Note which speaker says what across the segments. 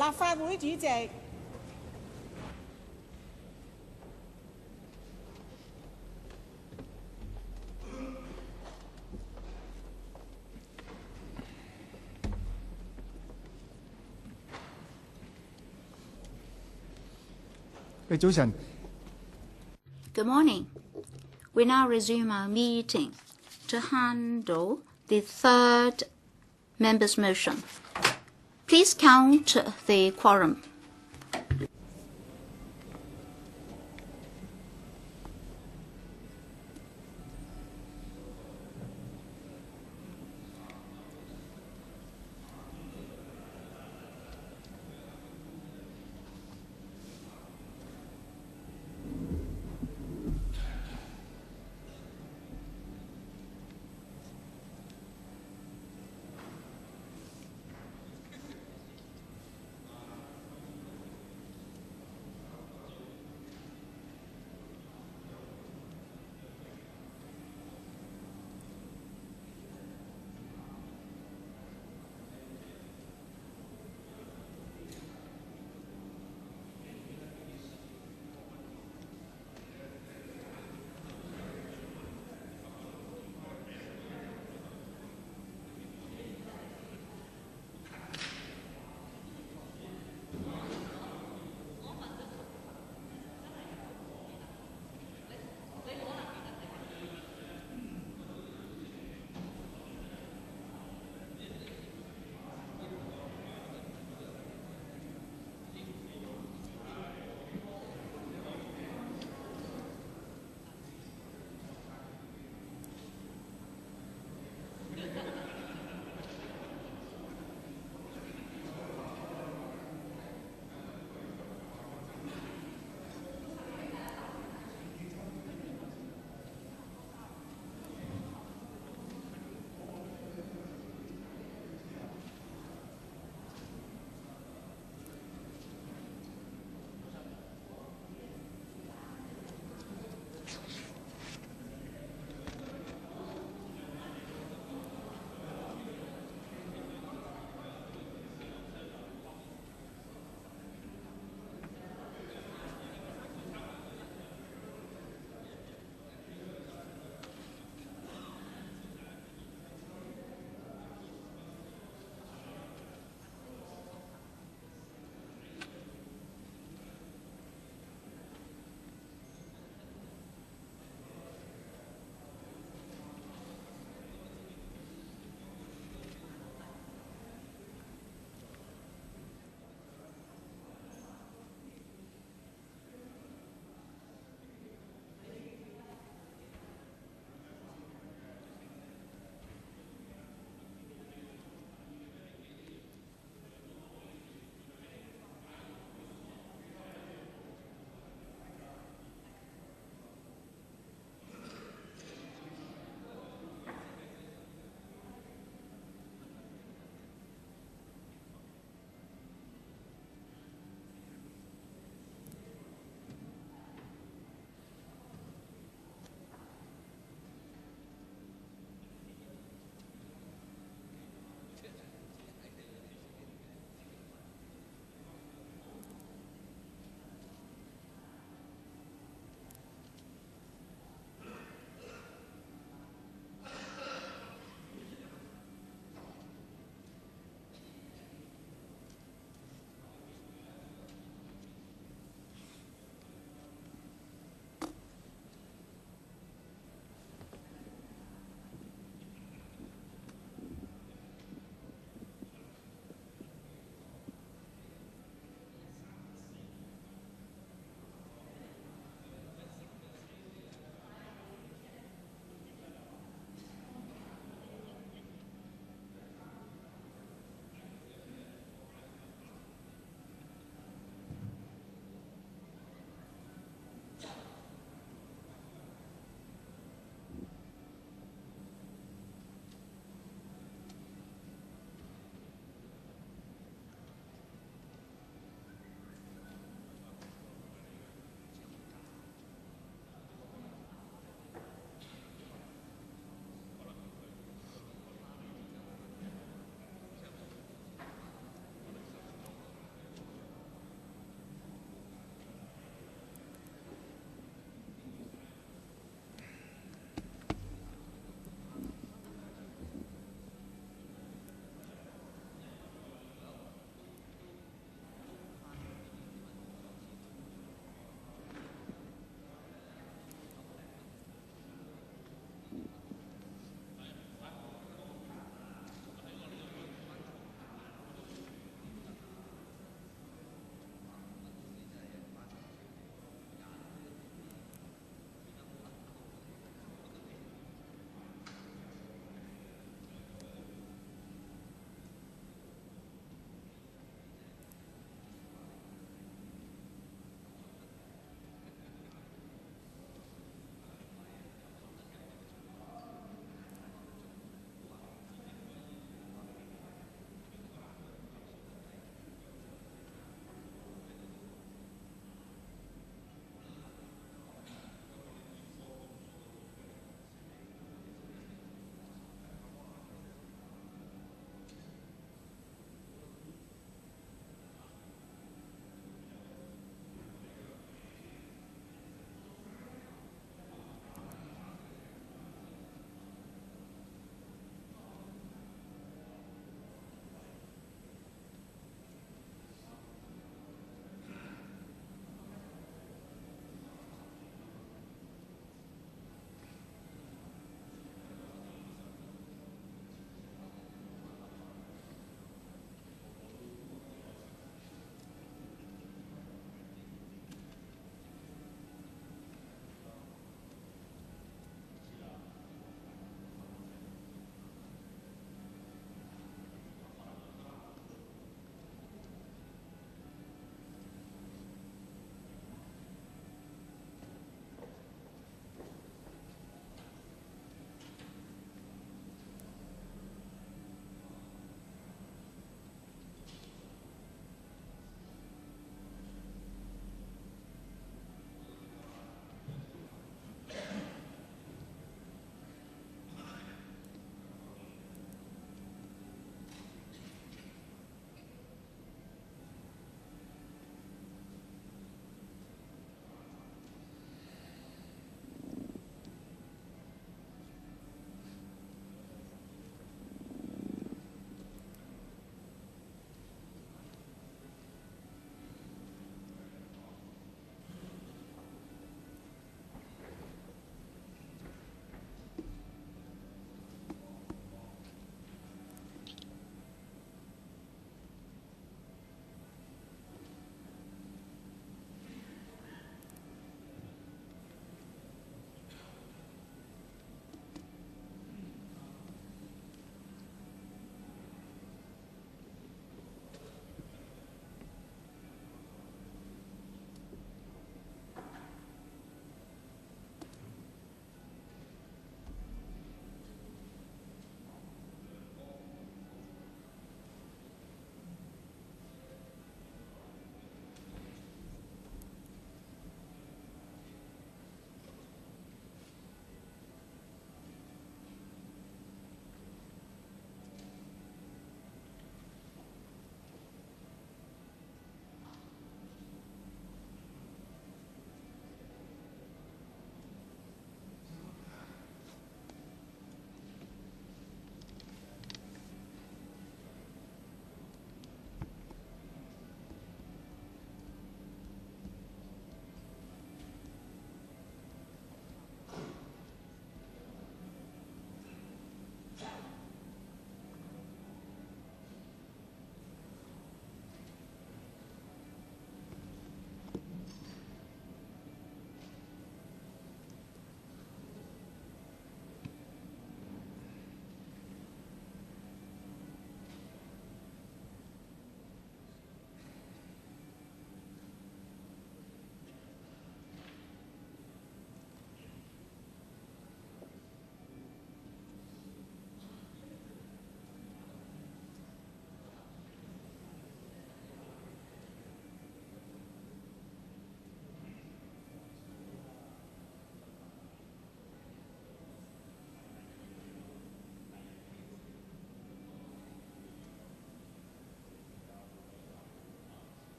Speaker 1: 立法會主席。
Speaker 2: 早晨。
Speaker 3: Good morning. We now resume our meeting to handle the third members' motion. Please count the quorum.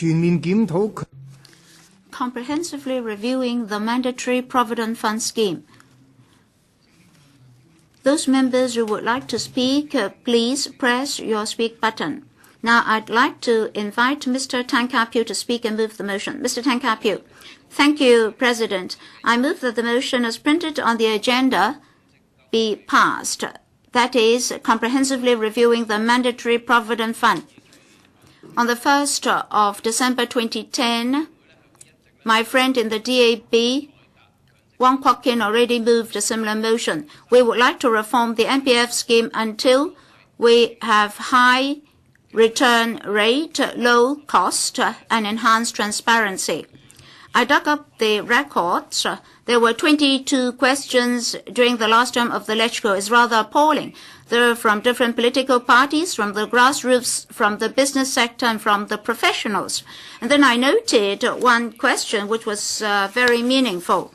Speaker 1: 全面檢討
Speaker 3: comprehensively reviewing the mandatory Provident Fund scheme. Those members who would like to speak, please press your speak button. Now I'd like to invite Mr. Tang Ka-piu to speak and move the motion. Mr. Tang Ka-piu. Thank you, President. I move that the motion as printed on the agenda be passed. That is, comprehensively reviewing the mandatory Provident Fund. On the 1st of December 2010, my friend in the DAB, Wong Kwok-kin, already moved a similar motion. We would like to reform the MPF scheme until we have high return rate, low cost, and enhanced transparency. I dug up the records. There were 22 questions during the last term of the LegCo. It's rather appalling. They're from different political parties, from the grassroots, from the business sector, and from the professionals. And then I noted one question which was very meaningful.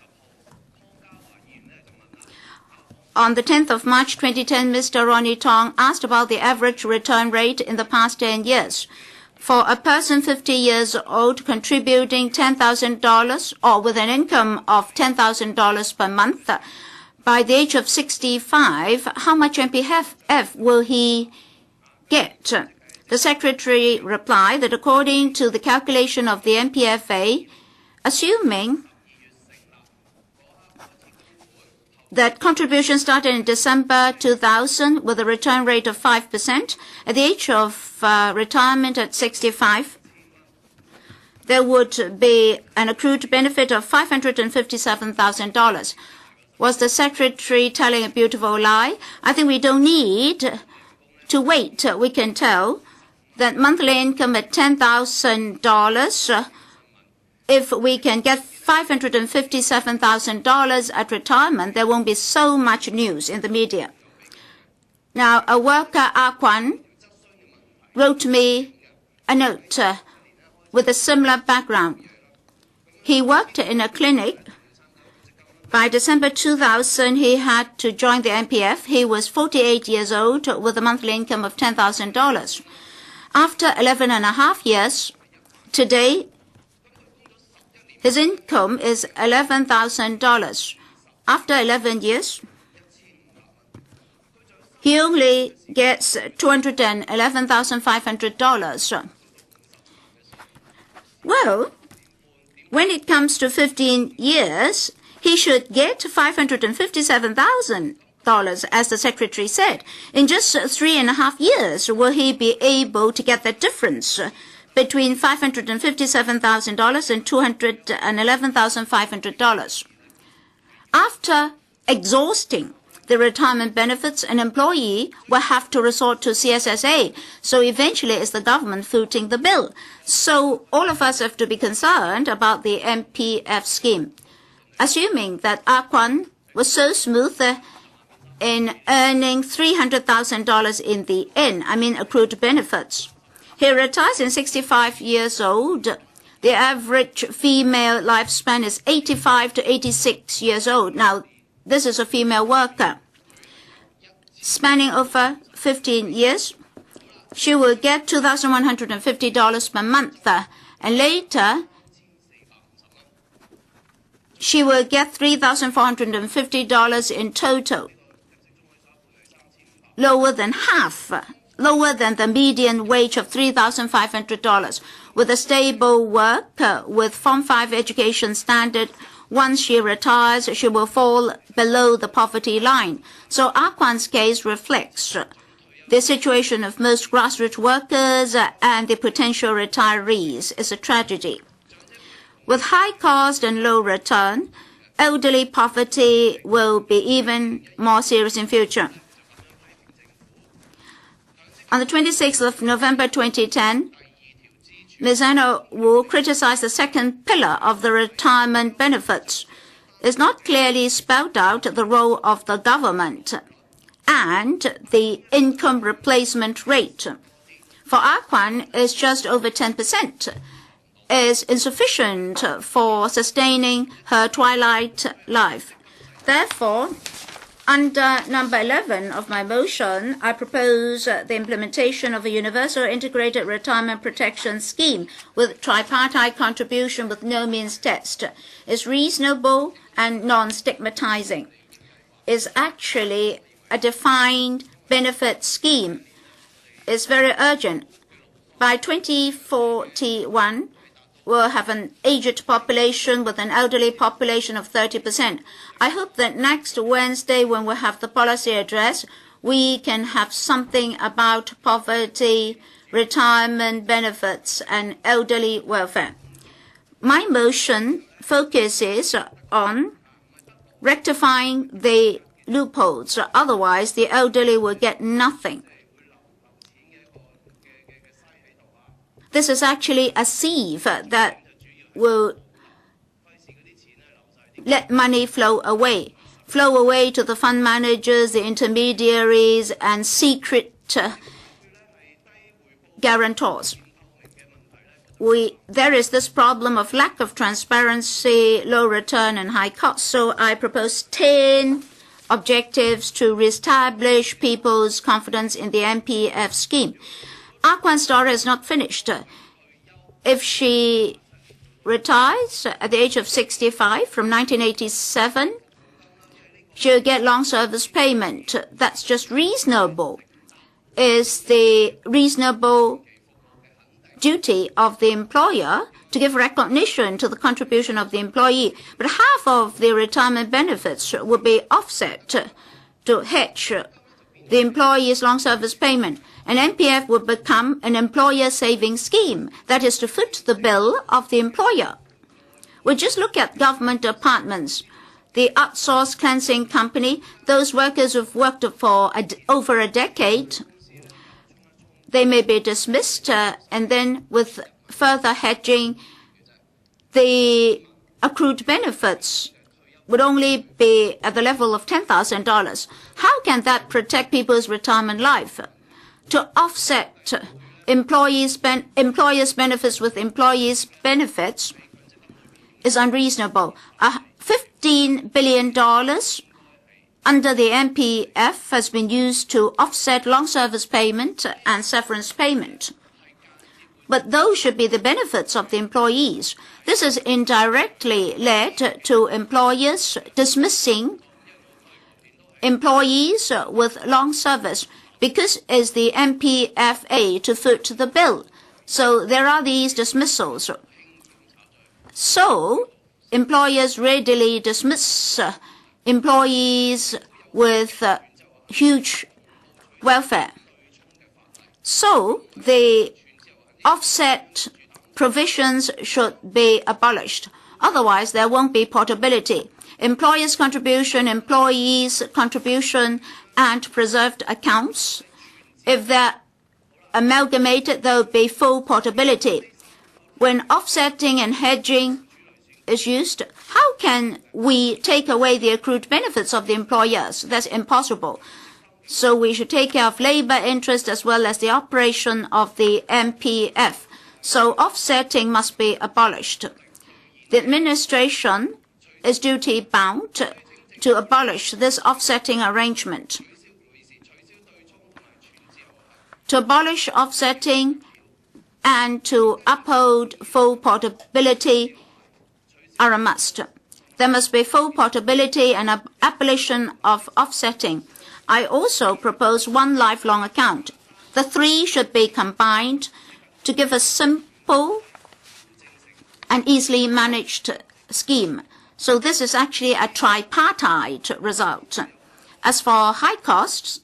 Speaker 3: On the 10th of March 2010, Mr. Ronnie Tong asked about the average return rate in the past 10 years. For a person 50 years old contributing $10,000 or with an income of $10,000 per month, by the age of 65, how much MPF will he get? The Secretary replied that according to the calculation of the MPFA, assuming that contribution started in December 2000 with a return rate of 5%. At the age of retirement at 65, there would be an accrued benefit of $557,000. Was the Secretary telling a beautiful lie? I think we don't need to wait. We can tell that monthly income at $10,000, if we can get $557,000 at retirement, there won't be so much news in the media. Now, a worker, Kwan, wrote me a note with a similar background. He worked in a clinic. By December 2000, he had to join the MPF. He was 48 years old with a monthly income of $10,000. After 11 and a half years, today, his income is $11,000. After 11 years, he only gets $211,500. Well, when it comes to 15 years, he should get $557,000, as the Secretary said. In just 3.5 years, will he be able to get the difference between $557,000 and $211,500. After exhausting the retirement benefits, an employee will have to resort to CSSA. So eventually it's the government footing the bill. So all of us have to be concerned about the MPF scheme. Assuming that Kwan was so smooth in earning $300,000 in the end, accrued benefits. He retires in 65 years old. The average female lifespan is 85 to 86 years old. Now, this is a female worker. Spanning over 15 years, she will get $2,150 per month. And later, she will get $3,450 in total. Lower than half. Lower than the median wage of $3,500. With a stable work, with Form 5 education standard, once she retires, she will fall below the poverty line. So Kwan's case reflects the situation of most grassroots workers and the potential retirees. It's a tragedy. With high cost and low return, elderly poverty will be even more serious in future. On the 26th of November 2010, Ms. Anna Wu criticized the second pillar of the retirement benefits. It's not clearly spelled out the role of the government and the income replacement rate. For Kwan, it's just over 10%. Is insufficient for sustaining her twilight life. Therefore, Under number 11 of my motion, I propose the implementation of a universal integrated retirement protection scheme with tripartite contribution with no means test. It's reasonable and non-stigmatizing. It's actually a defined benefit scheme. It's very urgent. By 2041, we'll have an aged population with an elderly population of 30%. I hope that next Wednesday, when we have the policy address, we can have something about poverty, retirement benefits, and elderly welfare. My motion focuses on rectifying the loopholes. Otherwise, the elderly will get nothing. This is actually a sieve that will let money flow away to the fund managers, the intermediaries, and secret guarantors. There is this problem of lack of transparency, low return, and high cost. So I propose 10 objectives to reestablish people's confidence in the MPF scheme. Aquan's story is not finished. If she retires at the age of 65 from 1987, she'll get long service payment. That's just reasonable. Is the reasonable duty of the employer to give recognition to the contribution of the employee. But half of the retirement benefits will be offset to hedge the employee's long service payment. An MPF will become an employer saving scheme, that is to foot the bill of the employer. We just look at government departments, the outsourced cleansing company, those workers who've worked for over a decade, they may be dismissed, and then with further hedging, the accrued benefits would only be at the level of $10,000. How can that protect people's retirement life? To offset employers' benefits with employees' benefits is unreasonable. $15 billion under the MPF has been used to offset long service payment and severance payment. But those should be the benefits of the employees. This has indirectly led to employers dismissing employees with long service because it's the MPFA to foot the bill. So there are these dismissals. So employers readily dismiss employees with huge welfare. So the offset provisions should be abolished. Otherwise, there won't be portability. Employers' contribution, employees' contribution, and preserved accounts. If they're amalgamated, there will be full portability. When offsetting and hedging is used, how can we take away the accrued benefits of the employers? That's impossible. So we should take care of labor interest as well as the operation of the MPF. So offsetting must be abolished. The administration is duty-bound to abolish this offsetting arrangement. To abolish offsetting and to uphold full portability are a must. There must be full portability and abolition of offsetting. I also propose one lifelong account. The three should be combined to give a simple and easily managed scheme. So this is actually a tripartite result. As for high costs,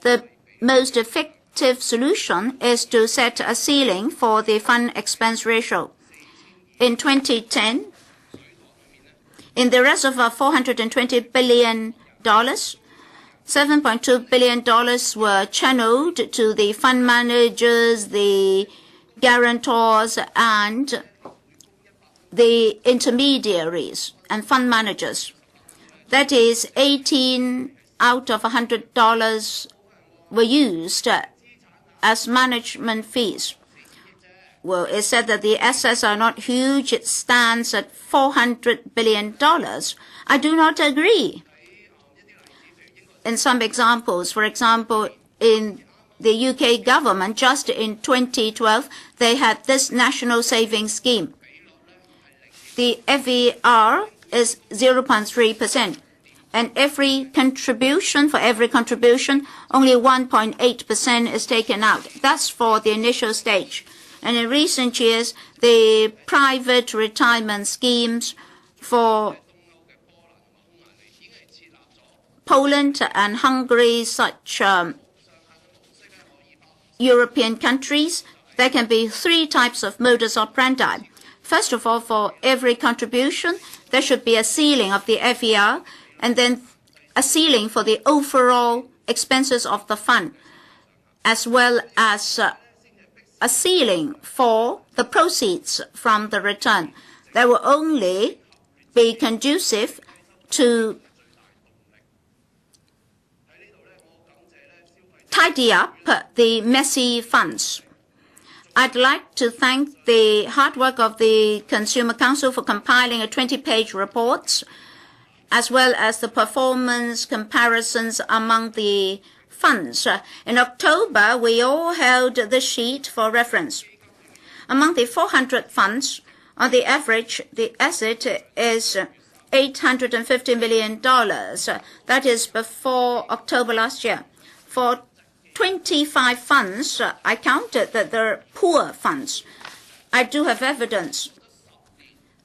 Speaker 3: the most effective solution is to set a ceiling for the fund expense ratio. In 2010, in the reservoir $420 billion, $7.2 billion were channeled to the fund managers, the guarantors, and the intermediaries and fund managers. That is, 18 out of $100 were used as management fees. Well, it said that the assets are not huge. It stands at $400 billion. I do not agree. in some examples. For example, in the UK government, just in 2012, they had this national savings scheme. The FER is 0.3%. And for every contribution, only 1.8% is taken out. That's for the initial stage. And in recent years, the private retirement schemes for Poland and Hungary, such European countries, there can be 3 types of modus operandi. First of all, for every contribution, there should be a ceiling of the FER, and then a ceiling for the overall expenses of the fund, as well as a ceiling for the proceeds from the return. That will only be conducive to tidy up the messy funds. I'd like to thank the hard work of the Consumer Council for compiling a 20-page report, as well as the performance comparisons among the funds. In October, we all held this sheet for reference. Among the 400 funds, on the average, the asset is $850 million. That is before October last year. For 25 funds, I counted that they're poor funds. I do have evidence.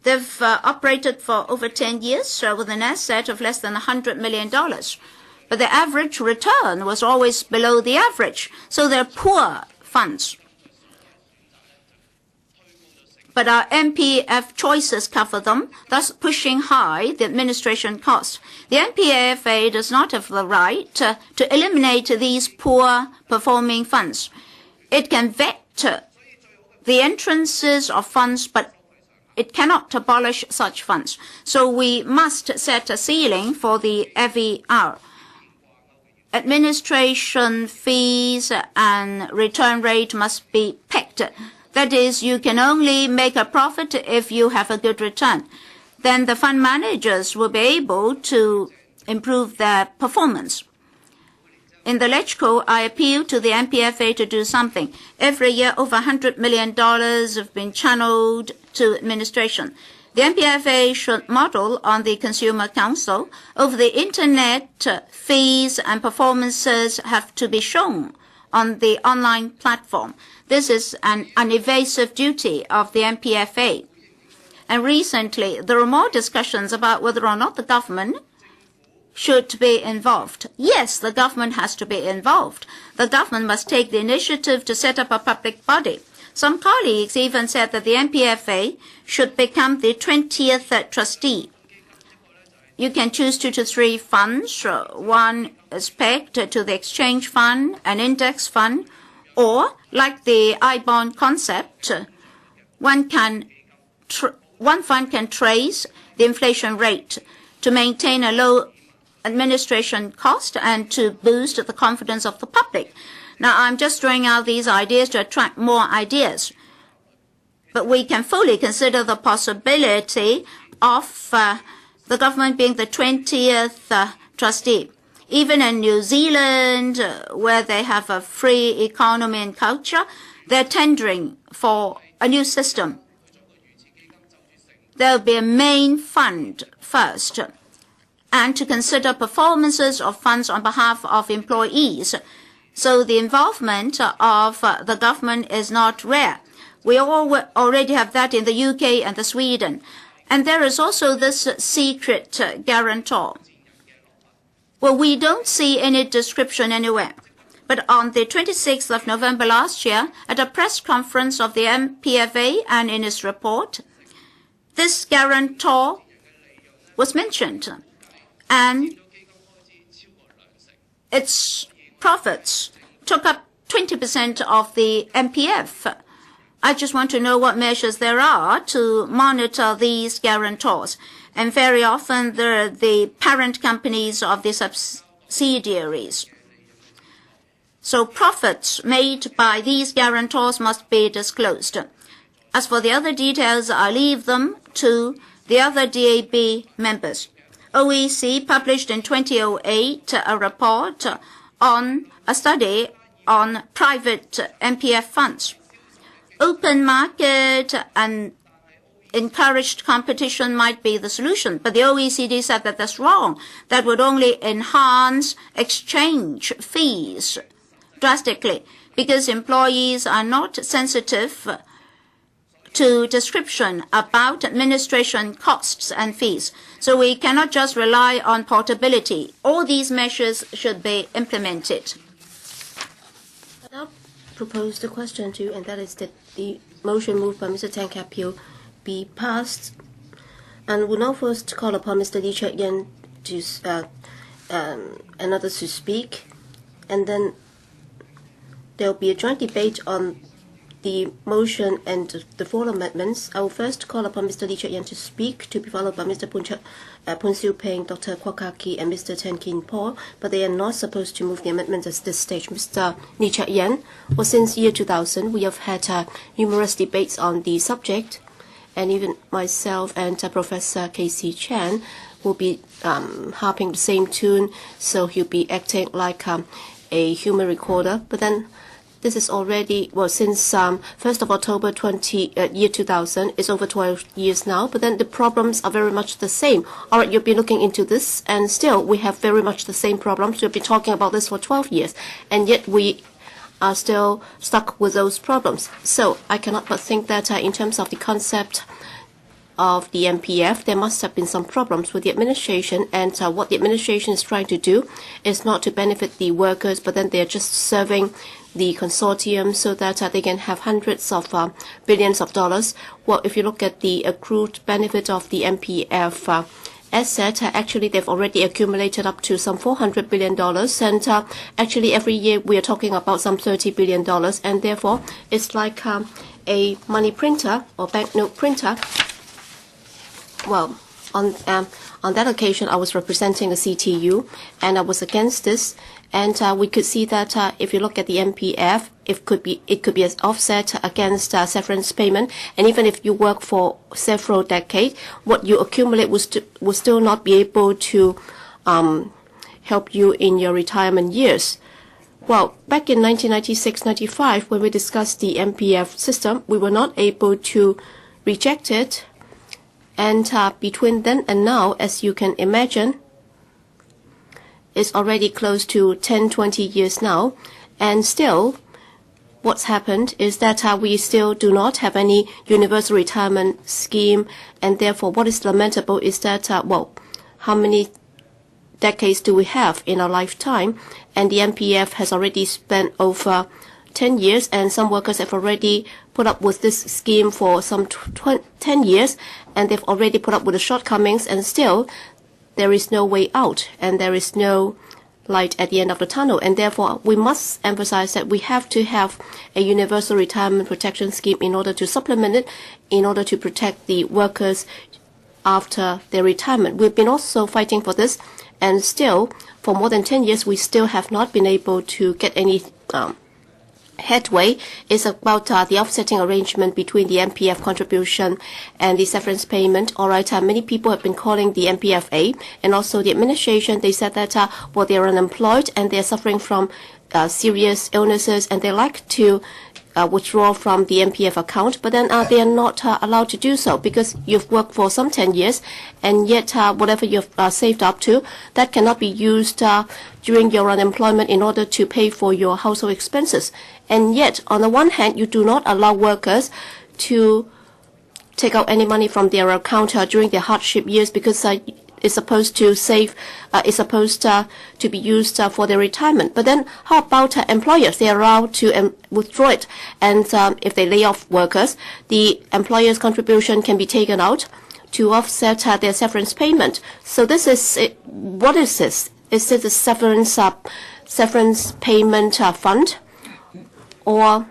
Speaker 3: They've operated for over 10 years with an asset of less than $100 million. But the average return was always below the average. So they're poor funds. But our MPF choices cover them, thus pushing high the administration cost. The MPFA does not have the right to eliminate these poor performing funds. It can vet the entrances of funds, but it cannot abolish such funds. So we must set a ceiling for the FER. Administration fees and return rate must be pegged. That is, you can only make a profit if you have a good return. Then the fund managers will be able to improve their performance. In the LegCo, I appeal to the MPFA to do something. Every year, over $100 million have been channeled to administration. The MPFA should model on the Consumer Council. Over the Internet, fees and performances have to be shown on the online platform. This is an unevasive duty of the MPFA. And recently, there are more discussions about whether or not the government should be involved. Yes, the government has to be involved. The government must take the initiative to set up a public body. Some colleagues even said that the MPFA should become the 20th trustee. You can choose 2 to 3 funds. One is pegged to the exchange fund, an index fund, or, like the I-bond concept, one fund can trace the inflation rate to maintain a low administration cost and to boost the confidence of the public. Now, I'm just throwing out these ideas to attract more ideas. But we can fully consider the possibility of the government being the 20th trustee. Even in New Zealand, where they have a free economy and culture, they're tendering for a new system. There will be a main fund first, and to consider performances of funds on behalf of employees. So the involvement of the government is not rare. We already have that in the UK and Sweden. And there is also this secret guarantor. Well, we don't see any description anywhere. But on the 26th of November last year, at a press conference of the MPFA and in its report, this guarantor was mentioned. And its profits took up 20% of the MPF. I just want to know what measures there are to monitor these guarantors. And very often they're the parent companies of the subsidiaries. So profits made by these guarantors must be disclosed. As for the other details, I leave them to the other DAB members. OEC published in 2008 a report on a study on private MPF funds. Open market and encouraged competition might be the solution, but the OECD said that that's wrong. That would only enhance exchange fees drastically because employees are not sensitive to description about administration costs and fees. So we cannot just rely on portability. All these measures should be implemented.
Speaker 1: I now propose the question to you, and that is that the motion moved by Mr. Tang Ka-piu be passed. And we'll now first call upon Mr. Lee Cheuk-yen to and others to speak, and then there will be a joint debate on the motion and the 4 amendments. I will first call upon Mr. Lee Cheuk-yen to speak, to be followed by Mr. Poon Siu-ping, Dr. Kwok Ka-ki, and Mr. Tan Kin-por, but they are not supposed to move the amendments at this stage. Mr. Lee Cheuk-yen, well, since year 2000, we have had numerous debates on the subject, and even myself and Professor K.C. Chan will be harping the same tune, so he'll be acting like a human recorder. But then this is already, well, since 1st of October year 2000, it's over 12 years now, but then the problems are very much the same. All right, you'll be looking into this, and still we have very much the same problems. We'll be talking about this for 12 years, and yet we are still stuck with those problems. So I cannot but think that in terms of the concept of the MPF, there must have been some problems with the administration, and what the administration is trying to do is not to benefit the workers, but then they're just serving the consortium so that they can have hundreds of billions of dollars. Well, if you look at the accrued benefit of the MPF asset, actually they've already accumulated up to some $400 billion, and actually every year we are talking about some $30 billion, and therefore it's like a money printer or banknote printer. Well, on that occasion, I was representing the CTU, and I was against this. And we could see that if you look at the MPF, it could be an offset against severance payment. And even if you work for several decades, what you accumulate will still not be able to help you in your retirement years. Well, back in 1996-95, when we discussed the MPF system, we were not able to reject it. And between then and now, as you can imagine, it's already close to 10-20 years now. And still, what's happened is that we still do not have any universal retirement scheme. And therefore, what is lamentable is that, well, how many decades do we have in our lifetime? And the MPF has already spent over 10 years, and some workers have already put up with this scheme for some 10 years, and they've already put up with the shortcomings, and still there is no way out, and there is no light at the end of the tunnel. And therefore, we must emphasize that we have to have a universal retirement protection scheme in order to supplement it, in order to protect the workers after their retirement. We've been also fighting for this, and still, for more than 10 years, we still have not been able to get any headway. Is about the offsetting arrangement between the MPF contribution and the severance payment. All right, many people have been calling the MPFA, and also the administration. They said that well, they are unemployed and they are suffering from serious illnesses, and they like to withdraw from the MPF account, but then they are not allowed to do so because you've worked for some 10 years, and yet whatever you've saved up to, that cannot be used during your unemployment in order to pay for your household expenses. And yet, on the one hand, you do not allow workers to take out any money from their account during their hardship years because it's supposed to save, it's supposed to be used for their retirement. But then how about employers? They are allowed to withdraw it. And if they lay off workers, the employer's contribution can be taken out to offset their severance payment. So this is, what is this? Is it a severance payment fund or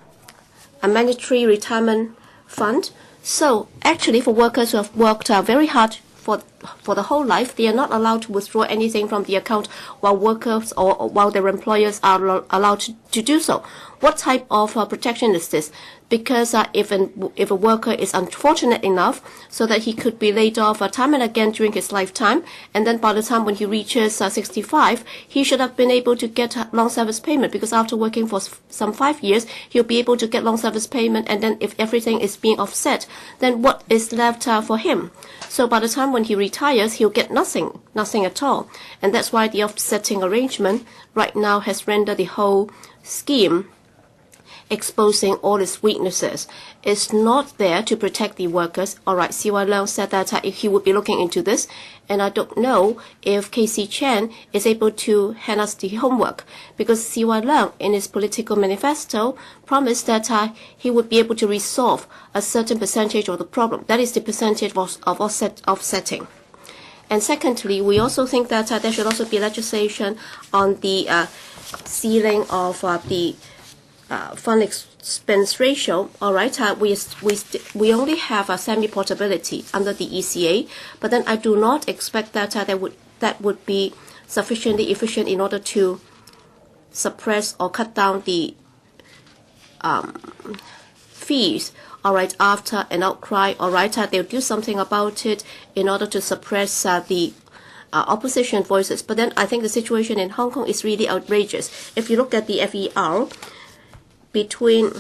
Speaker 1: a mandatory retirement fund? So actually for workers who have worked very hard for for the whole life. They are not allowed to withdraw anything from the account while workers or while their employers are allowed to do so. What type of protection is this? Because if a worker is unfortunate enough so that he could be laid off time and again during his lifetime, and then by the time when he reaches 65, he should have been able to get long service payment, because after working for some 5 years, he'll be able to get long service payment, and then if everything is being offset, then what is left for him? So by the time when he retires, he'll get nothing at all. And that's why the offsetting arrangement right now has rendered the whole scheme exposing all its weaknesses. It's not there to protect the workers. All right, CY Leung said that he would be looking into this, and I don't know if KC Chen is able to hand us the homework, because CY Leung in his political manifesto promised that he would be able to resolve a certain percentage of the problem. That is the percentage of offsetting. And secondly, we also think that there should also be legislation on the ceiling of the fund expense ratio. All right, we only have a semi-portability under the ECA, but then I do not expect that that would be sufficiently efficient in order to suppress or cut down the fees. All right, after an outcry, all right, they'll do something about it in order to suppress the opposition voices. But then I think the situation in Hong Kong is really outrageous. If you look at the FER, between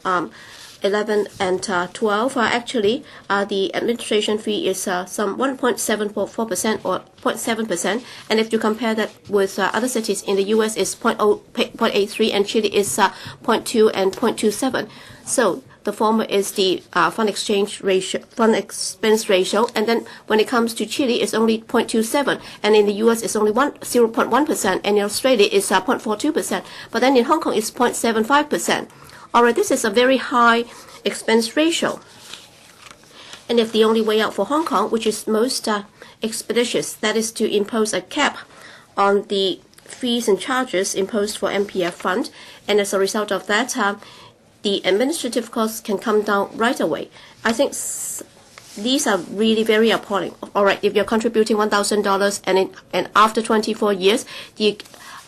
Speaker 1: 11 and 12, actually, the administration fee is some 1.74% or 0.7%, and if you compare that with other cities in the US, it's 0.83, and Chile is 0.2 and 0.27. So the former is the fund expense ratio, and then when it comes to Chile, it's only 0.27, and in the US, it's only 0.1%, and in Australia, it's 0.42%, but then in Hong Kong, it's 0.75%. All right, this is a very high expense ratio. And if the only way out for Hong Kong, which is most expeditious, that is to impose a cap on the fees and charges imposed for MPF fund, and as a result of that, the administrative costs can come down right away. I think these are really very appalling. All right, if you're contributing $1,000 and after 24 years, the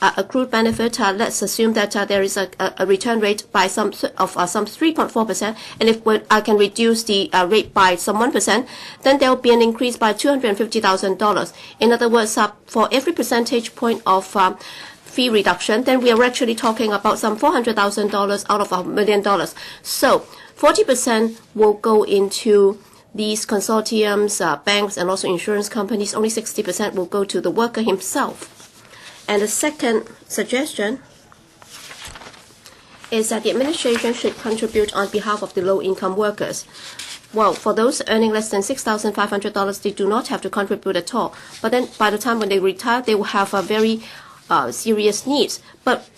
Speaker 1: accrued benefit, let's assume that there is a return rate by some 3.4%, and if I can reduce the rate by some 1%, then there will be an increase by $250,000. In other words, for every percentage point of fee reduction, then we are actually talking about some $400,000 out of $1 million. So 40% will go into these consortiums, banks, and also insurance companies. Only 60% will go to the worker himself. And the second suggestion is that the administration should contribute on behalf of the low-income workers. Well, for those earning less than $6,500, they do not have to contribute at all. But then by the time when they retire, they will have a very serious needs. But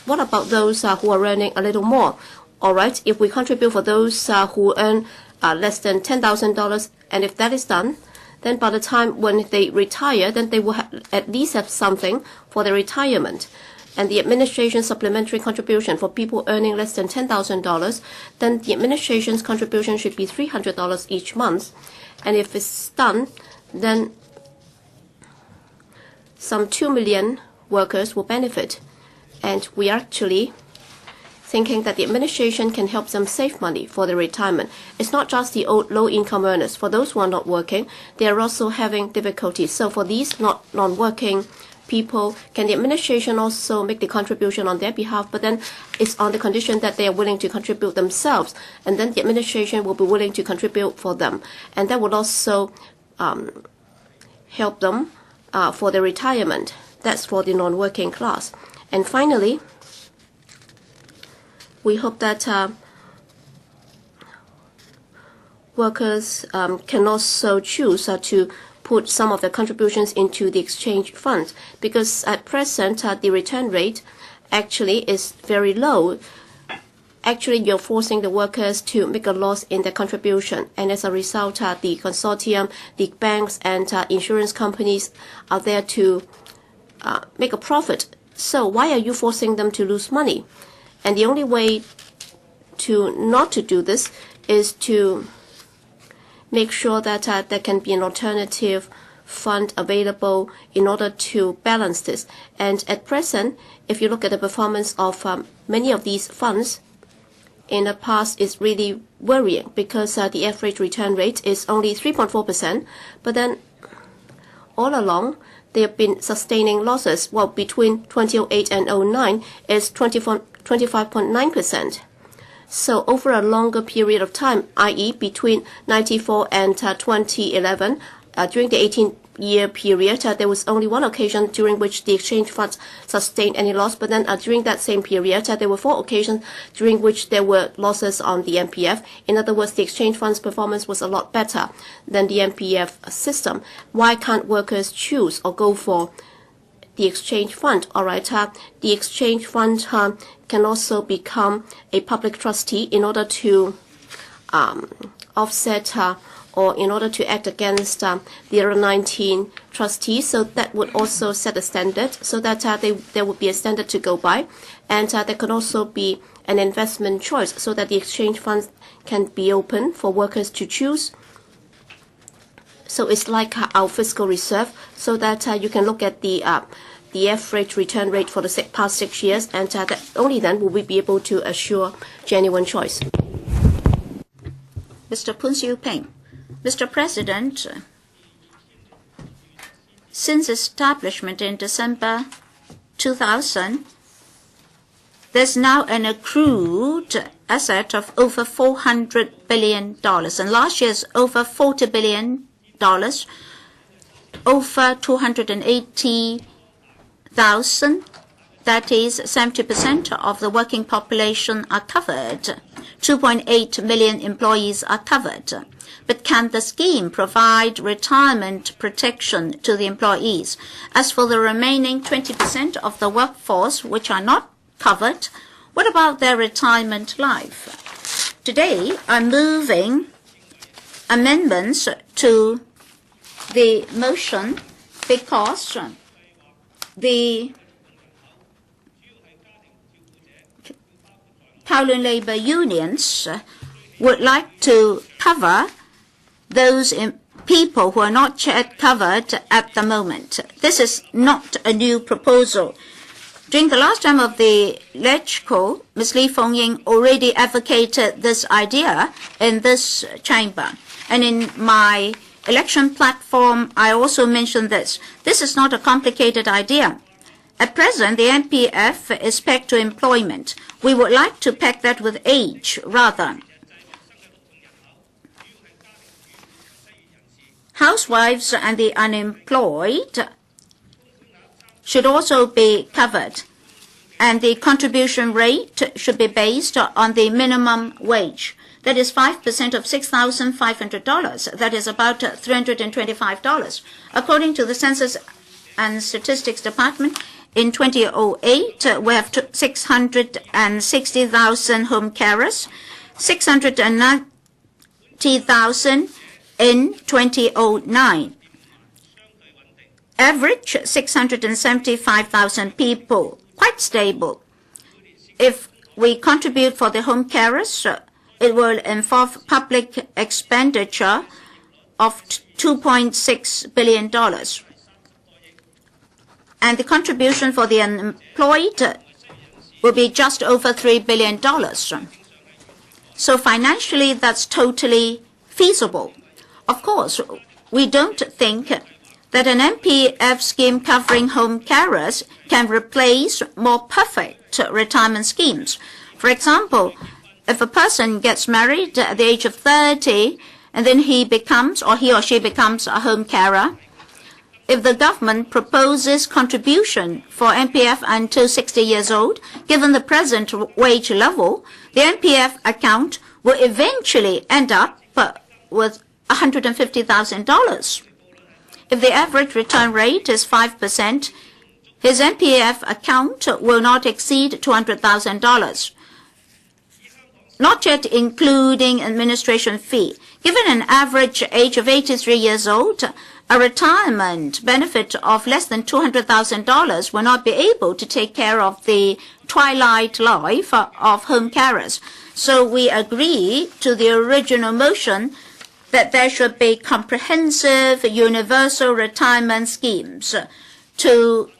Speaker 1: what about those who are earning a little more? All right, if we contribute for those who earn less than $10,000, and if that is done, then by the time when they retire, then they will at least have something for their retirement. And the administration supplementary contribution for people earning less than $10,000, then the administration's contribution should be $300 each month. And if it's done, then some 2 million workers will benefit. And we are actually thinking that the administration can help them save money for their retirement. It's not just the low-income earners. For those who are not working, they are also having difficulties. So for these non-working people, can the administration also make the contribution on their behalf? But then it's on the condition that they are willing to contribute themselves, and then the administration will be willing to contribute for them, and that will also help them for their retirement. That's for the non-working class. And finally, we hope that workers can also choose to put some of the contributions into the exchange fund, because at present the return rate actually is very low. Actually, you're forcing the workers to make a loss in their contribution, and as a result, the consortium, the banks, and insurance companies are there to make a profit. So why are you forcing them to lose money? And the only way to not to do this is to make sure that there can be an alternative fund available in order to balance this. And at present, if you look at the performance of many of these funds in the past, is really worrying, because the average return rate is only 3.4%, but then all along they have been sustaining losses. Well, between 2008 and 2009 is 25.9%. So over a longer period of time, i.e. between 94 and 2011, during the 18-year period, there was only one occasion during which the exchange funds sustained any loss. But then during that same period, there were 4 occasions during which there were losses on the MPF. In other words, the exchange fund's performance was a lot better than the MPF system. Why can't workers choose or go for the exchange fund? All right, the exchange fund can also become a public trustee in order to offset or in order to act against the other 19 trustees. So that would also set a standard, so that there would be a standard to go by. And there could also be an investment choice, so that the exchange funds can be open for workers to choose. So it's like our fiscal reserve, so that you can look at the average return rate for the past 6 years, and that only then will we be able to assure genuine choice.
Speaker 3: Mr. Poon Siu Ping. Mr. President, since establishment in December 2000, there's now an accrued asset of over $400 billion, and last year's over $40 billion, over 280,000, that is 70% of the working population are covered. 2.8 million employees are covered. But can the scheme provide retirement protection to the employees? As for the remaining 20% of the workforce which are not covered, what about their retirement life? Today, I'm moving amendments to the motion because the Kowloon labor unions would like to cover those people who are not yet covered at the moment. This is not a new proposal. During the last time of the LegCo, Ms. Lee Fong-ying already advocated this idea in this chamber. And in my election platform, I also mentioned this. This is not a complicated idea. At present, the NPF is pegged to employment. We would like to peg that with age rather. Housewives and the unemployed should also be covered, and the contribution rate should be based on the minimum wage. That is 5% of $6,500. That is about $325. According to the Census and Statistics Department, in 2008, we have 660,000 home carers, 690,000 in 2009. Average 675,000 people, quite stable. If we contribute for the home carers, it will involve public expenditure of $2.6 billion. And the contribution for the unemployed will be just over $3 billion. So financially, that's totally feasible. Of course, we don't think that an MPF scheme covering home carers can replace more perfect retirement schemes. For example, if a person gets married at the age of 30 and then he or she becomes a home carer, if the government proposes contribution for MPF until 60 years old, given the present wage level, the MPF account will eventually end up with $150,000. If the average return rate is 5%, his MPF account will not exceed $200,000, not yet including administration fee. Given an average age of 83 years old, a retirement benefit of less than $200,000 will not be able to take care of the twilight life of home carers. So we agree to the original motion that there should be comprehensive universal retirement schemes to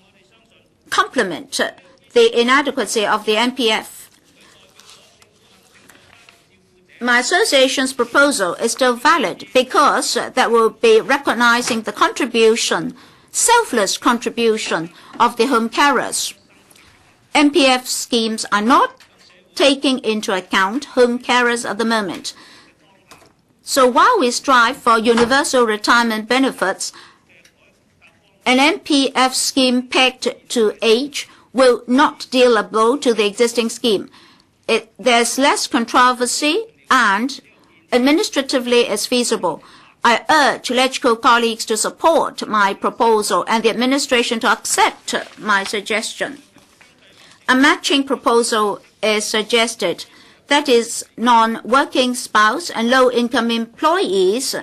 Speaker 3: complement the inadequacy of the MPF. My association's proposal is still valid because that will be recognizing the contribution, selfless contribution of the home carers. MPF schemes are not taking into account home carers at the moment. So while we strive for universal retirement benefits, an MPF scheme pegged to age will not deal a blow to the existing scheme. There's less controversy and administratively is feasible. I urge LegCo colleagues to support my proposal and the administration to accept my suggestion. A matching proposal is suggested. That is, non-working spouse and low-income employees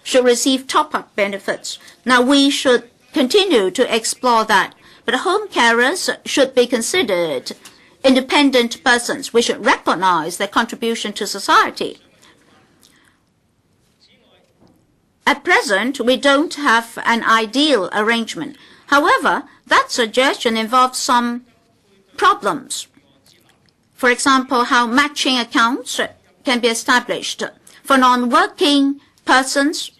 Speaker 3: should receive top-up benefits. Now, we should continue to explore that, but home carers should be considered independent persons. We should recognize their contribution to society. At present, we don't have an ideal arrangement. However, that suggestion involves some problems. For example, how matching accounts can be established. For non-working persons,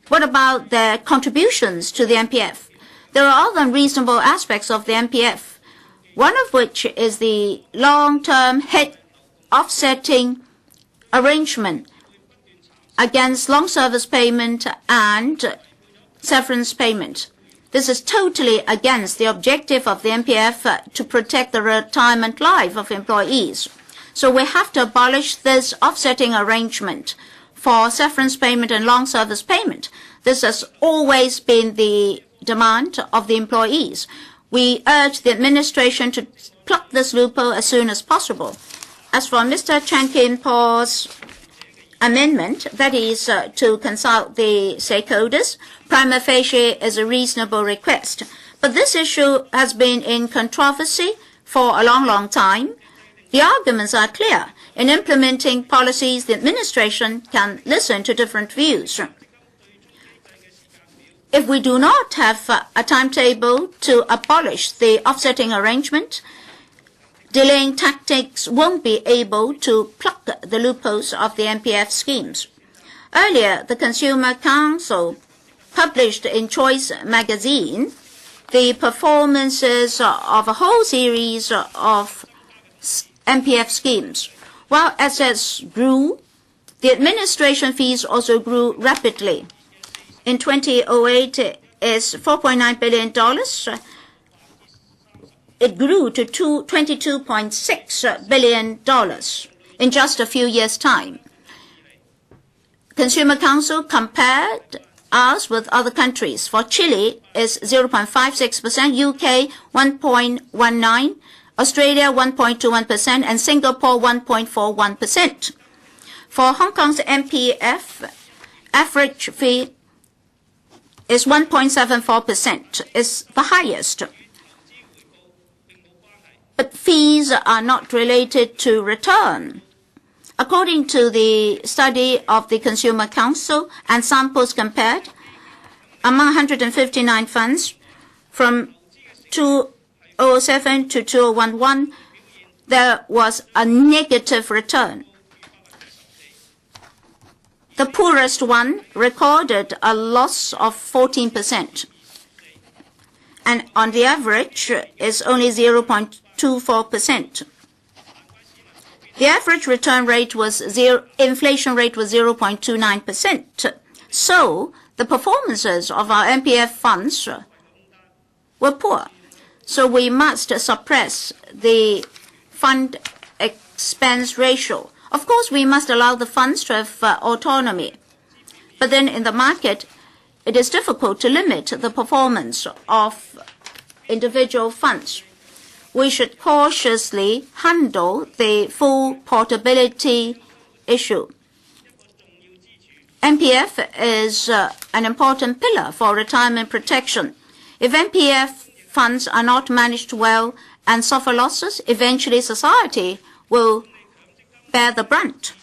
Speaker 3: what about their contributions to the MPF? There are other unreasonable aspects of the MPF, one of which is the long-term head offsetting arrangement against long service payment and severance payment. This is totally against the objective of the MPF to protect the retirement life of employees. So we have to abolish this offsetting arrangement for severance payment and long service payment. This has always been the demand of the employees. We urge the administration to plug this loophole as soon as possible. As for Mr. Chan Kin-po's amendment, that is to consult the stakeholders, prima facie is a reasonable request. But this issue has been in controversy for a long time. The arguments are clear. In implementing policies, the administration can listen to different views. If we do not have a timetable to abolish the offsetting arrangement, delaying tactics won't be able to plug the loopholes of the MPF schemes. Earlier, the Consumer Council published in Choice magazine the performances of a whole series of MPF schemes. While assets grew, the administration fees also grew rapidly. In 2008, is $4.9 billion. It grew to $22.6 billion in just a few years' time. Consumer Council compared us with other countries. For Chile, is 0.56%, UK 1.19%, Australia 1.21%, and Singapore 1.41%. For Hong Kong's MPF, average fee is 1.74%, is the highest. But fees are not related to return. According to the study of the Consumer Council and samples compared, among 159 funds from 2007 to 2011, there was a negative return. The poorest one recorded a loss of 14%, and on the average is only 0.24%. The average return rate was inflation rate was 0.29%. So the performances of our MPF funds were poor. So we must suppress the fund expense ratio. Of course, we must allow the funds to have autonomy. But then in the market, it is difficult to limit the performance of individual funds. We should cautiously handle the full portability issue. MPF is an important pillar for retirement protection. If MPF funds are not managed well and suffer losses, eventually society will bear the brunt.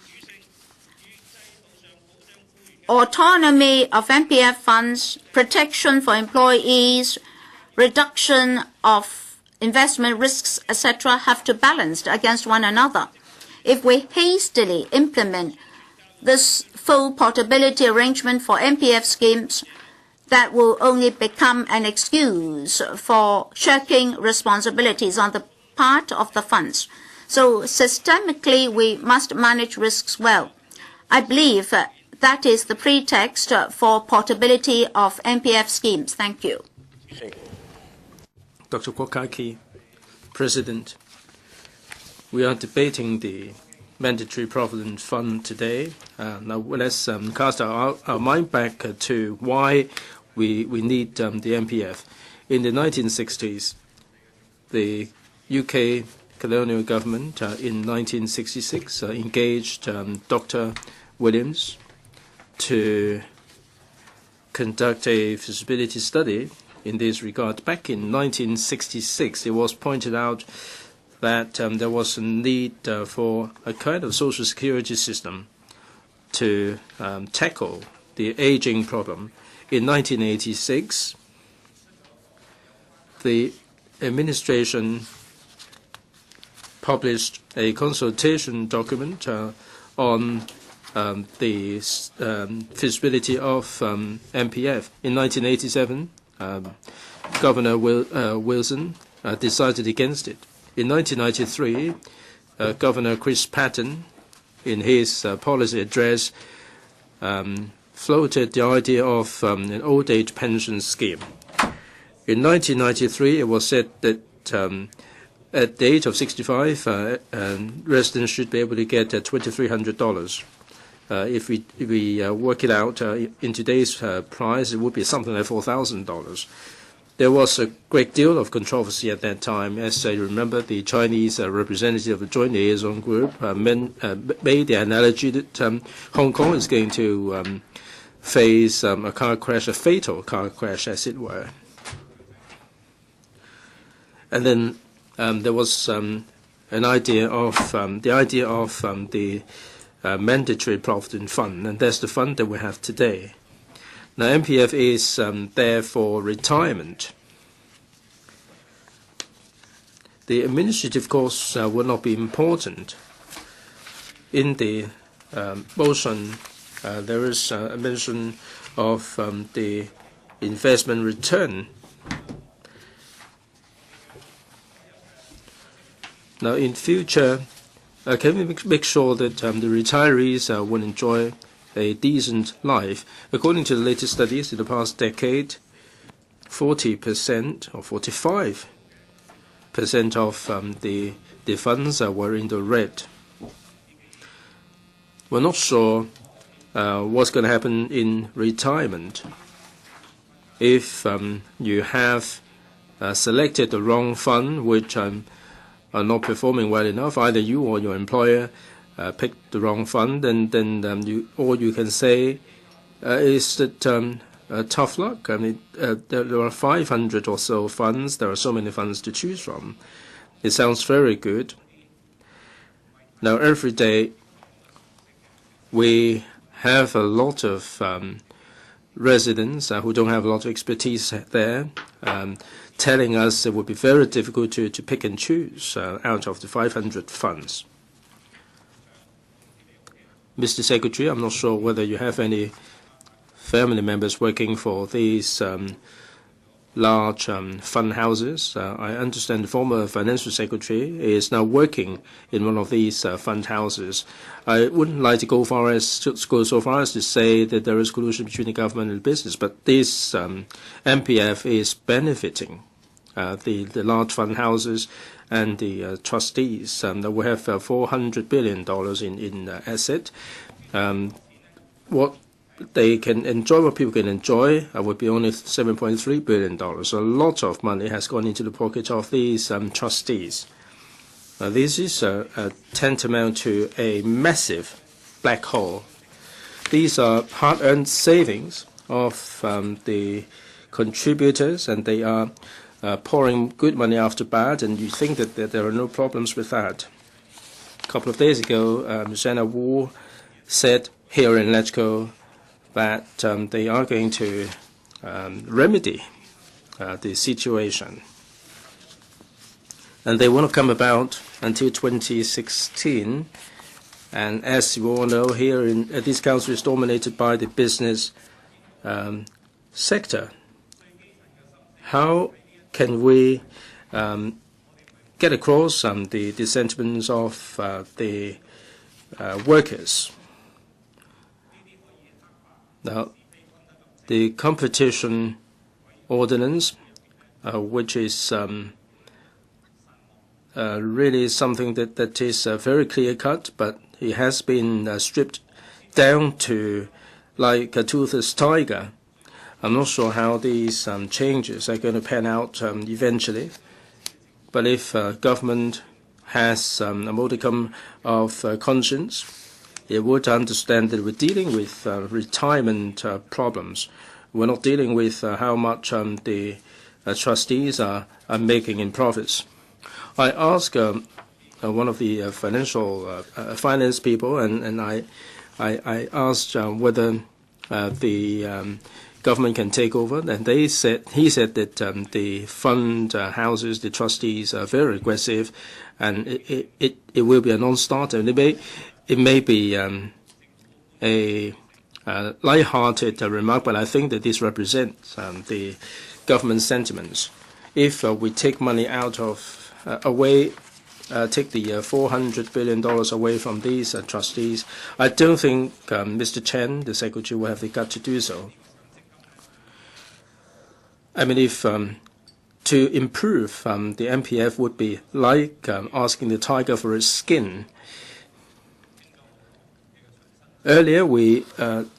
Speaker 3: autonomy of MPF funds, protection for employees, reduction of investment risks, etc., have to balance against one another. If we hastily implement this full portability arrangement for MPF schemes, that will only become an excuse for shirking responsibilities on the part of the funds. So systemically, we must manage risks well. I believe that is the pretext for portability of MPF schemes. Thank you.
Speaker 2: Dr. Kwok Kai-ki, President. We are debating the mandatory provident fund today. Now let's cast our mind back to why we need the MPF. In the 1960s, the UK colonial government in 1966 engaged Dr. Williams to conduct a feasibility study in this regard. Back in 1966, it was pointed out that there was a need for a kind of social security system to tackle the aging problem. In 1986, the administration published a consultation document on the feasibility of MPF. In 1987, Governor Wilson decided against it. In 1993, Governor Chris Patten, in his policy address, floated the idea of an old age pension scheme. In 1993, it was said that at the age of 65, residents should be able to get $2,300. If we work it out in today's price, it would be something like $4,000. There was a great deal of controversy at that time. As I remember, the Chinese representative of the Joint Liaison Group made the analogy that Hong Kong is going to face a car crash, a fatal car crash, as it were. And then there was an idea of the mandatory provident fund, and that's the fund that we have today. Now, MPF is there for retirement. The administrative costs will not be important. In the motion, there is a mention of the investment return. Now, in future, can we make sure that the retirees will enjoy a decent life? According to the latest studies, in the past decade, 40% or 45% of the funds were in the red. We're not sure what's going to happen in retirement. If you have selected the wrong fund, which are not performing well enough, either you or your employer picked the wrong fund, then all you can say is that tough luck. I mean, there are 500 or so funds. There are so many funds to choose from. It sounds very good. Now, every day we have a lot of residents who don't have a lot of expertise there, telling us it would be very difficult to pick and choose out of the 500 funds. Mr. Secretary, I'm not sure whether you have any family members working for these large fund houses. I understand the former financial secretary is now working in one of these fund houses. I wouldn't like to go so far as to say that there is collusion between the government and business, but this MPF is benefiting the large fund houses and the trustees. We have $400 billion in asset. What they can enjoy, what people can enjoy, would be only $7.3 billion. So a lot of money has gone into the pocket of these trustees. This is tantamount to a massive black hole. These are hard-earned savings of the contributors, and they are pouring good money after bad, and you think that there are no problems with that. A couple of days ago, Ms. Anna Wu said here in LegCo that they are going to remedy the situation. And they won't come about until 2016. And as you all know, here in this council is dominated by the business sector. How can we get across the sentiments of the workers? Now, the competition ordinance, which is really something that is very clear-cut, but it has been stripped down to like a toothless tiger. I'm not sure how these changes are going to pan out eventually. But if government has a modicum of conscience, it would understand that we're dealing with retirement problems. We're not dealing with how much the trustees are making in profits. I asked one of the finance people, and I asked whether the government can take over, and he said that the fund houses, the trustees are very aggressive, and it will be a non-starter. And it may be a light-hearted remark, but I think that this represents the government sentiments. If we take money out of take the $400 billion away from these trustees, I don't think Mr. Chen, the secretary, will have the gut to do so. I mean, if to improve the MPF would be like asking the tiger for its skin. Earlier, we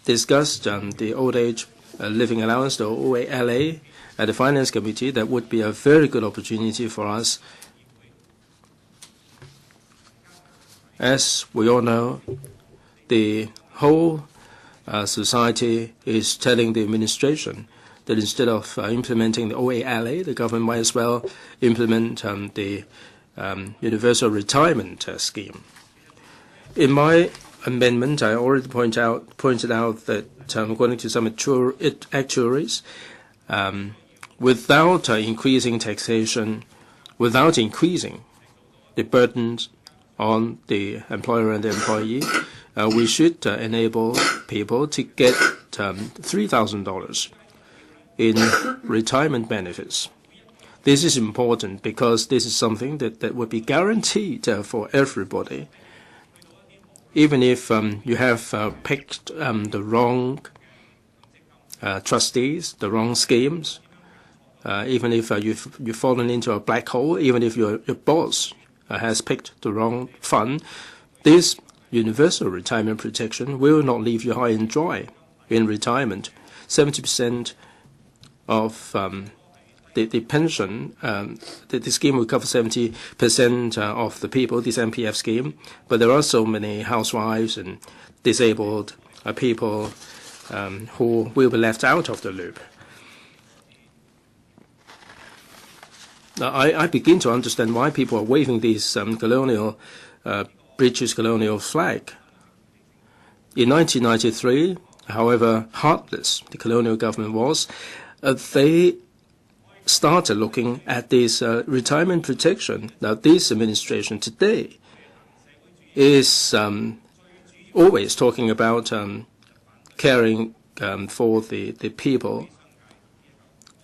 Speaker 2: discussed the old age living allowance, the OALA, at the Finance Committee. That would be a very good opportunity for us. As we all know, the whole society is telling the administration that instead of implementing the OALA, the government might as well implement the universal retirement scheme. In my amendment, I already pointed out that according to some actuaries, without increasing taxation, without increasing the burdens on the employer and the employee, we should enable people to get $3,000 in retirement benefits. This is important because this is something that would be guaranteed for everybody. Even if you have picked the wrong trustees, the wrong schemes, even if you've fallen into a black hole, even if your boss has picked the wrong fund, this universal retirement protection will not leave you high and dry in retirement. 70% of the pension, the scheme will cover 70% of the people, this MPF scheme, but there are so many housewives and disabled people who will be left out of the loop. Now, I begin to understand why people are waving this British colonial flag. In 1993, however heartless the colonial government was, they started looking at this retirement protection. Now, this administration today is always talking about caring for the people,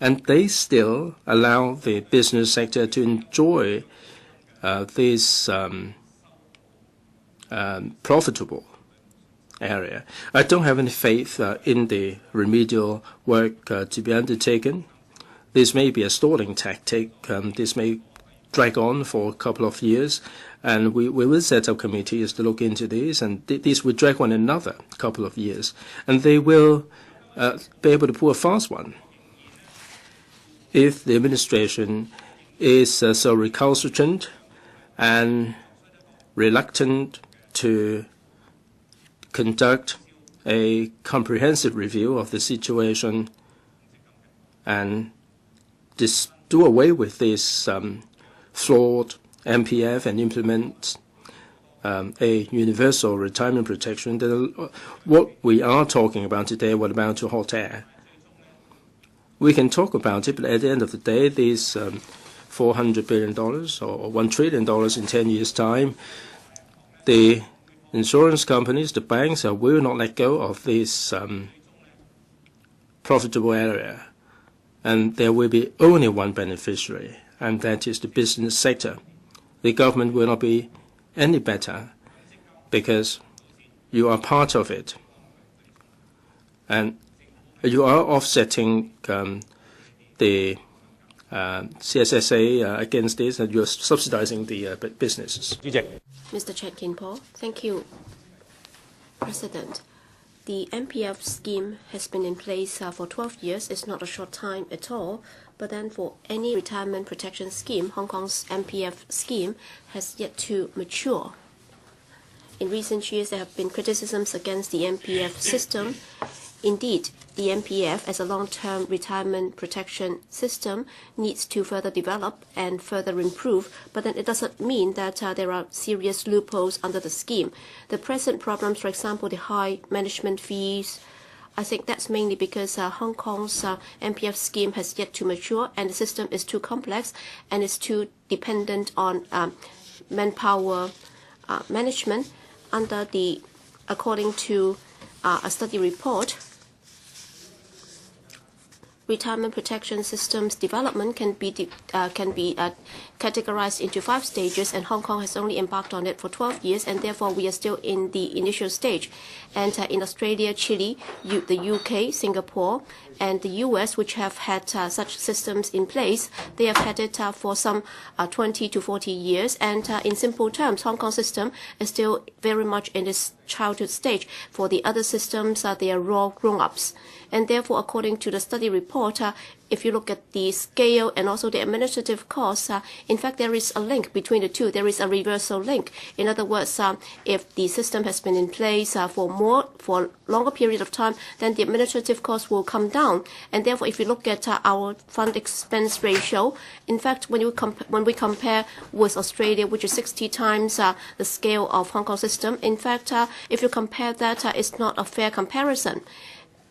Speaker 2: and they still allow the business sector to enjoy this profitable area. I don't have any faith in the remedial work to be undertaken. This may be a stalling tactic. This may drag on for a couple of years, and we will set up committees to look into this, and this will drag on another couple of years, and they will be able to pull a fast one. If the administration is so recalcitrant and reluctant to conduct a comprehensive review of the situation and just do away with this flawed MPF and implement a universal retirement protection, then what we are talking about today would amount to hot air. We can talk about it, but at the end of the day, these $400 billion or $1 trillion in 10 years' time, the insurance companies, the banks, will not let go of this profitable area. And there will be only one beneficiary, and that is the business sector. The government will not be any better because you are part of it. And you are offsetting the CSSA against this, and you're subsidizing the businesses.
Speaker 1: Mr. Chetkin Paul, thank you, President. The MPF scheme has been in place for 12 years. It's not a short time at all. But then for any retirement protection scheme, Hong Kong's MPF scheme has yet to mature. In recent years, there have been criticisms against the MPF system. Indeed, the MPF as a long-term retirement protection system needs to further develop and further improve, but then it doesn't mean that there are serious loopholes under the scheme. The present problems, for example, the high management fees, I think that's mainly because Hong Kong's MPF scheme has yet to mature, and the system is too complex and is too dependent on manpower management. According to a study report, retirement protection systems development can be categorized into 5 stages, and Hong Kong has only embarked on it for 12 years, and therefore we are still in the initial stage. And in Australia, Chile, the UK, Singapore, and the US, which have had such systems in place, they have had it for some 20 to 40 years. And in simple terms, Hong Kong system is still very much in its childhood stage. For the other systems, they are raw grown-ups. And therefore, according to the study report, if you look at the scale and also the administrative costs, in fact, there is a link between the two. There is a reversal link. In other words, if the system has been in place for a longer period of time, then the administrative costs will come down. And therefore, if you look at our fund expense ratio, in fact, when we compare with Australia, which is 60 times the scale of Hong Kong system, in fact, if you compare that, it's not a fair comparison.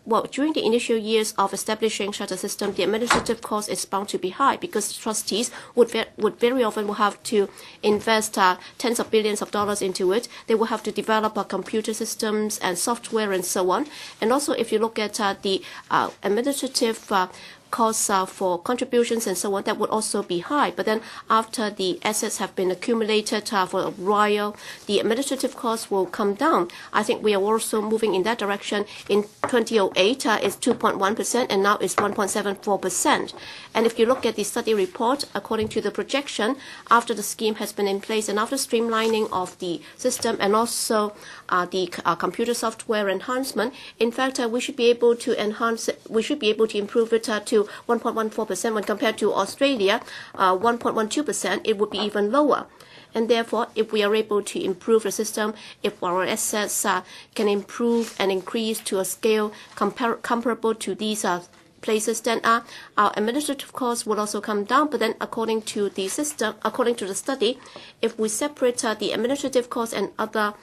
Speaker 1: Well, during the initial years of establishing such a system, the administrative cost is bound to be high because trustees would very often have to invest tens of billions of dollars into it. They will have to develop computer systems and software and so on. And also, if you look at the administrative costs for contributions and so on, that would also be high. But then after the assets have been accumulated for a while, the administrative costs will come down. I think we are also moving in that direction. In 2008, it's 2.1%, and now it's 1.74%. And if you look at the study report, according to the projection, after the scheme has been in place and after streamlining of the system and also the computer software enhancement, in fact, we should be able to enhance it. We should be able to improve it to 1.14% when compared to Australia, 1.12%. It would be even lower. And therefore, if we are able to improve the system, if our assets can improve and increase to a scale comparable to these places, then our administrative costs will also come down. But then, according to the study, if we separate the administrative costs and other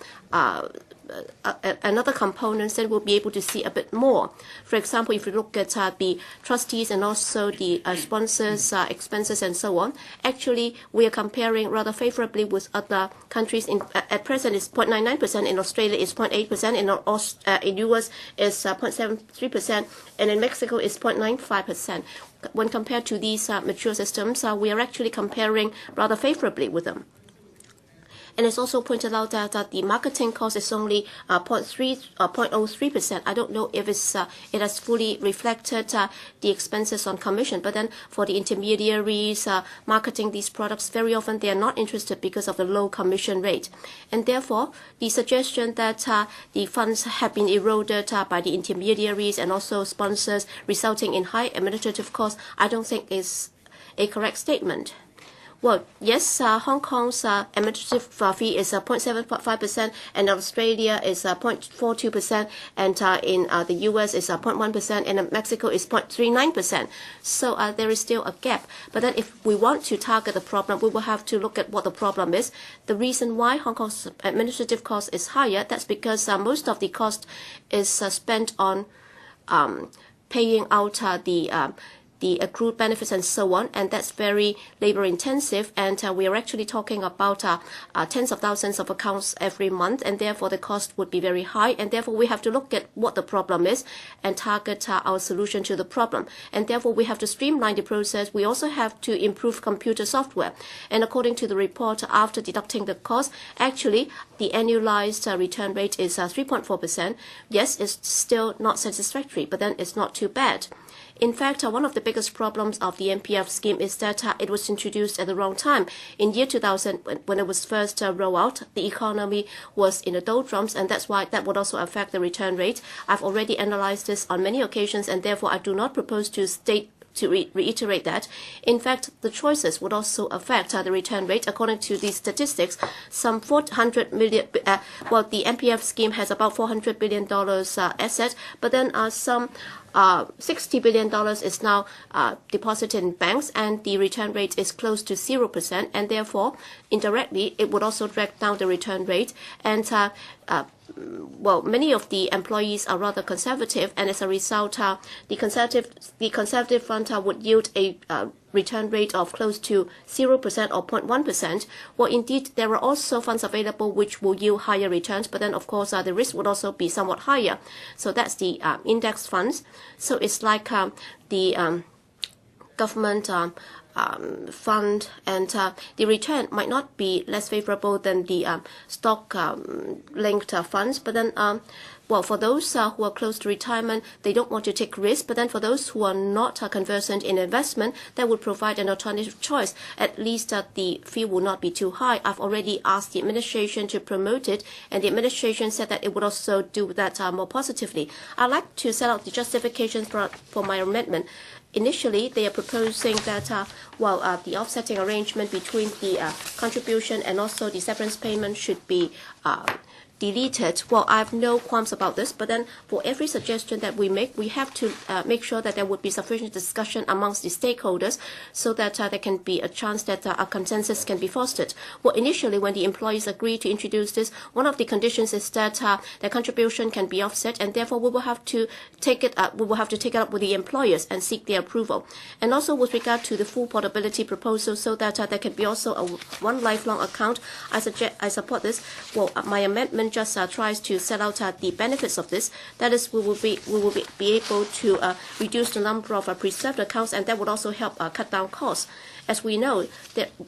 Speaker 1: components, then we'll be able to see a bit more. For example, if you look at the trustees and also the sponsors' expenses and so on, actually we are comparing rather favorably with other countries. At present, it's 0.99%. In Australia, it's 0.8%. In US, it's 0.73%, and in Mexico, it's 0.95%. When compared to these mature systems, we are actually comparing rather favorably with them. And it's also pointed out that the marketing cost is only 0.03%. I don't know if it has fully reflected the expenses on commission. But then for the intermediaries marketing these products, very often they are not interested because of the low commission rate. And therefore, the suggestion that the funds have been eroded by the intermediaries and also sponsors, resulting in high administrative costs, I don't think is a correct statement. Well, yes, Hong Kong's administrative fee is 0.75%, and Australia is 0.42%, and in the US is 0.1%, and in Mexico is 0.39%. So there is still a gap. But then if we want to target the problem, we will have to look at what the problem is. The reason why Hong Kong's administrative cost is higher, that's because most of the cost is spent on paying out the accrued benefits and so on, and that's very labor intensive, and we are actually talking about tens of thousands of accounts every month, and therefore the cost would be very high, and therefore we have to look at what the problem is and target our solution to the problem, and therefore we have to streamline the process. We also have to improve computer software, and according to the report, after deducting the cost, actually the annualized return rate is 3.4%. Yes, it's still not satisfactory, but then it's not too bad. In fact, one of the biggest problems of the MPF scheme is that it was introduced at the wrong time. In year 2000, when it was first rolled out, the economy was in the doldrums, and that's why that would also affect the return rate. I've already analyzed this on many occasions, and therefore I do not propose to reiterate that. In fact, the choices would also affect the return rate. According to the statistics, some 400 million, the MPF scheme has about $400 billion asset, but then some $60 billion is now deposited in banks, and the return rate is close to 0%, and therefore, indirectly, it would also drag down the return rate. And many of the employees are rather conservative, and as a result, the conservative fund would yield a return rate of close to 0% or 0.1%. Well, indeed, there are also funds available which will yield higher returns, but then, of course, the risk would also be somewhat higher. So that's the index funds. So it's like the government fund, and the return might not be less favorable than the stock-linked funds, but then for those who are close to retirement, they don't want to take risks, but then for those who are not conversant in investment, that would provide an alternative choice. At least the fee will not be too high. I've already asked the administration to promote it, and the administration said that it would also do that more positively. I'd like to set out the justifications for my amendment. Initially, they are proposing that the offsetting arrangement between the contribution and also the severance payment should be deleted. Well, I have no qualms about this, but then for every suggestion that we make, we have to make sure that there would be sufficient discussion amongst the stakeholders so that there can be a chance that a consensus can be fostered. Well, initially, when the employees agreed to introduce this, one of the conditions is that their contribution can be offset, and therefore we will have to take it up. We will have to take it up with the employers and seek their approval. And also with regard to the full portability proposal, so that there can be also one lifelong account, I support this. Well, my amendment just tries to set out the benefits of this. That is, we will be able to reduce the number of preserved accounts, and that would also help cut down costs. As we know,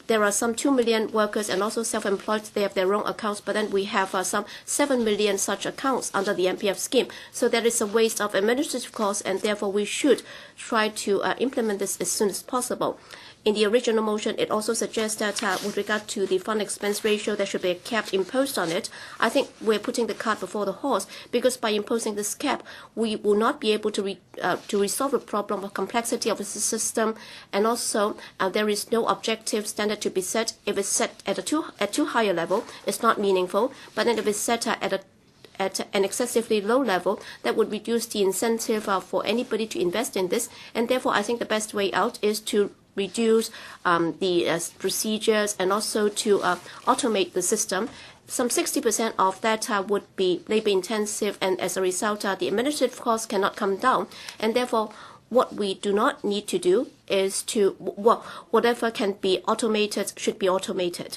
Speaker 1: there are some 2 million workers and also self-employed. They have their own accounts, but then we have some 7 million such accounts under the MPF scheme. So there is a waste of administrative costs, and therefore we should try to implement this as soon as possible. In the original motion, it also suggests that with regard to the fund expense ratio, there should be a cap imposed on it. I think we're putting the cart before the horse, because by imposing this cap, we will not be able to resolve the problem of complexity of the system, and also there is no objective standard to be set. If it's set at too high a level, it's not meaningful. But then if it's set at an excessively low level, that would reduce the incentive for anybody to invest in this. And therefore, I think the best way out is to reduce the procedures and also to automate the system. Some 60% of that would be labor intensive, and as a result, the administrative costs cannot come down. And therefore, what we do not need to do is whatever can be automated should be automated.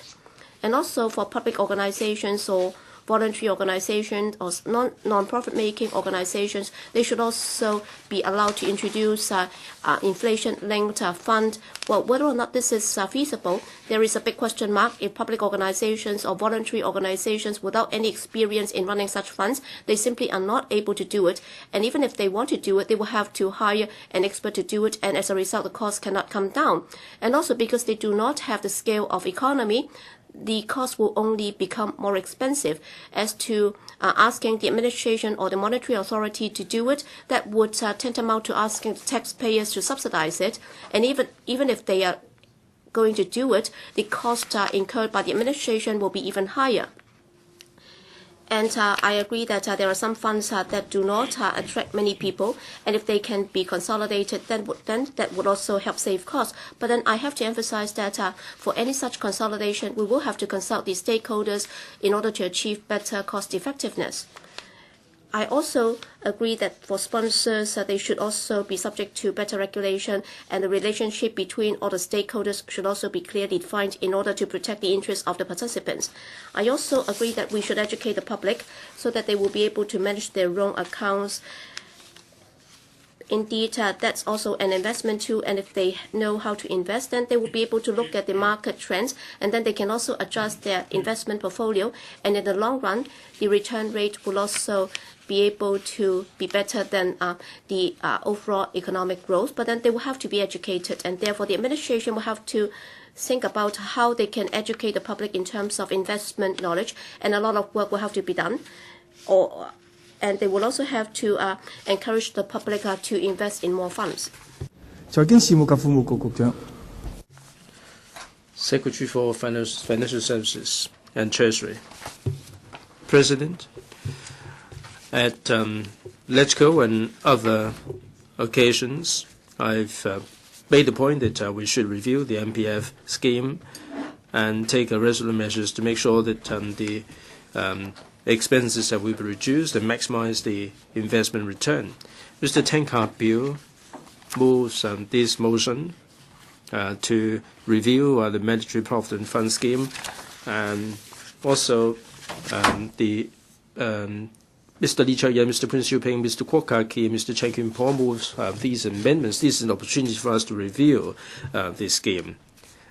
Speaker 1: And also for public organizations or voluntary organizations or non-profit making organizations, they should also be allowed to introduce inflation-linked fund. Well, whether or not this is feasible, there is a big question mark. If public organizations or voluntary organizations without any experience in running such funds, they simply are not able to do it. And even if they want to do it, they will have to hire an expert to do it, and as a result, the cost cannot come down. And also because they do not have the scale of economy, the cost will only become more expensive. As to asking the administration or the monetary authority to do it, that would tantamount to asking the taxpayers to subsidize it. And even if they are going to do it, the costs incurred by the administration will be even higher. And I agree that there are some funds that do not attract many people, and if they can be consolidated, then that would also help save costs. But then I have to emphasize that for any such consolidation, we will have to consult the stakeholders in order to achieve better cost effectiveness. I also agree that for sponsors, they should also be subject to better regulation, and the relationship between all the stakeholders should also be clearly defined in order to protect the interests of the participants. I also agree that we should educate the public so that they will be able to manage their own accounts. Indeed, that's also an investment too, and if they know how to invest, then they will be able to look at the market trends, and then they can also adjust their investment portfolio, and in the long run, the return rate will also be able to be better than the overall economic growth. But then they will have to be educated, and therefore the administration will have to think about how they can educate the public in terms of investment knowledge, and a lot of work will have to be done. And they will also have to encourage the public to invest in more funds.
Speaker 4: 財經事務及庫務局局長。
Speaker 2: Secretary for Financial Services and Treasury. President, at LegCo and other occasions, I've made the point that we should review the MPF scheme and take resolute measures to make sure that the expenses that will be reduced and maximize the investment return. Mr. Tang Ka-piu moves this motion to review the Mandatory Provident Fund scheme, and also Mr. Lee Chek-yen, Mr. Prince Yu-ping, Mr. Kwok Ka-ki, and Mr. Chen Kin-po moves these amendments. This is an opportunity for us to review this scheme.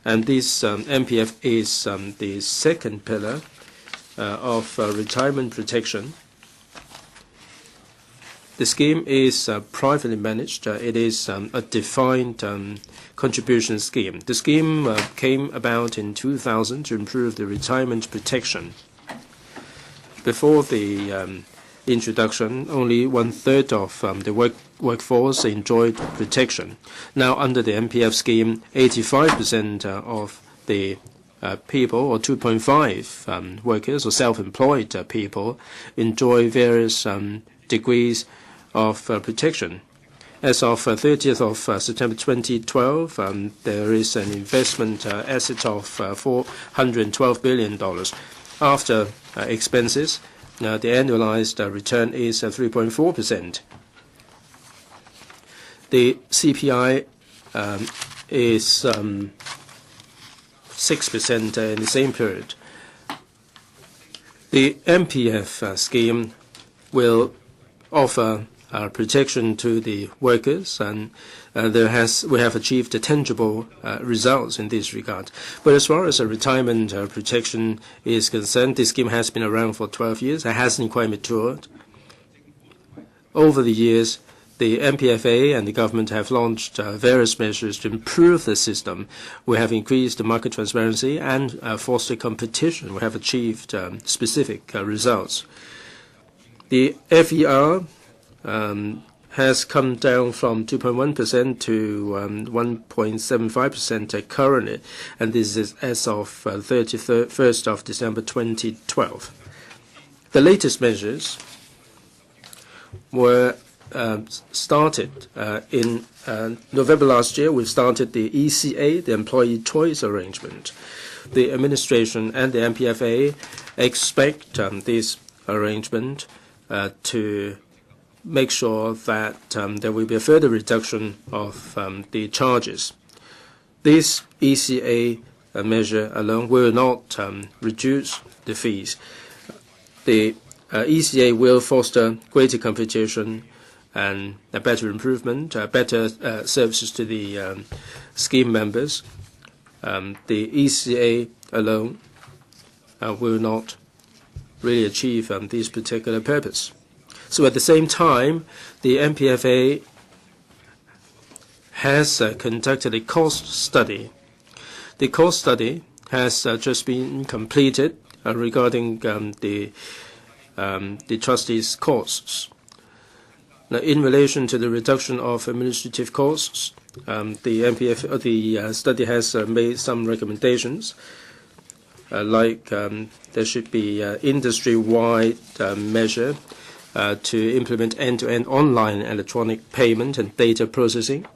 Speaker 2: And this MPF is the second pillar of retirement protection. The scheme is privately managed. It is a defined contribution scheme. The scheme came about in 2000 to improve the retirement protection. Before the introduction, only 1/3 of the workforce enjoyed protection. Now, under the MPF scheme, 85% of the people, or 2.5 workers or self-employed people, enjoy various degrees of protection. As of 30th of September 2012, there is an investment asset of $412 billion. After expenses, the annualized return is 3.4%. The CPI is 6% in the same period. The MPF scheme will offer protection to the workers, and we have achieved tangible results in this regard. But as far as retirement protection is concerned, this scheme has been around for 12 years. It hasn't quite matured. Over the years, the MPFA and the government have launched various measures to improve the system. We have increased the market transparency and fostered competition. We have achieved specific results. The FER has come down from 2.1% to 1.75% currently, and this is as of 31st of December 2012. The latest measures were started in November last year. We've started the ECA, the Employee Choice Arrangement. The administration and the MPFA expect this arrangement to make sure that there will be a further reduction of the charges. This ECA measure alone will not reduce the fees. The ECA will foster greater competition and a better improvement, better services to the scheme members. The ECA alone will not really achieve this particular purpose. So at the same time, the MPFA has conducted a cost study. The cost study has just been completed regarding the trustees' costs. Now, in relation to the reduction of administrative costs, the MPF, the study has made some recommendations, like there should be industry-wide measure to implement end-to-end online electronic payment and data processing.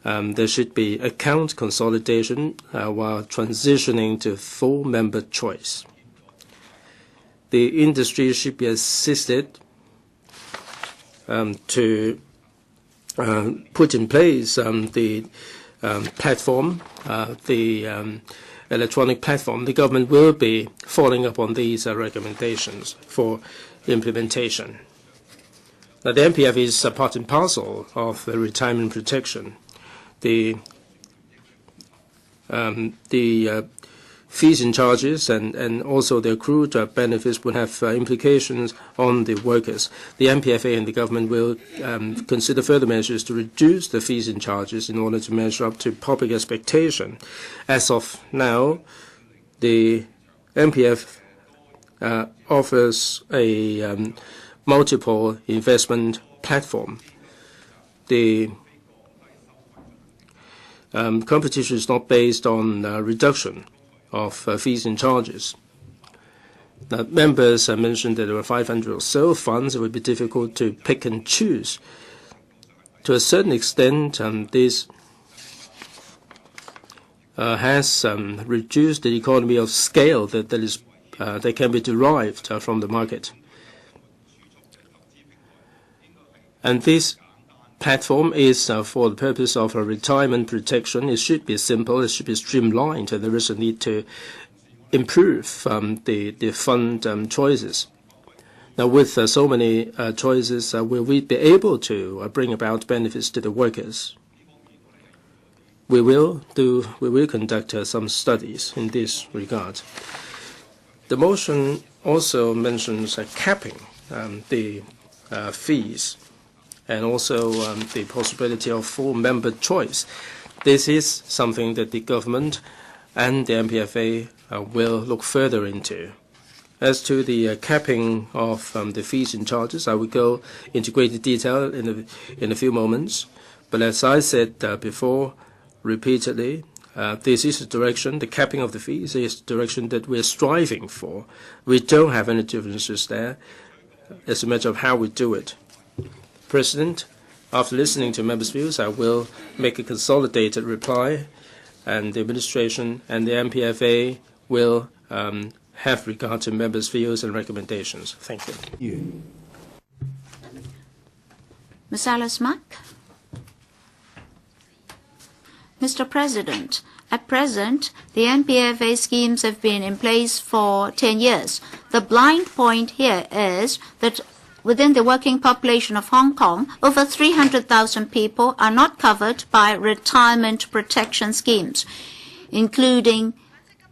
Speaker 2: There should be account consolidation while transitioning to full member choice. The industry should be assisted to put in place the platform, the electronic platform. The government will be following up on these recommendations for implementation. Now, the MPF is a part and parcel of the retirement protection. The fees and charges and also the accrued benefits will have implications on the workers. The MPFA and the government will consider further measures to reduce the fees and charges in order to measure up to public expectation. As of now, the MPF offers a multiple investment platform. The competition is not based on reduction of fees and charges. Now, members mentioned that there were 500 or so funds. It would be difficult to pick and choose. To a certain extent, this has reduced the economy of scale that can be derived from the market. And this platform is for the purpose of retirement protection. It should be simple. It should be streamlined. There is a need to improve the fund choices. Now, with so many choices, will we be able to bring about benefits to the workers? We will conduct some studies in this regard. The motion also mentions capping the fees, and also the possibility of full member choice. This is something that the government and the MPFA will look further into. As to the capping of the fees and charges, I will go into greater detail in a few moments. But as I said before, repeatedly, this is the direction, the capping of the fees is the direction that we're striving for. We don't have any differences there. It's a matter of how we do it. President, after listening to members' views, I will make a consolidated reply, and the administration and the MPFA will have regard to members' views and recommendations. Thank you.
Speaker 3: Ms. Alice Mack. Mr. President, at present, the MPFA schemes have been in place for 10 years. The blind point here is that within the working population of Hong Kong, over 300,000 people are not covered by retirement protection schemes, including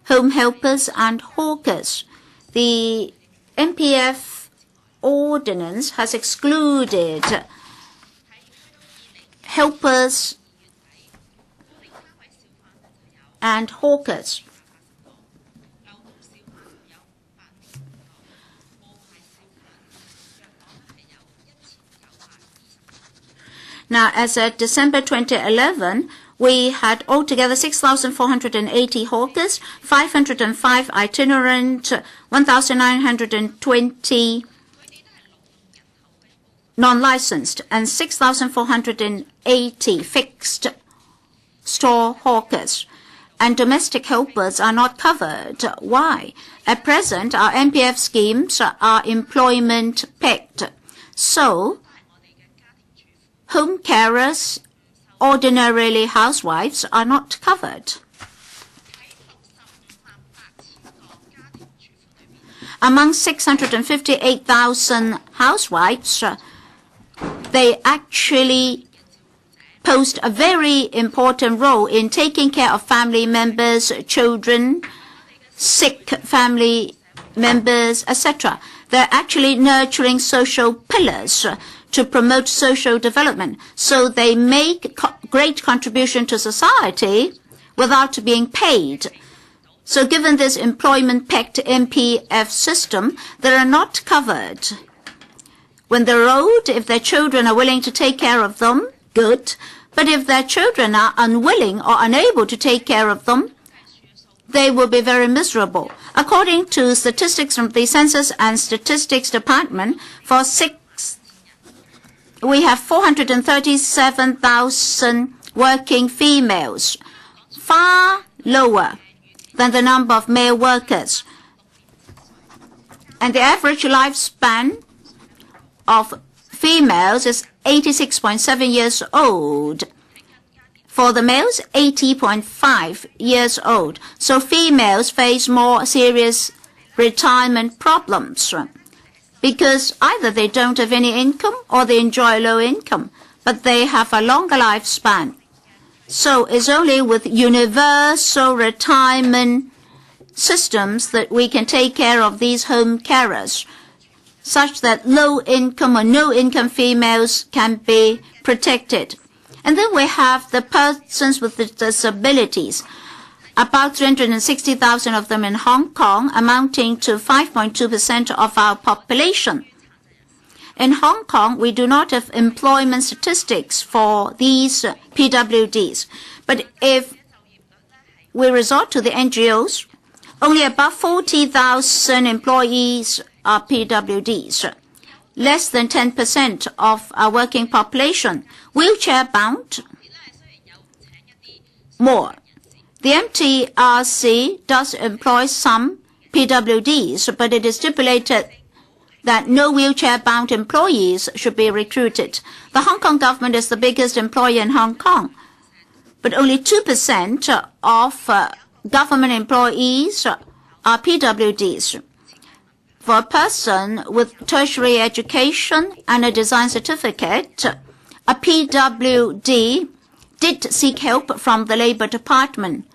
Speaker 3: home helpers and hawkers. The MPF ordinance has excluded helpers and hawkers. Now, as of December 2011, we had altogether 6,480 hawkers, 505 itinerant, 1,920 non-licensed, and 6,480 fixed store hawkers. And domestic helpers are not covered. Why? At present, our MPF schemes are employment-pegged. So, home carers, ordinarily housewives, are not covered. Among 658,000 housewives, they actually posed a very important role in taking care of family members, children, sick family members, etc. They're actually nurturing social pillars to promote social development. So they make great contribution to society without being paid. So given this employment-pegged MPF system, they are not covered. When they're old, if their children are willing to take care of them, good. But if their children are unwilling or unable to take care of them, they will be very miserable. According to statistics from the Census and Statistics Department, we have 437,000 working females, far lower than the number of male workers. And the average lifespan of females is 86.7 years old. For the males, 80.5 years old. So females face more serious retirement problems because either they don't have any income or they enjoy low income, but they have a longer lifespan. So it's only with universal retirement systems that we can take care of these home carers, such that low income or no income females can be protected. And then we have the persons with disabilities, about 360,000 of them in Hong Kong, amounting to 5.2% of our population. In Hong Kong, we do not have employment statistics for these PWDs. But if we resort to the NGOs, only about 40,000 employees are PWDs, less than 10% of our working population. Wheelchair-bound, more. The MTRC does employ some PWDs, but it is stipulated that no wheelchair-bound employees should be recruited. The Hong Kong government is the biggest employer in Hong Kong, but only 2% of government employees are PWDs. For a person with tertiary education and a design certificate, a PWD did seek help from the Labour Department,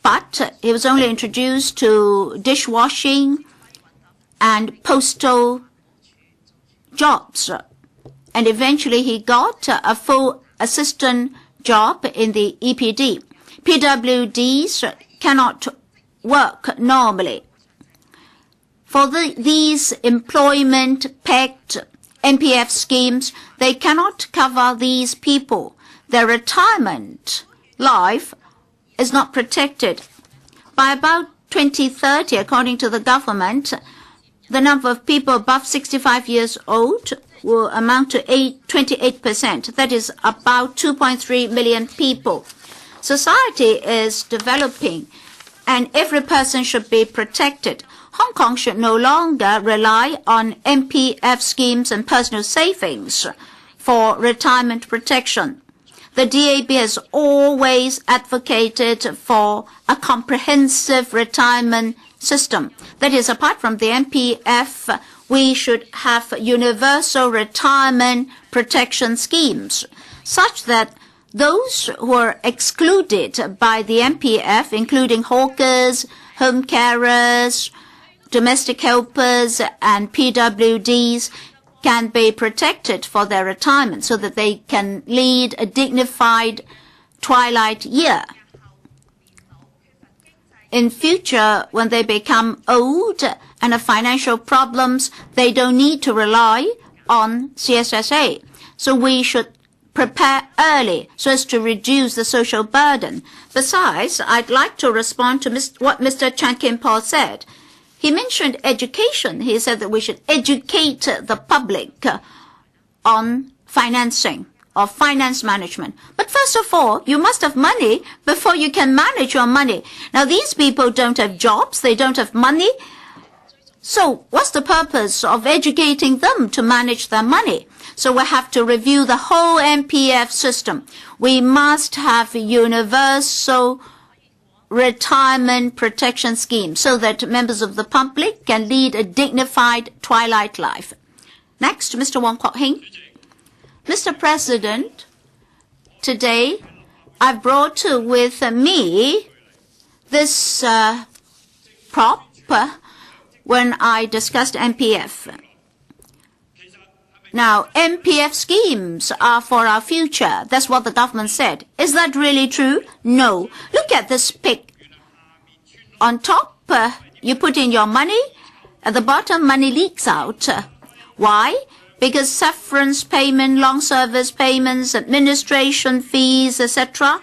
Speaker 3: but he was only introduced to dishwashing and postal jobs, and eventually he got a full assistant job in the EPD. PWDs cannot work normally. For these employment-pegged MPF schemes, they cannot cover these people. Their retirement life is not protected. By about 2030, according to the government, the number of people above 65 years old will amount to 28%. That is about 2.3 million people. Society is developing, and every person should be protected. Hong Kong should no longer rely on MPF schemes and personal savings for retirement protection. The DAB has always advocated for a comprehensive retirement system. That is, apart from the MPF, we should have universal retirement protection schemes, such that those who are excluded by the MPF, including hawkers, home carers, domestic helpers, and PWDs, can be protected for their retirement so that they can lead a dignified twilight year. In future, when they become old and have financial problems, they don't need to rely on CSSA. So we should prepare early so as to reduce the social burden. Besides, I'd like to respond to what Mr. Chan Kim-paul said. He mentioned education. He said that we should educate the public on financing or finance management. But first of all, you must have money before you can manage your money. Now, these people don't have jobs. They don't have money. So what's the purpose of educating them to manage their money? So we have to review the whole MPF system. We must have universal retirement protection scheme so that members of the public can lead a dignified twilight life. Next, Mr. Wong Kwok Hing. Mr. President, today I've brought with me this prop when I discussed MPF. Now, MPF schemes are for our future. That's what the government said. Is that really true? No. Look at this pic. On top, you put in your money. At the bottom, money leaks out. Why? because severance payment, long service payments, administration fees, etc.,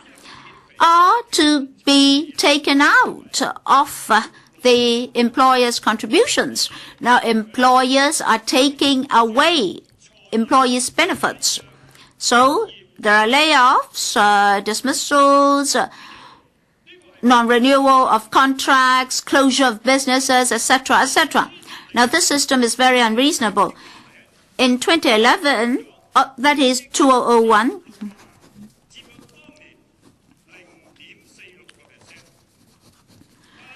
Speaker 3: are to be taken out of the employer's contributions. Now, employers are taking away employees' benefits. So there are layoffs, dismissals, non-renewal of contracts, closure of businesses, etc., etc. Now, this system is very unreasonable. In 2011, that is 2001,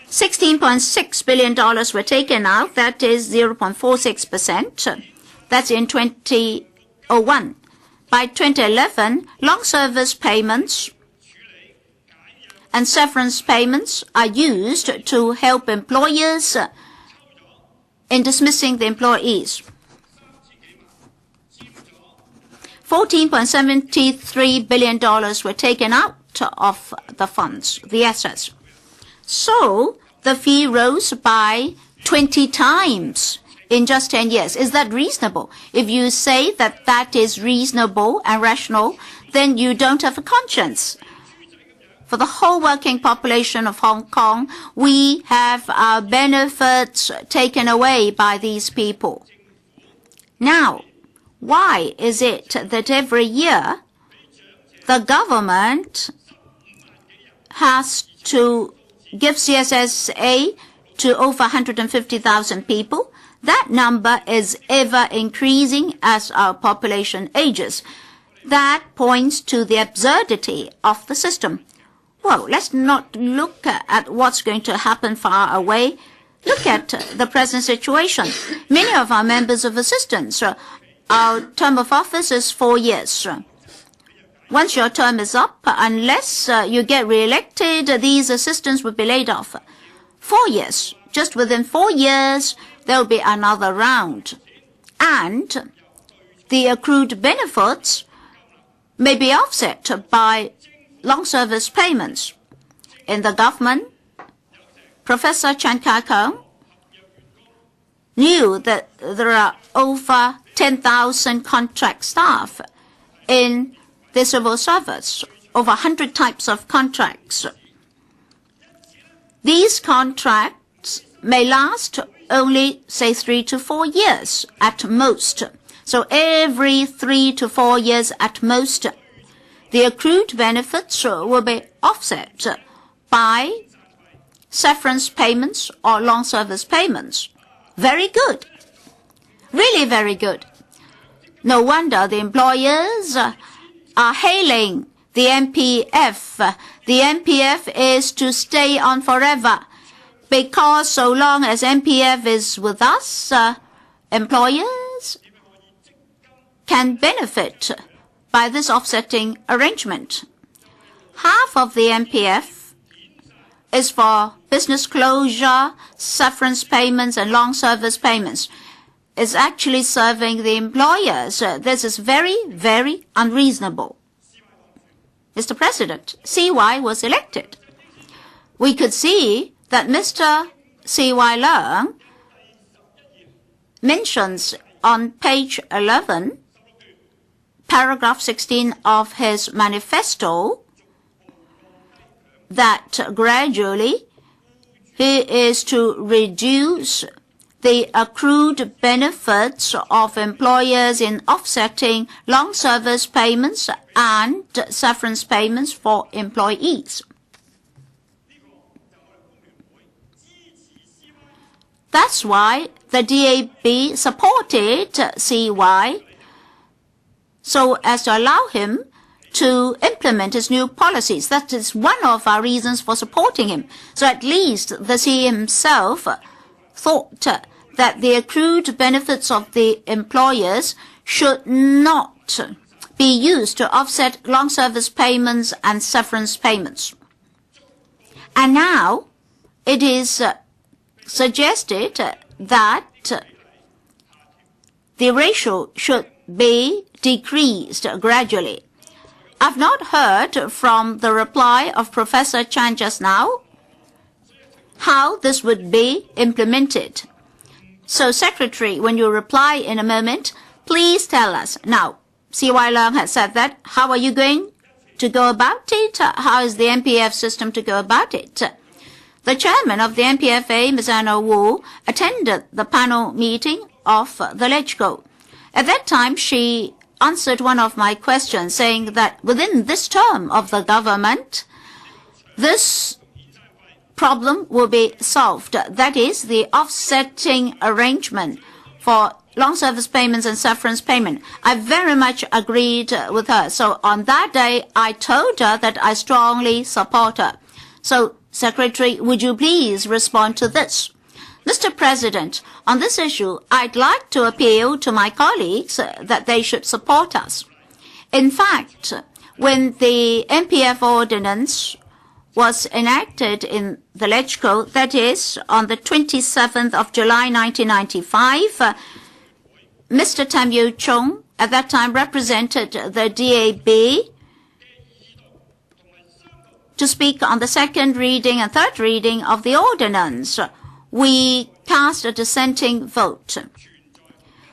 Speaker 3: $16.6 billion were taken out. That is 0.46%. That's in 2001. By 2011, long service payments and severance payments are used to help employers in dismissing the employees. $14.73 billion were taken out of the funds, the assets. So the fee rose by 20 times in just 10 years. Is that reasonable? If you say that that is reasonable and rational, then you don't have a conscience. For the whole working population of Hong Kong, we have our benefits taken away by these people. Now, why is it that every year the government has to give CSSA to over 150,000 people? That number is ever increasing as our population ages. That points to the absurdity of the system. Well, let's not look at what's going to happen far away. Look at the present situation. Many of our members of assistance, our term of office is 4 years. Once your term is up, unless you get re-elected, these assistants will be laid off. 4 years. Just within 4 years, there will be another round. And the accrued benefits may be offset by long service payments. In the government, Professor Chan Ka-piu knew that there are over 10,000 contract staff in the civil service, over 100 types of contracts. These contracts may last only, say, 3 to 4 years at most. So every 3 to 4 years at most, the accrued benefits will be offset by severance payments or long service payments. Very good. Really very good. No wonder the employers are hailing the MPF. The MPF is to stay on forever, because so long as MPF is with us, employers can benefit by this offsetting arrangement. Half of the MPF is for business closure, severance payments, and long service payments. It's actually serving the employers. This is very, very unreasonable. Mr. President, CY was elected. We could see that Mr. CY Leung mentions on page 11, paragraph 16 of his manifesto, that gradually he is to reduce the accrued benefits of employers in offsetting long service payments and severance payments for employees. That's why the DAB supported CY so as to allow him to implement his new policies. That is one of our reasons for supporting him. So at least the CEO himself thought that the accrued benefits of the employers should not be used to offset long service payments and severance payments. And now it is suggested that the ratio should be decreased gradually. I've not heard from the reply of Professor Chan just now how this would be implemented. So, Secretary, when you reply in a moment, Please tell us. Now, C.Y. Leung has said that. How are you going to go about it? How is the MPF system to go about it? The chairman of the MPFA, Ms. Anna Wu, attended the panel meeting of the LegCo. At that time, she answered one of my questions, saying that within this term of the government, this problem will be solved. That is the offsetting arrangement for long service payments and severance payment. I very much agreed with her. So on that day, I told her that I strongly support her. So, Secretary, would you please respond to this? Mr. President, on this issue, I'd like to appeal to my colleagues that they should support us. In fact, when the MPF ordinance was enacted in the LegCo, that is, on the 27th of July 1995, Mr. Tam Yu Chung, at that time, represented the DAB to speak on the second reading and third reading of the ordinance. We cast a dissenting vote.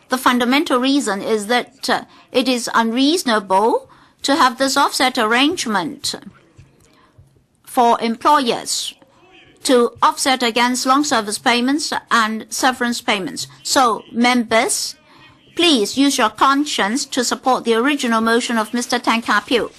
Speaker 3: The fundamental reason is that it is unreasonable to have this offset arrangement for employers to offset against long service payments and severance payments. So, members, please use your conscience to support the original motion of Mr. Tang Ka-piu.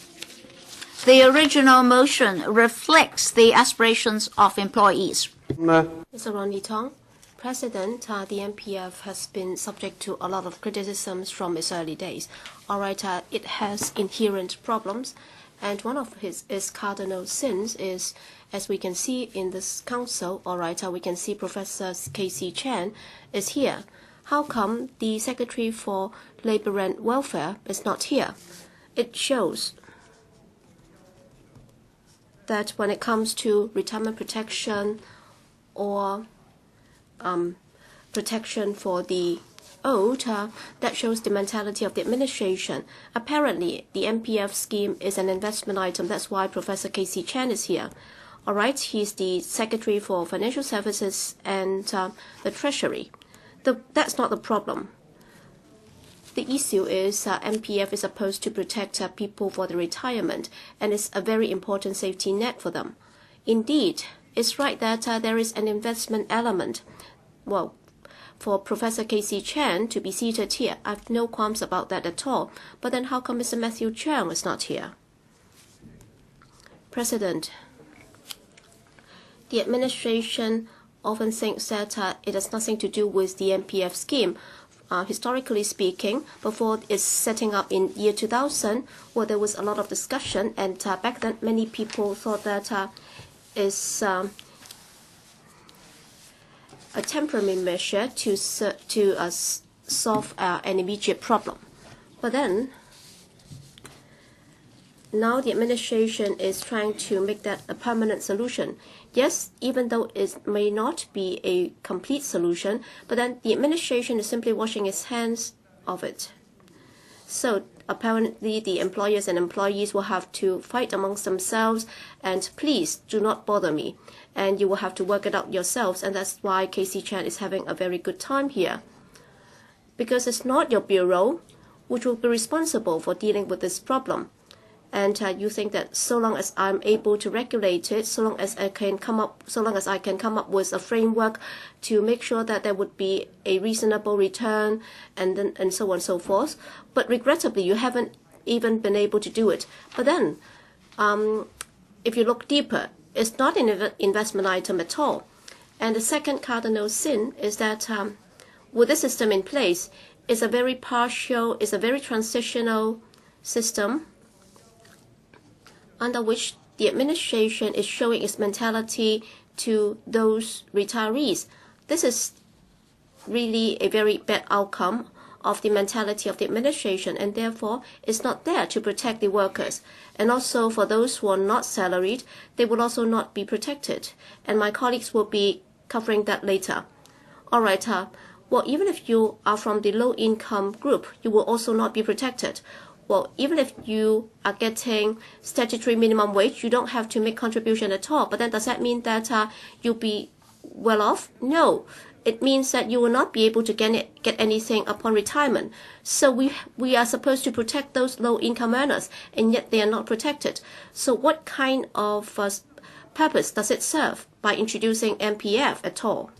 Speaker 3: The original motion reflects the aspirations of employees.
Speaker 1: Mr. Ronnie Tong, President, the MPF has been subject to a lot of criticisms from its early days. All right, it has inherent problems, and one of its cardinal sins is, as we can see in this council, all right, we can see Professor K.C. Chan is here. How come the Secretary for Labour and Welfare is not here? It shows that when it comes to retirement protection or protection for the old, that shows the mentality of the administration. Apparently, the MPF scheme is an investment item. That's why Professor K.C. Chan is here. All right, he's the Secretary for Financial Services and the Treasury. That's not the problem. The issue is MPF is supposed to protect people for the retirement, and it's a very important safety net for them. Indeed, it's right that there is an investment element. Well, for Professor K.C. Chan to be seated here, I have no qualms about that at all. But then how come Mr. Matthew Cheung is not here? President, the administration often thinks that it has nothing to do with the MPF scheme. Historically speaking, before its setting up in year 2000, well, there was a lot of discussion, and back then many people thought that it's a temporary measure to solve an immediate problem. But then, now the administration is trying to make that a permanent solution. Yes, even though it may not be a complete solution, but then the administration is simply washing its hands of it. So apparently the employers and employees will have to fight amongst themselves, and please do not bother me. And you will have to work it out yourselves, and that's why K.C. Chan is having a very good time here. Because it's not your bureau which will be responsible for dealing with this problem. And you think that so long as I'm able to regulate it, so long as I can come up with a framework to make sure that there would be a reasonable return, and so on and so forth. But regrettably, you haven't even been able to do it. But then, if you look deeper, it's not an investment item at all. And the second cardinal sin is that with this system in place, it's a very partial, it's a very transitional system, under which the administration is showing its mentality to those retirees. This is really a very bad outcome of the mentality of the administration, and therefore it's not there to protect the workers. And also for those who are not salaried, they will also not be protected. And my colleagues will be covering that later. All right, well, even if you are from the low-income group, you will also not be protected. Well, even if you are getting statutory minimum wage, you don't have to make contribution at all. But then does that mean that you'll be well off? No. It means that you will not be able to get anything upon retirement. So we are supposed to protect those low-income earners, and yet they are not protected. So what kind of purpose does it serve by introducing MPF at all?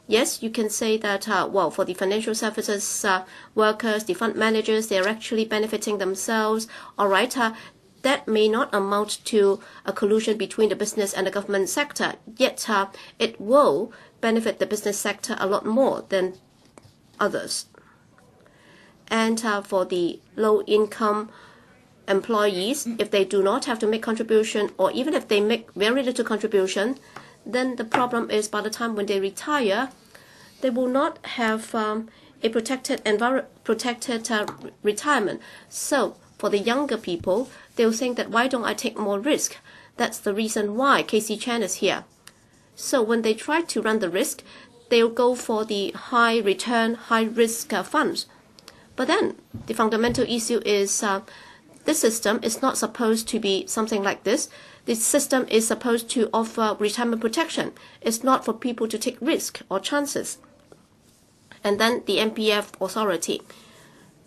Speaker 1: Yes, you can say that, well, for the financial services workers, the fund managers, they're actually benefiting themselves. All right, that may not amount to a collusion between the business and the government sector, yet it will benefit the business sector a lot more than others. And for the low-income employees, if they do not have to make contribution, or even if they make very little contribution, then the problem is by the time when they retire, they will not have a protected retirement. So for the younger people, they'll think that why don't I take more risk? That's the reason why Casey Chan is here. So when they try to run the risk, they'll go for the high return, high risk funds. But then the fundamental issue is this system is not supposed to be something like this. This system is supposed to offer retirement protection. It's not for people to take risk or chances. And then the MPF authority,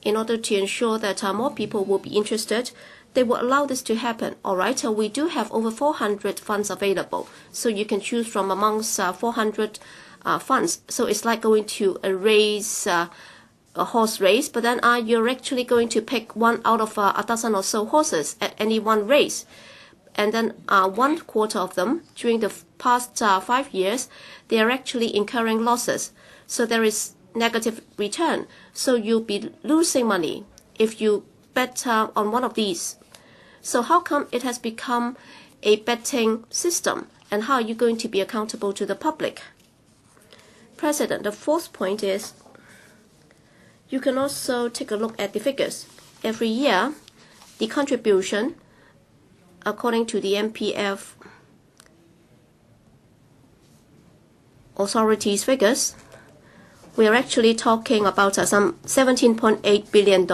Speaker 1: in order to ensure that more people will be interested, they will allow this to happen. All right, so we do have over 400 funds available. So you can choose from amongst 400 funds. So it's like going to a race, a horse race, but then you're actually going to pick one out of a dozen or so horses at any one race. And then 1/4 of them, during the past 5 years, they are actually incurring losses. So there is negative return. So you'll be losing money if you bet on one of these. So how come it has become a betting system? And how are you going to be accountable to the public? President, the fourth point is, you can also take a look at the figures. Every year, the contribution, according to the MPF authorities figures, we are actually talking about some $17.8 billion,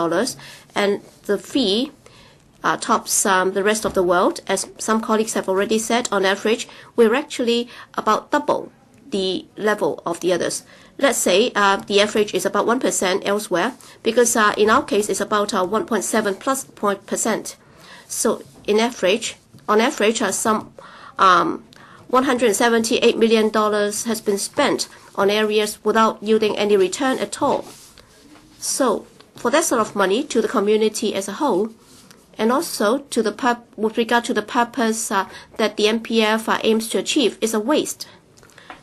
Speaker 1: and the fee tops the rest of the world. As some colleagues have already said, on average, we're actually about double the level of the others. Let's say the average is about 1% elsewhere, because in our case, it's about 1.7+%. So on average, some $178 million has been spent on areas without yielding any return at all. So for that sort of money to the community as a whole, and also to the with regard to the purpose that the MPF aims to achieve, is a waste.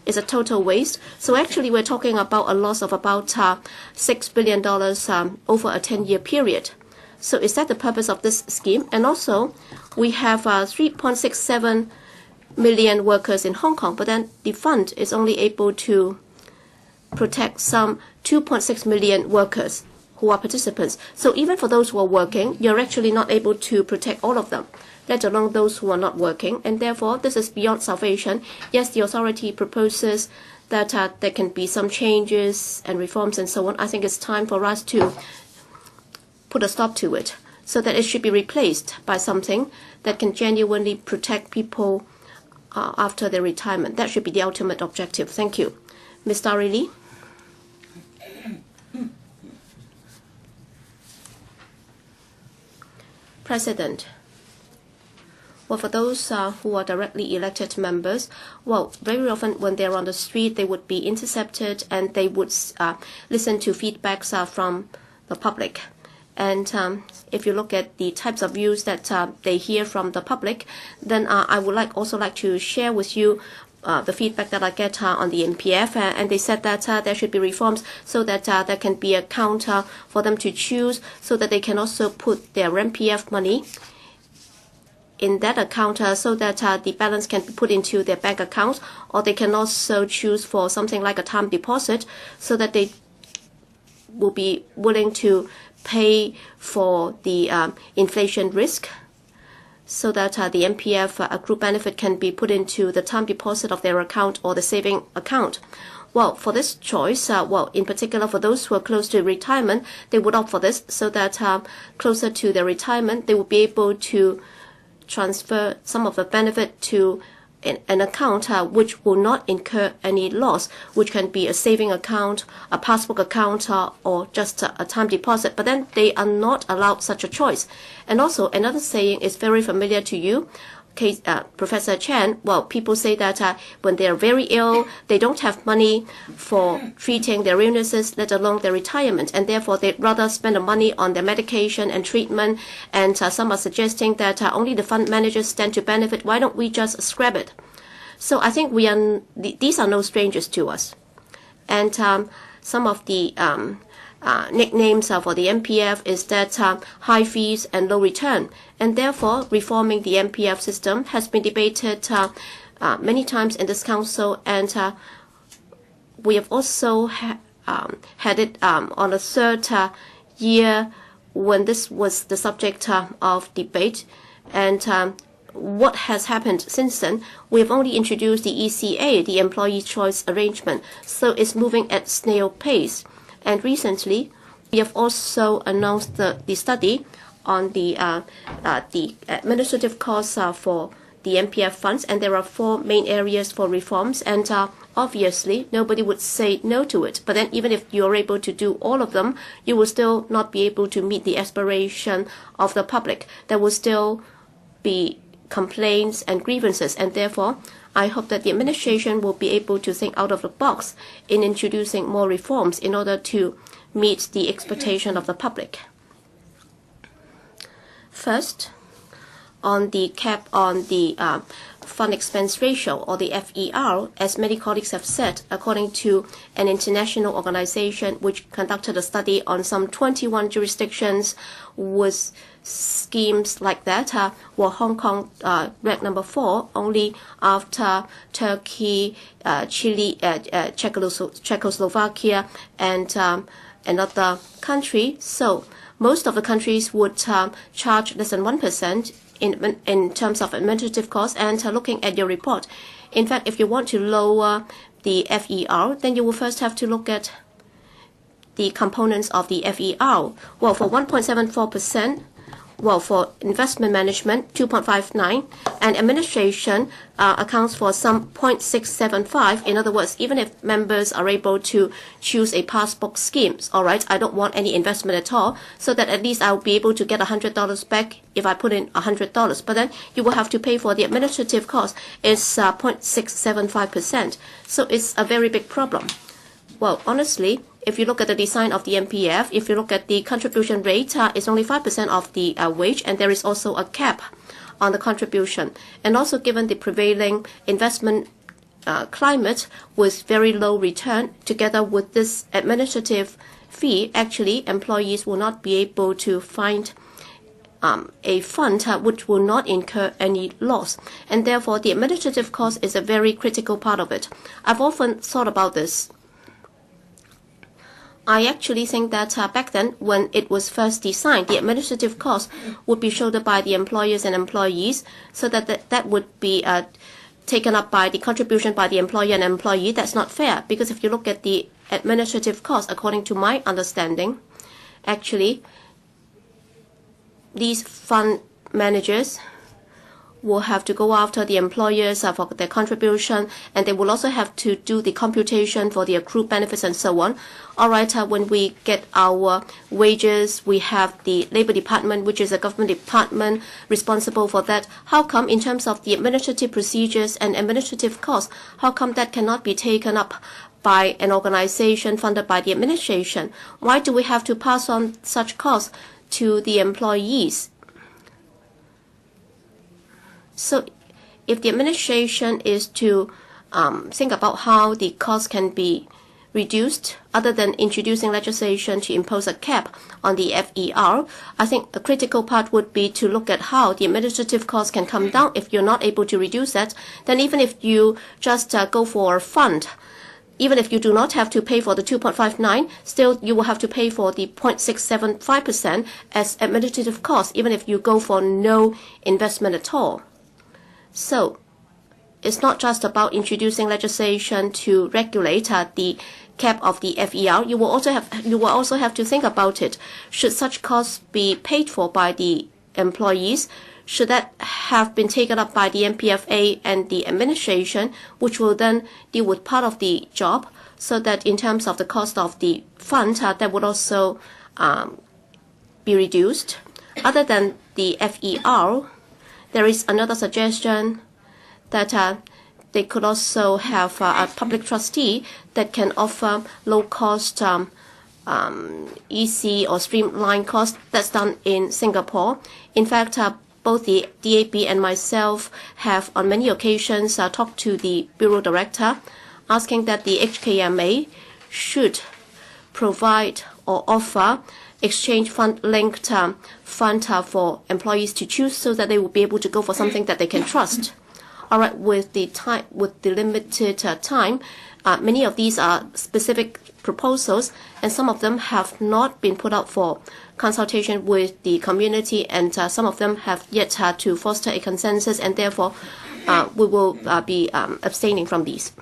Speaker 1: It's a total waste. So actually we're talking about a loss of about $6 billion over a 10-year period. So is that the purpose of this scheme? And also we have 3.67 million workers in Hong Kong, but then the fund is only able to protect some 2.6 million workers who are participants. So even for those who are working, you're actually not able to protect all of them, let alone those who are not working. And therefore, this is beyond salvation. Yes, the authority proposes that there can be some changes and reforms and so on. I think it's time for us to put a stop to it, so that it should be replaced by something that can genuinely protect people after their retirement. That should be the ultimate objective. Thank you. Ms. Dari Lee. President, well, for those who are directly elected members, well, very often when they're on the street, they would be intercepted and they would listen to feedbacks from the public. And if you look at the types of views that they hear from the public, then I would also like to share with you the feedback that I get on the MPF, and they said that there should be reforms so that there can be a counter for them to choose, so that they can also put their MPF money in that account so that the balance can be put into their bank account, or they can also choose for something like a time deposit, so that they will be willing to pay for the inflation risk, so that the MPF accrued benefit can be put into the time deposit of their account or the saving account. Well, for this choice, well, in particular for those who are close to retirement, they would opt for this, so that closer to their retirement, they will be able to transfer some of the benefit to an account which will not incur any loss, which can be a saving account, a passbook account, or just a time deposit. But then they are not allowed such a choice. And also another saying is very familiar to you. Professor Chen, well, people say that when they are very ill, they don't have money for treating their illnesses, let alone their retirement, and therefore they'd rather spend the money on their medication and treatment. And some are suggesting that only the fund managers stand to benefit. Why don't we just scrap it? So I think these are no strangers to us. And some of the nicknames for the MPF is that high fees and low return, and therefore reforming the MPF system has been debated many times in this council, and we have also had it on the third year when this was the subject of debate. And what has happened since then? We have only introduced the ECA, the Employee Choice Arrangement, so it's moving at snail pace. And recently, we have also announced the study on the administrative costs for the MPF funds, and there are 4 main areas for reforms, and obviously nobody would say no to it. But then even if you're able to do all of them, you will still not be able to meet the aspiration of the public. There will still be complaints and grievances, and therefore I hope that the administration will be able to think out of the box in introducing more reforms in order to meet the expectation of the public. First, on the cap on the fund expense ratio, or the FER, as many colleagues have said, according to an international organization which conducted a study on some 21 jurisdictions with schemes like that, Hong Kong ranked number 4, only after Turkey, Chile, Czechoslovakia, and another country. So most of the countries would charge less than 1% in terms of administrative costs. And looking at your report, in fact, if you want to lower the FER, then you will first have to look at the components of the FER. Well, for 1.74%, well, for investment management, 2.59, and administration accounts for some 0.675. In other words, even if members are able to choose a passbook scheme, all right, I don't want any investment at all, so that at least I'll be able to get $100 back if I put in $100. But then you will have to pay for the administrative cost. It's 0.675%. So it's a very big problem. Well, honestly, if you look at the design of the MPF, if you look at the contribution rate, it's only 5% of the wage, and there is also a cap on the contribution. And also given the prevailing investment climate with very low return, together with this administrative fee, actually employees will not be able to find a fund which will not incur any loss. And therefore, the administrative cost is a very critical part of it. I've often thought about this. I actually think that back then, when it was first designed, the administrative cost would be shouldered by the employers and employees, so that would be taken up by the contribution by the employer and employee. That's not fair, because if you look at the administrative cost, according to my understanding, actually, these fund managers will have to go after the employers for their contribution, and they will also have to do the computation for the accrued benefits and so on. All right, when we get our wages, we have the Labor Department, which is a government department responsible for that. How come in terms of the administrative procedures and administrative costs, how come that cannot be taken up by an organization funded by the administration? Why do we have to pass on such costs to the employees? So if the administration is to think about how the cost can be reduced, other than introducing legislation to impose a cap on the FER, I think a critical part would be to look at how the administrative cost can come down. If you're not able to reduce that, then even if you just go for a fund, even if you do not have to pay for the 2.59, still you will have to pay for the 0.675% as administrative cost, even if you go for no investment at all. So it's not just about introducing legislation to regulate the cap of the FER. You will also have to think about it. Should such costs be paid for by the employees? should that have been taken up by the MPFA and the administration, which will then deal with part of the job, so that in terms of the cost of the fund, that would also be reduced. Other than the FER, there is another suggestion that they could also have a public trustee that can offer low-cost easy or streamlined cost. That's done in Singapore. In fact, both the DAB and myself have on many occasions talked to the Bureau Director, asking that the HKMA should provide or offer exchange fund linked fund for employees to choose, so that they will be able to go for something that they can trust. All right, with the limited time, many of these are specific proposals, and some of them have not been put out for consultation with the community, and some of them have yet to foster a consensus, and therefore we will be abstaining from these.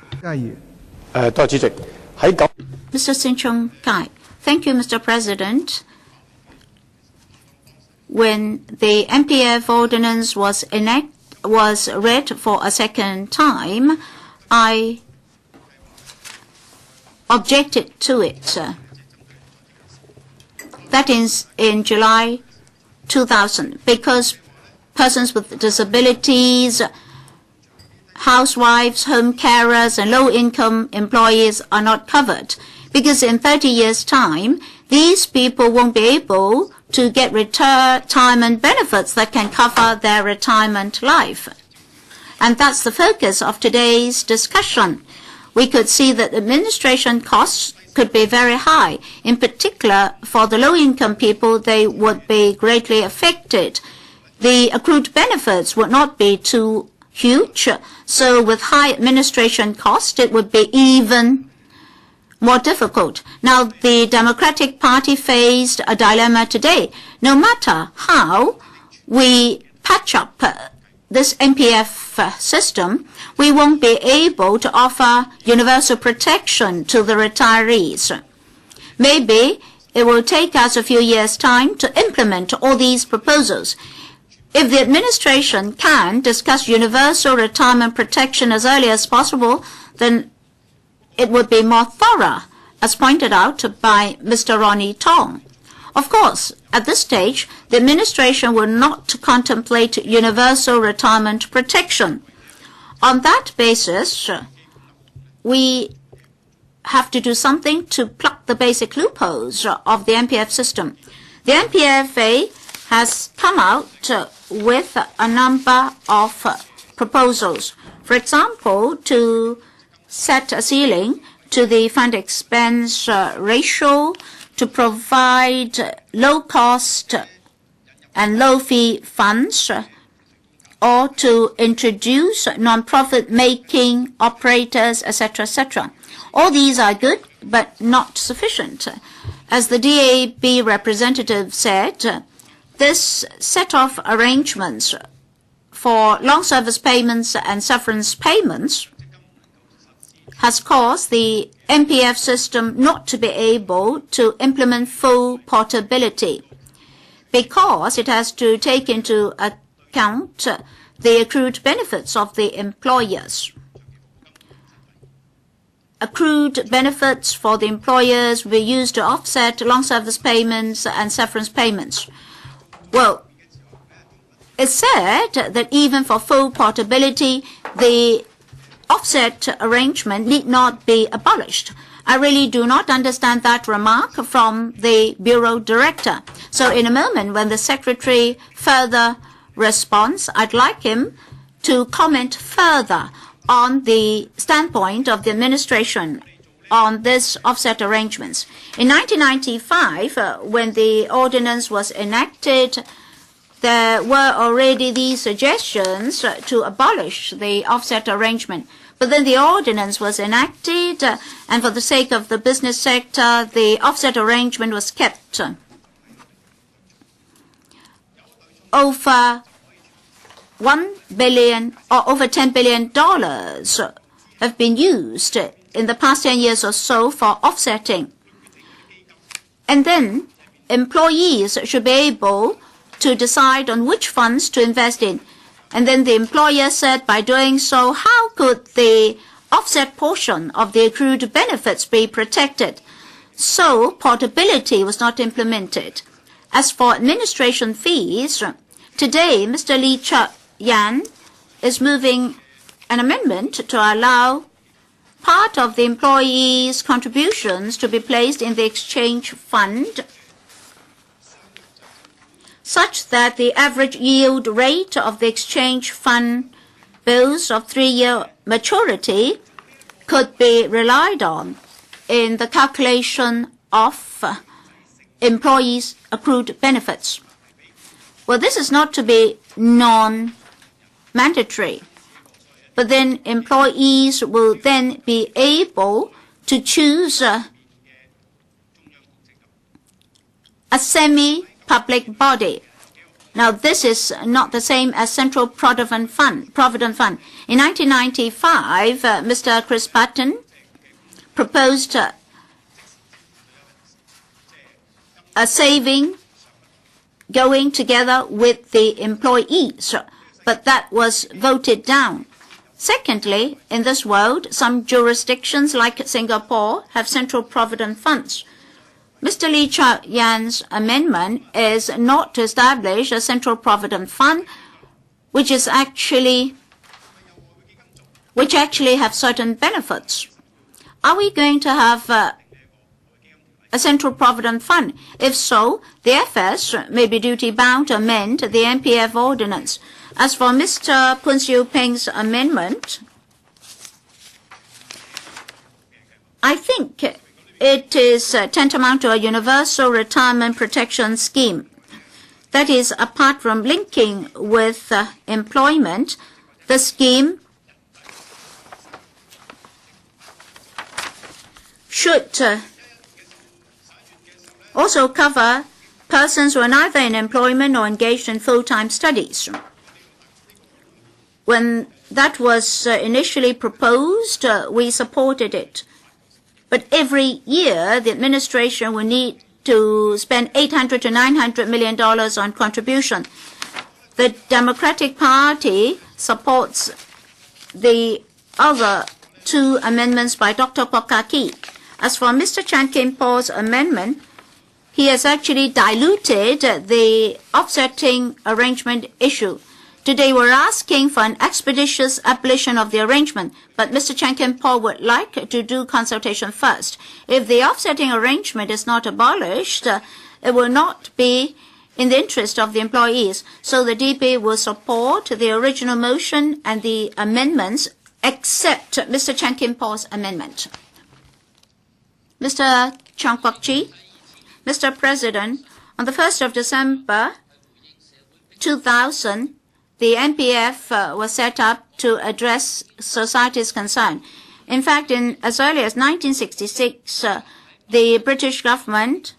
Speaker 3: Mr. Sin Chung Kai. Thank you, Mr. President. When the MPF ordinance was read for a second time, I objected to it. That is in July 2000, because persons with disabilities, housewives, home carers, and low-income employees are not covered. Because in 30 years' time, these people won't be able to get retirement benefits that can cover their retirement life. And that's the focus of today's discussion. We could see that administration costs could be very high. In particular, for the low-income people, they would be greatly affected. The accrued benefits would not be too huge, so with high administration cost, it would be even more difficult. Now, the Democratic Party faced a dilemma today. No matter how we patch up this MPF system, we won't be able to offer universal protection to the retirees. Maybe it will take us a few years' time to implement all these proposals. If the administration can discuss universal retirement protection as early as possible, then it would be more thorough, as pointed out by Mr. Ronnie Tong. Of course, at this stage, the administration will not contemplate universal retirement protection. On that basis, we have to do something to plug the basic loopholes of the MPF system. The MPFA has come out with a number of proposals. For example, to set a ceiling to the fund expense ratio, to provide low-cost and low-fee funds, or to introduce non-profit making operators, etc., etc. All these are good, but not sufficient. As the DAB representative said, this set of arrangements for long service payments and severance payments has caused the MPF system not to be able to implement full portability, because it has to take into account the accrued benefits of the employers. Accrued benefits for the employers were used to offset long service payments and severance payments. Well, it's said that even for full portability, the offset arrangement need not be abolished. I really do not understand that remark from the Bureau Director. So in a moment, when the Secretary further responds, I'd like him to comment further on the standpoint of the administration on this offset arrangements. In 1995, when the ordinance was enacted, there were already these suggestions to abolish the offset arrangement. But then the ordinance was enacted, and for the sake of the business sector, the offset arrangement was kept. Over $1 billion or over $10 billion have been used in the past 10 years or so for offsetting. And then employees should be able to decide on which funds to invest in. And then the employer said by doing so, how could the offset portion of the accrued benefits be protected? So portability was not implemented. As for administration fees, today Mr. Lee Cheuk-yan is moving an amendment to allow part of the employees' contributions to be placed in the exchange fund, such that the average yield rate of the exchange fund bills of 3-year maturity could be relied on in the calculation of employees' accrued benefits. Well, this is not to be non-mandatory, but then employees will then be able to choose a semi-public body. Now, this is not the same as Central Provident Fund. In 1995, Mr. Chris Patten proposed a saving going together with the employees, but that was voted down. Secondly, in this world, some jurisdictions like Singapore have Central Provident Funds. Mr. Lee Cheuk-yan's amendment is not to establish a Central Provident Fund, which actually have certain benefits. Are we going to have a Central Provident Fund? If so, the FS may be duty-bound to amend the MPF ordinance. As for Mr. Poon Siu Ping's amendment, I think it is tantamount to a universal retirement protection scheme. That is, apart from linking with employment, the scheme should also cover persons who are neither in employment or engaged in full-time studies. When that was initially proposed, we supported it. But every year, the administration will need to spend $800 to $900 million on contribution. The Democratic Party supports the other two amendments by Dr. Kwok Ka-ki. As for Mr. Chan Kim-paul's amendment, he has actually diluted the offsetting arrangement issue. Today we're asking for an expeditious abolition of the arrangement, but Mr. Chan Kim-paul would like to do consultation first. If the offsetting arrangement is not abolished, it will not be in the interest of the employees. So the DP will support the original motion and the amendments except Mr. Chan Kim-paul's amendment. Mr. Chang Kwok-chi. Mr. President, on the 1st of December 2000, the MPF was set up to address society's concern. In fact, as early as 1966, the British government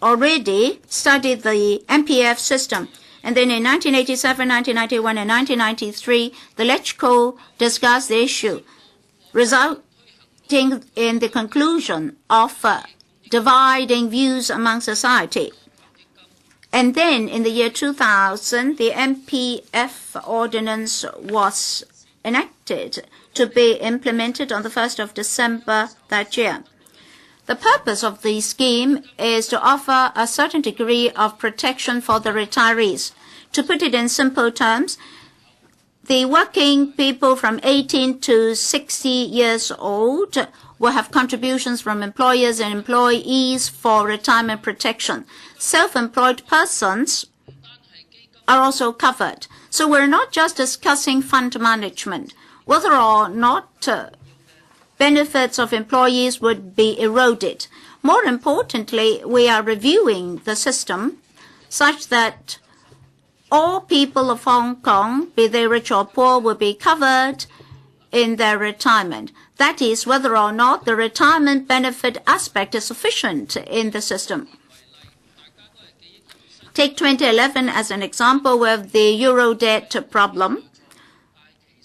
Speaker 3: already studied the MPF system. And then in 1987, 1991, and 1993, the LegCo discussed the issue, resulting in the conclusion of dividing views among society. And then in the year 2000, the MPF ordinance was enacted to be implemented on the 1st of December that year. The purpose of the scheme is to offer a certain degree of protection for the retirees. To put it in simple terms, the working people from 18 to 60 years old will have contributions from employers and employees for retirement protection. Self-employed persons are also covered. So we're not just discussing fund management, whether or not benefits of employees would be eroded. More importantly, we are reviewing the system such that all people of Hong Kong, be they rich or poor, will be covered in their retirement. That is, whether or not the retirement benefit aspect is sufficient in the system. Take 2011 as an example with the euro debt problem.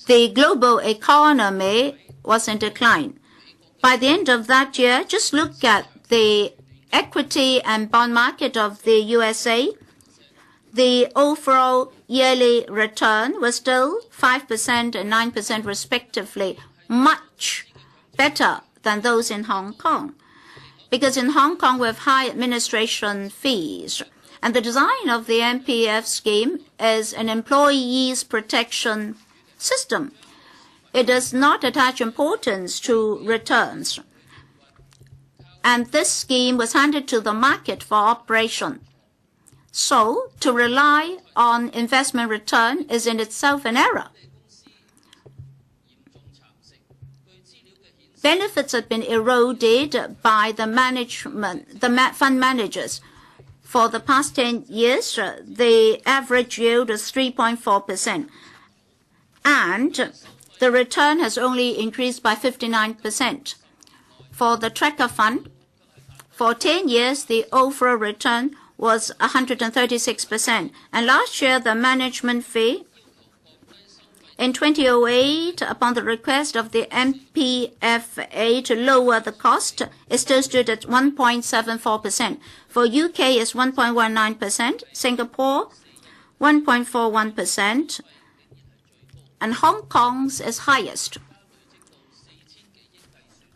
Speaker 3: The global economy was in decline. By the end of that year, just look at the equity and bond market of the USA, the overall yearly return was still 5% and 9% respectively, much better than those in Hong Kong. Because in Hong Kong we have high administration fees, and the design of the MPF scheme is an employees' protection system. It does not attach importance to returns. And this scheme was handed to the market for operation. So, to rely on investment return is in itself an error. Benefits have been eroded by the management, the fund managers. For the past 10 years, the average yield is 3.4%. And the return has only increased by 59%. For the tracker fund, for 10 years, the overall return was 136%. And last year, the management fee in 2008, upon the request of the MPFA to lower the cost, it still stood at 1.74%. For UK, it's 1.19%, Singapore, 1.41%, and Hong Kong's is highest.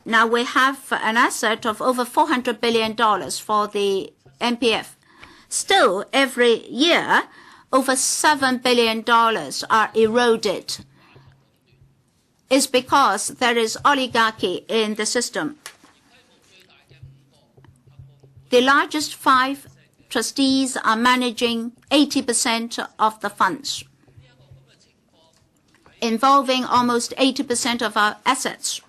Speaker 3: Now we have an asset of over $400 billion for the MPF. Still, every year, over $7 billion are eroded. It's because there is oligarchy in the system. The largest 5 trustees are managing 80% of the funds, involving almost 80% of our assets.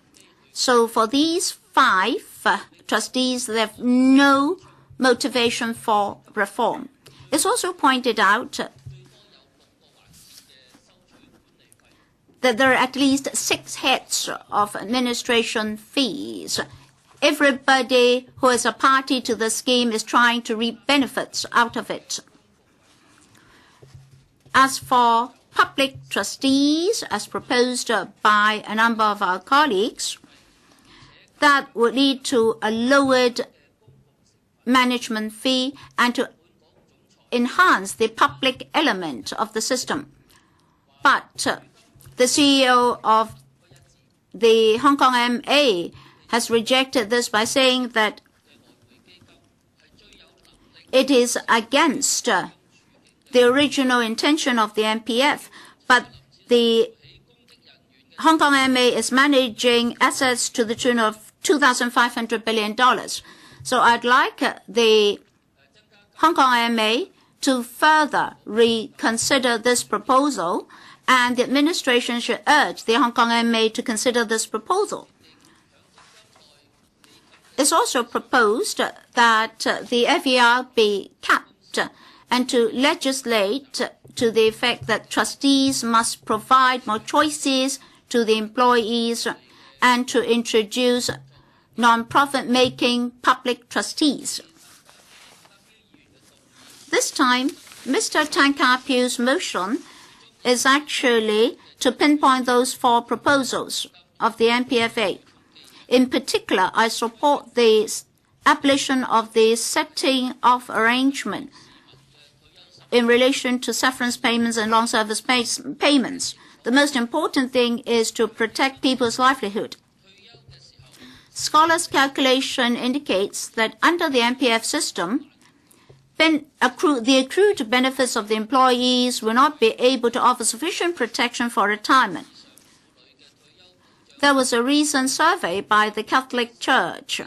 Speaker 3: So for these 5 trustees, they have no motivation for reform. It's also pointed out that there are at least 6 heads of administration fees. Everybody who is a party to the scheme is trying to reap benefits out of it. As for public trustees, as proposed by a number of our colleagues, that would lead to a lowered management fee and to enhance the public element of the system. But the CEO of the Hong Kong MA has rejected this by saying that it is against the original intention of the MPF, but the Hong Kong MA is managing assets to the tune of $2,500 billion. So I'd like the Hong Kong MA to further reconsider this proposal, and the administration should urge the Hong Kong MA to consider this proposal. It's also proposed that the FER be capped and to legislate to the effect that trustees must provide more choices to the employees and to introduce non-profit-making public trustees. This time, Mr. Tang Ka-piu's motion is actually to pinpoint those 4 proposals of the MPFA. In particular, I support the abolition of the setting off arrangement in relation to severance payments and long service payments. The most important thing is to protect people's livelihood. Scholars' calculation indicates that under the MPF system, the accrued benefits of the employees will not be able to offer sufficient protection for retirement. There was a recent survey by the Catholic Church.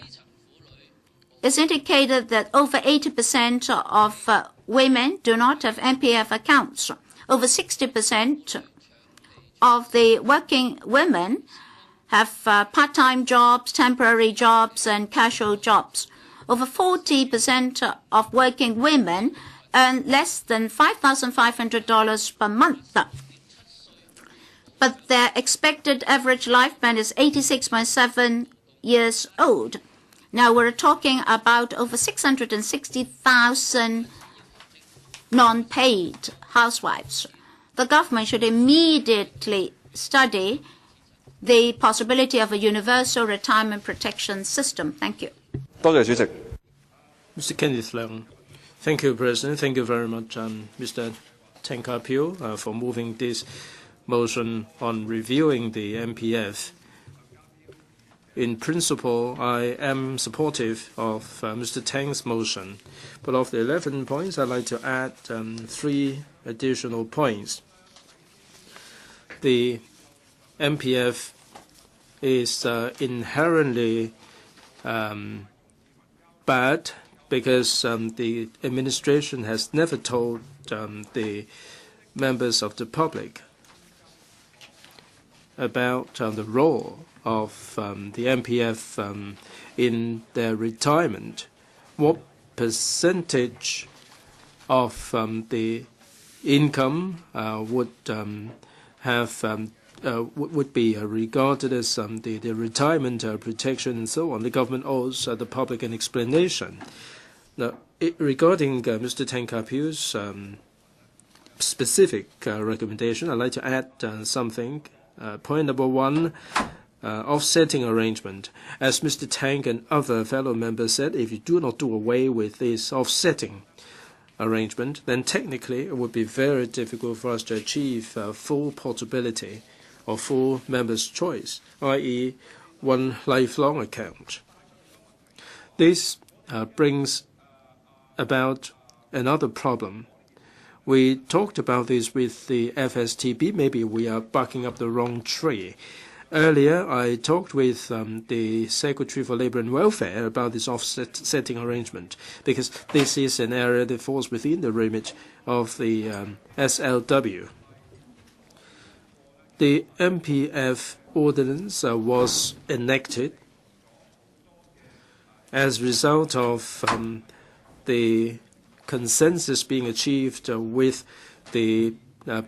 Speaker 3: It's indicated that over 80% of women do not have MPF accounts. Over 60% of the working women have part-time jobs, temporary jobs, and casual jobs. Over 40% of working women earn less than $5,500 per month. But their expected average lifespan is 86.7 years old. Now we're talking about over 660,000 non-paid housewives. The government should immediately study the possibility of a universal retirement protection system. Thank you.
Speaker 2: Mr. Kenneth Leung. Thank you, President. Thank you very much, Mr. Tang Ka-piu, for moving this motion on reviewing the MPF. In principle, I am supportive of Mr. Tang's motion, but of the 11 points, I'd like to add 3 additional points. The MPF is inherently bad because the administration has never told the members of the public about the role of the MPF in their retirement. What percentage of the income would be regarded as the retirement protection and so on? The government owes the public an explanation. Now, regarding Mr. Tang Ka-piu's specific recommendation, I'd like to add something. Point number 1, offsetting arrangement. As Mr. Tang and other fellow members said, if you do not do away with this offsetting arrangement, then technically it would be very difficult for us to achieve full portability or full members' choice, i.e. one lifelong account. This brings about another problem. We talked about this with the FSTB. Maybe we are barking up the wrong tree. Earlier, I talked with the Secretary for Labour and Welfare about this offsetting arrangement, because this is an area that falls within the remit of the SLW. The MPF ordinance was enacted as a result of the consensus being achieved with the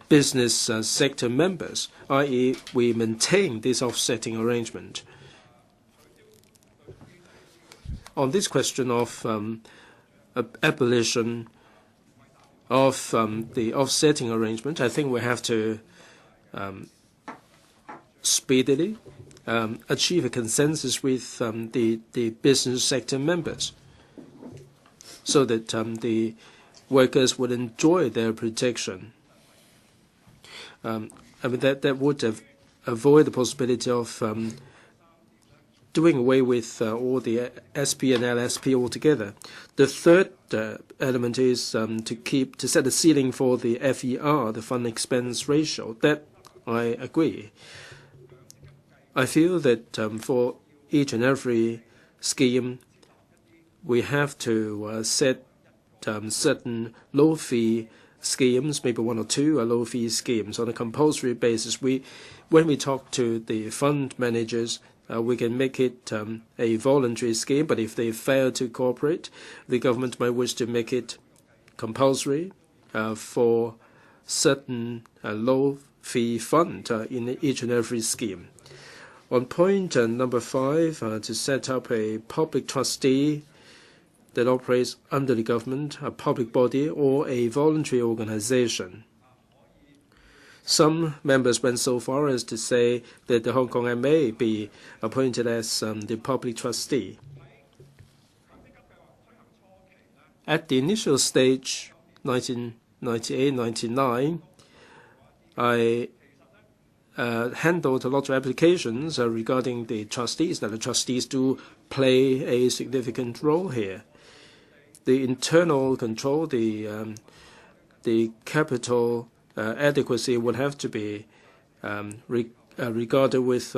Speaker 2: business sector members, i.e. we maintain this offsetting arrangement. On this question of abolition of the offsetting arrangement, I think we have to speedily achieve a consensus with the business sector members, so that the workers would enjoy their protection. I mean, that would avoid the possibility of doing away with all the SP and LSP altogether. The third element is to set a ceiling for the FER, the fund expense ratio. That I agree. I feel that for each and every scheme, we have to set certain low-fee schemes, maybe 1 or 2 low-fee schemes on a compulsory basis. When we talk to the fund managers, we can make it a voluntary scheme, but if they fail to cooperate, the government might wish to make it compulsory for certain low-fee fund in each and every scheme. On point number 5, to set up a public trustee that operates under the government, a public body, or a voluntary organization. Some members went so far as to say that the Hong Kong MA be appointed as the public trustee. At the initial stage, 1998-99, I handled a lot of applications regarding the trustees, that the trustees do play a significant role here. The internal control, the capital adequacy would have to be regarded with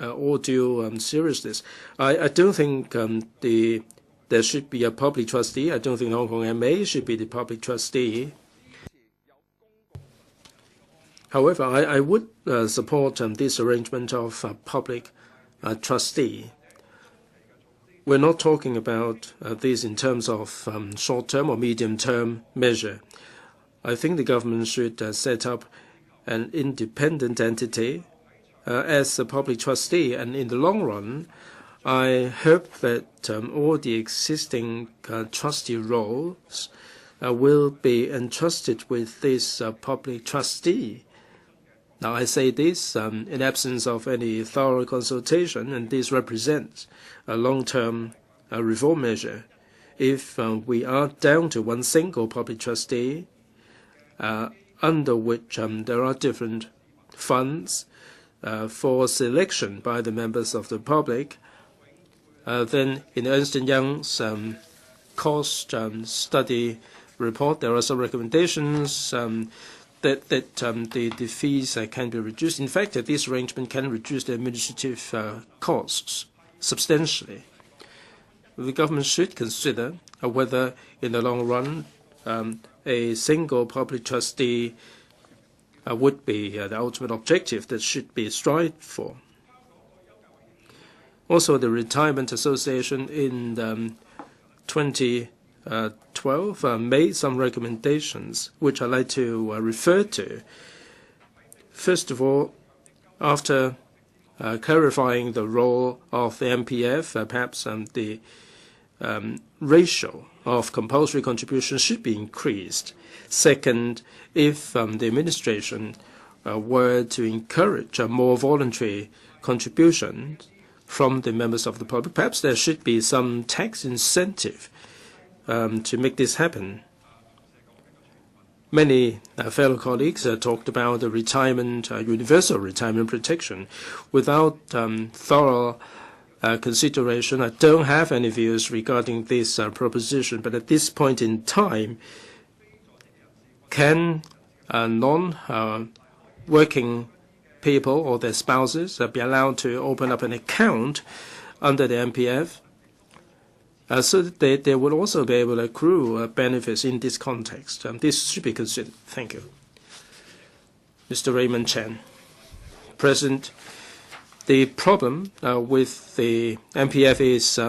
Speaker 2: all due seriousness. I don't think there should be a public trustee. I don't think Hong Kong MA should be the public trustee. However, I would support this arrangement of public trustee. We're not talking about this in terms of short-term or medium-term measure. I think the government should set up an independent entity as a public trustee, and in the long run, I hope that all the existing trustee roles will be entrusted with this public trustee. Now, I say this in absence of any thorough consultation, and this represents a long-term reform measure. if we are down to one single public trustee, under which there are different funds for selection by the members of the public, then in Ernst & Young's cost study report, there are some recommendations that the fees can be reduced. In fact, this arrangement can reduce the administrative costs substantially. The government should consider whether, in the long run, a single public trustee would be the ultimate objective that should be strived for. Also, the Retirement Association in 2012 made some recommendations, which I'd like to refer to. First of all, after clarifying the role of the MPF, perhaps the ratio of compulsory contributions should be increased. Second, if the administration were to encourage a more voluntary contribution from the members of the public, perhaps there should be some tax incentive to make this happen. Many fellow colleagues talked about the retirement, universal retirement protection. Without thorough consideration, I don't have any views regarding this proposition, but at this point in time, can non-working people or their spouses be allowed to open up an account under the MPF so that they will also be able to accrue benefits in this context? This should be considered. Thank you. Mr. Raymond Chen. President, the problem with the MPF is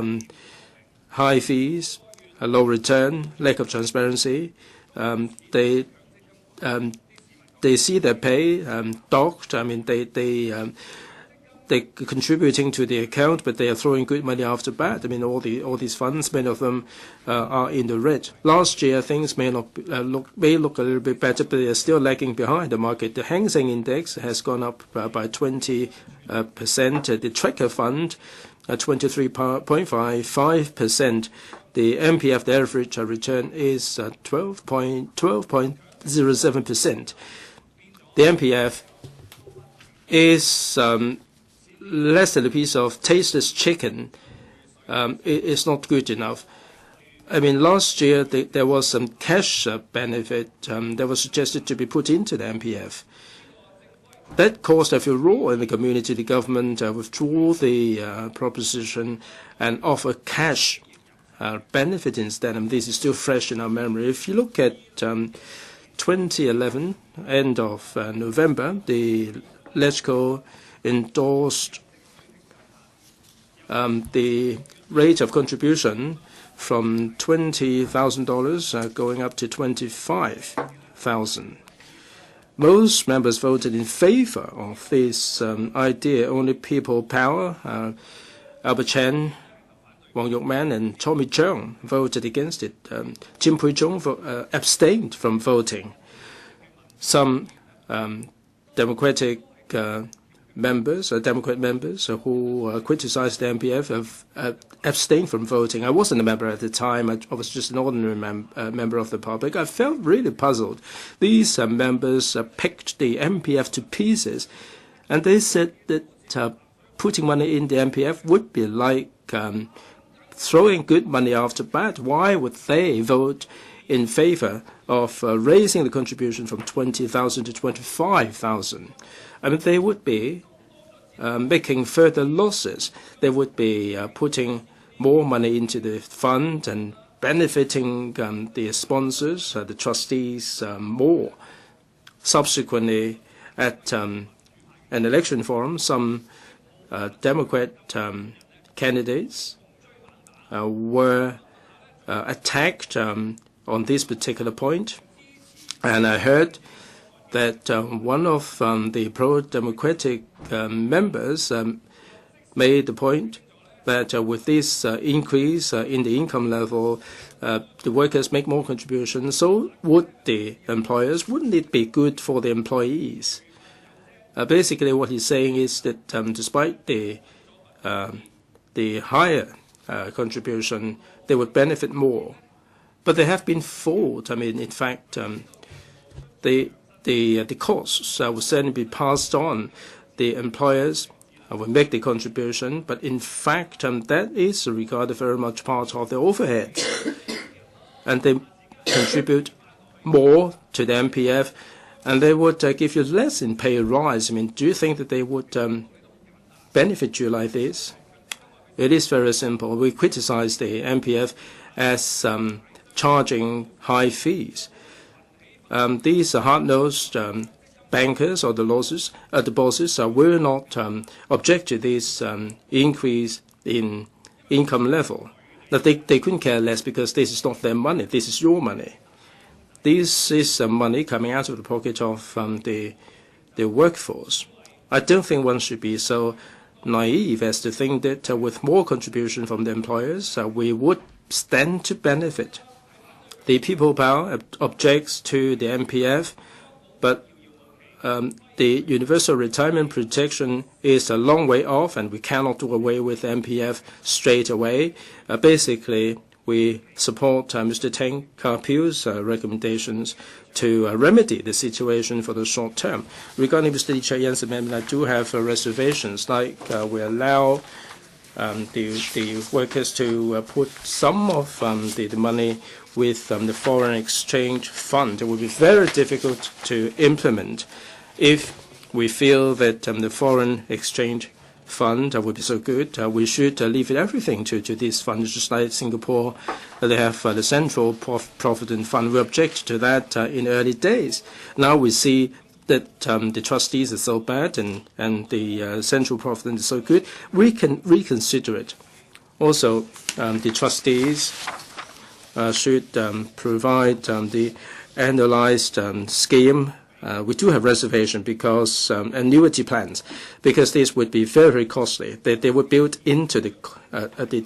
Speaker 2: high fees, a low return, lack of transparency. They see their pay docked. I mean, they're contributing to the account, but they are throwing good money after bad. I mean, all these funds, many of them are in the red. Last year, things may look a little bit better, but they are still lagging behind the market. The Hang Seng Index has gone up by 20%. The Tracker Fund, 23.55%. The MPF, the average return is 12.07%. The MPF is less than a piece of tasteless chicken. It's not good enough. I mean, last year there was some cash benefit that was suggested to be put into the MPF. That caused a furore in the community. The government withdrew the proposition and offer cash benefit instead. And this is still fresh in our memory. If you look at 2011, end of November, the LegCo endorsed the rate of contribution from $20,000 going up to $25,000. Most members voted in favor of this idea. Only People Power, Albert Chan, Wang Yukman, and Tommy Cheung voted against it. Jim Pui-chung abstained from voting. Some Democrat members who criticized the MPF have abstained from voting. I wasn't a member at the time. I was just an ordinary member of the public. I felt really puzzled. These members picked the MPF to pieces, and they said that putting money in the MPF would be like throwing good money after bad. Why would they vote in favor of raising the contribution from 20,000 to 25,000? I mean, they would be making further losses. They would be putting more money into the fund and benefiting the sponsors, the trustees, more. Subsequently, at an election forum, some Democrat candidates were attacked on this particular point, and I heard that one of the pro-democratic members made the point that with this increase in the income level, the workers make more contributions, so would the employers. Wouldn't it be good for the employees? Basically, what he's saying is that despite the higher contribution, they would benefit more. But they have been fooled. I mean, in fact, the costs will certainly be passed on. The employers will make the contribution, but in fact, that is regarded very much part of the overheads. And they contribute more to the MPF, and they would give you less in pay rise. I mean, do you think that they would benefit you like this? It is very simple. We criticize the MPF as charging high fees. These hard-nosed bankers or the bosses will not object to this increase in income level. Now, they couldn't care less because this is not their money. This is your money. This is money coming out of the pocket of the workforce. I don't think one should be so naive as to think that with more contribution from the employers, we would stand to benefit. The people power objects to the MPF, but the universal retirement protection is a long way off, and we cannot do away with MPF straight away. Basically, we support Mr. Tang Ka-piu's recommendations to remedy the situation for the short term. Regarding Mr. Lee Cheuk-yen's amendment, I do have reservations, like we allow the workers to put some of the money with the foreign exchange fund. It would be very difficult to implement if we feel that the foreign exchange fund would be so good. We should leave everything to these funds, just like Singapore. They have the Central Provident Fund. We objected to that in early days. Now we see that the trustees are so bad and the Central Provident is so good. We can reconsider it. Also, the trustees should provide the analyzed scheme. We do have reservation because annuity plans, because this would be very costly. They would build into the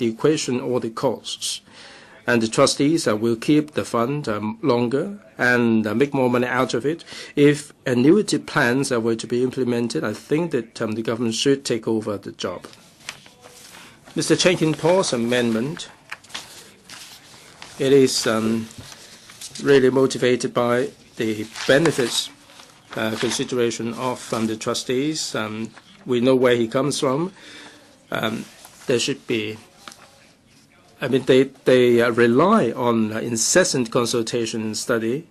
Speaker 2: equation all the costs. And the trustees will keep the fund longer and make more money out of it. If annuity plans were to be implemented, I think that the government should take over the job. Mr. Chen Kin-po's amendment, it is really motivated by the benefits consideration of the trustees. We know where he comes from. There should be, I mean, they rely on incessant consultation and study,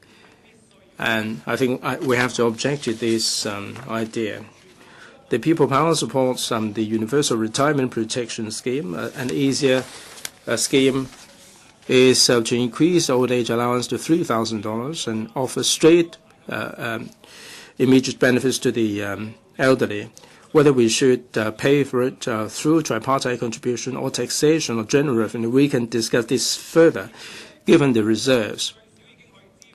Speaker 2: and I think we have to object to this idea. The People Power supports the Universal Retirement Protection Scheme. An easier scheme is to increase old age allowance to $3,000 and offer straight immediate benefits to the elderly. Whether we should pay for it through tripartite contribution or taxation or general revenue, we can discuss this further, given the reserves.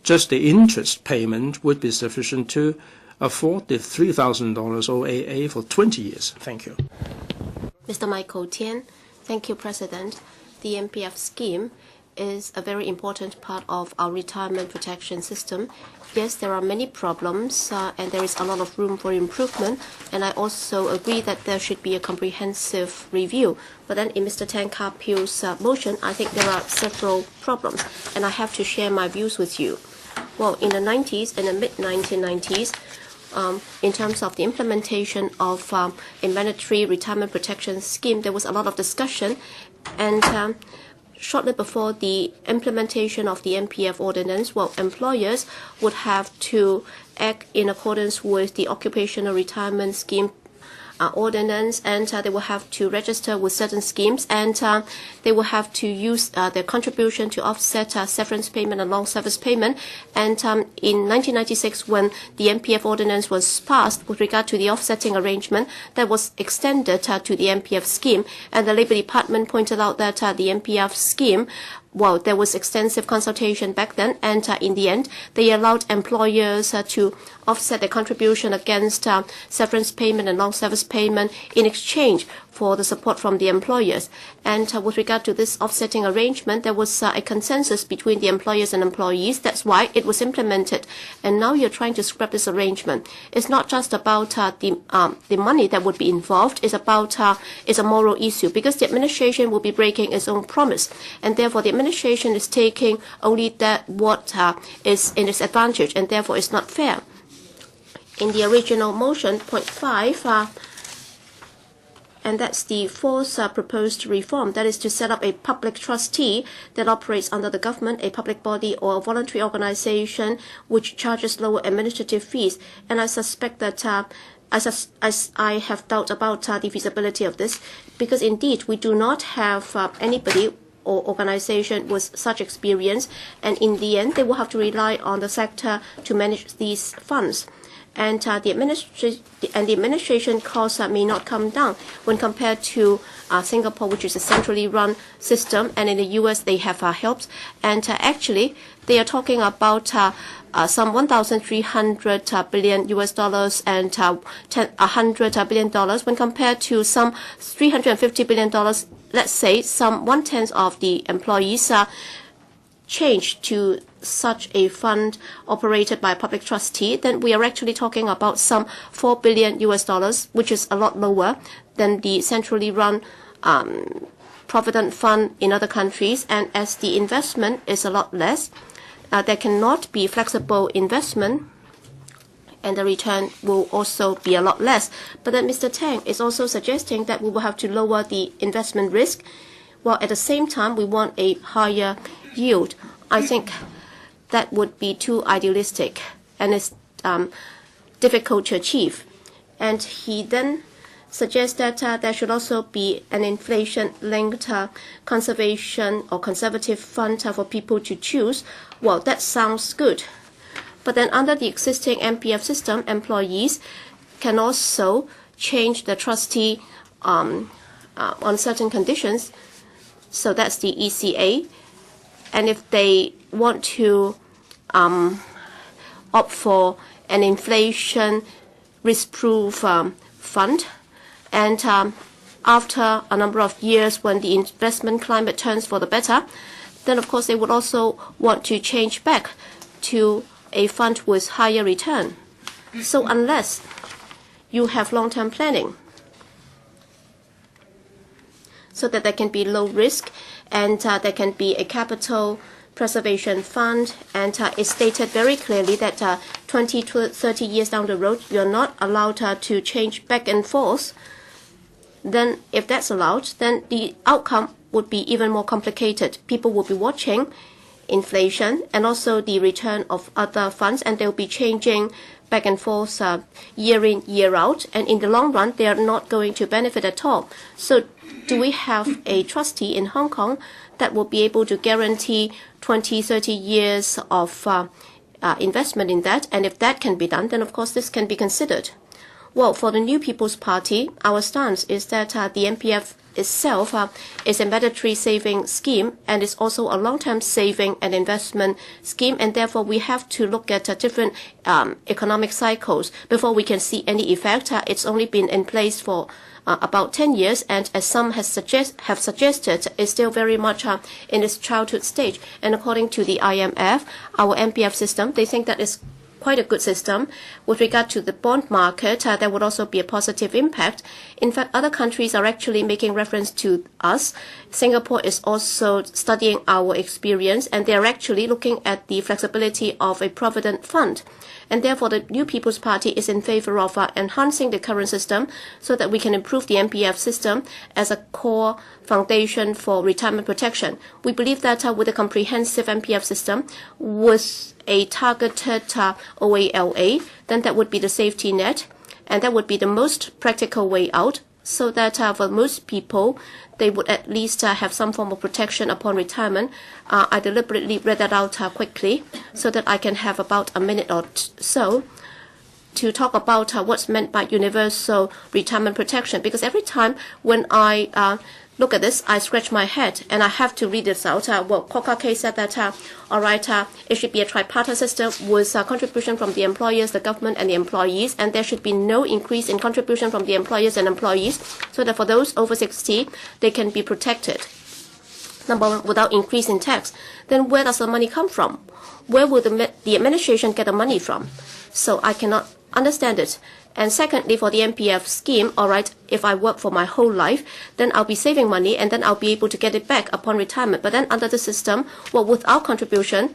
Speaker 2: Just the interest payment would be sufficient to afford the $3,000 OAA for 20 years. Thank you.
Speaker 1: Mr. Michael Tian. Thank you, President. The MPF scheme is a very important part of our retirement protection system. Yes, there are many problems and there is a lot of room for improvement, and I also agree that there should be a comprehensive review. But then in Mr. Tang Ka-piu's motion, I think there are several problems, and I have to share my views with you. Well, in the 90s, in the mid-1990s, in terms of the implementation of a mandatory retirement protection scheme, there was a lot of discussion, and shortly before the implementation of the MPF ordinance, well, employers would have to act in accordance with the occupational retirement scheme ordinance, and they will have to register with certain schemes, and they will have to use their contribution to offset severance payment and long service payment. And in 1996, when the MPF ordinance was passed with regard to the offsetting arrangement, that was extended to the MPF scheme, and the Labour Department pointed out that the MPF scheme, well, there was extensive consultation back then, and in the end, they allowed employers to offset their contribution against severance payment and long service payment in exchange for the support from the employers. And with regard to this offsetting arrangement, there was a consensus between the employers and employees. That's why it was implemented. And now you're trying to scrap this arrangement. It's not just about the money that would be involved. It's about it's a moral issue, because the administration will be breaking its own promise, and therefore the administration is taking only that what is in its advantage, and therefore it's not fair. In the original motion, point 5, and that's the fourth proposed reform, that is to set up a public trustee that operates under the government, a public body or a voluntary organization which charges lower administrative fees. And I suspect that I have doubt about the feasibility of this, because indeed we do not have anybody or organization with such experience, and in the end they will have to rely on the sector to manage these funds. And the administration costs may not come down when compared to Singapore, which is a centrally run system, and in the US they have helps. And actually, they are talking about some 1,300 billion US dollars and $100 billion when compared to some $350 billion. Let's say some 1/10 of the employees change to such a fund operated by a public trustee, then we are actually talking about some $4 billion US dollars, which is a lot lower than the centrally run Provident fund in other countries. And as the investment is a lot less, there cannot be flexible investment, and the return will also be a lot less. But then Mr. Tang is also suggesting that we will have to lower the investment risk, while at the same time we want a higher yield. I think that would be too idealistic, and it's difficult to achieve. And he then suggests that there should also be an inflation-linked conservation or conservative fund for people to choose. Well, that sounds good. But then under the existing MPF system, employees can also change the trustee on certain conditions. So that's the ECA. And if they want to opt for an inflation risk-proof fund, and after a number of years when the investment climate turns for the better, then of course they would also want to change back to a fund with higher return. So unless you have long-term planning, so that there can be low risk, and there can be a capital preservation fund, and it's stated very clearly that 20 to 30 years down the road, you're not allowed to change back and forth. Then if that's allowed, then the outcome would be even more complicated. People will be watching inflation and also the return of other funds, and they'll be changing back and forth year in, year out, and in the long run, they are not going to benefit at all. So do we have a trustee in Hong Kong that will be able to guarantee 20, 30 years of investment in that? And if that can be done, then of course this can be considered. Well, for the New People's Party, our stance is that the MPF itself is a mandatory saving scheme, and is also a long-term saving and investment scheme, and therefore we have to look at different economic cycles before we can see any effect. It's only been in place for about 10 years, and as some have suggested, is still very much in its childhood stage. And according to the IMF, our MPF system, they think that is quite a good system. With regard to the bond market, there would also be a positive impact. In fact, other countries are actually making reference to us. Singapore is also studying our experience, and they are actually looking at the flexibility of a Provident fund. And therefore, the New People's Party is in favor of enhancing the current system so that we can improve the MPF system as a core foundation for retirement protection. We believe that with a comprehensive MPF system, with a targeted OALA, then that would be the safety net, and that would be the most practical way out, so that for most people, they would at least have some form of protection upon retirement. I deliberately read that out quickly so that I can have about a minute or so to talk about what's meant by universal retirement protection, because every time when I look at this, I scratch my head and I have to read this out. Well, Kokake said that, it should be a tripartite system with contribution from the employers, the government, and the employees, and there should be no increase in contribution from the employers and employees, so that for those over 60, they can be protected. Number one, without increase in tax. Then where does the money come from? Where will the administration get the money from? So I cannot understand it. And secondly, for the MPF scheme, if I work for my whole life, then I'll be saving money and then I'll be able to get it back upon retirement. But then under the system, well, without contribution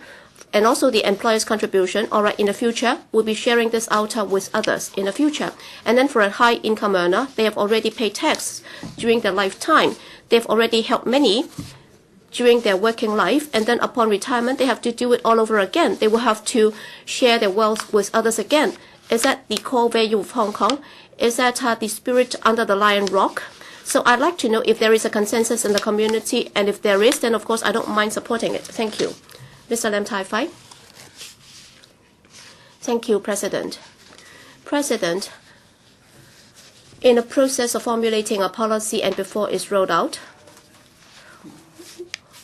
Speaker 1: and also the employer's contribution, in the future, we'll be sharing this out with others in the future. And then for a high income earner, they have already paid tax during their lifetime. They've already helped many during their working life, and then upon retirement, they have to do it all over again. They will have to share their wealth with others again. Is that the core value of Hong Kong? Is that the spirit under the Lion Rock? So I'd like to know if there is a consensus in the community, and if there is, then of course I don't mind supporting it. Thank you. Mr. Lam Tai Fai. Thank you, President. President, in the process of formulating a policy and before it's rolled out,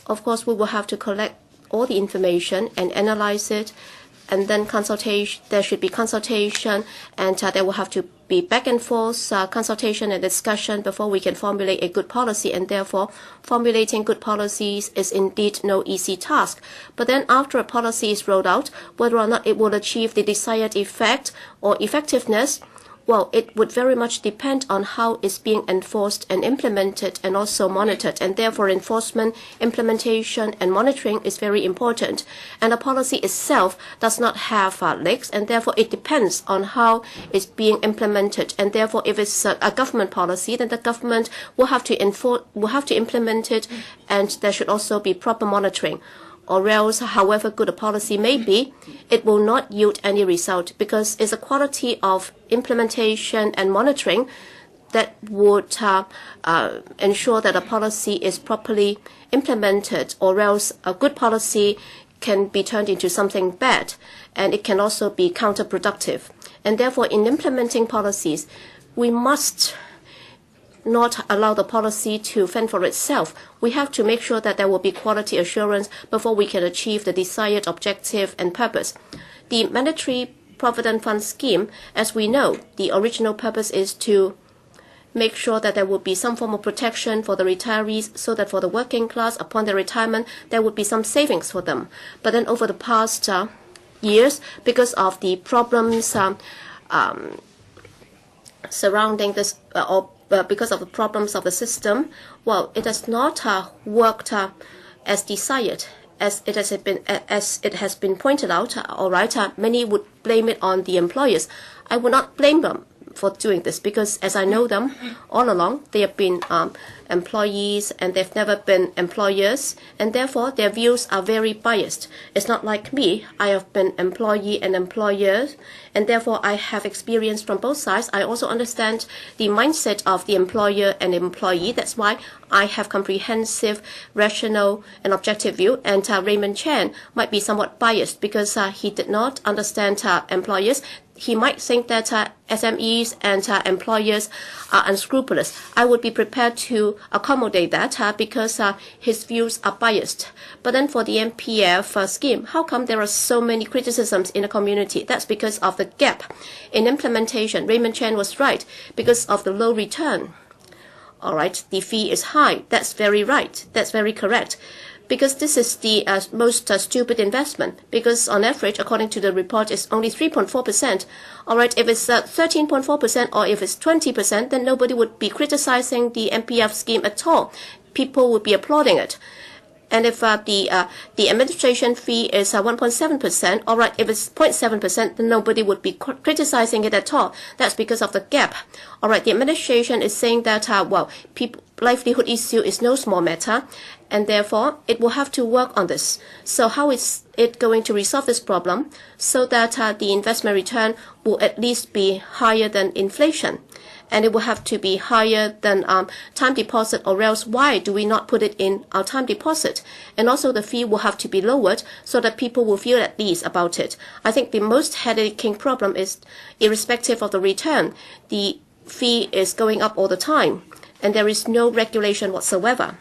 Speaker 1: of course we will have to collect all the information and analyze it, and then consultation. There should be consultation, and there will have to be back and forth consultation and discussion before we can formulate a good policy. And therefore, formulating good policies is indeed no easy task. But then, after a policy is rolled out, whether or not it will achieve the desired effect or effectiveness, well, it would very much depend on how it's being enforced and implemented and also monitored. And therefore, enforcement, implementation, and monitoring is very important. And the policy itself does not have legs, and therefore it depends on how it's being implemented. And therefore, if it's a government policy, then the government will have to implement it, and there should also be proper monitoring. Or else, however good a policy may be, it will not yield any result, because it's a quality of implementation and monitoring that would ensure that a policy is properly implemented, or else a good policy can be turned into something bad, and it can also be counterproductive. And therefore, in implementing policies, we must not allow the policy to fend for itself. We have to make sure that there will be quality assurance before we can achieve the desired objective and purpose. The mandatory Provident Fund scheme, as we know, the original purpose is to make sure that there will be some form of protection for the retirees, so that for the working class, upon their retirement, there would be some savings for them. But then over the past years, because of the problems surrounding this, because of the problems of the system, well, it has not worked as desired. As it has been pointed out, many would blame it on the employers. I would not blame them for doing this, because as I know them all along, they have been employees and they've never been employers, and therefore their views are very biased. It's not like me. I have been employee and employer, and therefore I have experience from both sides. I also understand the mindset of the employer and employee. That's why I have comprehensive, rational, and objective view. And Raymond Chan might be somewhat biased because he did not understand employers. He might think that SMEs and employers are unscrupulous. I would be prepared to accommodate that because his views are biased. But then for the MPF scheme, how come there are so many criticisms in the community? That's because of the gap in implementation. Raymond Chan was right, because of the low return. All right, the fee is high. That's very right. That's very correct. Because this is the most stupid investment. Because on average, according to the report, it's only 3.4%. All right, if it's 13.4% or if it's 20%, then nobody would be criticizing the MPF scheme at all. People would be applauding it. And if the administration fee is 1.7%, all right, if it's 0.7%, then nobody would be criticizing it at all. That's because of the gap. All right, the administration is saying that, livelihood issue is no small matter, and therefore it will have to work on this. So how is it going to resolve this problem so that the investment return will at least be higher than inflation? And it will have to be higher than time deposit, or else why do we not put it in our time deposit? And also the fee will have to be lowered so that people will feel at ease about it. I think the most headache problem is, irrespective of the return, the fee is going up all the time. and there is no regulation whatsoever.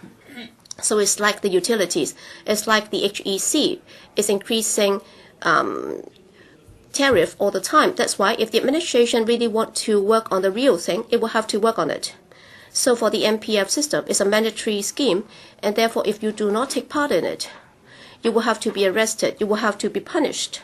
Speaker 1: So it's like the utilities. It's like the HEC is increasing tariff all the time. That's why if the administration really want to work on the real thing, it will have to work on it. So for the MPF system, it's a mandatory scheme, and therefore if you do not take part in it, you will have to be arrested, you will have to be punished.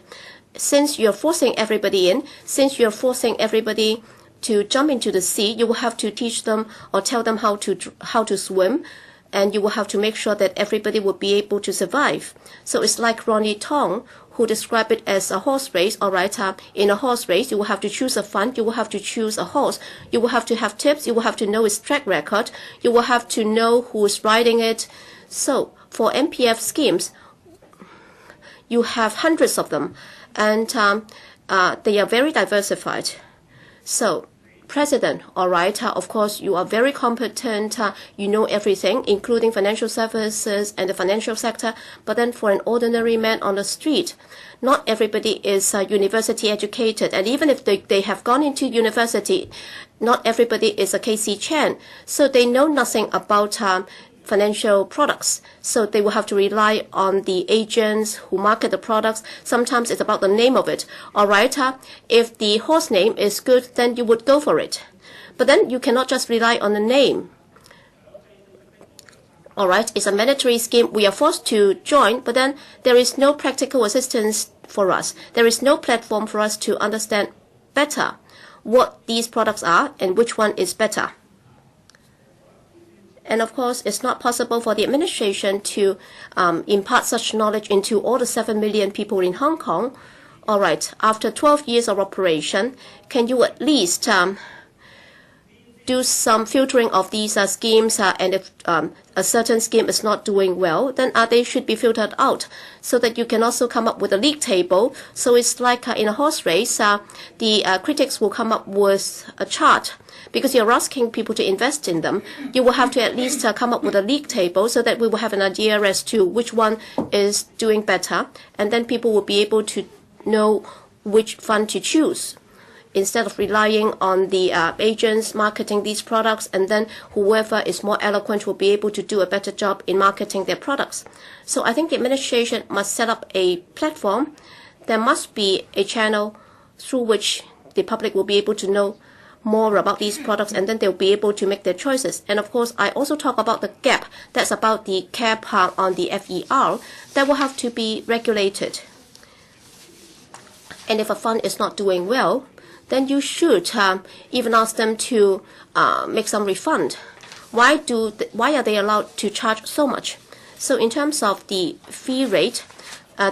Speaker 1: Since you're forcing everybody in, since you're forcing everybody to jump into the sea, you will have to teach them or tell them how to swim, and you will have to make sure that everybody will be able to survive. So it's like Ronnie Tong, who described it as a horse race. All right, in a horse race, you will have to choose a fund, you will have to choose a horse, you will have to have tips, you will have to know its track record, you will have to know who is riding it. So for MPF schemes, you have hundreds of them, and they are very diversified. So President, all right, of course, you are very competent, you know everything, including financial services and the financial sector, but then for an ordinary man on the street, not everybody is university educated, and even if they have gone into university, not everybody is a KC Chan, so they know nothing about financial products. So they will have to rely on the agents who market the products. Sometimes it's about the name of it. All right, if the horse name is good, then you would go for it. But then you cannot just rely on the name. All right, it's a mandatory scheme. We are forced to join, but then there is no practical assistance for us. There is no platform for us to understand better what these products are and which one is better. And of course, it's not possible for the administration to impart such knowledge into all the 7 million people in Hong Kong. All right, after 12 years of operation, can you at least do some filtering of these schemes, and if a certain scheme is not doing well, then they should be filtered out, so that you can also come up with a league table. So it's like in a horse race, the critics will come up with a chart. Because you're asking people to invest in them, you will have to at least come up with a league table, so that we will have an idea as to which one is doing better, and then people will be able to know which fund to choose, instead of relying on the agents marketing these products, and then whoever is more eloquent will be able to do a better job in marketing their products. So I think the administration must set up a platform. There must be a channel through which the public will be able to know more about these products, and then they'll be able to make their choices. And of course, I also talk about the gap. That's about the cap on the FER that will have to be regulated. And if a fund is not doing well, then you should even ask them to make some refund. Why are they allowed to charge so much? So in terms of the fee rate,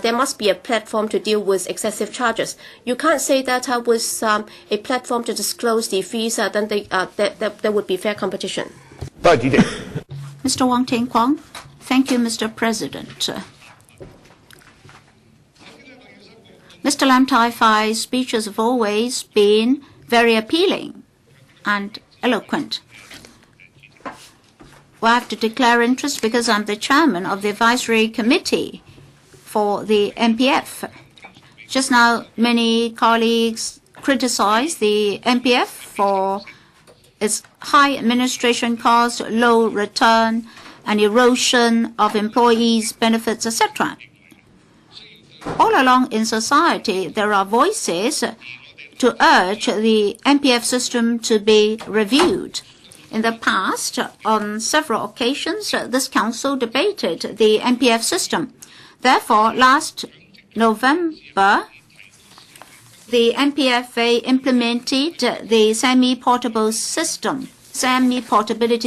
Speaker 1: there must be a platform to deal with excessive charges. You can't say that with a platform to disclose the fees, then there would be fair competition.
Speaker 3: Mr. Wong Ting Kwong. Thank you, Mr. President. Mr. Lam Tai Fai's speeches have always been very appealing and eloquent. Well, I have to declare interest because I'm the chairman of the advisory committee for the MPF. Just now, many colleagues criticized the MPF for its high administration cost, low return, and erosion of employees' benefits, etc. All along in society, there are voices to urge the MPF system to be reviewed. In the past, on several occasions, this council debated the MPF system. Therefore, last November, the MPFA implemented the semi-portability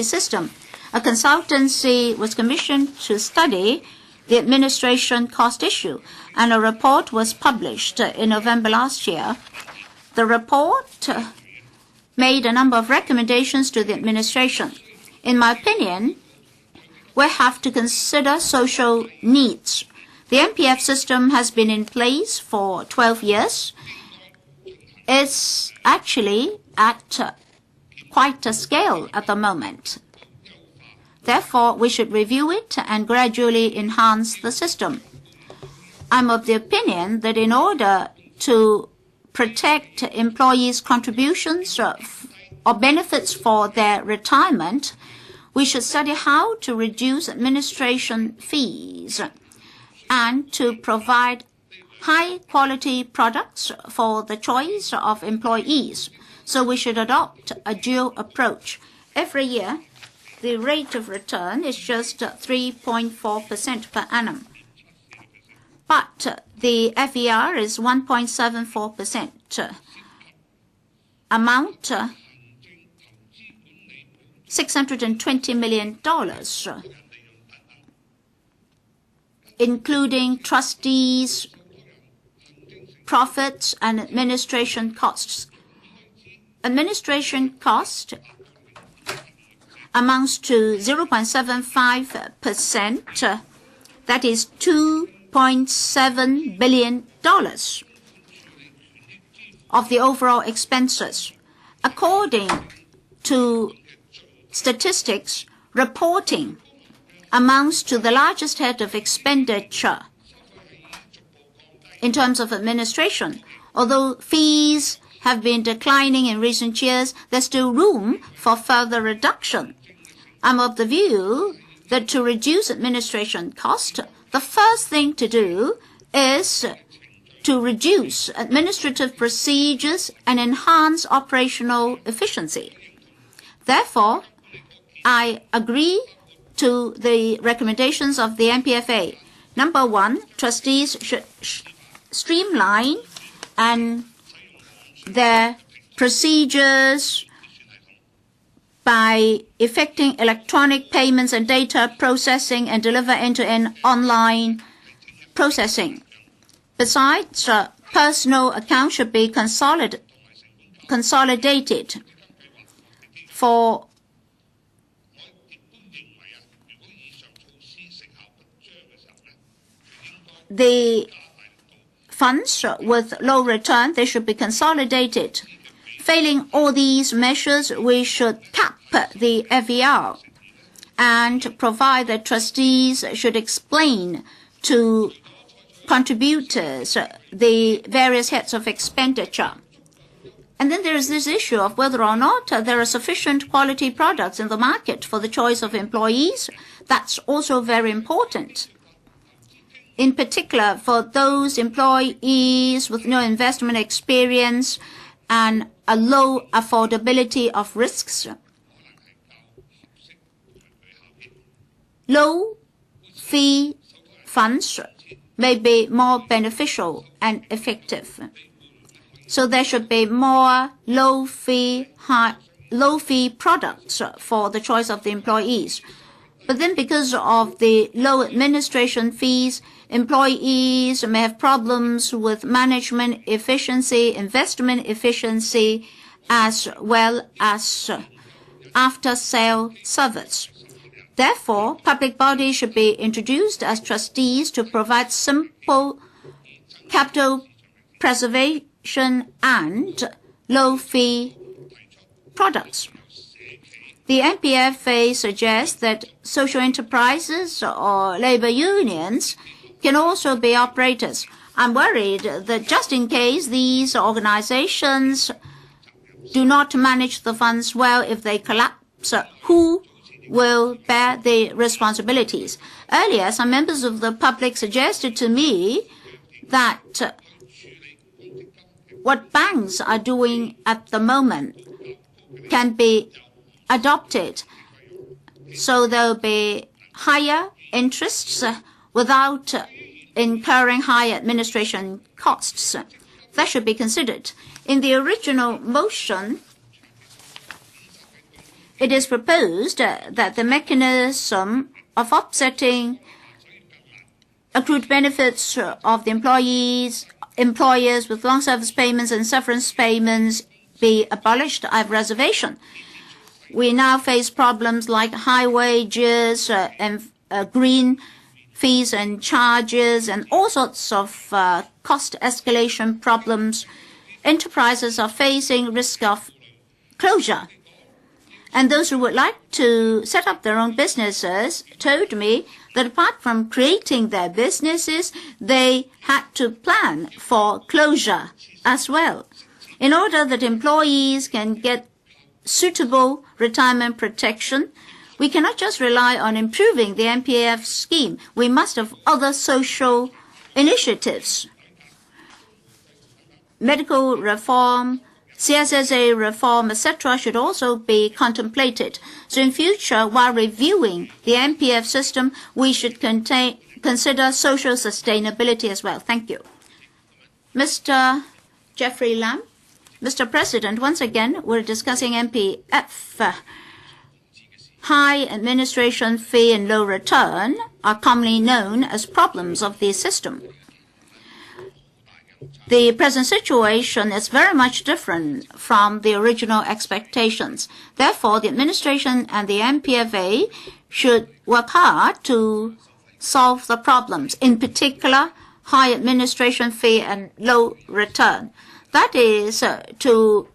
Speaker 3: system. A consultancy was commissioned to study the administration cost issue, and a report was published in November last year. The report made a number of recommendations to the administration. In my opinion, we have to consider social needs. The MPF system has been in place for 12 years. It's actually at quite a scale at the moment. Therefore, we should review it and gradually enhance the system. I'm of the opinion that in order to protect employees' contributions or benefits for their retirement, we should study how to reduce administration fees and to provide high-quality products for the choice of employees. So we should adopt a dual approach. Every year, the rate of return is just 3.4% per annum. But the FER is 1.74%. Amount $620 million, including trustees, profits, and administration costs. Administration cost amounts to 0.75%, that is $2.7 billion of the overall expenses. According to statistics, reporting amounts to the largest head of expenditure in terms of administration. Although fees have been declining in recent years, there's still room for further reduction. I'm of the view that to reduce administration cost, the first thing to do is to reduce administrative procedures and enhance operational efficiency. Therefore, I agree to the recommendations of the NPFA. Number one, trustees should streamline and their procedures by effecting electronic payments and data processing and deliver end-to-end online processing. Besides, personal accounts should be consolidated for the funds with low return. They should be consolidated. Failing all these measures, we should cap the FER and provide that trustees should explain to contributors the various heads of expenditure. And then there is this issue of whether or not there are sufficient quality products in the market for the choice of employees. That's also very important. In particular, for those employees with no investment experience and a low affordability of risks, low-fee funds may be more beneficial and effective. So there should be more low-fee products for the choice of the employees. But then because of the low administration fees, employees may have problems with management efficiency, investment efficiency, as well as after-sale service. Therefore, public bodies should be introduced as trustees to provide simple capital preservation and low-fee products. The NPFA suggests that social enterprises or labor unions can also be operators. I'm worried that just in case these organizations do not manage the funds well, if they collapse, who will bear the responsibilities? Earlier, some members of the public suggested to me that what banks are doing at the moment can be adopted. So there'll be higher interests without incurring high administration costs. That should be considered. In the original motion, it is proposed that the mechanism of offsetting accrued benefits of the employers with long service payments and severance payments be abolished. I have reservation. We now face problems like high wages and green fees and charges and all sorts of cost escalation problems. Enterprises are facing risk of closure. And those who would like to set up their own businesses told me that apart from creating their businesses, they had to plan for closure as well. In order that employees can get suitable retirement protection, we cannot just rely on improving the MPF scheme. We must have other social initiatives. Medical reform, CSSA reform, etc. should also be contemplated. So in future, while reviewing the MPF system, we should consider social sustainability as well. Thank you. Mr. Jeffrey Lam. Mr. President, once again, we're discussing MPF. High administration fee and low return are commonly known as problems of the system. The present situation is very much different from the original expectations. Therefore, the administration and the MPFA should work hard to solve the problems, in particular, high administration fee and low return. That is to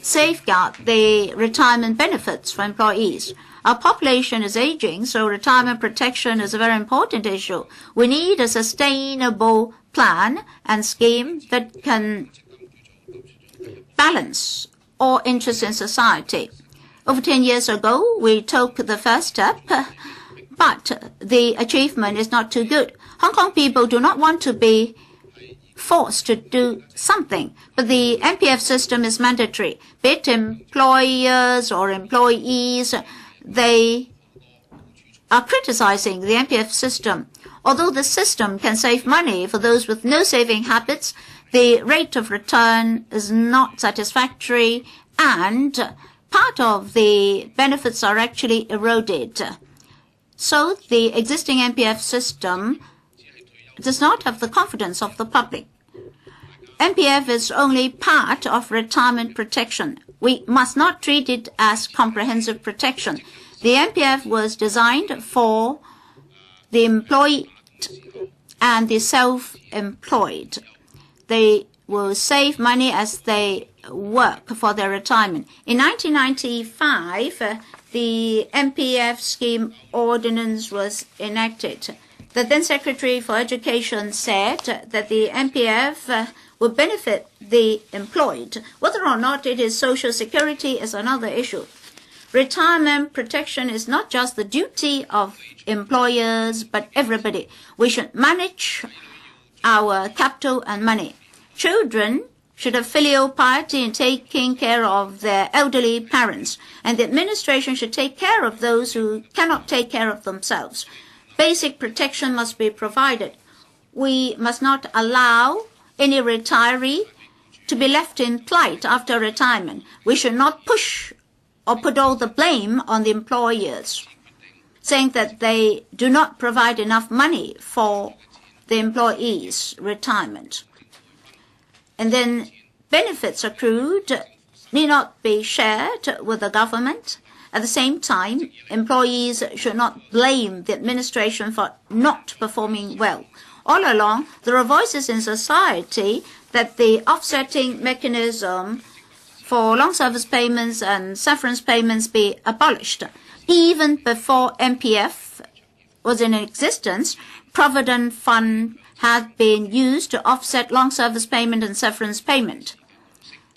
Speaker 3: safeguard the retirement benefits for employees. Our population is aging, so retirement protection is a very important issue. We need a sustainable plan and scheme that can balance all interests in society. Over 10 years ago, we took the first step, but the achievement is not too good. Hong Kong people do not want to be forced to do something, but the MPF system is mandatory. Be it employers or employees, they are criticizing the MPF system. Although the system can save money for those with no saving habits, the rate of return is not satisfactory and part of the benefits are actually eroded. So the existing MPF system does not have the confidence of the public. MPF is only part of retirement protection. We must not treat it as comprehensive protection. The MPF was designed for the employed and the self-employed. They will save money as they work for their retirement. In 1995, the MPF scheme ordinance was enacted. The then Secretary for Education said that the MPF would benefit the employed. Whether or not it is social security is another issue. Retirement protection is not just the duty of employers, but everybody. We should manage our capital and money. Children should have filial piety in taking care of their elderly parents, and the administration should take care of those who cannot take care of themselves. Basic protection must be provided. We must not allow any retiree to be left in plight after retirement. We should not push or put all the blame on the employers, saying that they do not provide enough money for the employees' retirement. And then benefits accrued need not be shared with the government. At the same time, employees should not blame the administration for not performing well. All along, there are voices in society that the offsetting mechanism for long service payments and severance payments be abolished. Even before MPF was in existence, Provident Fund had been used to offset long service payment and severance payment.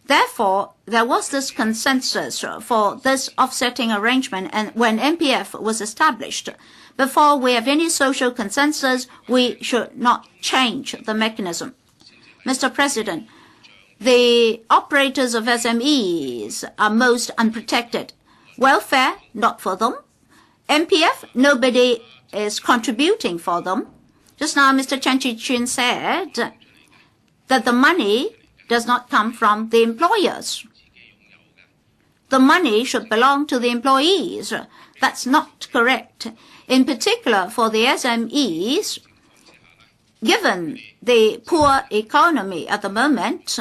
Speaker 3: Therefore, there was this consensus for this offsetting arrangement, and when MPF was established, before we have any social consensus, we should not change the mechanism. Mr. President, the operators of SMEs are most unprotected. Welfare, not for them. MPF, nobody is contributing for them. Just now, Mr. Chen Chi-chun said that the money does not come from the employers. The money should belong to the employees. That's not correct. In particular, for the SMEs, given the poor economy at the moment,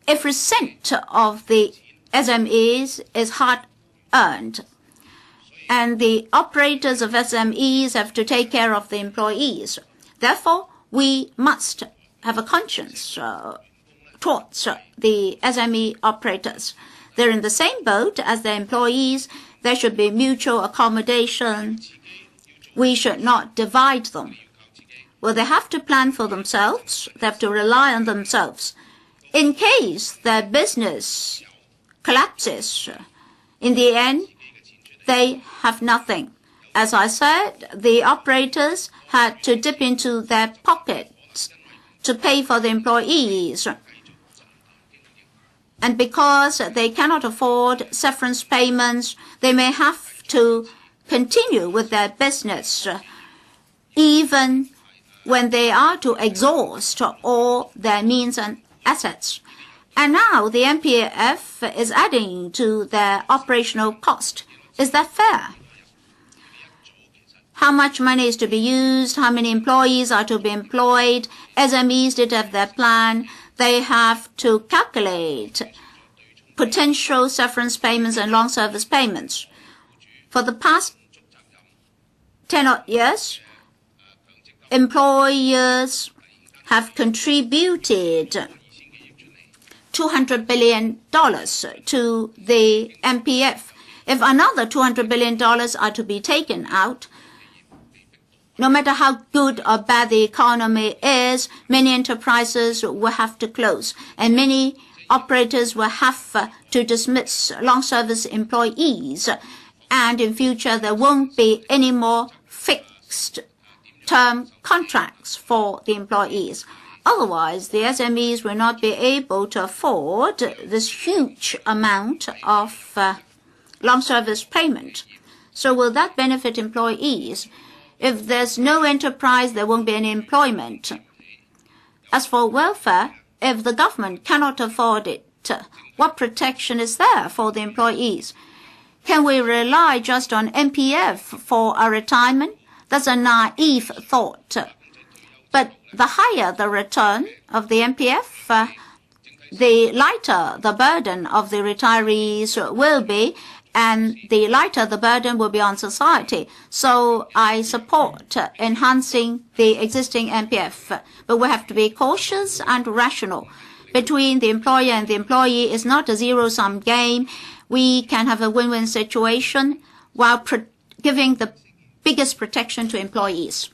Speaker 3: every cent of the SMEs is hard-earned. And the operators of SMEs have to take care of the employees. Therefore, we must have a conscience towards the SME operators. They're in the same boat as the employees. There should be mutual accommodation. We should not divide them. Well, they have to plan for themselves. They have to rely on themselves. In case their business collapses, in the end, they have nothing. As I said, the operators had to dip into their pockets to pay for the employees. And because they cannot afford severance payments, they may have to continue with their business, even when they are to exhaust all their means and assets. And now the MPF is adding to their operational cost. Is that fair? How much money is to be used? How many employees are to be employed? SMEs did have their plan. They have to calculate potential severance payments and long service payments. For the past 10 odd years, employers have contributed $200 billion to the MPF. If another $200 billion are to be taken out, no matter how good or bad the economy is, many enterprises will have to close, and many operators will have to dismiss long service employees, and in future there won't be any more fixed term contracts for the employees. Otherwise, the SMEs will not be able to afford this huge amount of long service payment. So will that benefit employees? If there's no enterprise, there won't be any employment. As for welfare, if the government cannot afford it, what protection is there for the employees? Can we rely just on MPF for our retirement? That's a naive thought. But the higher the return of the MPF, the lighter the burden of the retirees will be, and the lighter the burden will be on society. So I support enhancing the existing MPF. But we have to be cautious and rational. Between the employer and the employee is not a zero-sum game. We can have a win-win situation while giving the biggest protection to employees.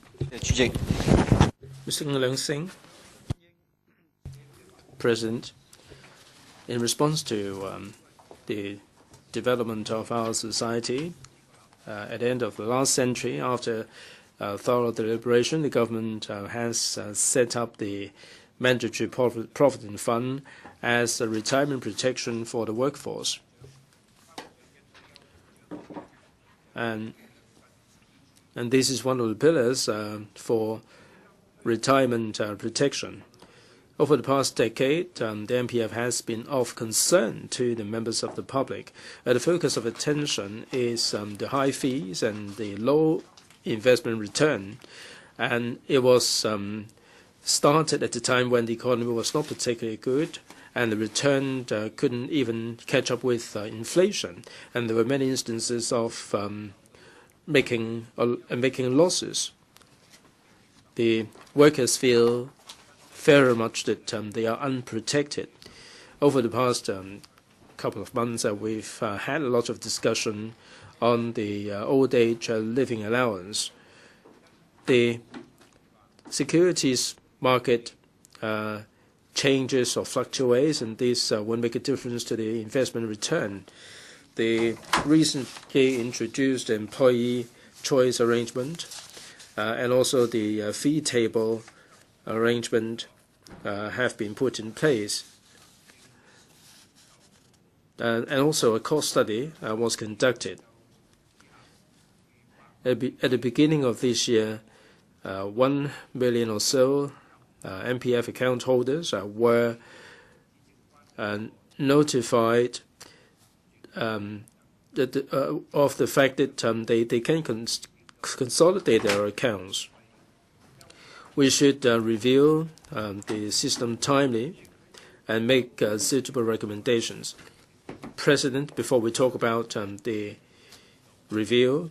Speaker 2: Mr. Ng Sing, President, in response to the development of our society at the end of the last century, after thorough deliberation, the government has set up the mandatory Provident Fund as a retirement protection for the workforce. And this is one of the pillars for retirement protection. Over the past decade, the MPF has been of concern to the members of the public. The focus of attention is the high fees and the low investment return. And it was started at the time when the economy was not particularly good, and the return couldn't even catch up with inflation. And there were many instances of making losses. The workers feel very much that they are unprotected. Over the past couple of months, we've had a lot of discussion on the old age living allowance. The securities market changes or fluctuates, and this will make a difference to the investment return. The recently introduced employee choice arrangement and also the fee table arrangement have been put in place. And also a cost study was conducted. At the beginning of this year, 1 million or so MPF account holders were notified of the fact that they can consolidate their accounts. We should review the system timely and make suitable recommendations. President, before we talk about the review,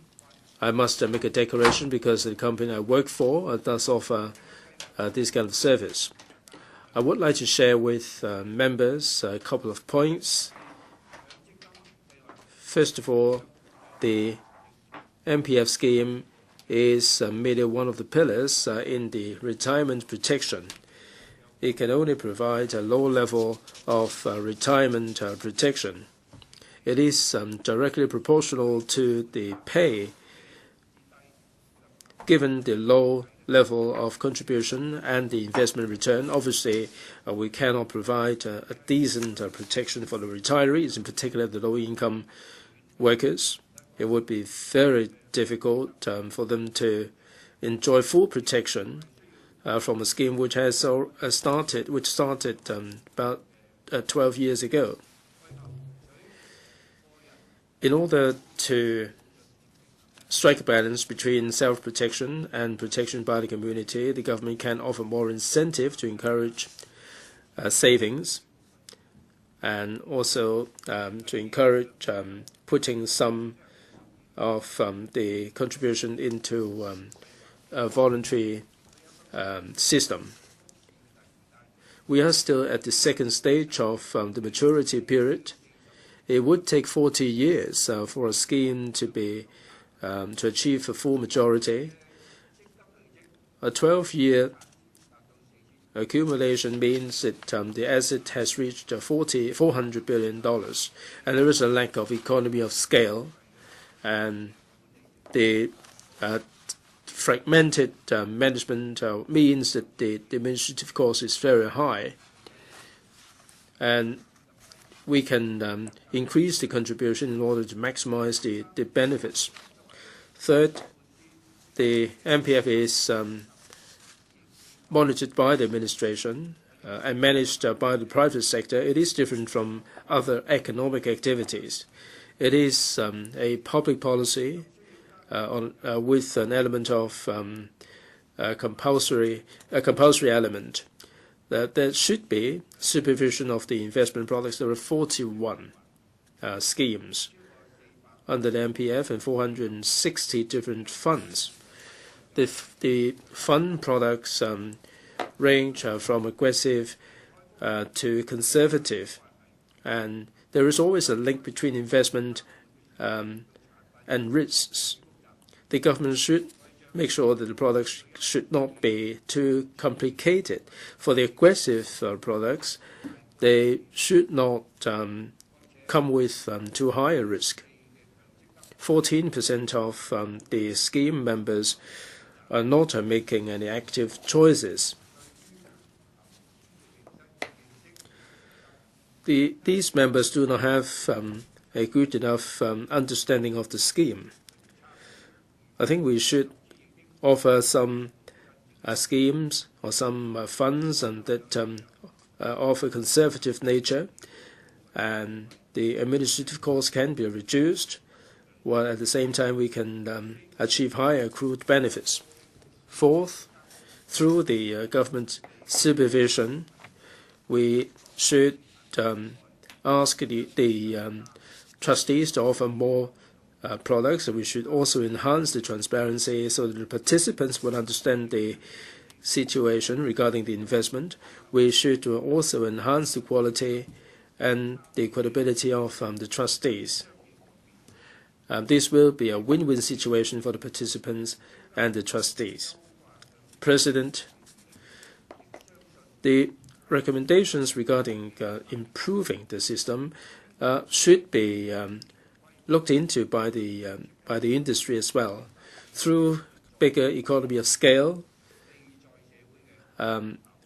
Speaker 2: I must make a declaration because the company I work for does offer this kind of service. I would like to share with members a couple of points. First of all, the MPF scheme is merely one of the pillars in the retirement protection. It can only provide a low level of retirement protection. it is directly proportional to the pay, given the low level of contribution and the investment return. Obviously, we cannot provide a decent protection for the retirees, in particular the low-income workers. It would be very difficult for them to enjoy full protection from a scheme which has started about 12 years ago. In order to strike a balance between self-protection and protection by the community, the government can offer more incentive to encourage savings, and also to encourage putting some of the contribution into a voluntary system. We are still at the second stage of the maturity period. It would take 40 years for a scheme to achieve a full majority. A 12-year accumulation means that the asset has reached $400 billion, and there is a lack of economy of scale, and the fragmented management means that the administrative cost is very high, and we can increase the contribution in order to maximize the benefits. Third, the MPF is monitored by the administration and managed by the private sector. It is different from other economic activities. It is a public policy with an element of a compulsory element. There should be supervision of the investment products. There are 41 schemes under the MPF and 460 different funds. The fund products range from aggressive to conservative, and there is always a link between investment and risks. The government should make sure that the products should not be too complicated. For the aggressive products, they should not come with too high a risk. 14% of the scheme members are not making any active choices. These members do not have a good enough understanding of the scheme. I think we should offer some schemes or some funds that offer conservative nature, and the administrative costs can be reduced, while at the same time we can achieve higher accrued benefits. Fourth, through the government supervision, we should ask the trustees to offer more products, and we should also enhance the transparency so that the participants will understand the situation regarding the investment. We should also enhance the quality and the credibility of the trustees. This will be a win-win situation for the participants and the trustees. President, the recommendations regarding improving the system should be looked into by the industry as well. Through bigger economy of scale,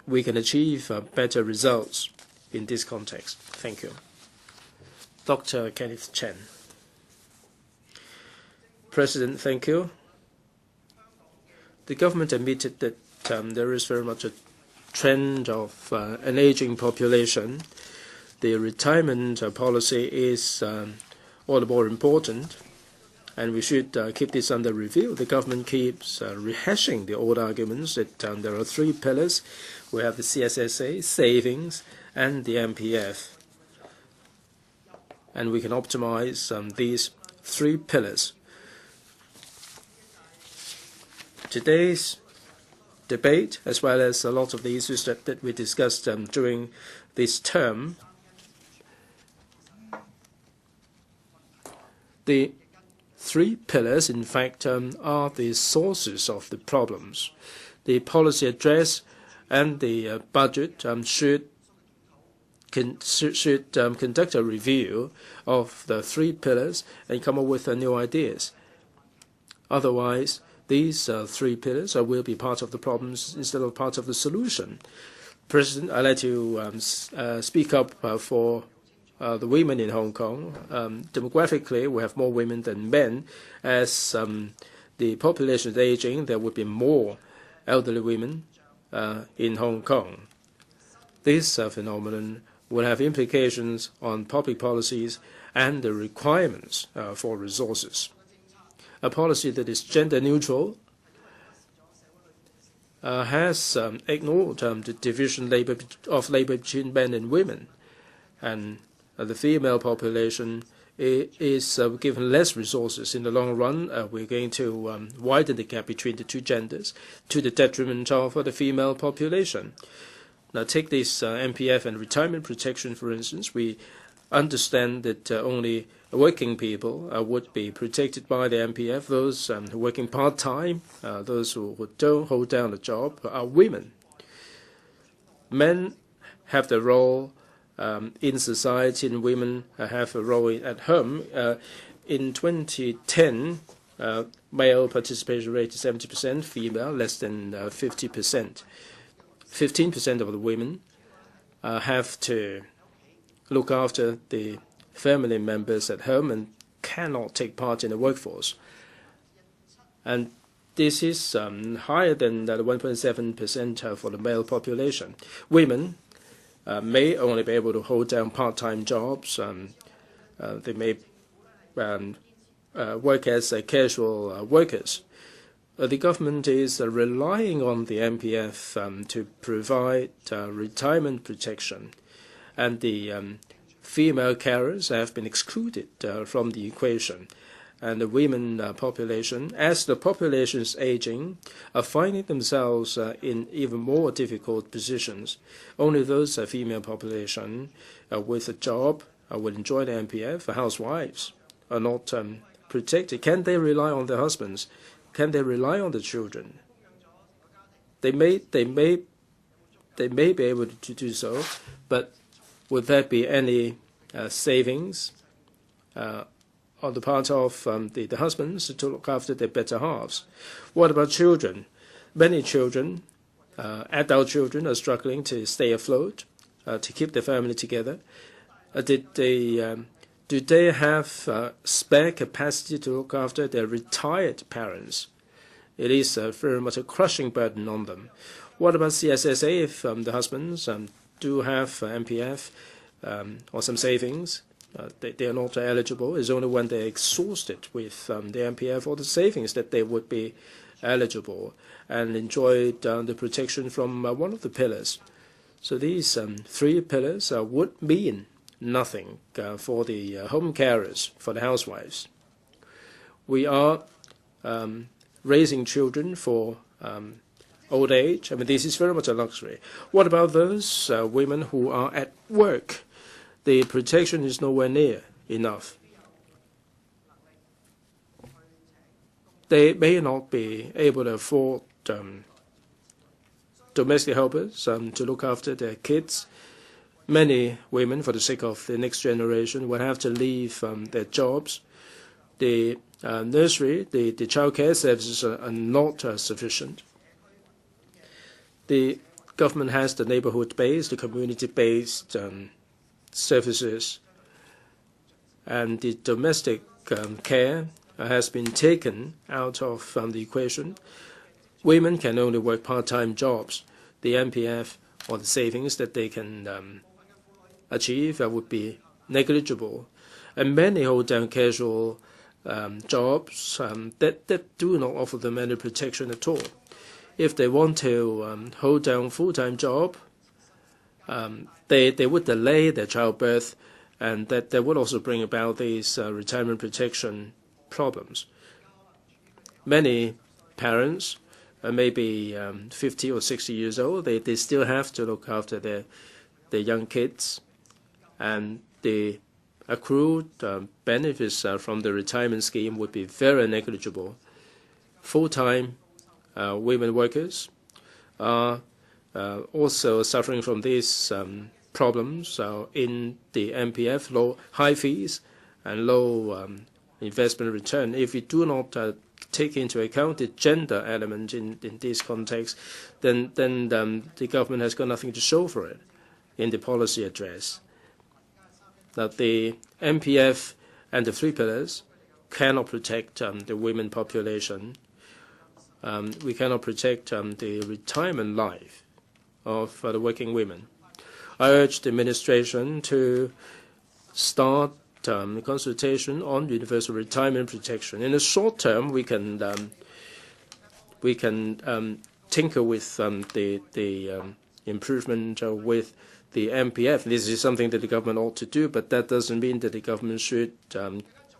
Speaker 2: we can achieve better results in this context. Thank you. Dr. Kenneth Chen. President, thank you. The government admitted that there is very much a trend of an aging population. The retirement policy is all the more important, and we should keep this under review. The government keeps rehashing the old arguments that there are three pillars. We have the CSSA, savings, and the MPF. And we can optimize these three pillars. Today's debate, as well as a lot of the issues that we discussed during this term, the three pillars, in fact, are the sources of the problems. The policy address and the budget should should conduct a review of the 3 pillars and come up with new ideas. Otherwise, these 3 pillars will be part of the problems instead of part of the solution. President, I'd like to speak up for the women in Hong Kong. Demographically, we have more women than men. As the population is aging, there would be more elderly women in Hong Kong. This phenomenon will have implications on public policies and the requirements for resources. A policy that is gender neutral has ignored the division of labor between men and women, and the female population is given less resources. In the long run, we're going to widen the gap between the 2 genders to the detriment of the female population. Now, take this MPF and retirement protection, for instance. We understand that only working people would be protected by the MPF. Those working part-time, those who don't hold down a job, are women. Men have the role in society, and women have a role at home. In 2010, male participation rate is 70%, female less than 50%. 15% of the women have to look after the family members at home and cannot take part in the workforce. And this is higher than the 1.7% for the male population. Women may only be able to hold down part-time jobs. They may work as casual workers. The government is relying on the MPF to provide retirement protection, and the female carers have been excluded from the equation. And the women population, as the population is aging, are finding themselves in even more difficult positions. Only those female population with a job will enjoy the MPF. Housewives are not protected. Can they rely on their husbands? Can they rely on the children? They may be able to do so, but would there be any savings on the part of the husbands to look after their better halves? What about children? Many children, adult children, are struggling to stay afloat, to keep their family together. Do they have spare capacity to look after their retired parents? It is very much a crushing burden on them. What about CSSA if the husbands do have MPF or some savings? They are not eligible. It's only when they're exhausted with the MPF or the savings that they would be eligible and enjoy the protection from one of the pillars. So these 3 pillars would mean nothing for the home carers, for the housewives. We are raising children for old age. I mean, this is very much a luxury. What about those women who are at work? The protection is nowhere near enough. They may not be able to afford domestic helpers to look after their kids. Many women, for the sake of the next generation, will have to leave their jobs. The nursery, the child care services are not sufficient. The government has the neighborhood-based, the community-based services, and the domestic care has been taken out of the equation. Women can only work part-time jobs. The MPF or the savings that they can achieve would be negligible. And many hold down casual jobs that do not offer them any protection at all. If they want to hold down full-time job, they would delay their childbirth, and that would also bring about these retirement protection problems. Many parents, maybe 50 or 60 years old, they still have to look after their young kids, and the accrued benefits from the retirement scheme would be very negligible. Full-time women workers are also suffering from this problems in the MPF, high fees and low investment return. If we do not take into account the gender element in this context, then the government has got nothing to show for it in the policy address. Now, the MPF and the 3 pillars cannot protect the women population. We cannot protect the retirement life of the working women. I urge the administration to start a consultation on universal retirement protection. In the short term, we can tinker with the improvement with the MPF. This is something that the government ought to do, but that doesn't mean that the government should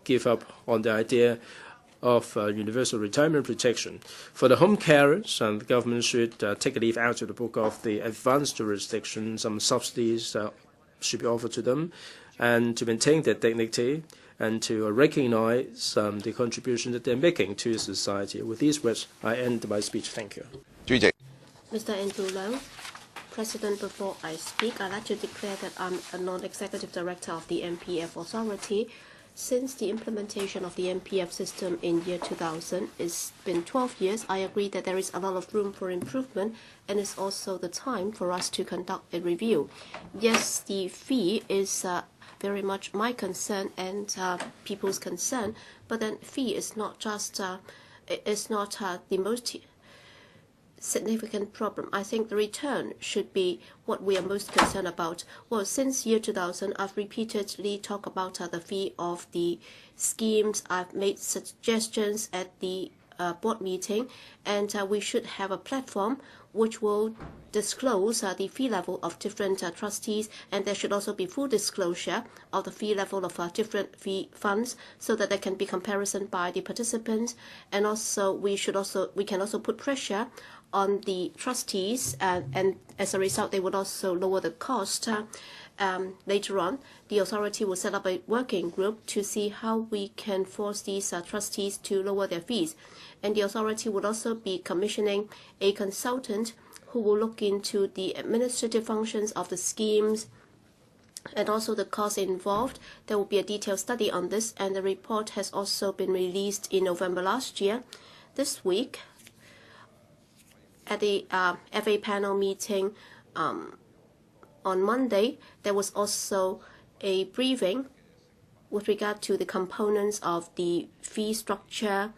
Speaker 2: give up on the idea of universal retirement protection. For the home carers, the government should take a leaf out of the book of the advanced jurisdiction. Some subsidies should be offered to them, and to maintain their dignity and to recognize the contribution that they're making to society. With these words, I end my speech. Thank you.
Speaker 1: Mr. Andrew Low, President, before I speak, I'd like to declare that I'm a non-executive director of the MPF Authority. Since the implementation of the MPF system in year 2000, it's been 12 years. I agree that there is a lot of room for improvement, and it's also the time for us to conduct a review. Yes, the fee is very much my concern and people's concern, but then fee is not just the most significant problem. I think the return should be what we are most concerned about. Well, since year 2000, I've repeatedly talked about the fee of the schemes. I've made suggestions at the board meeting, and we should have a platform which will disclose the fee level of different trustees, and there should also be full disclosure of the fee level of different fee funds, so that there can be comparison by the participants. And also we can also put pressure on the trustees, and as a result they would also lower the cost. Later on, the authority will set up a working group to see how we can force these trustees to lower their fees. And the authority would also be commissioning a consultant who will look into the administrative functions of the schemes and also the costs involved. There will be a detailed study on this, and the report has also been released in November last year. This week, at the FA panel meeting on Monday, there was also a briefing with regard to the components of the fee structure.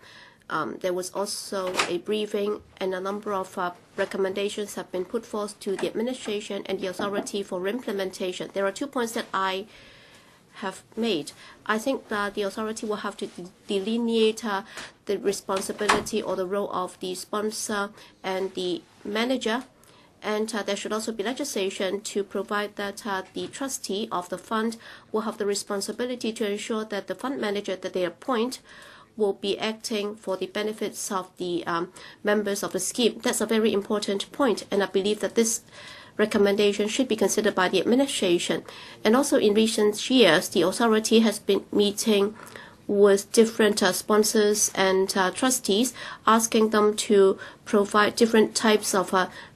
Speaker 1: There was also a briefing, and a number of recommendations have been put forth to the administration and the authority for implementation. There are 2 points that I have made. I think that the authority will have to delineate the responsibility or the role of the sponsor and the manager, and there should also be legislation to provide that the trustee of the fund will have the responsibility to ensure that the fund manager that they appoint will be acting for the benefits of the members of the scheme. That's a very important point, and I believe that this recommendation should be considered by the administration. And also in recent years, the authority has been meeting with different sponsors and trustees, asking them to provide different types of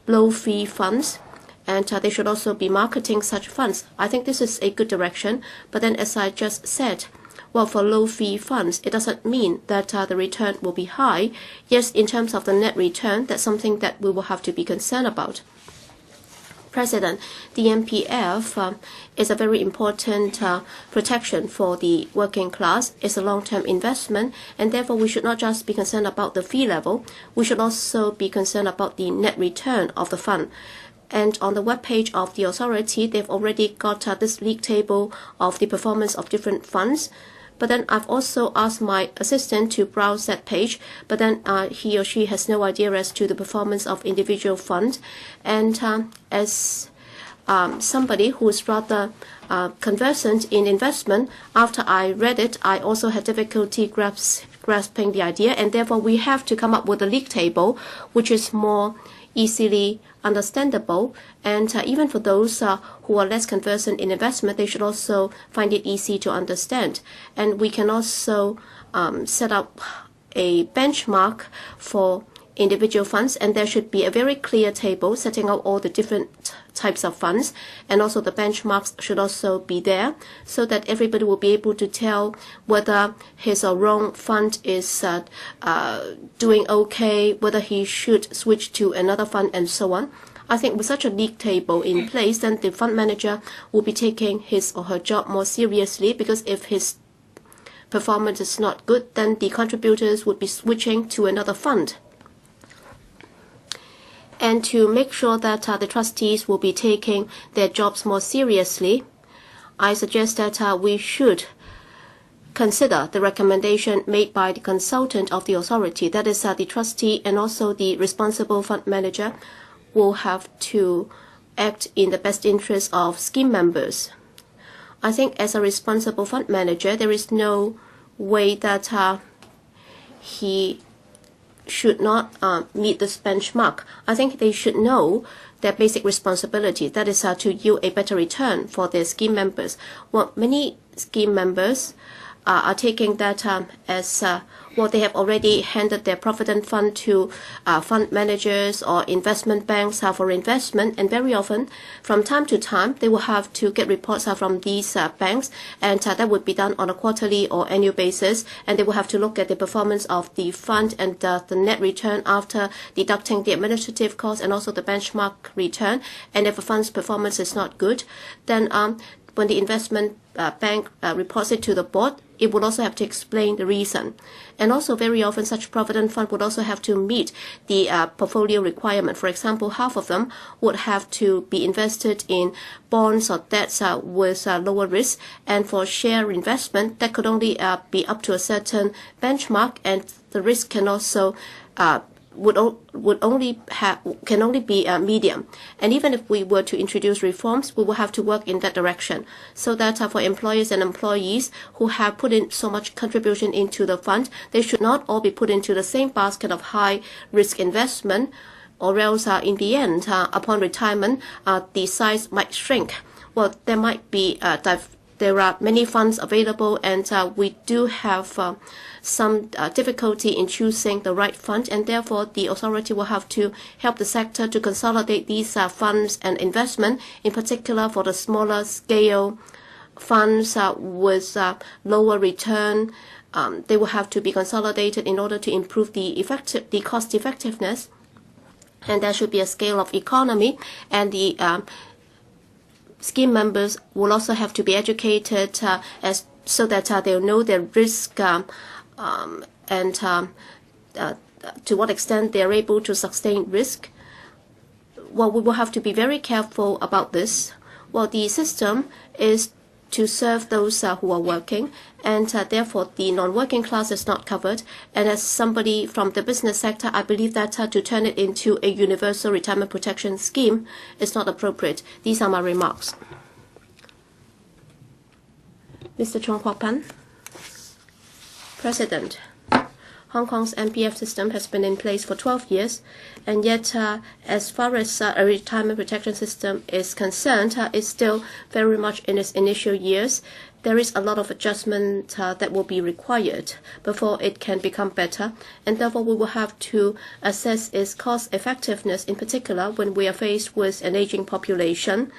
Speaker 1: low-fee funds, and they should also be marketing such funds. I think this is a good direction, but then as I just said, well, for low-fee funds, it doesn't mean that the return will be high. Yes, in terms of the net return, that's something that we will have to be concerned about. President, the MPF is a very important protection for the working class. It's a long-term investment, and therefore we should not just be concerned about the fee level. We should also be concerned about the net return of the fund. And on the webpage of the authority, they've already got this league table of the performance of different funds. But then I've also asked my assistant to browse that page, but then he or she has no idea as to the performance of individual funds. And as somebody who is rather conversant in investment, after I read it, I also had difficulty grasping the idea, and therefore we have to come up with a league table which is more easily understandable, and even for those who are less conversant in investment, they should also find it easy to understand. And we can also set up a benchmark for individual funds, and there should be a very clear table setting out all the different types of funds, and also the benchmarks should also be there, so that everybody will be able to tell whether his or wrong fund is doing okay, whether he should switch to another fund, and so on. I think with such a league table in place, then the fund manager will be taking his or her job more seriously, because if his performance is not good, then the contributors would be switching to another fund. And to make sure that the trustees will be taking their jobs more seriously, I suggest that we should consider the recommendation made by the consultant of the authority, that is the trustee and also the responsible fund manager will have to act in the best interest of scheme members. I think as a responsible fund manager, there is no way that he should not meet this benchmark. I think they should know their basic responsibility, that is to yield a better return for their scheme members. Well, many scheme members are taking that as they have already handed their Provident fund to fund managers or investment banks for investment, and very often from time to time they will have to get reports from these banks, and that would be done on a quarterly or annual basis, and they will have to look at the performance of the fund and the net return after deducting the administrative cost and also the benchmark return. And if a fund's performance is not good, then when the investment bank reports it to the board, it would also have to explain the reason. And also very often such Provident fund would also have to meet the portfolio requirement. For example, half of them would have to be invested in bonds or debts with lower risk, and for share investment that could only be up to a certain benchmark, and the risk can also can only be medium. And even if we were to introduce reforms, we will have to work in that direction, so that for employers and employees who have put in so much contribution into the fund, they should not all be put into the same basket of high risk investment, or else in the end, upon retirement, the size might shrink. Well, there might be there are many funds available, and we do have some difficulty in choosing the right fund, and therefore the authority will have to help the sector to consolidate these funds and investment, in particular for the smaller scale funds with lower return. They will have to be consolidated in order to improve the cost effectiveness, and there should be a scale of economy, and the scheme members will also have to be educated so that they'll know their risk and to what extent they are able to sustain risk. Well, we will have to be very careful about this. Well, the system is to serve those who are working, and therefore the non-working class is not covered. And as somebody from the business sector, I believe that to turn it into a universal retirement protection scheme is not appropriate. These are my remarks. Mr. Chong Kwok-pan. President, Hong Kong's MPF system has been in place for 12 years, and yet as far as a retirement protection system is concerned, it's still very much in its initial years. There is a lot of adjustment that will be required before it can become better, and therefore we will have to assess its cost effectiveness, in particular when we are faced with an aging population.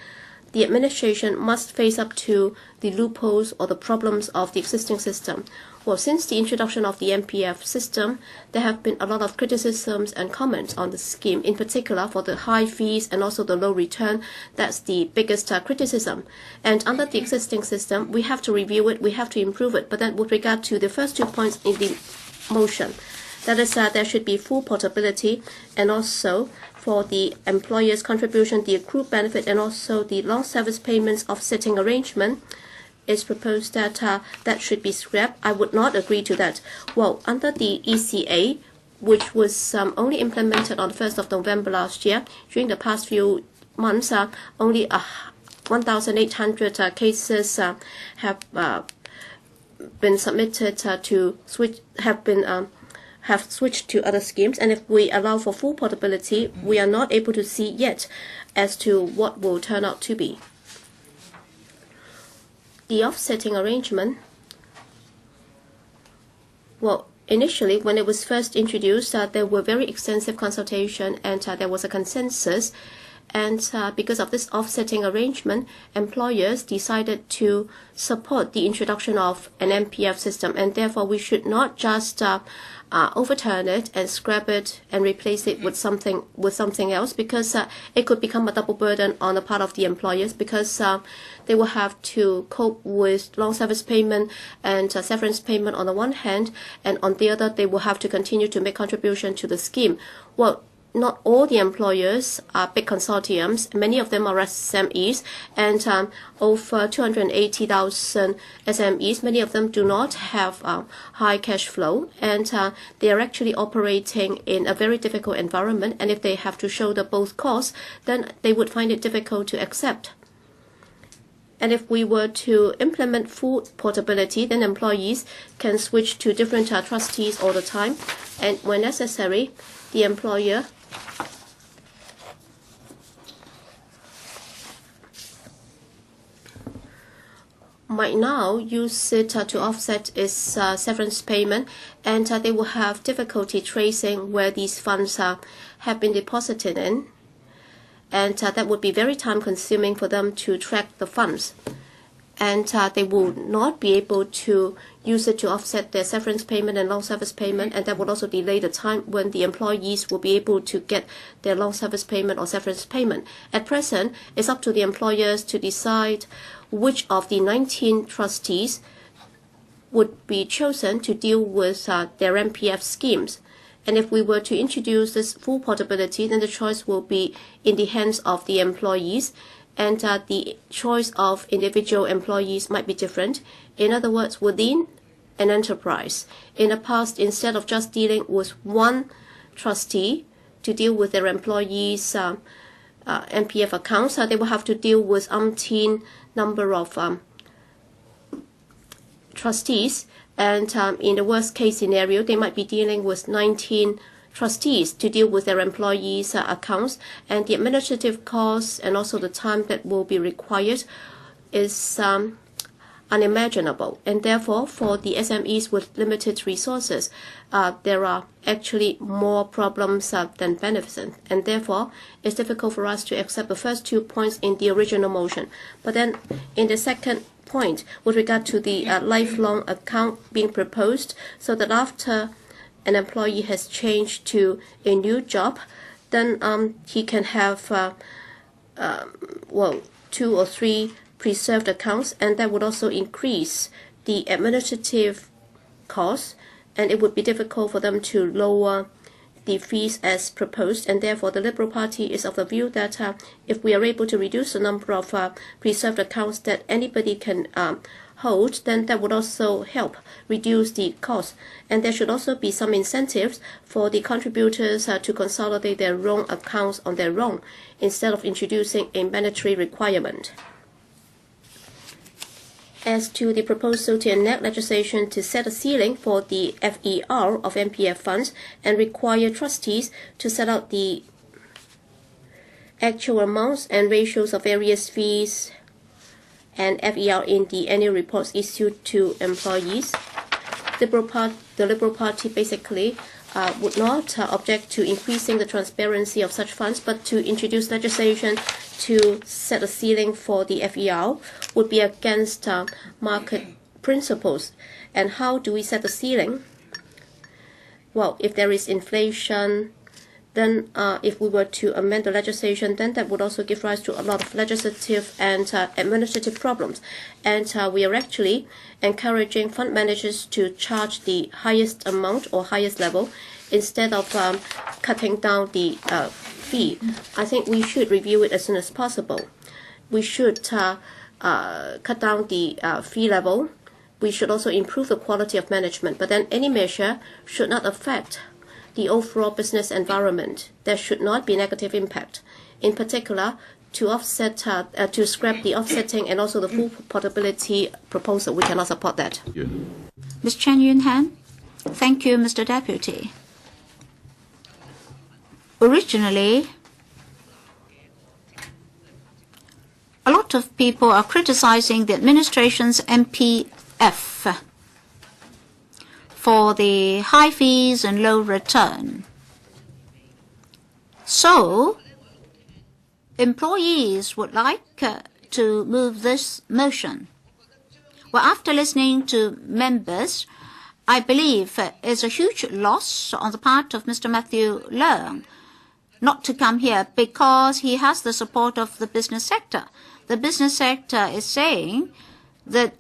Speaker 1: The administration must face up to the loopholes or the problems of the existing system. Well, since the introduction of the MPF system, there have been a lot of criticisms and comments on the scheme, in particular for the high fees and also the low return. That's the biggest criticism. And under the existing system, we have to review it, we have to improve it. But then with regard to the first 2 points in the motion, that is, there should be full portability, and also for the employer's contribution, the accrued benefit, and also the long service payments offsetting arrangement, is proposed that that should be scrapped. I would not agree to that. Well, under the ECA, which was only implemented on the 1st of November last year, during the past few months, only 1,800 cases have been submitted to switch, have switched to other schemes. And if we allow for full portability, we are not able to see yet as to what will turn out to be. The offsetting arrangement, well, initially when it was first introduced, there were very extensive consultation, and there was a consensus, And because of this offsetting arrangement, employers decided to support the introduction of an MPF system, and therefore we should not just overturn it and scrap it and replace it with something else, because it could become a double burden on the part of the employers, because they will have to cope with long service payment and severance payment on the one hand, and on the other they will have to continue to make contribution to the scheme. Well, not all the employers are big consortiums. Many of them are SMEs, and over 280,000 SMEs. Many of them do not have high cash flow, and they are actually operating in a very difficult environment. And if they have to shoulder both costs, then they would find it difficult to accept. And if we were to implement full portability, then employees can switch to different trustees all the time, and when necessary, the employer might now use it to offset its severance payment, and they will have difficulty tracing where these funds have been deposited in, and that would be very time consuming for them to track the funds, and they will not be able to use it to offset their severance payment and long service payment, and that would also delay the time when the employees will be able to get their long service payment or severance payment. At present, it's up to the employers to decide which of the 19 trustees would be chosen to deal with their MPF schemes. And if we were to introduce this full portability, then the choice will be in the hands of the employees, and the choice of individual employees might be different. In other words, within an enterprise, in the past, instead of just dealing with one trustee to deal with their employees' MPF accounts, they will have to deal with umpteen number of trustees, and in the worst case scenario, they might be dealing with 19 trustees to deal with their employees' accounts, and the administrative costs and also the time that will be required is unimaginable. And therefore, for the SMEs with limited resources, there are actually more problems than benefits, and therefore it's difficult for us to accept the first 2 points in the original motion. But then in the second point, with regard to the lifelong account being proposed, so that after an employee has changed to a new job, then he can have 2 or 3 preserved accounts, and that would also increase the administrative costs, and it would be difficult for them to lower the fees as proposed. And therefore the Liberal Party is of the view that if we are able to reduce the number of preserved accounts that anybody can hold, then that would also help reduce the cost. And there should also be some incentives for the contributors to consolidate their own accounts on their own, instead of introducing a mandatory requirement. As to the proposal to enact legislation to set a ceiling for the FER of MPF funds and require trustees to set out the actual amounts and ratios of various fees and FER in the annual reports issued to employees, the Liberal Party basically would not object to increasing the transparency of such funds, but to introduce legislation to set a ceiling for the FER would be against market principles. And how do we set the ceiling? Well, if there is inflation, then if we were to amend the legislation, then that would also give rise to a lot of legislative and administrative problems. And we are actually encouraging fund managers to charge the highest amount or highest level instead of cutting down the fee. I think we should review it as soon as possible. We should cut down the fee level. We should also improve the quality of management. But then any measure should not affect the overall business environment. There should not be negative impact. In particular, to offset, to scrap the offsetting and also the full portability proposal, we cannot support that.
Speaker 3: Ms. Chen Yun-han. Thank you, Mr. Deputy. Originally, a lot of people are criticizing the administration's MPF for the high fees and low return. So, employees would like to move this motion. Well, after listening to members, I believe it's a huge loss on the part of Mr. Matthew Leung not to come here because he has the support of the business sector. The business sector is saying that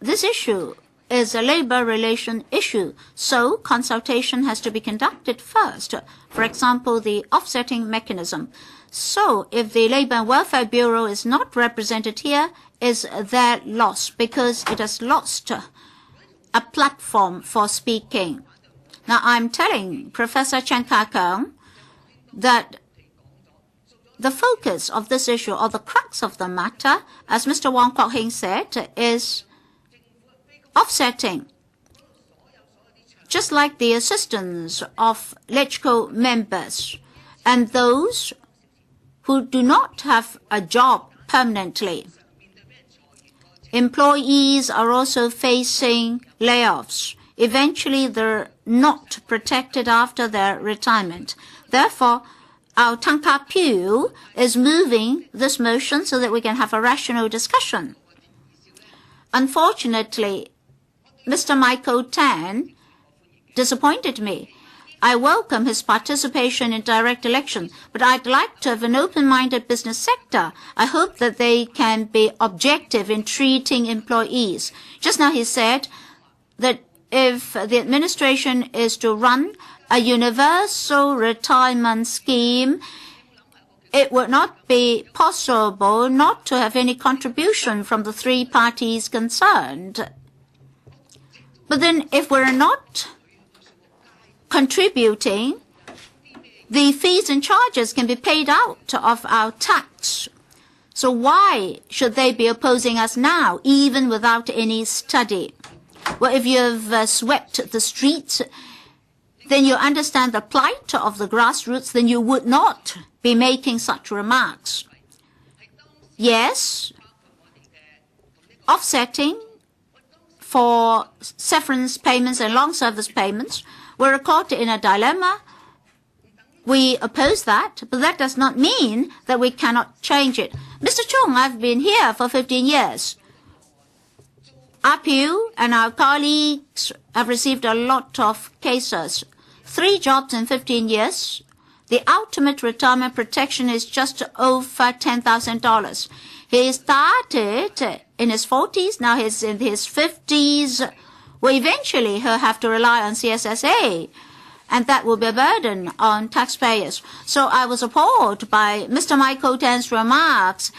Speaker 3: this issue is a labor relation issue, so consultation has to be conducted first. For example, the offsetting mechanism. So if the Labor and Welfare Bureau is not represented here, is their loss because it has lost a platform for speaking. Now, I'm telling Professor Chang Ka-piu that the focus of this issue, or the crux of the matter, as Mr. Wong Kwok Hing said, is offsetting. Just like the assistance of LegCo members and those who do not have a job permanently. Employees are also facing layoffs. Eventually, they're not protected after their retirement. Therefore, our Tang Ka-piu is moving this motion so that we can have a rational discussion. Unfortunately, Mr. Michael Tan disappointed me. I welcome his participation in direct election, but I'd like to have an open-minded business sector. I hope that they can be objective in treating employees. Just now he said that if the administration is to run a universal retirement scheme, it would not be possible not to have any contribution from the three parties concerned. But then if we're not contributing, the fees and charges can be paid out of our tax. So why should they be opposing us now, even without any study? Well, if you've swept the streets, then you understand the plight of the grassroots, then you would not be making such remarks. Yes, offsetting for severance payments and long service payments, we're caught in a dilemma. We oppose that, but that does not mean that we cannot change it. Mr. Chung, I've been here for 15 years. Ka-piu and our colleagues have received a lot of cases. 3 jobs in 15 years. The ultimate retirement protection is just over $10,000. He started in his 40s, now he's in his 50s. Well, eventually he'll have to rely on CSSA, and that will be a burden on taxpayers. So I was appalled by Mr. Michael Tan's remarks.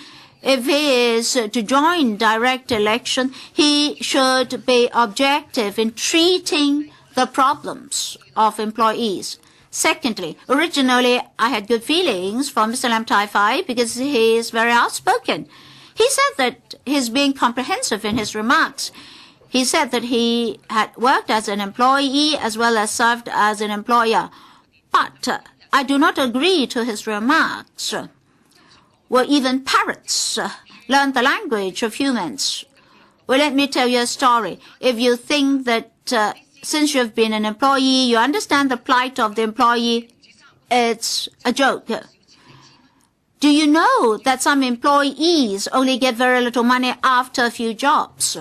Speaker 3: If he is to join direct election, he should be objective in treating the problems of employees. Secondly, originally I had good feelings for Mr. Lam Tai Fai because he is very outspoken. He said that he's being comprehensive in his remarks. He said that he had worked as an employee as well as served as an employer. But I do not agree to his remarks. Well, even parrots learn the language of humans. Well, let me tell you a story. If you think that since you've been an employee, you understand the plight of the employee, it's a joke. Do you know that some employees only get very little money after a few jobs?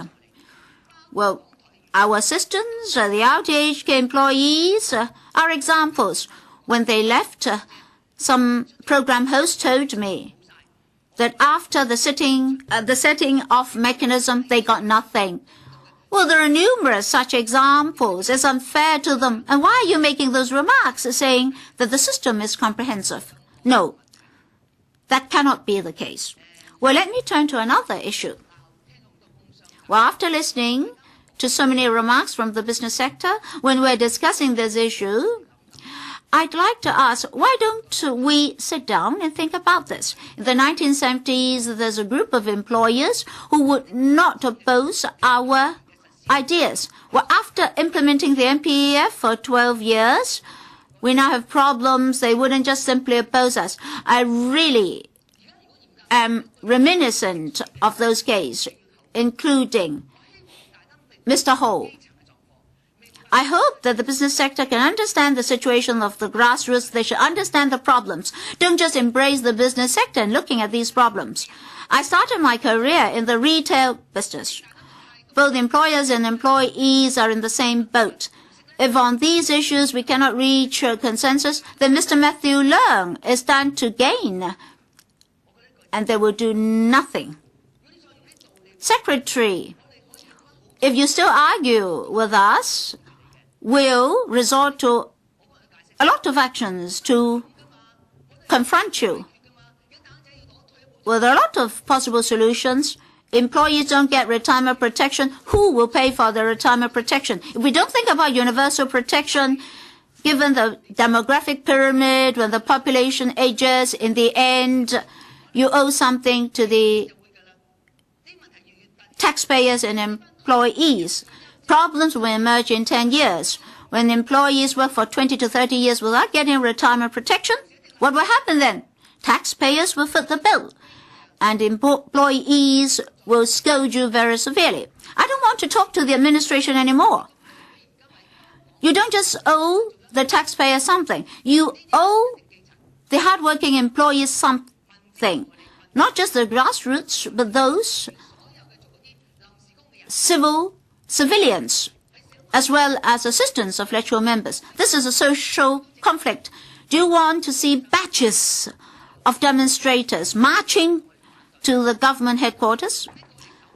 Speaker 3: Well, our assistants, the outage employees are examples. When they left, some program host told me that after the setting off mechanism, they got nothing. Well, there are numerous such examples. It's unfair to them. And why are you making those remarks, saying that the system is comprehensive? No, that cannot be the case. Well, let me turn to another issue. Well, after listening to so many remarks from the business sector, when we're discussing this issue, I'd like to ask, why don't we sit down and think about this? In the 1970s, there's a group of employers who would not oppose our ideas. Well, after implementing the MPEF for 12 years, we now have problems. They wouldn't just simply oppose us. I really am reminiscent of those cases, including Mr. Ho. I hope that the business sector can understand the situation of the grassroots. They should understand the problems. Don't just embrace the business sector and looking at these problems. I started my career in the retail business. Both employers and employees are in the same boat. If on these issues we cannot reach a consensus, then Mr. Matthew Leung is stand to gain, and they will do nothing. Secretary, if you still argue with us, we'll resort to a lot of actions to confront you. With a lot of possible solutions, employees don't get retirement protection. Who will pay for the retirement protection? If we don't think about universal protection, given the demographic pyramid, when the population ages, in the end, you owe something to the taxpayers and employees. Problems will emerge in 10 years. When employees work for 20 to 30 years without getting retirement protection, what will happen then? Taxpayers will foot the bill, and employees will scold you very severely. I don't want to talk to the administration anymore. You don't just owe the taxpayer something. You owe the hardworking employees something. Not just the grassroots, but those civilians, as well as assistants of electoral members. This is a social conflict. Do you want to see batches of demonstrators marching to the government headquarters?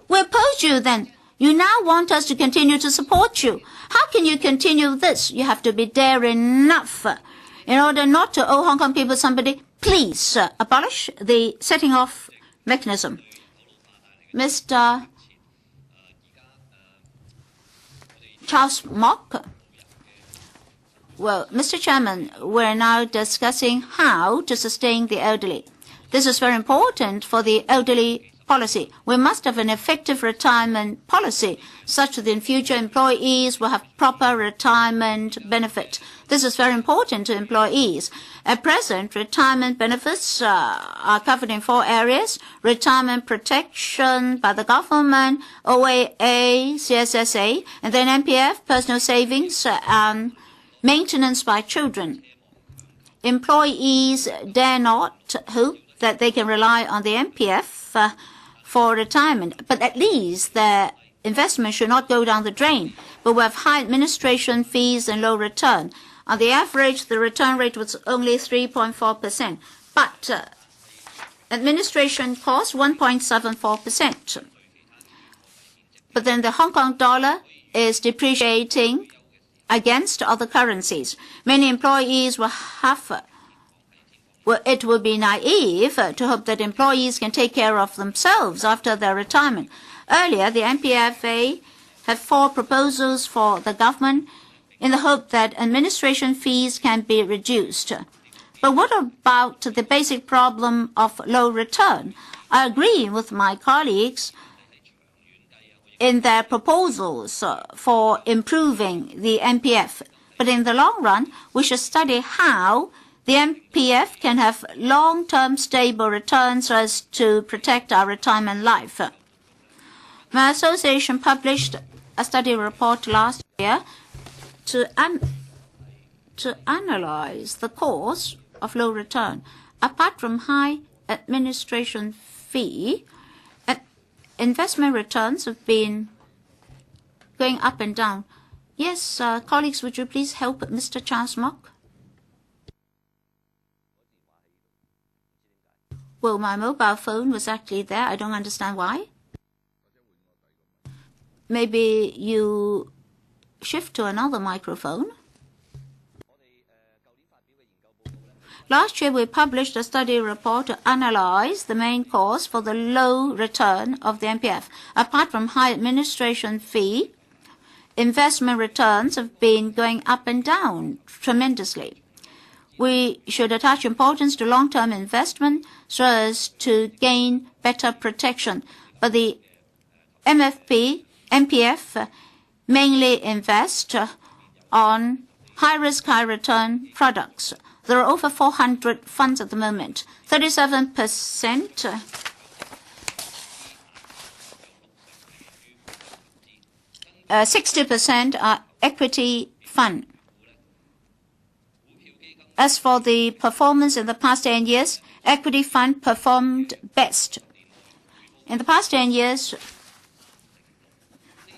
Speaker 3: We oppose you then. You now want us to continue to support you. How can you continue this? You have to be daring enough. In order not to owe Hong Kong people somebody, please abolish the setting off mechanism. Mr. Charles Mock. Well, Mr. Chairman, we're now discussing how to sustain the elderly. This is very important for the elderly policy. We must have an effective retirement policy such that in future employees will have proper retirement benefit. This is very important to employees. At present, retirement benefits are covered in 4 areas: retirement protection by the government, OAA, CSSA, and then MPF, personal savings, and maintenance by children. Employees dare not hope that they can rely on the MPF for retirement, but at least their investment should not go down the drain. But we have high administration fees and low return. On the average, the return rate was only 3.4%, but administration cost 1.74%. But then the Hong Kong dollar is depreciating against other currencies. Many employees will have it would be naive to hope that employees can take care of themselves after their retirement. Earlier, the NPFA had 4 proposals for the government in the hope that administration fees can be reduced. But what about the basic problem of low return? I agree with my colleagues in their proposals for improving the NPF. But in the long run, we should study how the MPF can have long-term stable returns so as to protect our retirement life. My association published a study report last year to analyze the cause of low return. Apart from high administration fee, investment returns have been going up and down. Yes, colleagues, would you please help Mr. Charles Mock? Well, my mobile phone was actually there. I don't understand why. Maybe you shift to another microphone. Last year, we published a study report to analyze the main cause for the low return of the MPF. Apart from high administration fee, investment returns have been going up and down tremendously. We should attach importance to long-term investment so as to gain better protection. But the MPF mainly invest on high-risk, high-return products. There are over 400 funds at the moment. 37%. 60% are equity fund. As for the performance in the past 10 years, equity fund performed best. In the past 10 years,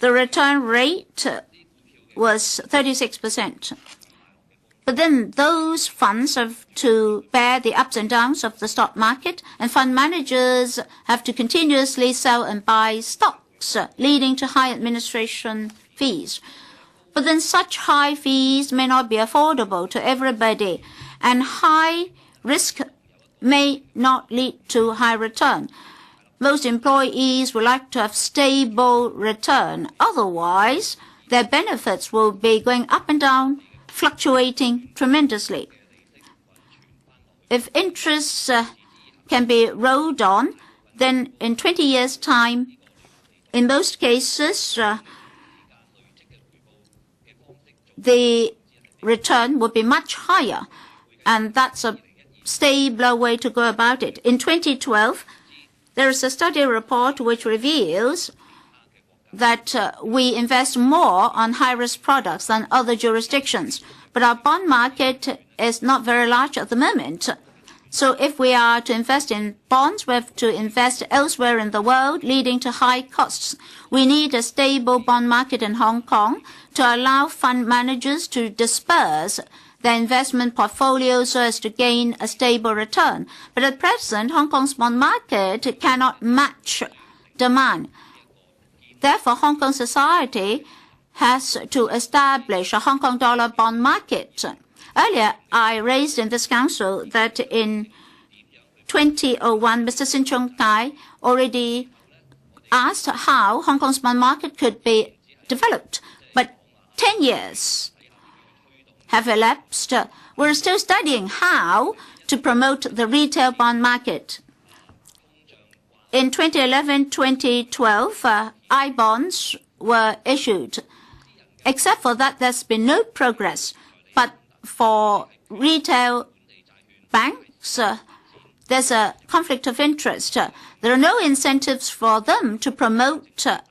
Speaker 3: the return rate was 36%. But then those funds have to bear the ups and downs of the stock market, and fund managers have to continuously sell and buy stocks, leading to high administration fees. But then such high fees may not be affordable to everybody, and high risk may not lead to high return. Most employees would like to have stable return. Otherwise, their benefits will be going up and down, fluctuating tremendously. If interests can be rolled on, then in 20 years' time, in most cases, the return would be much higher, and that's a stabler way to go about it. In 2012, there is a study report which reveals that we invest more on high-risk products than other jurisdictions, but our bond market is not very large at the moment. So if we are to invest in bonds, we have to invest elsewhere in the world, leading to high costs. We need a stable bond market in Hong Kong to allow fund managers to disperse their investment portfolios so as to gain a stable return. But at present, Hong Kong's bond market cannot match demand. Therefore, Hong Kong society has to establish a Hong Kong dollar bond market. Earlier, I raised in this council that in 2001, Mr. Sin Chung Kai already asked how Hong Kong's bond market could be developed. But 10 years have elapsed. We're still studying how to promote the retail bond market. In 2011-2012, I-bonds were issued. Except for that, there's been no progress. But for retail banks, there's a conflict of interest. There are no incentives for them to promote a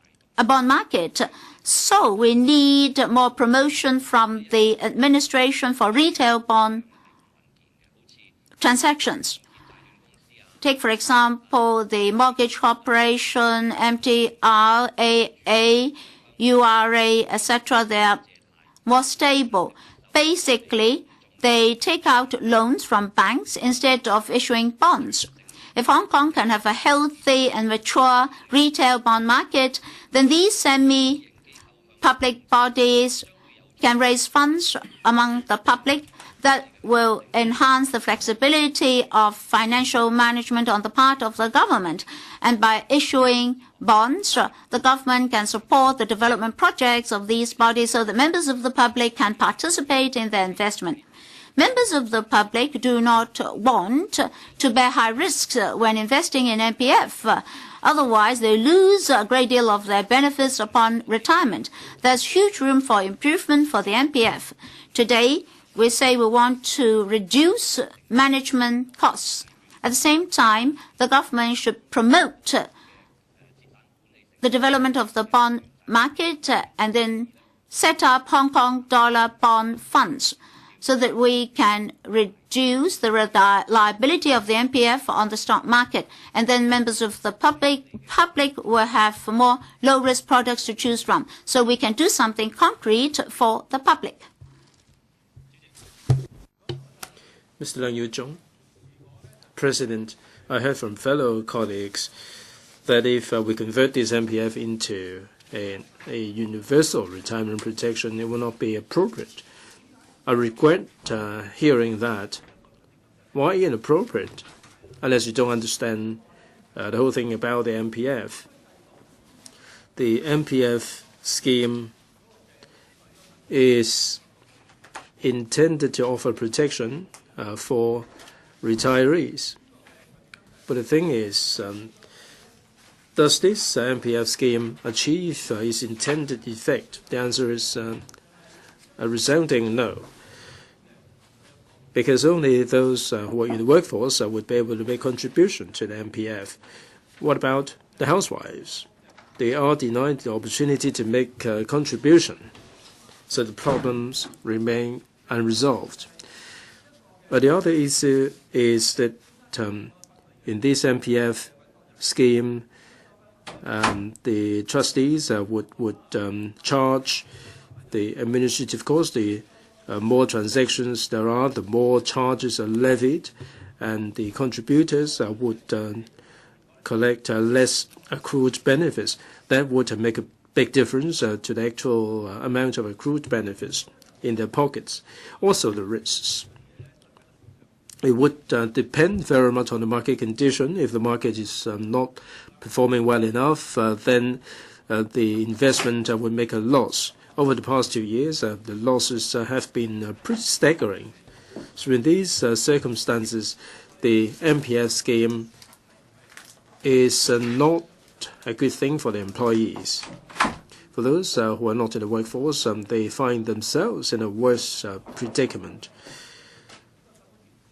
Speaker 3: bond market. So we need more promotion from the administration for retail bond transactions. Take, for example, the Mortgage Corporation, MTR, AA, URA, etc. They are more stable. Basically, they take out loans from banks instead of issuing bonds. If Hong Kong can have a healthy and mature retail bond market, then these semi-public bodies can raise funds among the public that will enhance the flexibility of financial management on the part of the government. And by issuing bonds, the government can support the development projects of these bodies so that members of the public can participate in their investment. Members of the public do not want to bear high risks when investing in MPF. Otherwise, they lose a great deal of their benefits upon retirement. There's huge room for improvement for the MPF. Today, we say we want to reduce management costs. At the same time, the government should promote the development of the bond market and then set up Hong Kong dollar bond funds so that we can reduce the liability of the MPF on the stock market. And then members of the public will have more low-risk products to choose from. So we can do something concrete for the public.
Speaker 2: Mr. Leung Yu-chung, President, I heard from fellow colleagues that if we convert this MPF into a universal retirement protection, it will not be appropriate. I regret hearing that. Why inappropriate? Unless you don't understand the whole thing about the MPF. The MPF scheme is intended to offer protection for retirees. But the thing is, does this MPF scheme achieve its intended effect? The answer is a resounding no. Because only those who are in the workforce would be able to make contribution to the MPF. What about the housewives? They are denied the opportunity to make a contribution. So the problems remain unresolved. But the other issue is that in this MPF scheme, the trustees would charge the administrative costs. The more transactions there are, the more charges are levied, and the contributors would collect less accrued benefits. That would make a big difference to the actual amount of accrued benefits in their pockets. Also the risks. It would depend very much on the market condition. If the market is not performing well enough, then the investment would make a loss. Over the past 2 years, the losses have been pretty staggering. So in these circumstances, the MPF scheme is not a good thing for the employees. For those who are not in the workforce, they find themselves in a worse predicament.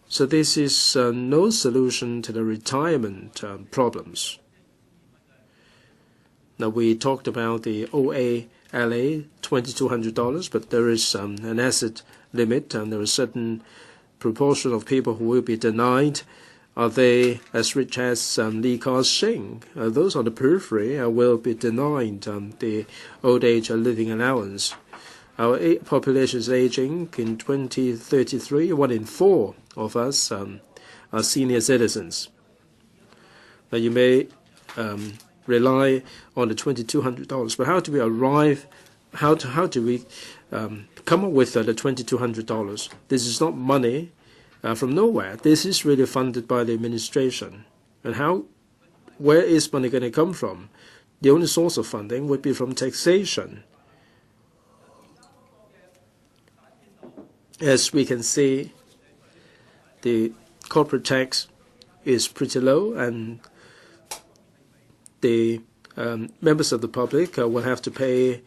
Speaker 2: So this is no solution to the retirement problems. Now, we talked about the OALA, $2,200, but there is an asset limit, and there is a certain proportion of people who will be denied. Are they as rich as Li Ka-shing? Those on the periphery will be denied the old age living allowance. Our population is aging. In 2033, 1 in 4 of us are senior citizens. Now, you may rely on the $2,200, but how do we arrive? How do we come up with the $2,200? This is not money from nowhere. This is really funded by the administration. And where is money going to come from? The only source of funding would be from taxation. As we can see, the corporate tax is pretty low, and the members of the public will have to pay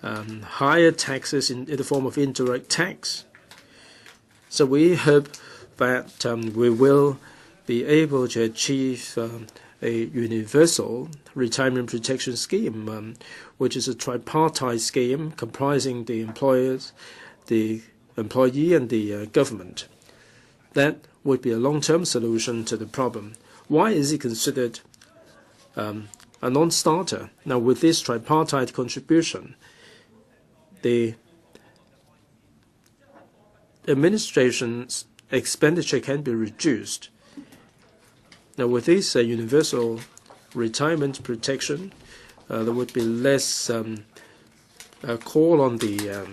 Speaker 2: higher taxes in the form of indirect tax. So we hope that we will be able to achieve a universal retirement protection scheme, which is a tripartite scheme comprising the employers, the employee, and the government. That would be a long-term solution to the problem. Why is it considered a non-starter? Now, with this tripartite contribution, the administration's expenditure can be reduced. Now, with this universal retirement protection, there would be less call on the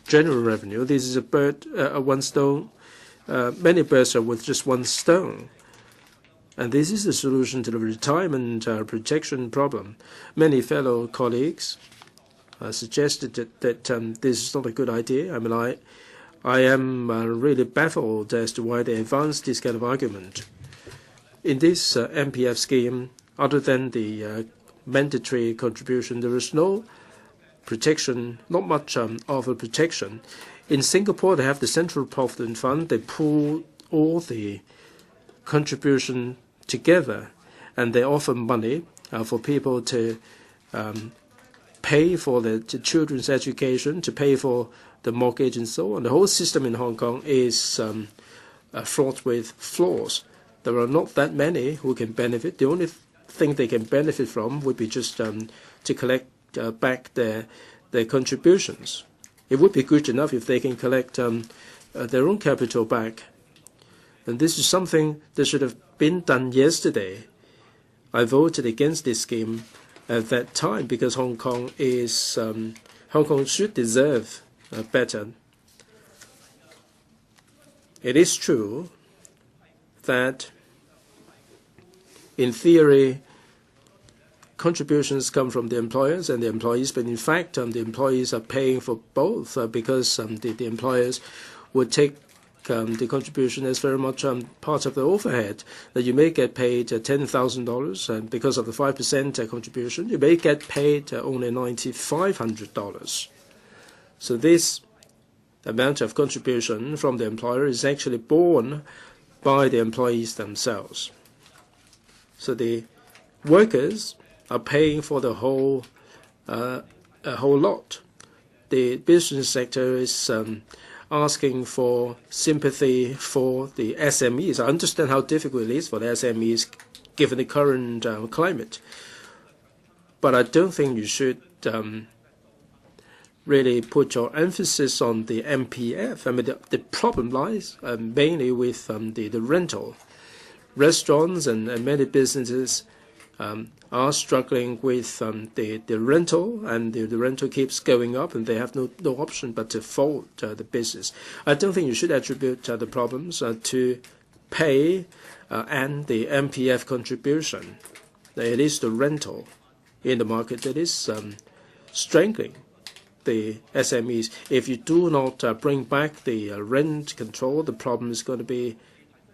Speaker 2: general revenue. This is a bird, one stone. Many birds are with just one stone. And this is the solution to the retirement protection problem. Many fellow colleagues suggested that this is not a good idea. I mean, I am really baffled as to why they advanced this kind of argument. In this MPF scheme, other than the mandatory contribution, there is no protection, not much of a protection. In Singapore, they have the Central Provident Fund. They pool all the contribution together, and they offer money for people to pay for the children's education, to pay for the mortgage, and so on. The whole system in Hong Kong is fraught with flaws. There are not that many who can benefit. The only thing they can benefit from would be just to collect back their contributions. It would be good enough if they can collect their own capital back. And this is something that should have been done yesterday. I voted against this scheme at that time because Hong Kong should deserve better. It is true that in theory, contributions come from the employers and the employees, but in fact, the employees are paying for both because the employers would take the contribution as very much part of the overhead. That you may get paid $10,000, and because of the 5% contribution, you may get paid only $9,500. So this amount of contribution from the employer is actually borne by the employees themselves. So the workers are paying for the whole lot. the business sector is asking for sympathy for the SMEs. I understand how difficult it is for the SMEs given the current climate. But I don't think you should really put your emphasis on the MPF. I mean, the problem lies mainly with the rental. Restaurants and many businesses are struggling with the rental, and the rental keeps going up, and they have no option but to fold the business. I don't think you should attribute the problems to pay and the MPF contribution. It is the rental in the market that is strengthening the SMEs. If you do not bring back the rent control, the problem is going to be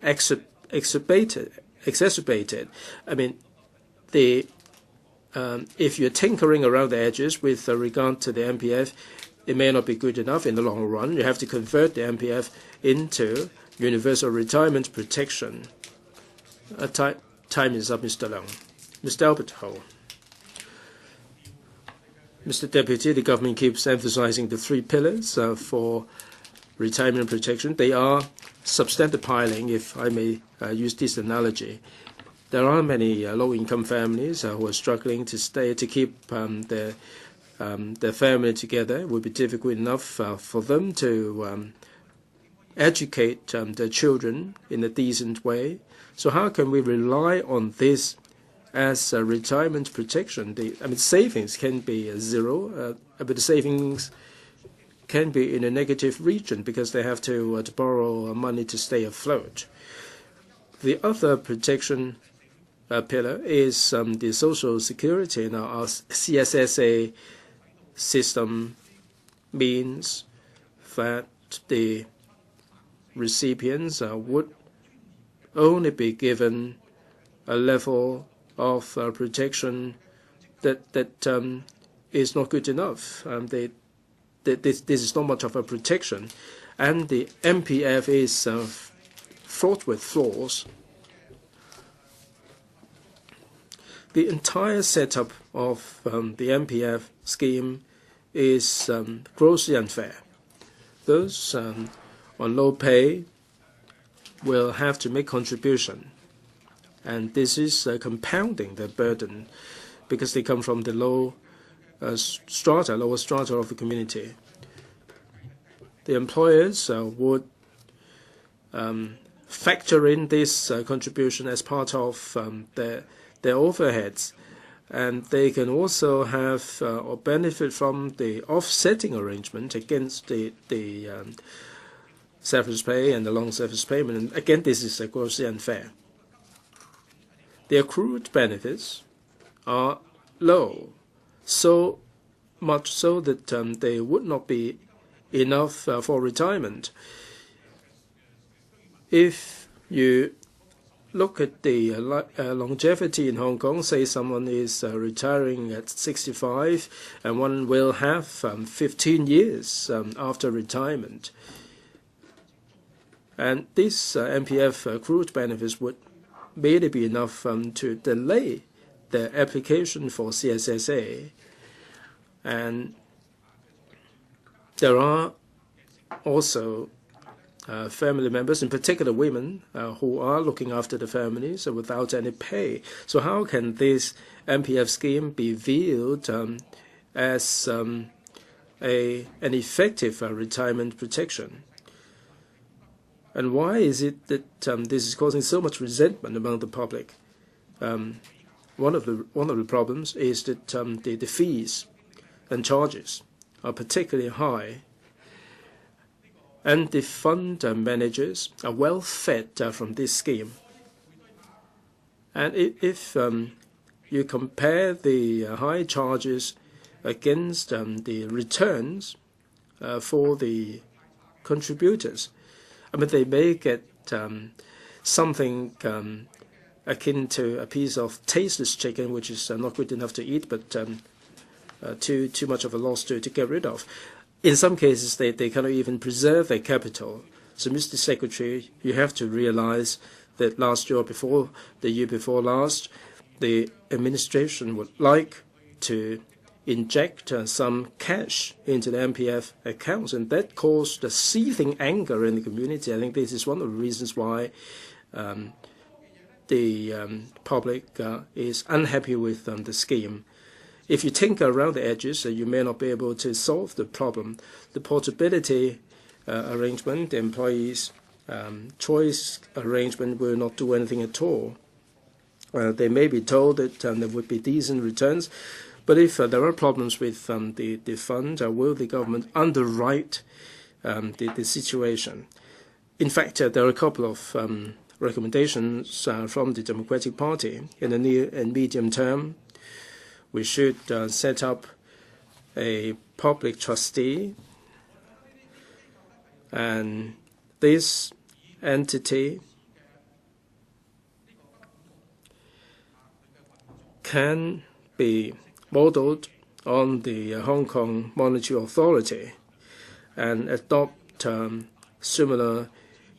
Speaker 2: exacerbated. I mean, if you're tinkering around the edges with regard to the MPF, it may not be good enough in the long run. You have to convert the MPF into universal retirement protection. Time is up, Mr. Leung. Mr. Albert Ho. Mr. Deputy, the government keeps emphasizing the 3 pillars for retirement protection. They are substantive piling, if I may use this analogy. There are many low-income families who are struggling to keep their family together. It would be difficult enough for them to educate their children in a decent way. So how can we rely on this as retirement protection? I mean, savings can be zero, but the savings can be in a negative region because they have to borrow money to stay afloat. The other protection pillar is the social security. Now, our CSSA system means that the recipients would only be given a level of protection that is not good enough. This is not much of a protection, and the MPF is fraught with flaws. The entire setup of the MPF scheme is grossly unfair. Those on low pay will have to make contribution, and this is compounding the burden because they come from the lower strata of the community. The employers would factor in this contribution as part of their overheads, and they can also have or benefit from the offsetting arrangement against the severance pay and the long service payment. And again, this is grossly unfair. The accrued benefits are low, so much so that they would not be enough for retirement. If you look at the longevity in Hong Kong, say someone is retiring at 65 and one will have 15 years after retirement. And this MPF accrued benefits would merely be enough to delay the application for CSSA. And there are also family members, in particular women, who are looking after the families without any pay. So how can this MPF scheme be viewed as an effective retirement protection? And why is it that this is causing so much resentment among the public? One of the problems is that the fees and charges are particularly high, and the fund managers are well fed from this scheme. And if you compare the high charges against the returns for the contributors, I mean, they may get something akin to a piece of tasteless chicken, which is not good enough to eat, but too much of a loss to get rid of. In some cases, they cannot even preserve their capital. So, Mr. Secretary, you have to realize that last year or the year before last, the administration would like to inject some cash into the MPF accounts, and that caused a seething anger in the community. I think this is one of the reasons why the public is unhappy with the scheme. If you tinker around the edges, you may not be able to solve the problem. The portability arrangement, the employees' choice arrangement will not do anything at all. They may be told that there would be decent returns, but if there are problems with the fund, will the government underwrite the situation? In fact, there are a couple of recommendations from the Democratic Party. In the near and medium term, we should set up a public trustee, and this entity can be modeled on the Hong Kong Monetary Authority and adopt similar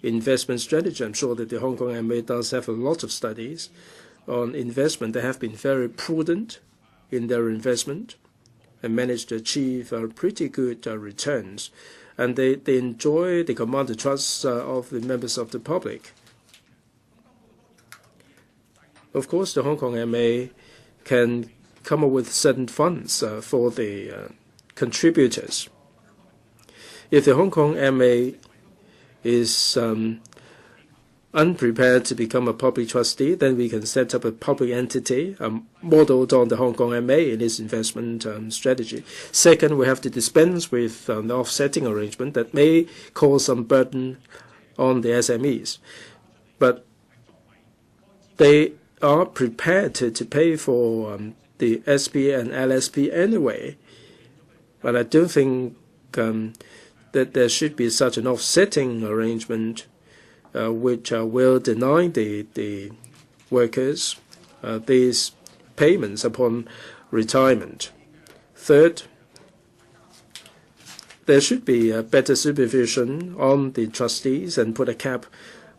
Speaker 2: investment strategy. I'm sure that the Hong Kong MA does have a lot of studies on investment. They have been very prudent in their investment and managed to achieve pretty good returns. And they command the trust of the members of the public. Of course, the Hong Kong MA can come up with certain funds for the contributors. If the Hong Kong MA is unprepared to become a public trustee, then we can set up a public entity modeled on the Hong Kong MA in its investment strategy. Second, we have to dispense with the offsetting arrangement that may cause some burden on the SMEs. But they are prepared to pay for the SP and LSP anyway. But I don't think that there should be such an offsetting arrangement which will deny the workers these payments upon retirement. Third, there should be better supervision on the trustees and put a cap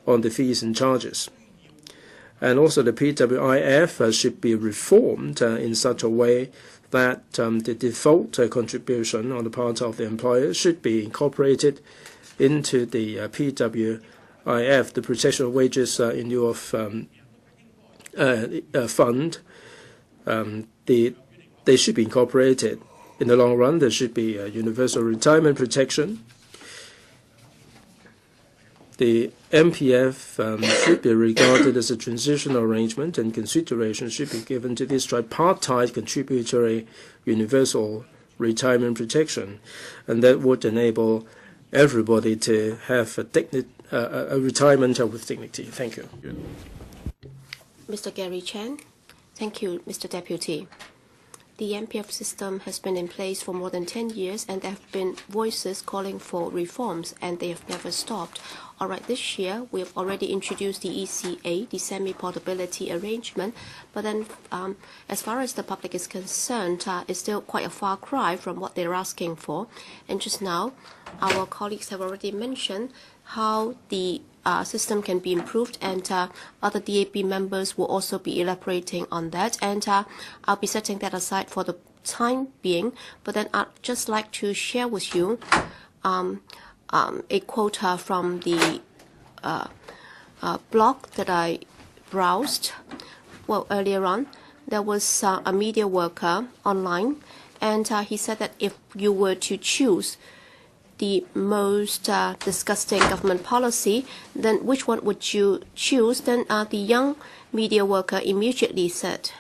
Speaker 2: on the fees and charges. And also the PWIF should be reformed in such a way that the default contribution on the part of the employer should be incorporated into the PWIF, the protection of wages in lieu of fund. They should be incorporated. In the long run, there should be universal retirement protection. The MPF should be regarded as a transitional arrangement, and consideration should be given to this tripartite contributory universal retirement protection, and that would enable everybody to have a retirement with dignity. Thank you.
Speaker 1: Mr. Gary Chan. Thank you, Mr. Deputy. The MPF system has been in place for more than 10 years, and there have been voices calling for reforms, and they have never stopped. All right, this year we have already introduced the ECA, the semi-portability arrangement, but then as far as the public is concerned, it's still quite a far cry from what they're asking for. And just now, our colleagues have already mentioned how the system can be improved, and other DAB members will also be elaborating on that, and I'll be setting that aside for the time being. But then I'd just like to share with you a quote from the blog that I browsed. Well, earlier on, there was a media worker online, and he said that if you were to choose the most disgusting government policy, then which one would you choose? Then the young media worker immediately said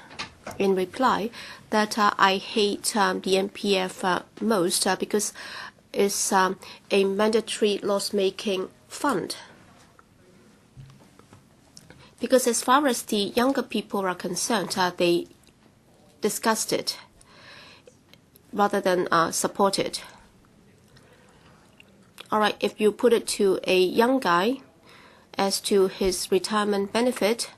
Speaker 1: in reply that I hate the MPF most because it's a mandatory loss-making fund. Because as far as the younger people are concerned, they discussed it rather than support it. All right, if you put it to a young guy as to his retirement benefit,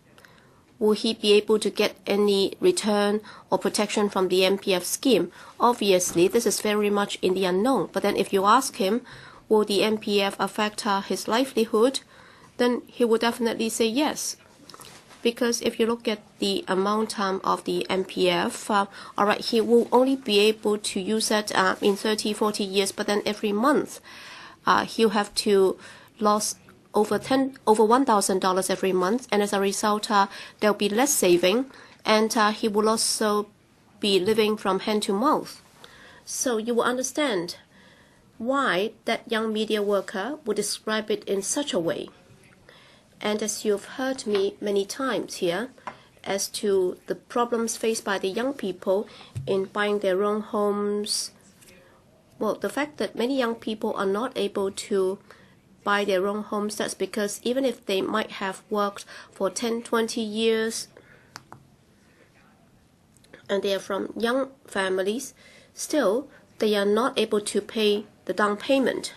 Speaker 1: will he be able to get any return or protection from the MPF scheme? Obviously, this is very much in the unknown. But then if you ask him, will the MPF affect his livelihood, then he will definitely say yes. because if you look at the amount of the MPF, all right, he will only be able to use it in 30, 40 years, but then every month he'll have to lose over $1,000 every month, and as a result, there'll be less saving, and he will also be living from hand to mouth. So you will understand why that young media worker would describe it in such a way. And as you've heard me many times here, as to the problems faced by the young people in buying their own homes, well, the fact that many young people are not able to buy their own homes, that's because even if they might have worked for 10, 20 years, and they are from young families, still they are not able to pay the down payment.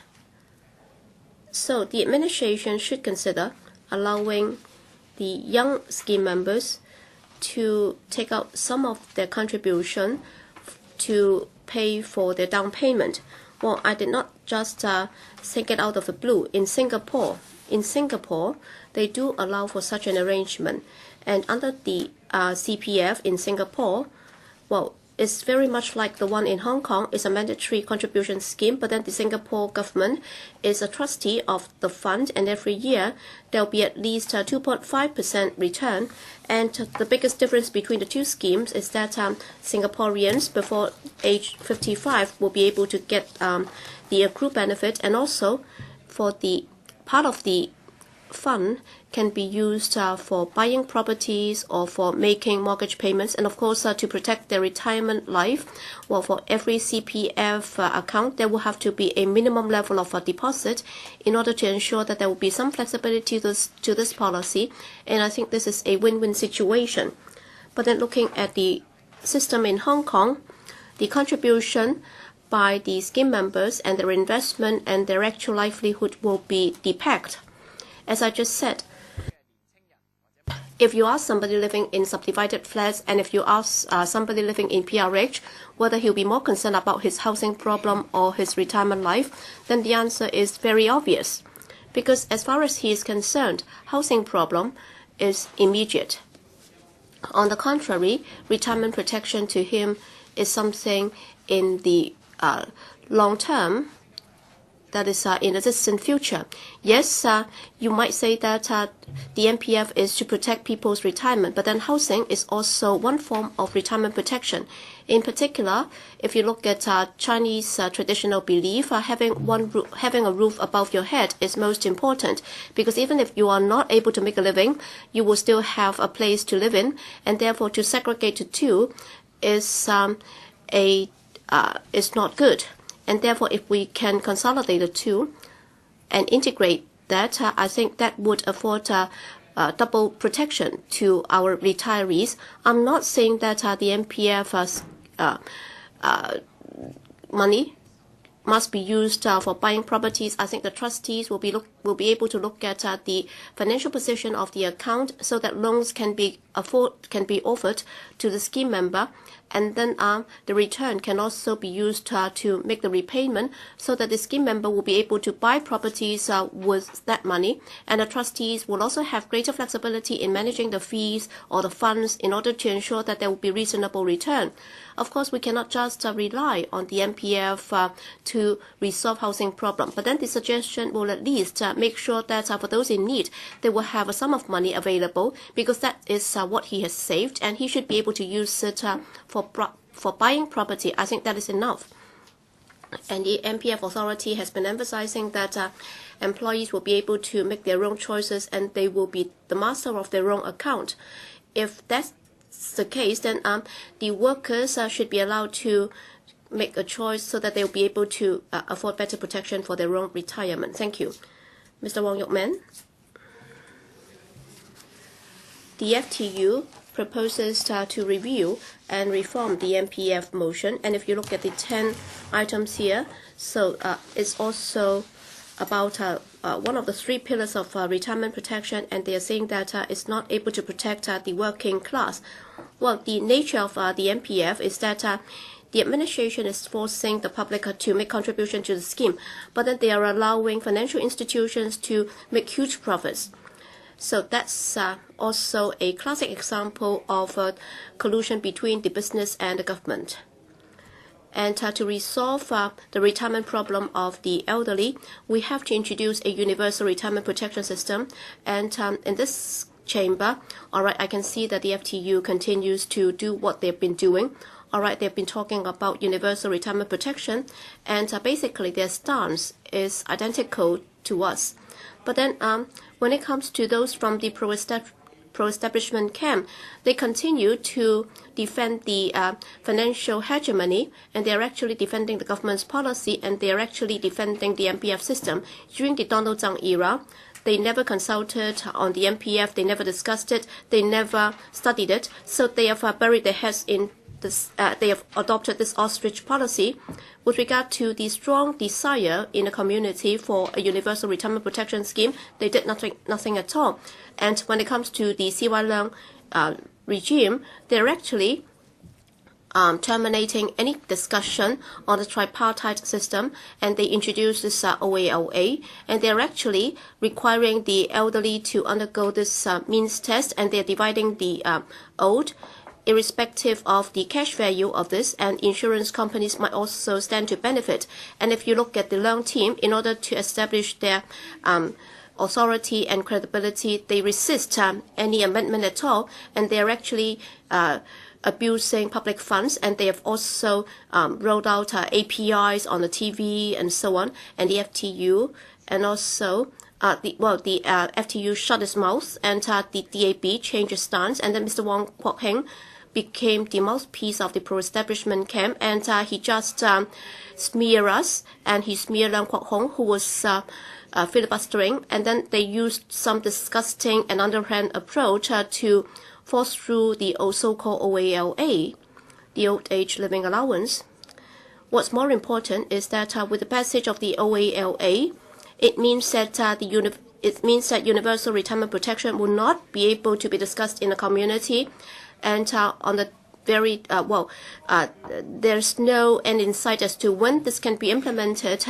Speaker 1: So the administration should consider allowing the young scheme members to take out some of their contribution to pay for their down payment. Well, I did not just think it out of the blue. In Singapore, they do allow for such an arrangement. And under the CPF in Singapore, well, it's very much like the one in Hong Kong. It's a mandatory contribution scheme, but then the Singapore government is a trustee of the fund, and every year there'll be at least 2.5% return. And the biggest difference between the two schemes is that Singaporeans before age 55 will be able to get the accrued benefit, and also for the part of the fund can be used for buying properties or for making mortgage payments, and of course to protect their retirement life. Well, for every CPF account, there will have to be a minimum level of deposit in order to ensure that there will be some flexibility to this policy, and I think this is a win-win situation. But then looking at the system in Hong Kong, the contribution by the scheme members and their investment and their actual livelihood will be depegged. As I just said, if you ask somebody living in subdivided flats, and if you ask somebody living in PRH whether he'll be more concerned about his housing problem or his retirement life, then the answer is very obvious. Because as far as he is concerned, housing problem is immediate. On the contrary, retirement protection to him is something in the long term, that is in the distant future. Yes, you might say that the MPF is to protect people's retirement, but then housing is also one form of retirement protection. In particular, if you look at Chinese traditional belief, having a roof above your head is most important, because even if you are not able to make a living, you will still have a place to live in, and therefore to segregate the two is not good. And therefore, if we can consolidate the two and integrate that, I think that would afford double protection to our retirees. I'm not saying that the MPF money must be used for buying properties. I think the trustees will be able to look at the financial position of the account so that loans can be offered to the scheme member, and then the return can also be used to make the repayment, so that the scheme member will be able to buy properties with that money, and the trustees will also have greater flexibility in managing the fees or the funds in order to ensure that there will be reasonable return. Of course, we cannot just rely on the MPF to resolve housing problem, but then the suggestion will at least make sure that for those in need, they will have a sum of money available, because that is what he has saved, and he should be able to use it for buying property. I think that is enough. And the MPF authority has been emphasizing that employees will be able to make their own choices, and they will be the master of their own account. If that's the case, then the workers should be allowed to make a choice so that they will be able to afford better protection for their own retirement. Thank you. Mr. Wong Yok-man. The FTU proposes to review and reform the MPF motion, and if you look at the 10 items here, so it's also about one of the 3 pillars of retirement protection, and they are saying that it's not able to protect the working class. Well, the nature of the MPF is that the administration is forcing the public to make contribution to the scheme, but then they are allowing financial institutions to make huge profits. So that's also a classic example of collusion between the business and the government. And to resolve the retirement problem of the elderly, we have to introduce a universal retirement protection system. And in this chamber, all right, I can see that the FTU continues to do what they've been doing. All right, they've been talking about universal retirement protection, and basically their stance is identical to us. But then when it comes to those from the pro-establishment camp, they continue to defend the financial hegemony, and they're actually defending the government's policy, and they're actually defending the MPF system. During the Donald Tsang era, they never consulted on the MPF, they never discussed it, they never studied it, so they have buried their heads in this, they have adopted this ostrich policy. With regard to the strong desire in the community for a universal retirement protection scheme, they did nothing at all. And when it comes to the CY Leung regime, they're actually terminating any discussion on the tripartite system, and they introduced this OALA, and they're actually requiring the elderly to undergo this means test, and they're dividing the old irrespective of the cash value of this, and insurance companies might also stand to benefit. And if you look at the Leung team, in order to establish their authority and credibility, they resist any amendment at all, and they're actually abusing public funds, and they have also rolled out APIs on the TV and so on, and the FTU, and also the FTU shut its mouth, and the DAB changed its stance, and then Mr. Wong Kwok Heng became the mouthpiece of the pro-establishment camp, and he just smeared us, and he smeared Leung Kwok Hong, who was filibustering, and then they used some disgusting and underhand approach to force through the so-called OALA, the Old Age Living Allowance. What's more important is that with the passage of the OALA, it means that universal retirement protection will not be able to be discussed in the community, and on the very there's no end in sight as to when this can be implemented.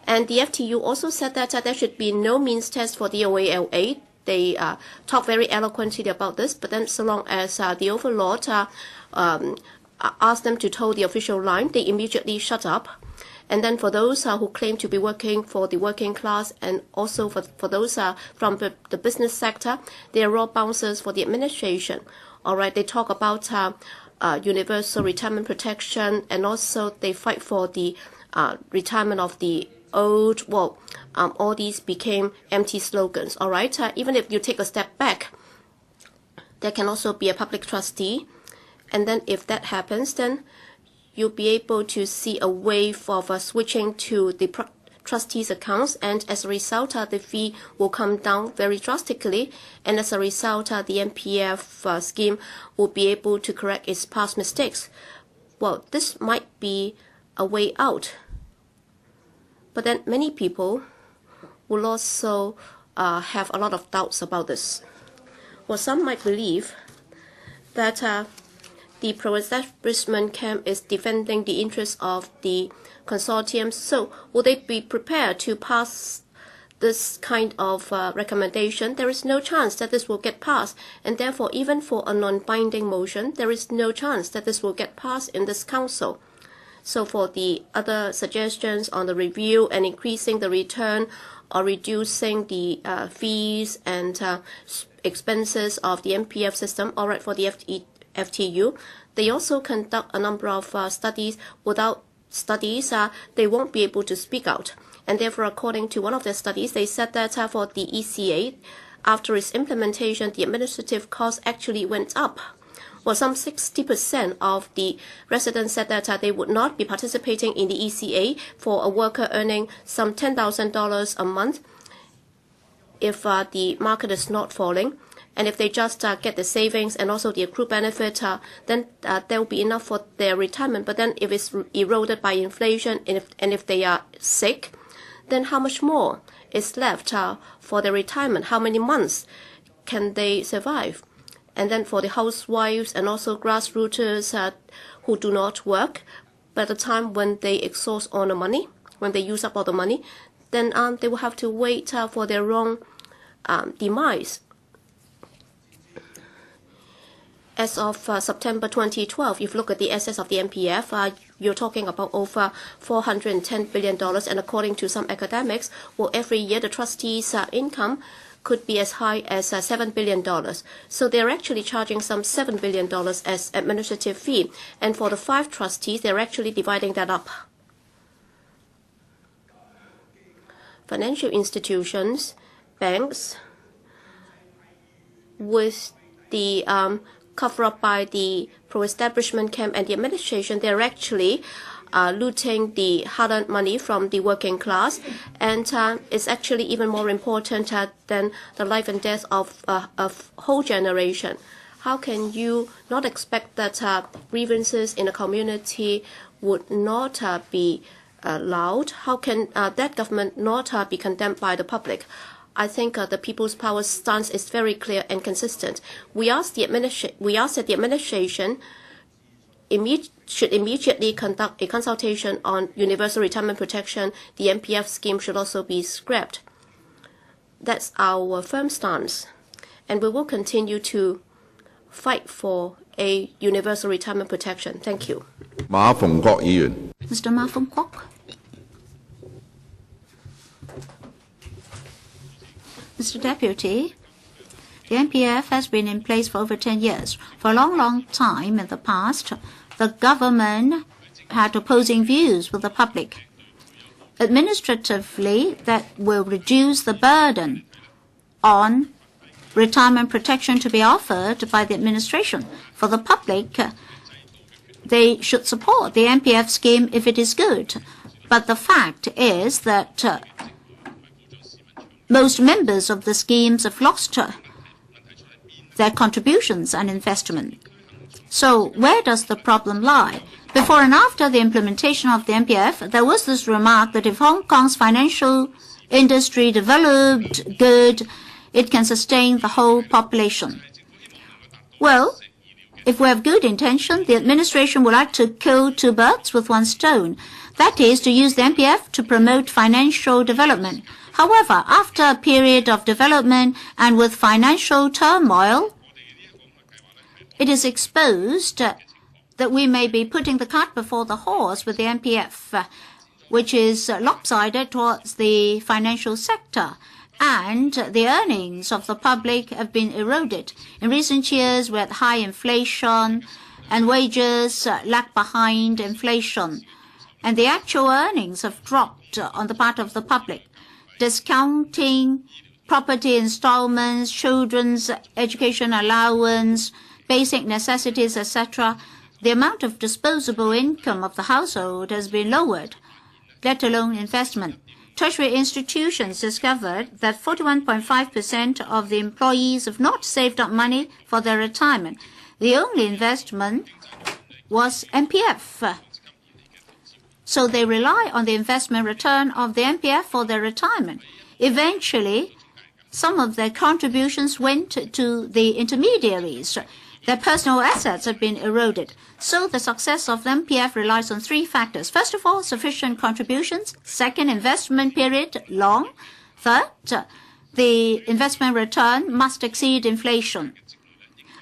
Speaker 1: And the FTU also said that there should be no means test for the OALA. They talk very eloquently about this, but then so long as the overlord asked them to toe the official line, they immediately shut up. And then for those who claim to be working for the working class, and also for those from the business sector, they are raw bouncers for the administration. All right, they talk about universal retirement protection, and also they fight for the retirement of the old. Well, all these became empty slogans. All right, even if you take a step back, there can also be a public trustee, and then if that happens, then you'll be able to see a wave of switching to the trustees' accounts, and as a result, the fee will come down very drastically, and as a result, the MPF scheme will be able to correct its past mistakes. Well, this might be a way out, but then many people will also have a lot of doubts about this. Well, some might believe that the pro-establishment camp is defending the interests of the consortium, so will they be prepared to pass this kind of recommendation? There is no chance that this will get passed, and therefore even for a non-binding motion, there is no chance that this will get passed in this council. So for the other suggestions on the review and increasing the return or reducing the fees and expenses of the MPF system, all right, for the FTU, they also conduct a number of studies. Without studies, they won't be able to speak out. And therefore, according to one of their studies, they said that for the ECA, after its implementation, the administrative cost actually went up. Well, some 60% of the residents said that they would not be participating in the ECA for a worker earning some $10,000 a month if the market is not falling. And if they just get the savings and also the accrued benefit, then there will be enough for their retirement. But then if it's eroded by inflation, and if they are sick, then how much more is left for their retirement? How many months can they survive? And then for the housewives and also grassrooters who do not work, by the time when they exhaust all the money, when they use up all the money, then they will have to wait for their own demise. As of September 2012, if you look at the assets of the MPF, you're talking about over $410 billion. And according to some academics, well, every year the trustees' income could be as high as $7 billion. So they're actually charging some $7 billion as administrative fee. And for the 5 trustees, they're actually dividing that up. Financial institutions, banks, with the cover up by the pro-establishment camp and the administration, they're actually looting the hard-earned money from the working class, and it's actually even more important than the life and death of a whole generation. How can you not expect that grievances in a community would not be allowed? How can that government not be condemned by the public? I think the People's Power stance is very clear and consistent. We ask that the administration should immediately conduct a consultation on universal retirement protection. The MPF scheme should also be scrapped. That's our firm stance, and we will continue to fight for a universal retirement protection. Thank you.
Speaker 3: Mr. Ma Fung-kwok. Mr. Deputy, the MPF has been in place for over 10 years. For a long time in the past, the government had opposing views with the public. Administratively, that will reduce the burden on retirement protection to be offered by the administration. For the public, they should support the MPF scheme if it is good. But the fact is that most members of the schemes have lost their contributions and investment. So where does the problem lie? Before and after the implementation of the MPF, there was this remark that if Hong Kong's financial industry developed good, it can sustain the whole population. Well, if we have good intention, the administration would like to kill 2 birds with 1 stone. That is, to use the MPF to promote financial development. However, after a period of development and with financial turmoil, it is exposed that we may be putting the cart before the horse with the MPF, which is lopsided towards the financial sector, and the earnings of the public have been eroded. In recent years, we had high inflation, and wages lag behind inflation, and the actual earnings have dropped on the part of the public. Discounting property installments, children's education allowance, basic necessities, etc., the amount of disposable income of the household has been lowered, let alone investment. Tertiary institutions discovered that 41.5% of the employees have not saved up money for their retirement. The only investment was MPF. So they rely on the investment return of the MPF for their retirement. Eventually, some of their contributions went to the intermediaries. Their personal assets have been eroded. So the success of the MPF relies on 3 factors. First of all, sufficient contributions. Second, investment period long. Third, the investment return must exceed inflation.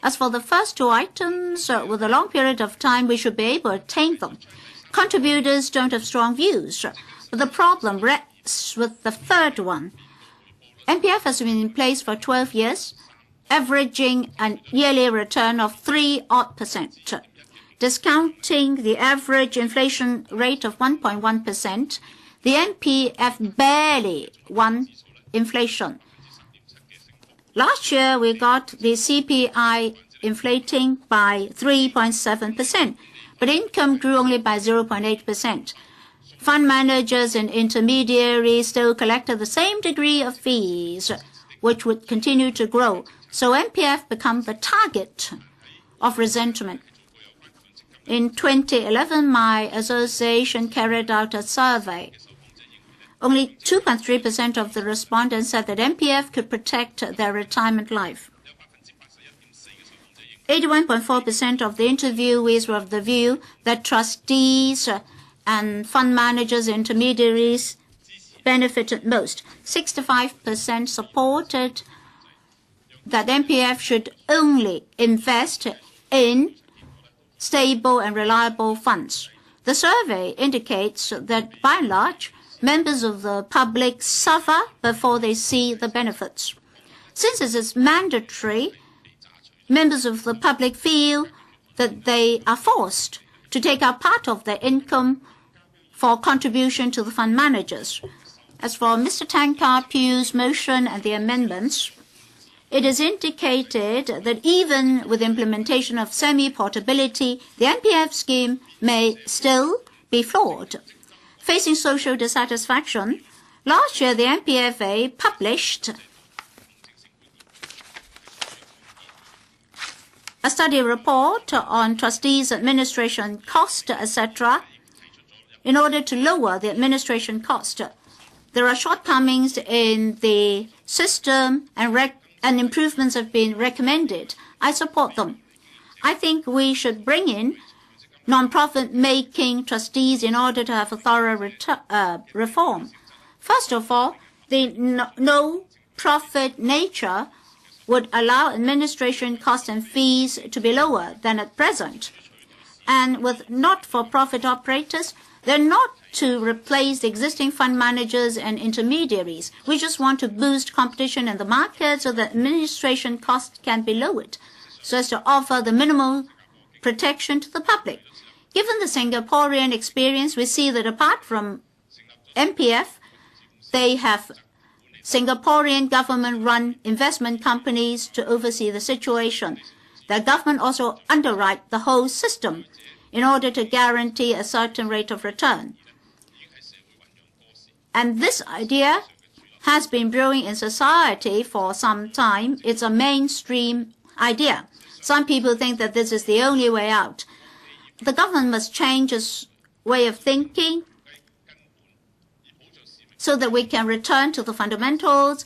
Speaker 3: As for the first 2 items, with a long period of time, we should be able to attain them. Contributors don't have strong views, but the problem rests with the third one. MPF has been in place for 12 years, averaging a yearly return of 3-odd%. Discounting the average inflation rate of 1.1%, the MPF barely won inflation. Last year, we got the CPI inflating by 3.7%. But income grew only by 0.8%. Fund managers and intermediaries still collected the same degree of fees, which would continue to grow. So MPF became the target of resentment. In 2011, my association carried out a survey. Only 2.3% of the respondents said that MPF could protect their retirement life. 81.4% of the interviewees were of the view that trustees and fund managers, intermediaries benefited most. 65% supported that MPF should only invest in stable and reliable funds. The survey indicates that by and large, members of the public suffer before they see the benefits. Since it is mandatory, members of the public feel that they are forced to take out part of their income for contribution to the fund managers. As for Mr. Tang Ka-piu's motion and the amendments, it is indicated that even with implementation of semi-portability, the NPF scheme may still be flawed. Facing social dissatisfaction, last year the NPFA published a study report on trustees' administration cost, etc., in order to lower the administration cost. There are shortcomings in the system and improvements have been recommended. I support them. I think we should bring in non-profit making trustees in order to have a thorough reform. First of all, the no-profit nature would allow administration costs and fees to be lower than at present. And with not-for-profit operators, they're not to replace the existing fund managers and intermediaries. We just want to boost competition in the market so that administration costs can be lowered, so as to offer the minimal protection to the public. Given the Singaporean experience, we see that apart from MPF, they have Singaporean government-run investment companies to oversee the situation. The government also underwrite the whole system in order to guarantee a certain rate of return. And this idea has been brewing in society for some time. It's a mainstream idea. Some people think that this is the only way out. The government must change its way of thinking so that we can return to the fundamentals.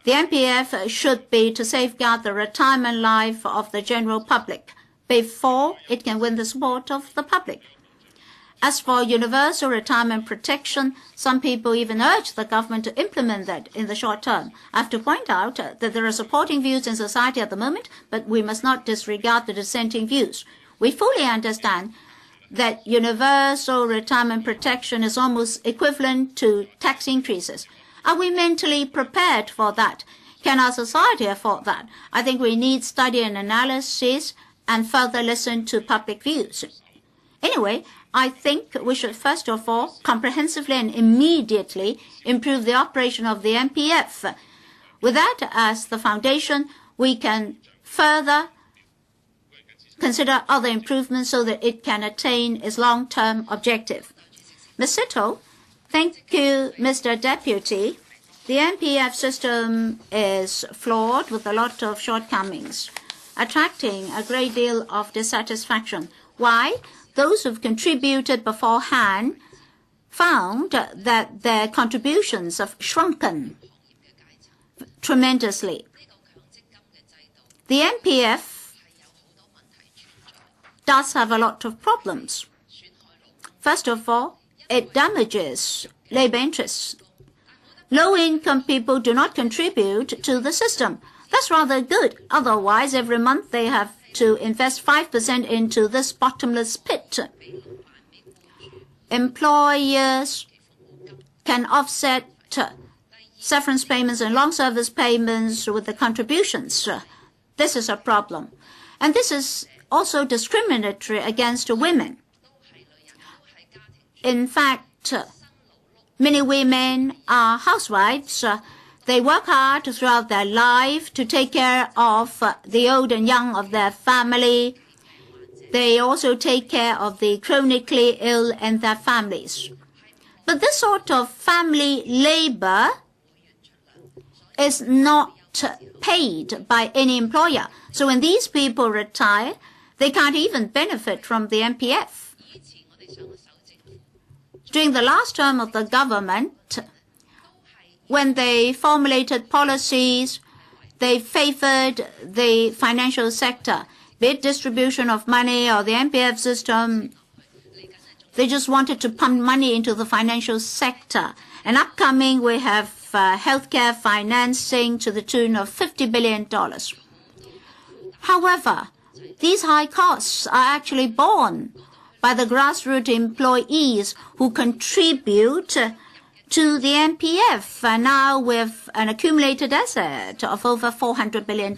Speaker 3: The NPF should be to safeguard the retirement life of the general public before it can win the support of the public. As for universal retirement protection, some people even urge the government to implement that in the short term. I have to point out that there are supporting views in society at the moment, but we must not disregard the dissenting views. We fully understand that universal retirement protection is almost equivalent to tax increases. Are we mentally prepared for that? Can our society afford that? I think we need study and analysis and further listen to public views. Anyway, I think we should first of all comprehensively and immediately improve the operation of the NPF. With that as the foundation, we can further consider other improvements so that it can attain its long-term objective. Ms. Sito, thank you, Mr. Deputy. The NPF system is flawed with a lot of shortcomings, attracting a great deal of dissatisfaction. Why? Those who've contributed beforehand found that their contributions have shrunken tremendously. The NPF does have a lot of problems. First of all, it damages labor interests. Low-income people do not contribute to the system. That's rather good. Otherwise, every month they have to invest 5% into this bottomless pit. Employers can offset severance payments and long service payments with the contributions. This is a problem. And this is also discriminatory against women. In fact, many women are housewives. They work hard throughout their life to take care of the old and young of their family. They also take care of the chronically ill and their families. But this sort of family labor is not paid by any employer. So when these people retire, they can't even benefit from the NPF. During the last term of the government, when they formulated policies, they favored the financial sector, be it distribution of money or the NPF system. They just wanted to pump money into the financial sector. And upcoming, we have healthcare financing to the tune of $50 billion. However, these high costs are actually borne by the grassroots employees who contribute to the MPF, and now with an accumulated asset of over $400 billion.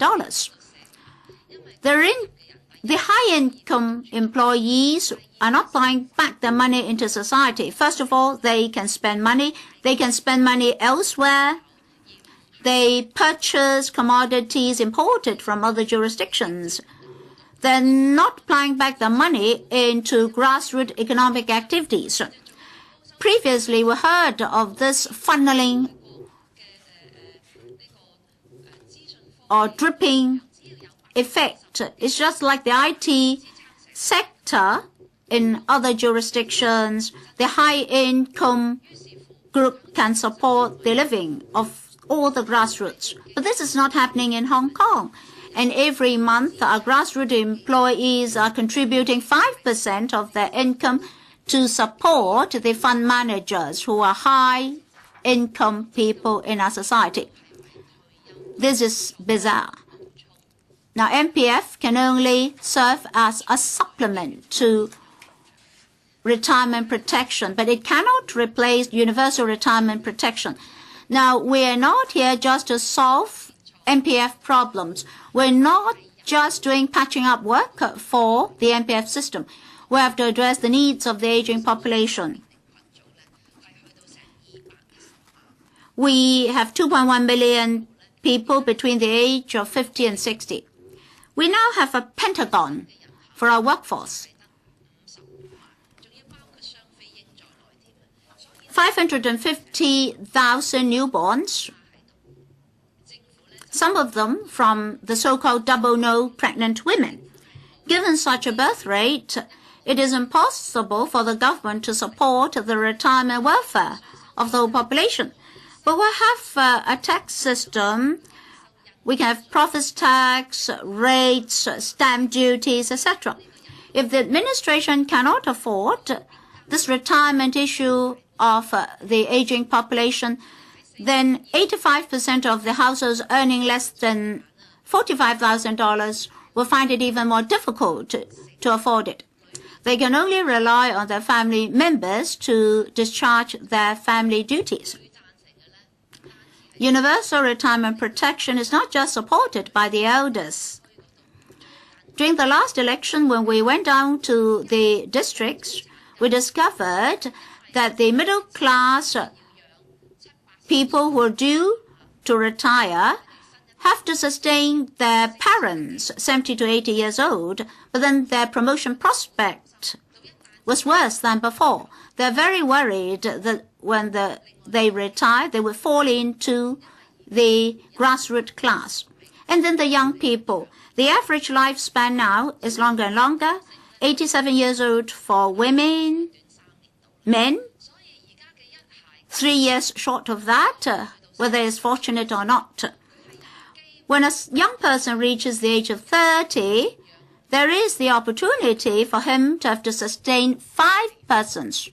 Speaker 3: The high-income employees are not buying back their money into society. First of all, they can spend money. They can spend money elsewhere. They purchase commodities imported from other jurisdictions. They're not applying back the money into grassroots economic activities. Previously, we heard of this funneling or dripping effect. It's just like the IT sector in other jurisdictions. The high-income group can support the living of all the grassroots. But this is not happening in Hong Kong. And every month, our grassroots employees are contributing 5% of their income to support the fund managers who are high-income people in our society. This is bizarre. Now, MPF can only serve as a supplement to retirement protection, but it cannot replace universal retirement protection. Now, we are not here just to solve MPF problems. We're not just doing patching up work for the MPF system. We have to address the needs of the aging population. We have 2.1 million people between the age of 50 and 60. We now have a Pentagon for our workforce. 550,000 newborns, some of them from the so-called double no pregnant women. Given such a birth rate, it is impossible for the government to support the retirement welfare of the whole population. But we have a tax system. We can have profits tax, rates, stamp duties, etc. If the administration cannot afford this retirement issue of the aging population, then 85% of the households earning less than $45,000 will find it even more difficult to afford it. They can only rely on their family members to discharge their family duties. Universal retirement protection is not just supported by the elders. During the last election, when we went down to the districts, we discovered that the middle class people who are due to retire have to sustain their parents, 70 to 80 years old, but then their promotion prospect was worse than before. They're very worried that when they retire, they will fall into the grassroots class. And then the young people. The average lifespan now is longer and longer, 87 years old for women, men, 3 years short of that, whether it's fortunate or not. When a young person reaches the age of 30, there is the opportunity for him to have to sustain 5 persons,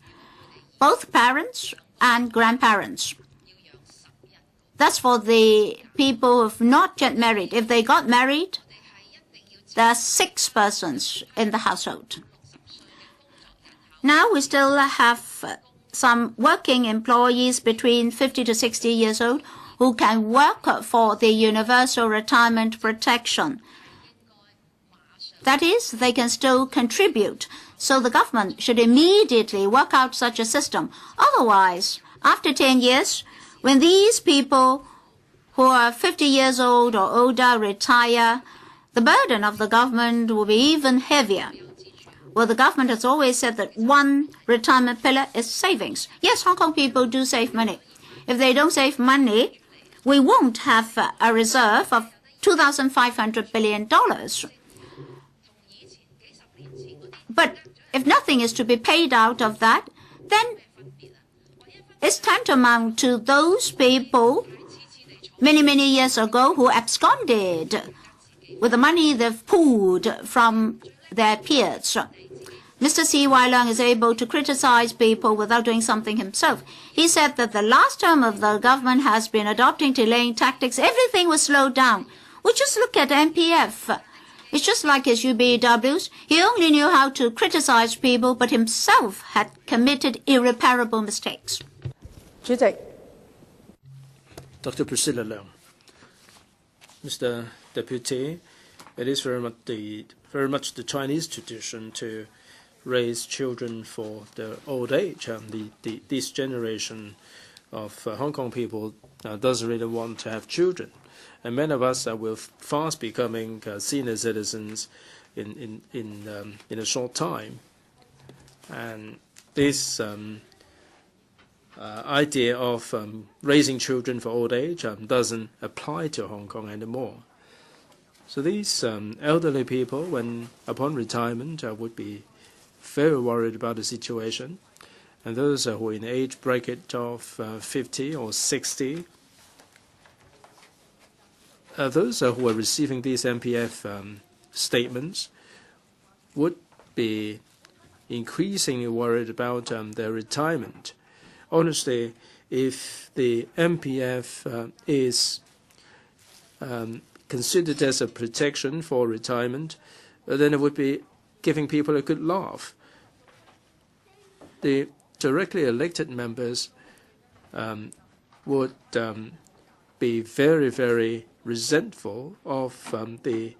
Speaker 3: both parents and grandparents. That's for the people who have not yet married. If they got married, there are 6 persons in the household. Now we still have some working employees between 50 to 60 years old who can work for the universal retirement protection. That is, they can still contribute. So the government should immediately work out such a system. Otherwise, after 10 years, when these people who are 50 years old or older retire, the burden of the government will be even heavier. Well, the government has always said that one retirement pillar is savings. Yes, Hong Kong people do save money. If they don't save money, we won't have a reserve of $2,500 billion. But if nothing is to be paid out of that, then it's tantamount to those people many, many years ago who absconded with the money they've pooled from their peers. Mr. C.Y. Leung is able to criticize people without doing something himself. He said that the last term of the government has been adopting delaying tactics. Everything was slowed down. We just look at MPF. It's just like his UBWs. He only knew how to criticize people, but himself had committed irreparable mistakes.
Speaker 5: 主席，
Speaker 2: Dr. Priscilla Leung. Mr. Deputy, it is very much the Chinese tradition to raise children for their old age. This generation of Hong Kong people doesn't really want to have children. And many of us will fast becoming senior citizens in a short time. And this idea of raising children for old age doesn't apply to Hong Kong anymore. So these elderly people, upon retirement, would be very worried about the situation. And those who are in the age bracket of 50 or 60, those who are receiving these MPF statements would be increasingly worried about their retirement. Honestly, if the MPF is considered as a protection for retirement, then it would be giving people a good laugh. The directly elected members would be very, very resentful of the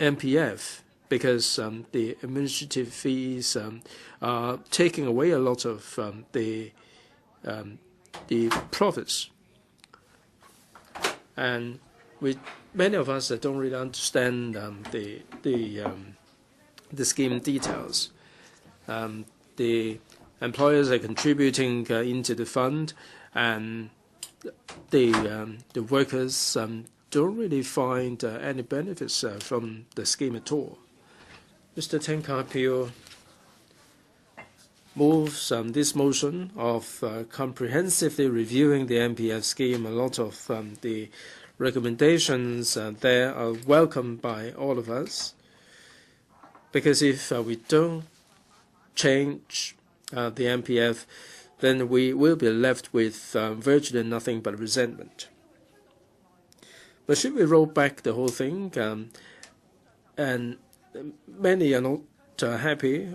Speaker 2: MPF because the administrative fees are taking away a lot of the profits. And many of us don't really understand the scheme details. The employers are contributing into the fund, and the workers don't really find any benefits from the scheme at all. Mr. Tang Ka-piu moves this motion of comprehensively reviewing the MPF scheme. A lot of the recommendations there are welcomed by all of us, because if we don't change the MPF, then we will be left with virtually nothing but resentment. But should we roll back the whole thing? And many are not happy.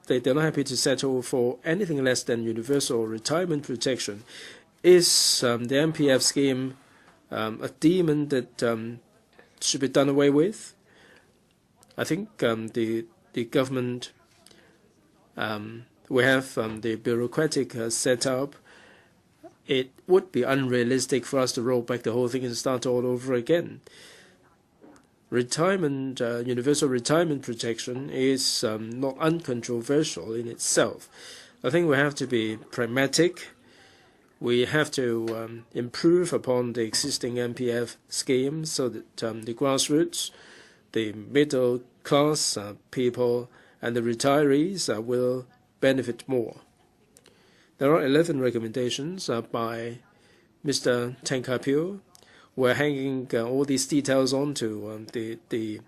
Speaker 2: They're not happy to settle for anything less than universal retirement protection. Is the MPF scheme a demon that should be done away with? I think the government, we have the bureaucratic setup. It would be unrealistic for us to roll back the whole thing and start all over again. Retirement, universal retirement protection is not uncontroversial in itself. I think we have to be pragmatic. We have to improve upon the existing MPF scheme so that the grassroots, the middle class people, and the retirees will benefit more. There are 11 recommendations by Mr. Tang Ka-piu. We're hanging all these details onto the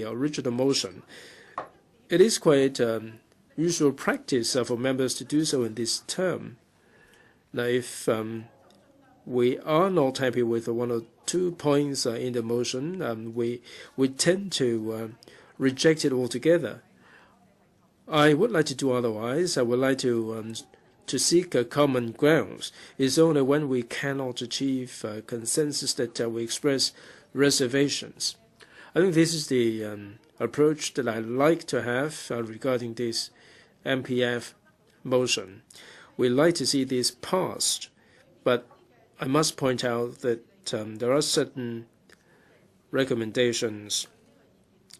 Speaker 2: original motion. It is quite usual practice for members to do so in this term. Now, if we are not happy with one or 2 points in the motion, we tend to reject it altogether. I would like to do otherwise. I would like to seek common grounds. It's only when we cannot achieve consensus that we express reservations. I think this is the approach that I like to have regarding this MPF motion. We like to see this passed, but I must point out that there are certain recommendations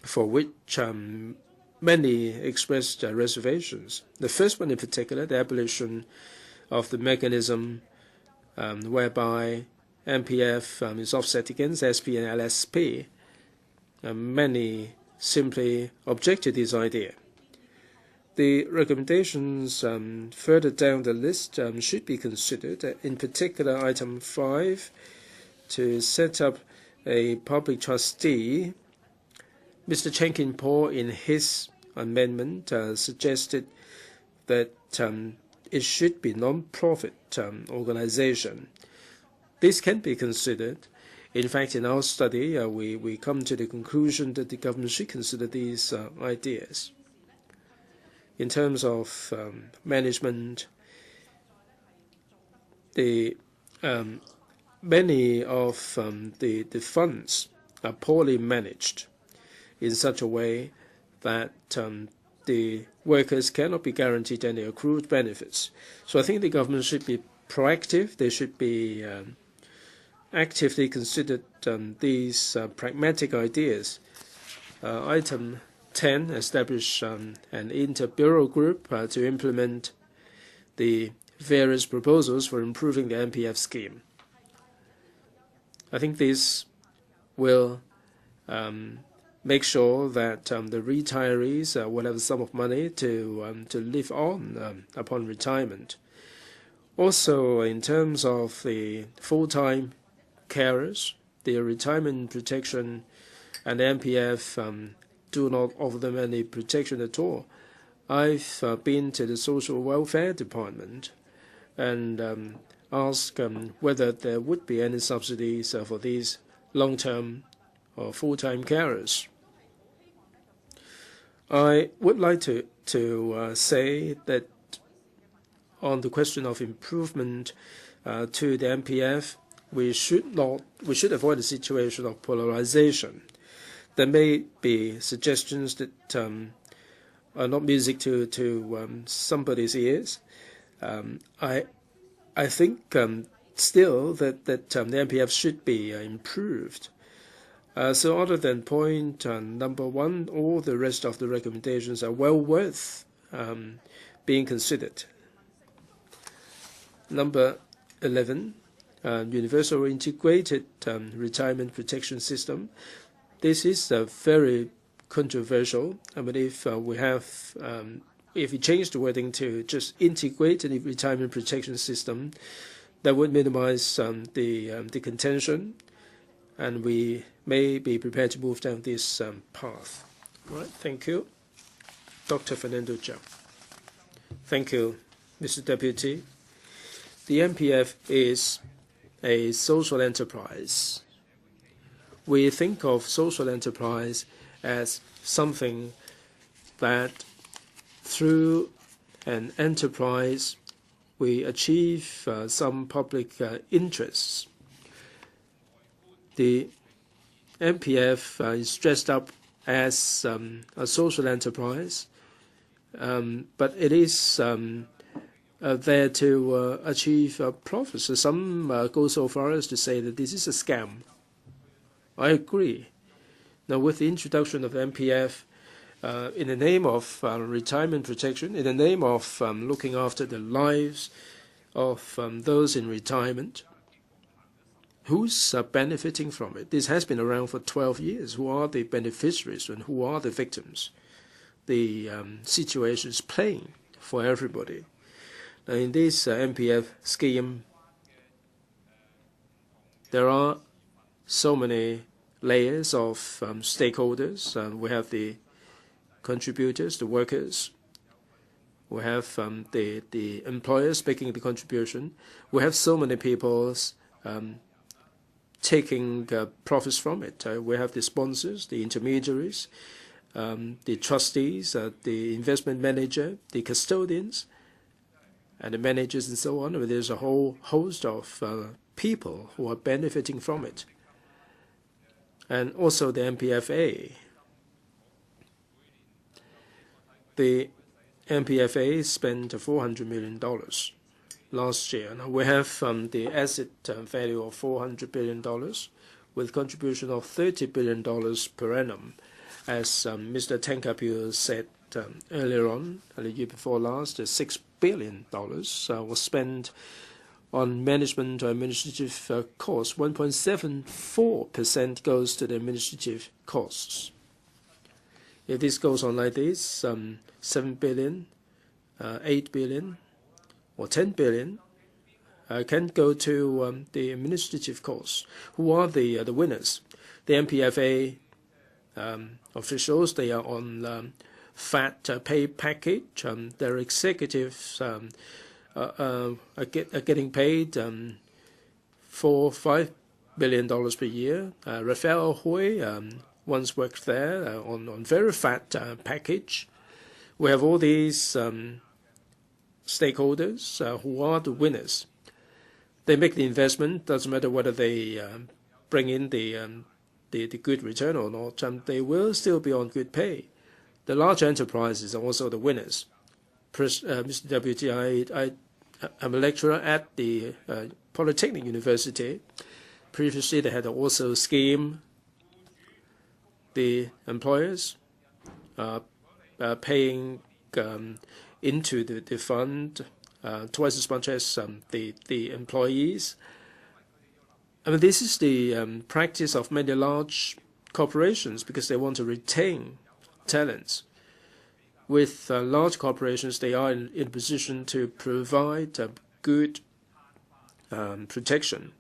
Speaker 2: for which many expressed reservations. The first one in particular, the abolition of the mechanism whereby MPF is offset against SP and LSP. Many simply object to this idea. The recommendations further down the list should be considered, in particular item 5, to set up a public trustee. Mr. Chen Kin-po, in his amendment, suggested that it should be non-profit organization. This can be considered. In fact, in our study, we come to the conclusion that the government should consider these ideas. In terms of management, many of the funds are poorly managed in such a way that the workers cannot be guaranteed any accrued benefits. So I think the government should be proactive. They should be actively consider these pragmatic ideas. Item 10, establish an inter-bureau group to implement the various proposals for improving the MPF scheme. I think this will make sure that the retirees will have a sum of money to live on upon retirement. Also, in terms of the full-time carers, their retirement protection and MPF do not offer them any protection at all. I've been to the Social Welfare Department and asked whether there would be any subsidies for these long-term or full-time carers. I would like to say that on the question of improvement to the MPF, we should avoid a situation of polarization. There may be suggestions that are not music to somebody's ears. I think still that the MPF should be improved. So other than point number 1, all the rest of the recommendations are well worth being considered. Number 11, universal integrated retirement protection system. This is very controversial. I mean, if we change the wording to just integrate the retirement protection system, that would minimize the contention, and we may be prepared to move down this path. All right, thank you. Dr. Fernando Zhao. Thank you, Mr. Deputy. The MPF is a social enterprise. We think of social enterprise as something that through an enterprise we achieve some public interests. The MPF is dressed up as a social enterprise, but it is there to achieve profits. So some go so far as to say that this is a scam. I agree. Now, with the introduction of MPF, in the name of retirement protection, in the name of looking after the lives of those in retirement, who's benefiting from it? This has been around for 12 years. Who are the beneficiaries and who are the victims? The situation is plain for everybody. Now, in this MPF scheme, there are so many layers of stakeholders. We have the contributors, the workers. We have the employers making the contribution. We have so many people taking profits from it. We have the sponsors, the intermediaries, the trustees, the investment manager, the custodians, and the managers and so on. There's a whole host of people who are benefiting from it. And also the MPFA. The MPFA spent $400 million last year. Now we have the asset value of $400 billion with contribution of $30 billion per annum. As Mr. Tang Ka-piu said earlier on, the year before last, $6 billion was spent on management or administrative costs. 1.74% goes to the administrative costs. If this goes on like this, 7 billion, 8 billion, or 10 billion can go to the administrative costs. Who are the winners? The MPFA officials, they are on fat pay package. Their executives are getting paid $4-5 billion per year. Raphael Hui once worked there on very fat package. We have all these stakeholders who are the winners. They make the investment. Doesn't matter whether they bring in the good return or not. They will still be on good pay. The large enterprises are also the winners. Mr. Deputy, I'm a lecturer at the Polytechnic University. Previously, they had also scheme. The employers paying into the fund twice as much as the employees. I mean, this is the practice of many large corporations because they want to retain talents. With large corporations, they are in a position to provide good protection.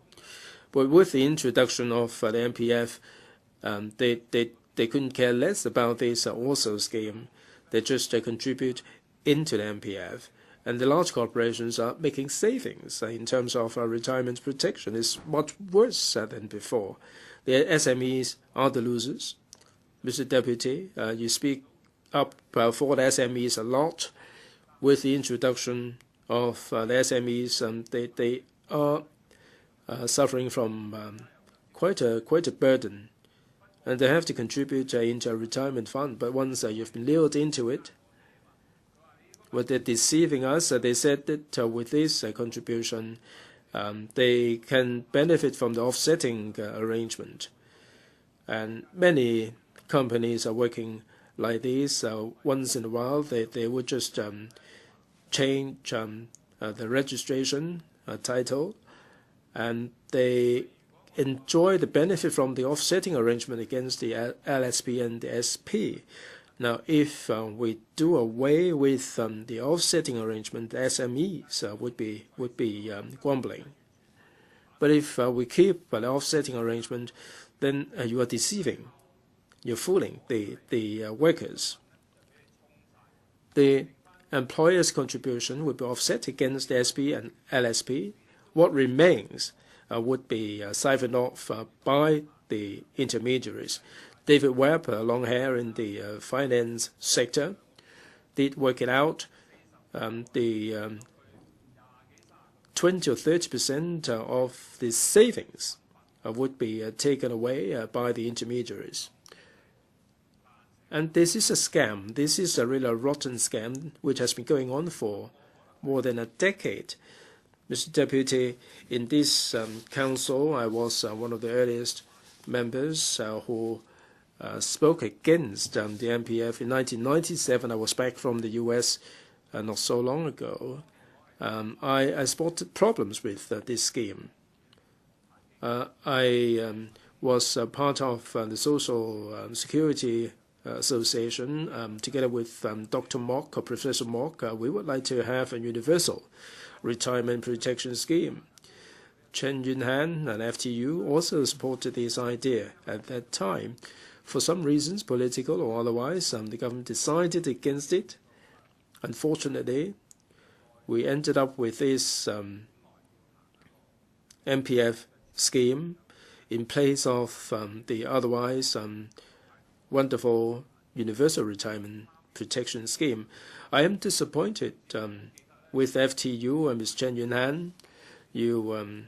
Speaker 2: But with the introduction of the MPF, they couldn't care less about this also scheme. They just contribute into the MPF. And the large corporations are making savings in terms of retirement protection. It's much worse than before. The SMEs are the losers. Mr. Deputy, you speak up for the SMEs a lot. With the introduction of the SMEs, they are suffering from quite a burden, and they have to contribute into a retirement fund. But once you've been lured into it, but they're deceiving us. They said that with this contribution, they can benefit from the offsetting arrangement. And many companies are working like this. Once in a while, they would just change the registration title, and they enjoy the benefit from the offsetting arrangement against the LSP and the SP. Now, if we do away with the offsetting arrangement, the SMEs would be grumbling. But if we keep the offsetting arrangement, then you are deceiving, you're fooling the workers. The employer's contribution would be offset against the SP and LSP. What remains would be siphoned off by the intermediaries. David Webb, long hair in the finance sector, did work it out. The 20 or 30% of the savings would be taken away by the intermediaries. And this is a scam. This is a really rotten scam which has been going on for more than a decade. Mr. Deputy, in this council, I was one of the earliest members who spoke against the MPF. In 1997, I was back from the U.S. Not so long ago. I spotted problems with this scheme. I was part of the Social Security Association together with Dr. Mock or Professor Mock. We would like to have a universal retirement protection scheme. Chen Yunhan and FTU also supported this idea at that time. For some reasons, political or otherwise, the government decided against it. Unfortunately, we ended up with this MPF scheme in place of the otherwise wonderful universal retirement protection scheme. I am disappointed with FTU and Ms. Chen Yunhan. You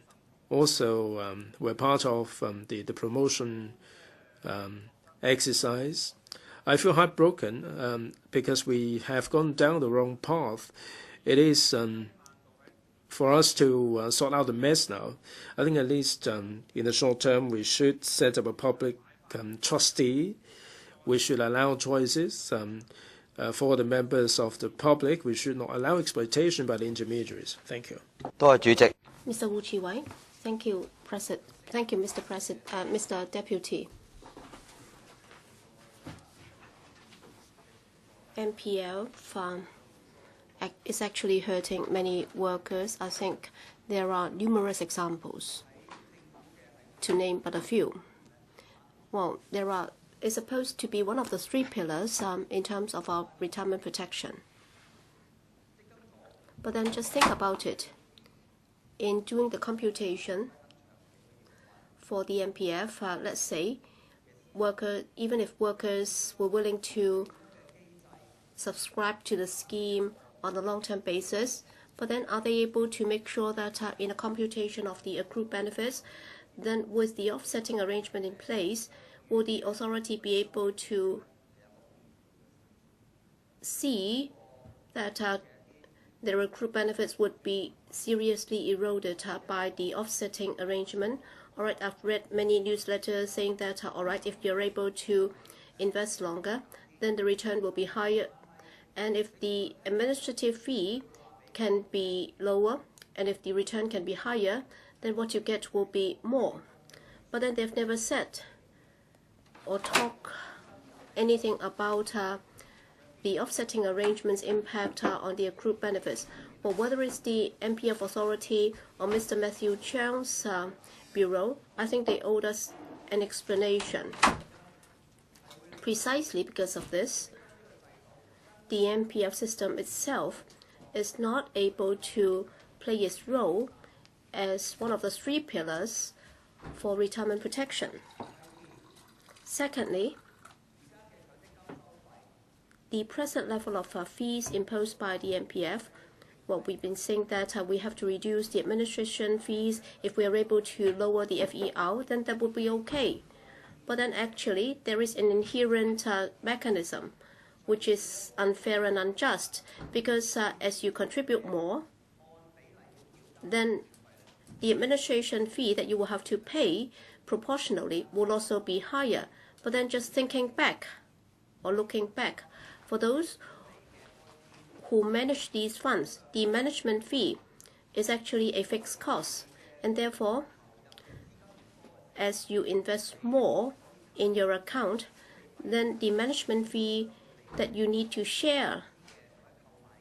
Speaker 2: also were part of the promotion exercise. I feel heartbroken because we have gone down the wrong path. It is for us to sort out the mess now. I think at least in the short term we should set up a public trustee. We should allow choices for the members of the public. We should not allow exploitation by the intermediaries. Thank you.
Speaker 1: Mr. Wu Chi-wai. Thank you, President. Thank you, Mr. President, Mr. Deputy. MPF is actually hurting many workers. I think there are numerous examples, to name but a few. Well, it's supposed to be one of the three pillars in terms of our retirement protection. But then just think about it. In doing the computation, for the MPF, let's say, even if workers were willing to subscribe to the scheme on a long-term basis, but then are they able to make sure that in a computation of the accrued benefits, then with the offsetting arrangement in place, will the authority be able to see that their accrued benefits would be seriously eroded by the offsetting arrangement? All right, I've read many newsletters saying that, all right, if you're able to invest longer, then the return will be higher. And if the administrative fee can be lower, and if the return can be higher, then what you get will be more. But then they've never said or talk anything about the offsetting arrangement's impact on the accrued benefits. Well, whether it's the MPF authority or Mr. Matthew Chang's bureau, I think they owed us an explanation. Precisely because of this, the MPF system itself is not able to play its role as one of the 3 pillars for retirement protection. Secondly, the present level of fees imposed by the MPF, well, we've been saying that we have to reduce the administration fees. If we are able to lower the FER, then that would be okay. But then actually, there is an inherent mechanism which is unfair and unjust, because as you contribute more, then the administration fee that you will have to pay proportionally will also be higher. But then just thinking back or looking back, for those who manage these funds, the management fee is actually a fixed cost, and therefore, as you invest more in your account, then the management fee that you need to share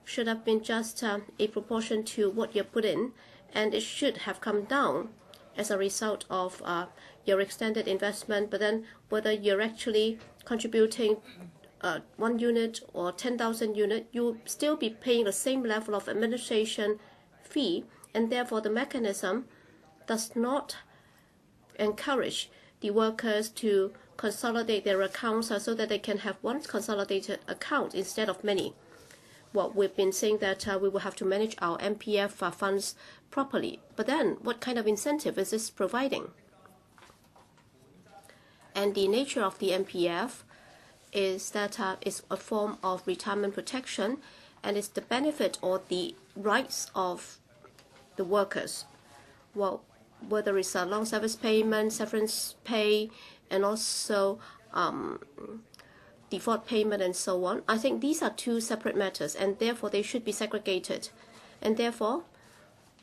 Speaker 1: should have been just a proportion to what you put in, and it should have come down as a result of your extended investment. But then whether you're actually contributing 1 unit or 10,000 units, you'll still be paying the same level of administration fee, and therefore the mechanism does not encourage the workers to consolidate their accounts so that they can have one consolidated account instead of many. Well, we've been saying that we will have to manage our MPF funds properly. But then, what kind of incentive is this providing? And the nature of the MPF is that it's a form of retirement protection, and it's the benefit or the rights of the workers. Well, whether it's a long service payment, severance pay, and also default payment and so on, I think these are 2 separate matters, and therefore they should be segregated. And therefore,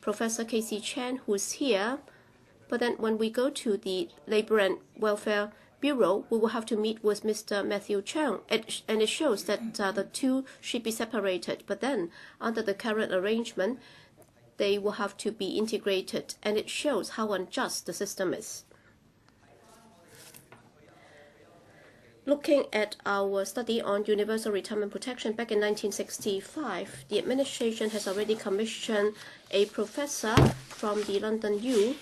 Speaker 1: Professor K.C. Chen, who is here, but then when we go to the Labor and Welfare Bureau, we will have to meet with Mr. Matthew Chang, and it shows that the 2 should be separated. But then, under the current arrangement, they will have to be integrated, and it shows how unjust the system is. Looking at our study on universal retirement protection back in 1965, the administration has already commissioned a professor from the London U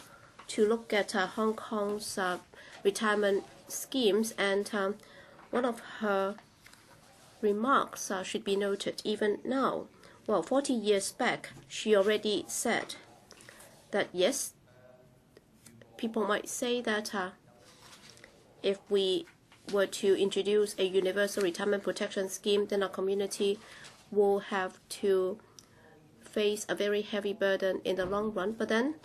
Speaker 1: to look at Hong Kong's retirement schemes, and one of her remarks should be noted even now. Well, 40 years back, she already said that yes, people might say that if we were to introduce a universal retirement protection scheme, then our community will have to face a very heavy burden in the long run. But then,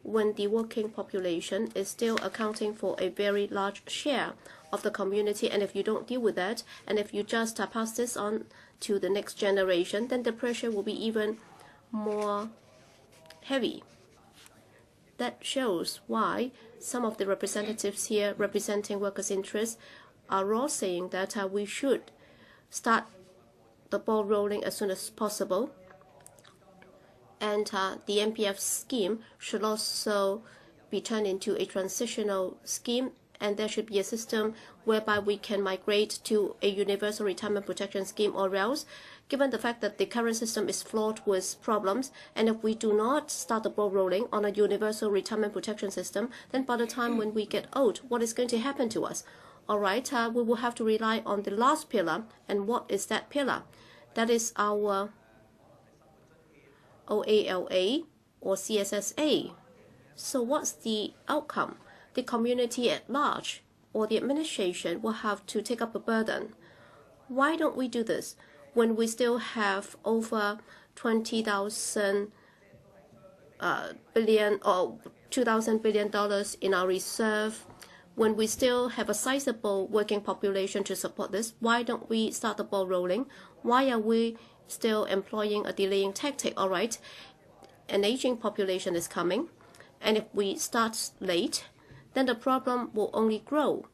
Speaker 1: when the working population is still accounting for a very large share of the community, and if you don't deal with that, and if you just pass this on to the next generation, then the pressure will be even more heavy. That shows why some of the representatives here representing workers' interests are all saying that we should start the ball rolling as soon as possible. And the MPF scheme should also be turned into a transitional scheme, and there should be a system whereby we can migrate to a universal retirement protection scheme, or else given the fact that the current system is flawed with problems, and if we do not start the ball rolling on a universal retirement protection system, then by the time when we get old, what is going to happen to us? All right, we will have to rely on the last pillar. And what is that pillar? That is our OALA or CSSA. So what's the outcome? The community at large or the administration will have to take up a burden. Why don't we do this when we still have over 20,000 billion or $2,000 billion in our reserve? When we still have a sizable working population to support this, why don't we start the ball rolling? Why are we still employing a delaying tactic? All right, an aging population is coming, and if we start late, then the problem will only grow,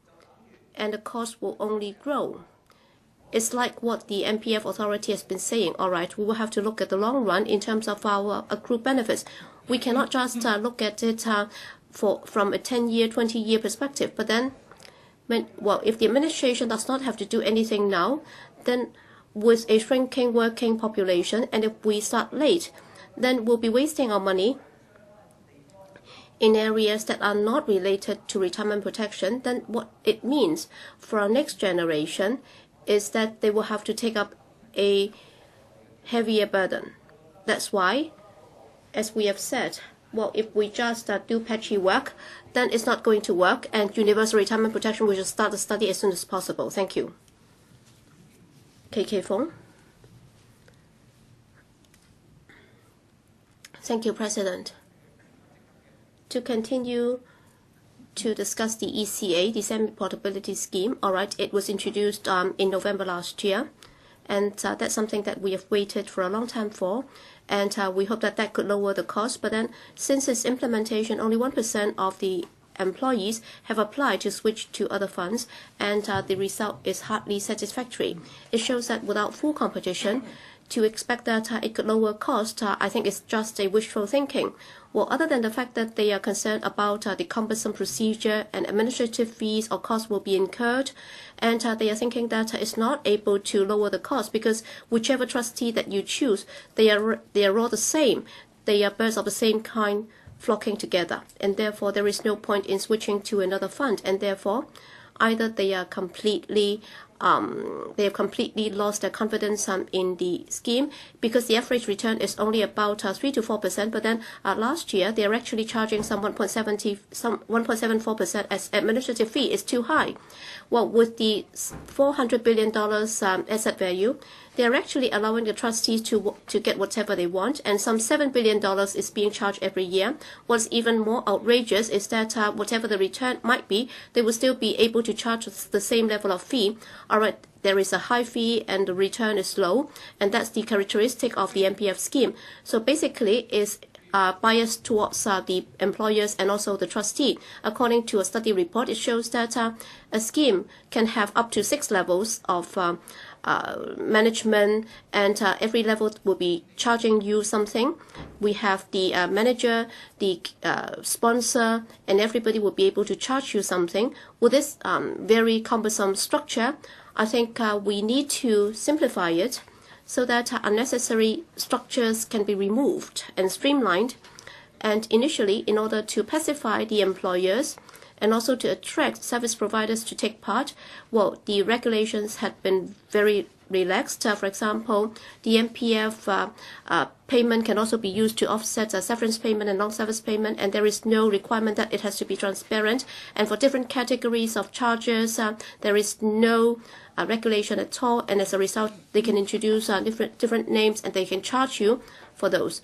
Speaker 1: and the cost will only grow. It's like what the MPF authority has been saying. All right, we will have to look at the long run in terms of our accrued benefits. We cannot just look at it from a 10-year, 20-year perspective. But then, if the administration does not have to do anything now, then with a shrinking working population, and if we start late, then we'll be wasting our money in areas that are not related to retirement protection. Then what it means for our next generation is that they will have to take up a heavier burden. That's why, as we have said, if we just do patchy work, then it's not going to work, and universal retirement protection, we should start the study as soon as possible. Thank you. KK Fong. Thank you, President. To continue to discuss the ECA, the Semi-Portability Scheme, all right, it was introduced in November last year, and that's something that we have waited for a long time for, and we hope that that could lower the cost. But then, since its implementation, only 1% of the employees have applied to switch to other funds, and the result is hardly satisfactory. It shows that without full competition, to expect that it could lower cost, I think it's just a wishful thinking. Well, other than the fact that they are concerned about the cumbersome procedure and administrative fees or costs will be incurred, and they are thinking that it's not able to lower the cost because whichever trustee that you choose, they are all the same. They are birds of the same kind flocking together, and therefore there is no point in switching to another fund, and therefore either they have completely lost their confidence in the scheme, because the average return is only about 3 to 4%. But then last year they are actually charging some 1.74% as administrative fee. Is too high. Well, with the $400 billion asset value, they are actually allowing the trustees to get whatever they want, and some $7 billion is being charged every year. What's even more outrageous is that whatever the return might be, they will still be able to charge the same level of fee. All right, there is a high fee and the return is low, and that's the characteristic of the MPF scheme. So basically, it's biased towards the employers and also the trustee. According to a study report, it shows that a scheme can have up to 6 levels of management, and every level will be charging you something. We have the manager, the sponsor, and everybody will be able to charge you something. With this very cumbersome structure, I think we need to simplify it so that unnecessary structures can be removed and streamlined. And initially, in order to pacify the employers and also to attract service providers to take part, well, the regulations had been very relaxed. For example, the MPF payment can also be used to offset severance payment and non-service payment, and there is no requirement that it has to be transparent. And for different categories of charges, there is no regulation at all, and as a result, they can introduce different names, and they can charge you for those.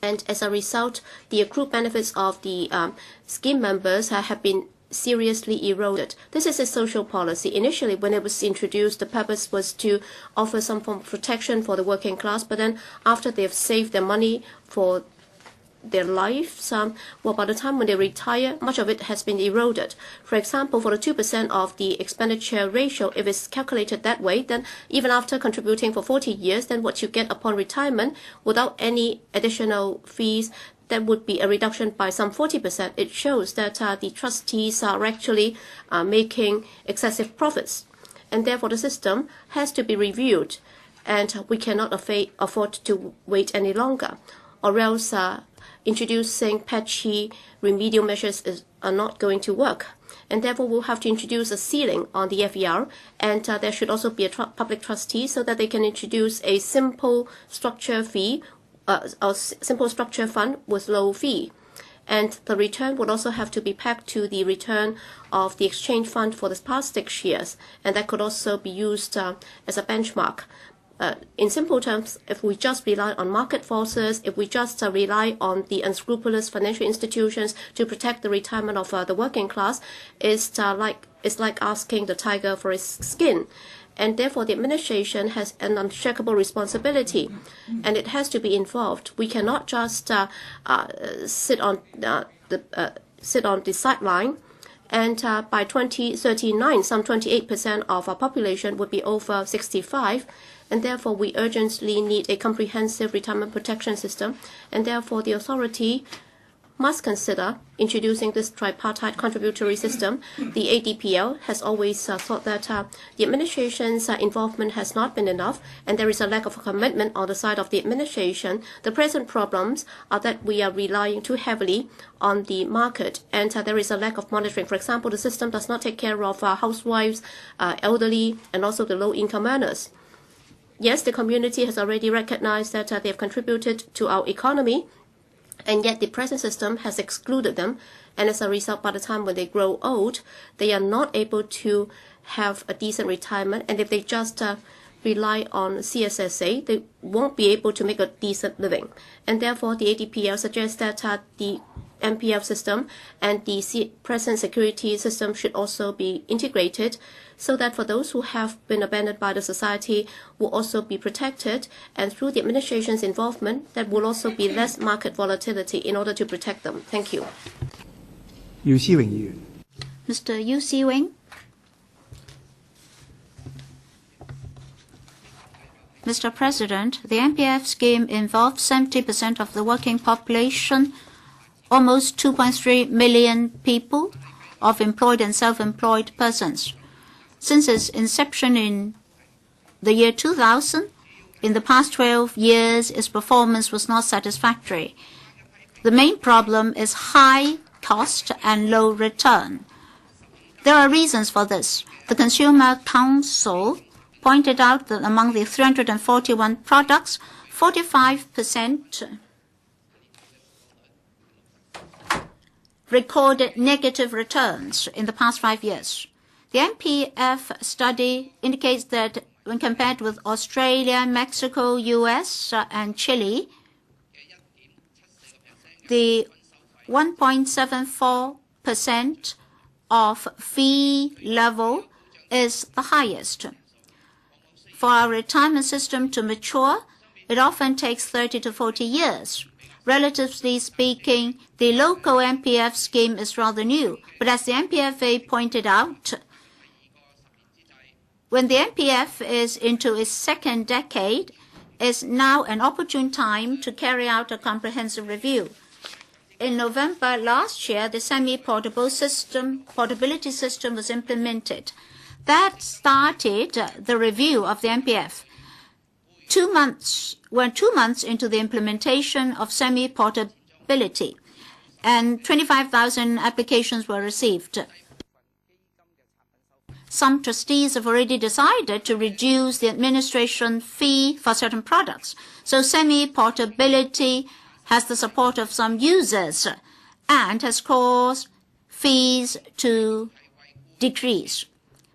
Speaker 1: And as a result, the accrued benefits of the scheme members have been seriously eroded. This is a social policy. Initially, when it was introduced, the purpose was to offer some form of protection for the working class, but then after they have saved their money for their lives, well, by the time when they retire, much of it has been eroded. For example, for the 2% of the expenditure ratio, if it's calculated that way, then even after contributing for 40 years, then what you get upon retirement without any additional fees, that would be a reduction by some 40%. It shows that the trustees are actually making excessive profits, and therefore the system has to be reviewed. and we cannot afford to wait any longer, or else introducing patchy remedial measures are not going to work. And therefore, we'll have to introduce a ceiling on the FER, and there should also be a public trustee so that they can introduce a simple structure fee, or simple structure fund with low fee. And the return would also have to be pegged to the return of the exchange fund for the past 6 years, and that could also be used as a benchmark. In simple terms, if we just rely on market forces, if we just rely on the unscrupulous financial institutions to protect the retirement of the working class, it's like asking the tiger for its skin. And therefore, the administration has an unshakable responsibility, and it has to be involved. We cannot just sit on the sideline. And by 2039, some 28% of our population would be over 65, and therefore we urgently need a comprehensive retirement protection system. And therefore, the authority must consider introducing this tripartite contributory system. The ADPL has always thought that the administration's involvement has not been enough, and there is a lack of commitment on the side of the administration. The present problems are that we are relying too heavily on the market, and there is a lack of monitoring. For example, the system does not take care of housewives, elderly, and also the low-income earners. Yes, the community has already recognized that they have contributed to our economy, and yet the present system has excluded them, and as a result, by the time when they grow old, they are not able to have a decent retirement, and if they just rely on CSSA, they won't be able to make a decent living. And therefore, the ADPL suggests that the MPF system and the present security system should also be integrated, so that for those who have been abandoned by the society will also be protected, and through the administration's involvement, there will also be less market volatility in order to protect them. Thank you.
Speaker 3: Mr. Yu Si-wing. Mr. President, the MPF scheme involves 70% of the working population, almost 2.3 million people of employed and self-employed persons. Since its inception in the year 2000, in the past 12 years, its performance was not satisfactory. The main problem is high cost and low return. There are reasons for this. The Consumer Council pointed out that among the 341 products, 45% recorded negative returns in the past 5 years. The MPF study indicates that when compared with Australia, Mexico, US, and Chile, the 1.74% of fee level is the highest. For our retirement system to mature, it often takes 30 to 40 years. Relatively speaking, the local MPF scheme is rather new, but as the MPFA pointed out, when the MPF is into its second decade, is now an opportune time to carry out a comprehensive review. In November last year, the portability system was implemented. That started the review of the MPF. 2 months into the implementation of semi-portability, and 25,000 applications were received. Some trustees have already decided to reduce the administration fee for certain products. So semi-portability has the support of some users and has caused fees to decrease.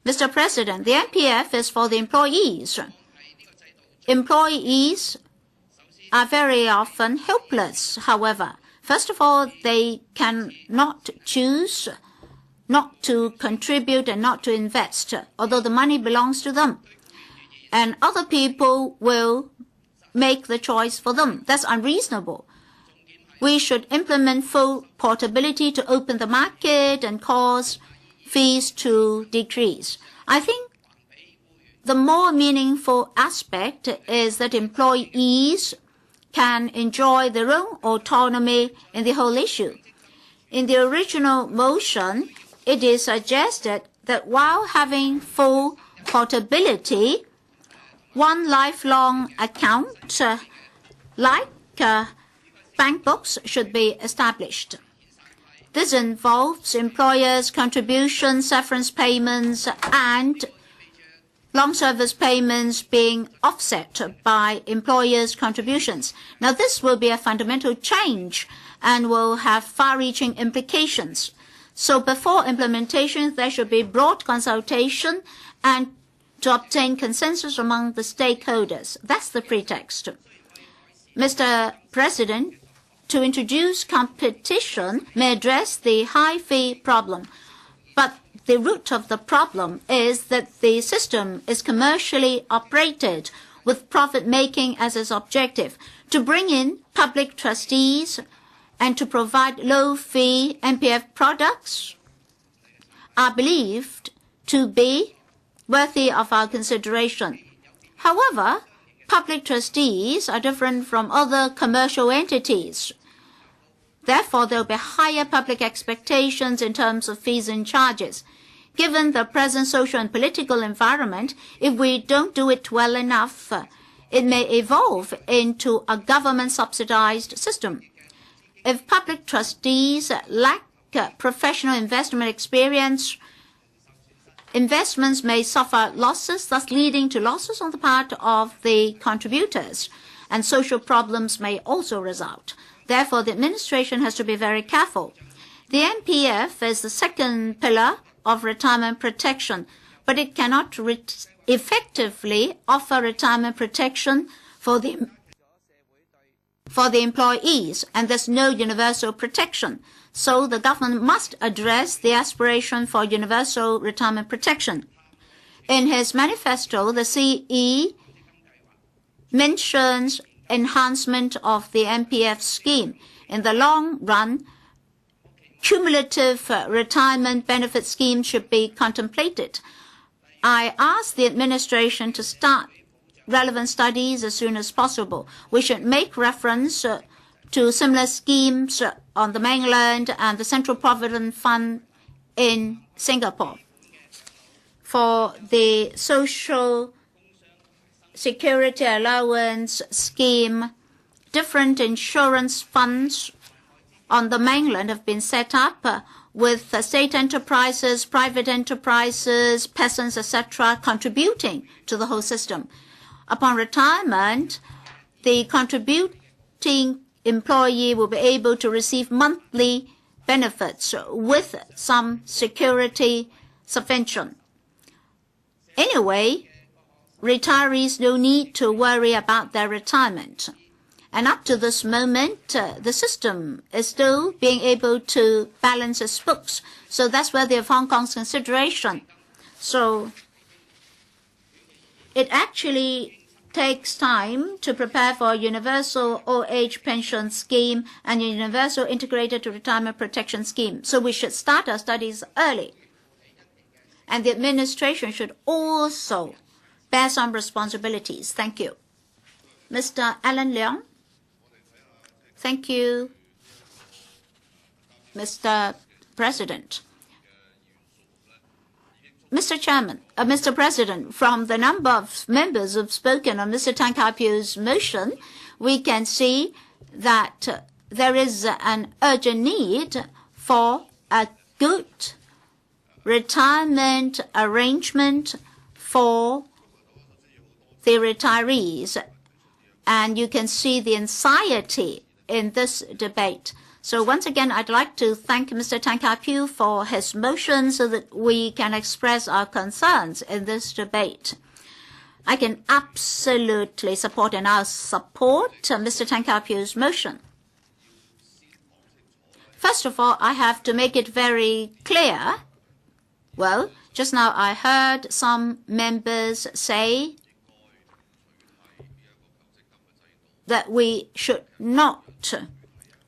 Speaker 3: Mr. President, the MPF is for the employees. Employees are very often helpless, however. First of all, they cannot choose not to contribute and not to invest, although the money belongs to them. And other people will make the choice for them. That's unreasonable. We should implement full portability to open the market and cause fees to decrease. I think the more meaningful aspect is that employees can enjoy their own autonomy in the whole issue. In the original motion, it is suggested that while having full portability, one lifelong account, like bank books, should be established. This involves employers' contributions, severance payments, and long service payments being offset by employers' contributions. Now, this will be a fundamental change and will have far-reaching implications. So before implementation, there should be broad consultation and to obtain consensus among the stakeholders. That's the pretext. Mr. President, to introduce competition may address the high fee problem, but the root of the problem is that the system is commercially operated with profit-making as its objective. To bring in public trustees and to provide low-fee MPF products are believed to be worthy of our consideration. However, public trustees are different from other commercial entities. Therefore, there will be higher public expectations in terms of fees and charges. Given the present social and political environment, if we don't do it well enough, it may evolve into a government-subsidized system. If public trustees lack professional investment experience, investments may suffer losses, thus leading to losses on the part of the contributors, and social problems may also result. Therefore, the administration has to be very careful. The MPF is the second pillar of retirement protection, but it cannot effectively offer retirement protection for the employees, and there's no universal protection. So the government must address the aspiration for universal retirement protection. In his manifesto, the CE mentions enhancement of the MPF scheme. In the long run, cumulative retirement benefit schemes should be contemplated. I ask the administration to start relevant studies as soon as possible. We should make reference to similar schemes on the mainland and the Central Provident Fund in Singapore. For the social security allowance scheme, different insurance funds on the mainland have been set up with state enterprises, private enterprises, peasants, etc., contributing to the whole system. Upon retirement, the contributing employee will be able to receive monthly benefits with some security subvention. Anyway, retirees no need to worry about their retirement. And up to this moment, the system is still being able to balance its books. So that's worthy of Hong Kong's consideration. So it actually takes time to prepare for a universal old age pension scheme and a universal integrated retirement protection scheme. So we should start our studies early. And the administration should also bear some responsibilities. Thank you. Mr. Alan Leong. Thank you, Mr. President. Mr. President, from the number of members who have spoken on Mr. Tang Ka-piu's motion, we can see that there is an urgent need for a good retirement arrangement for the retirees. And you can see the anxiety in this debate. So once again, I'd like to thank Mr. Tang Ka-piu for his motion so that we can express our concerns in this debate. I can absolutely support and I'll support Mr. Tang Ka-piu's motion. First of all, I have to make it very clear. Well, just now I heard some members say that we should not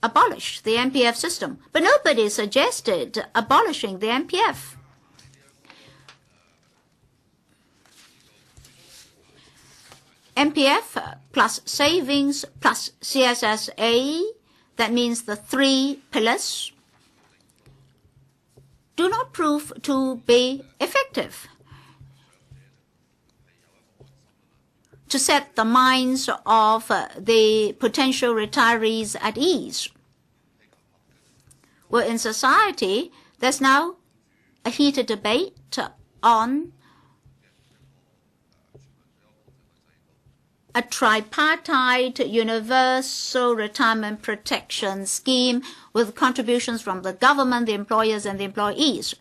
Speaker 3: abolish the MPF system. But nobody suggested abolishing the MPF. MPF plus savings plus CSSA, that means the three pillars, do not prove to be effective. to set the minds of the potential retirees at ease. Well, in society, there's now a heated debate on a tripartite universal retirement protection scheme with contributions from the government, the employers, and the employees.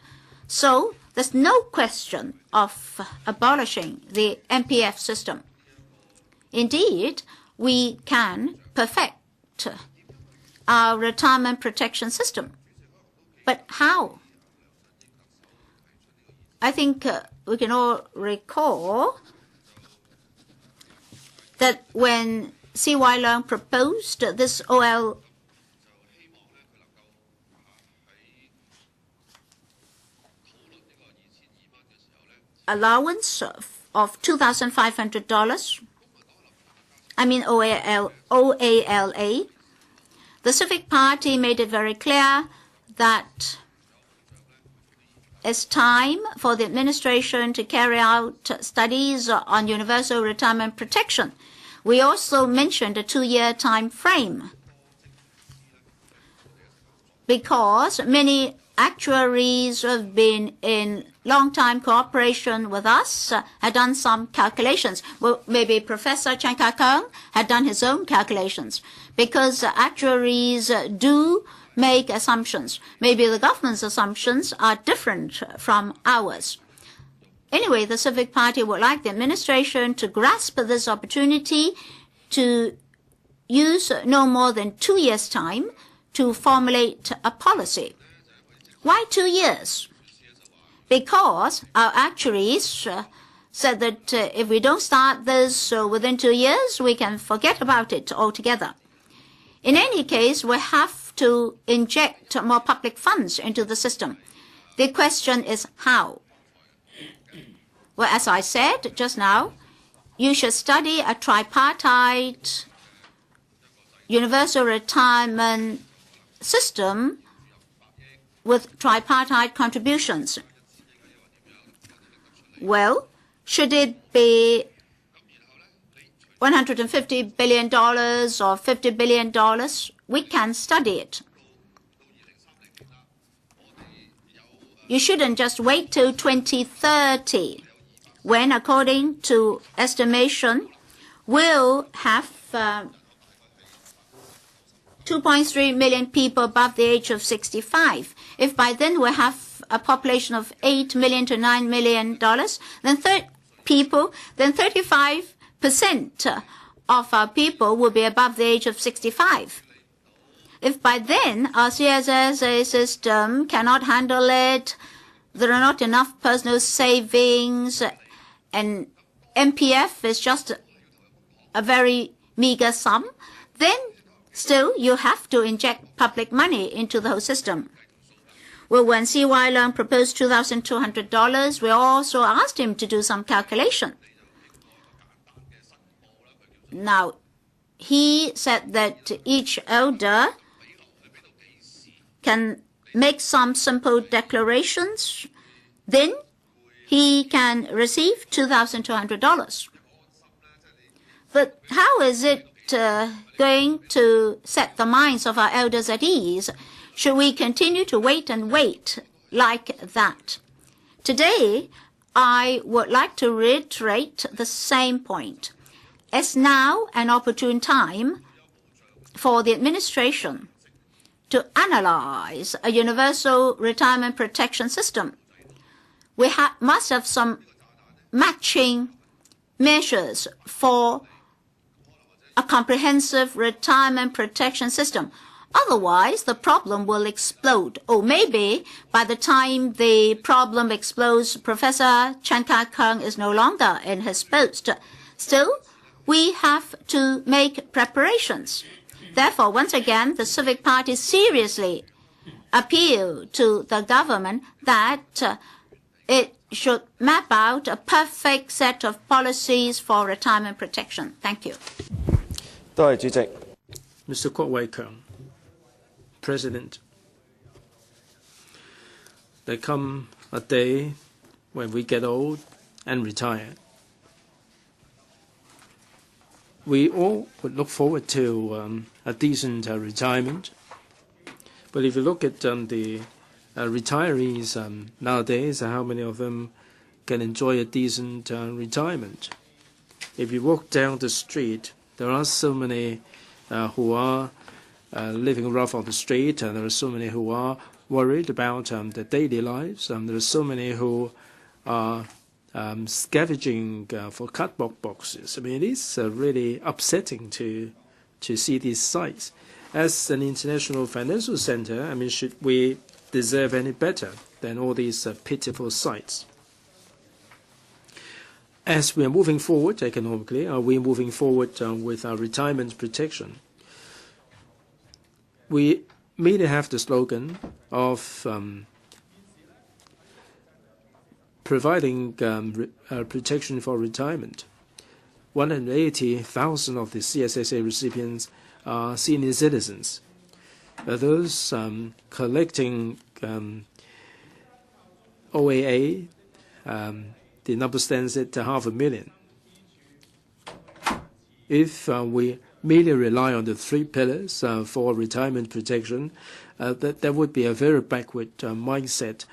Speaker 3: So there's no question of abolishing the MPF system. Indeed, we can perfect our retirement protection system. But how? I think we can all recall that when C.Y. Leung proposed this OL allowance of $2,500, I mean OALA, the Civic Party made it very clear that it's time for the administration to carry out studies on universal retirement protection. We also mentioned a 2-year time frame because many actuaries who have been in long-time cooperation with us had done some calculations. Well, maybe Professor Tang Ka-piu had done his own calculations because actuaries do make assumptions. Maybe the government's assumptions are different from ours. Anyway, the Civic Party would like the administration to grasp this opportunity to use no more than 2 years' time to formulate a policy. Why 2 years? Because our actuaries said that if we don't start this within 2 years, we can forget about it altogether. In any case, we have to inject more public funds into the system. The question is how? Well, as I said just now, you should study a tripartite universal retirement system with tripartite contributions. Well, should it be $150 billion or $50 billion? We can study it. You shouldn't just wait till 2030, when, according to estimation, we'll have 2.3 million people above the age of 65. If by then we have a population of 8 million to 9 million then 35% of our people will be above the age of 65. If by then our CSSA system cannot handle it, there are not enough personal savings, and MPF is just a very meager sum, then still you have to inject public money into the whole system. Well, when C.Y. Leung proposed $2,200, we also asked him to do some calculation. Now, he said that each elder can make some simple declarations, then he can receive $2,200. But how is it going to set the minds of our elders at ease? Should we continue to wait and wait like that? Today, I would like to reiterate the same point. It's now an opportune time for the administration to analyze a universal retirement protection system. We must have some matching measures for a comprehensive retirement protection system. Otherwise, the problem will explode. Or maybe by the time the problem explodes, Professor Tang Ka-piu is no longer in his post. Still, we have to make preparations. Therefore, once again, the Civic Party seriously appeal to the government that it should map out a perfect set of policies for retirement protection. Thank you.
Speaker 2: Mr. Kwok Wai-keung, President, there come a day when we get old and retire. we all would look forward to a decent retirement. But if you look at the retirees nowadays, how many of them can enjoy a decent retirement? If you walk down the street, there are so many who are living rough on the street, and there are so many who are worried about their daily lives. There are so many who are scavenging for cardboard boxes. I mean, it is really upsetting to see these sights. As an international financial center, I mean, should we deserve any better than all these pitiful sights? As we are moving forward economically, are we moving forward with our retirement protection? We merely have the slogan of providing protection for retirement. 180,000 of the CSSA recipients are senior citizens. Those collecting OAA, the number stands at 500,000. If we merely rely on the 3 pillars for retirement protection, that would be a very backward mindset.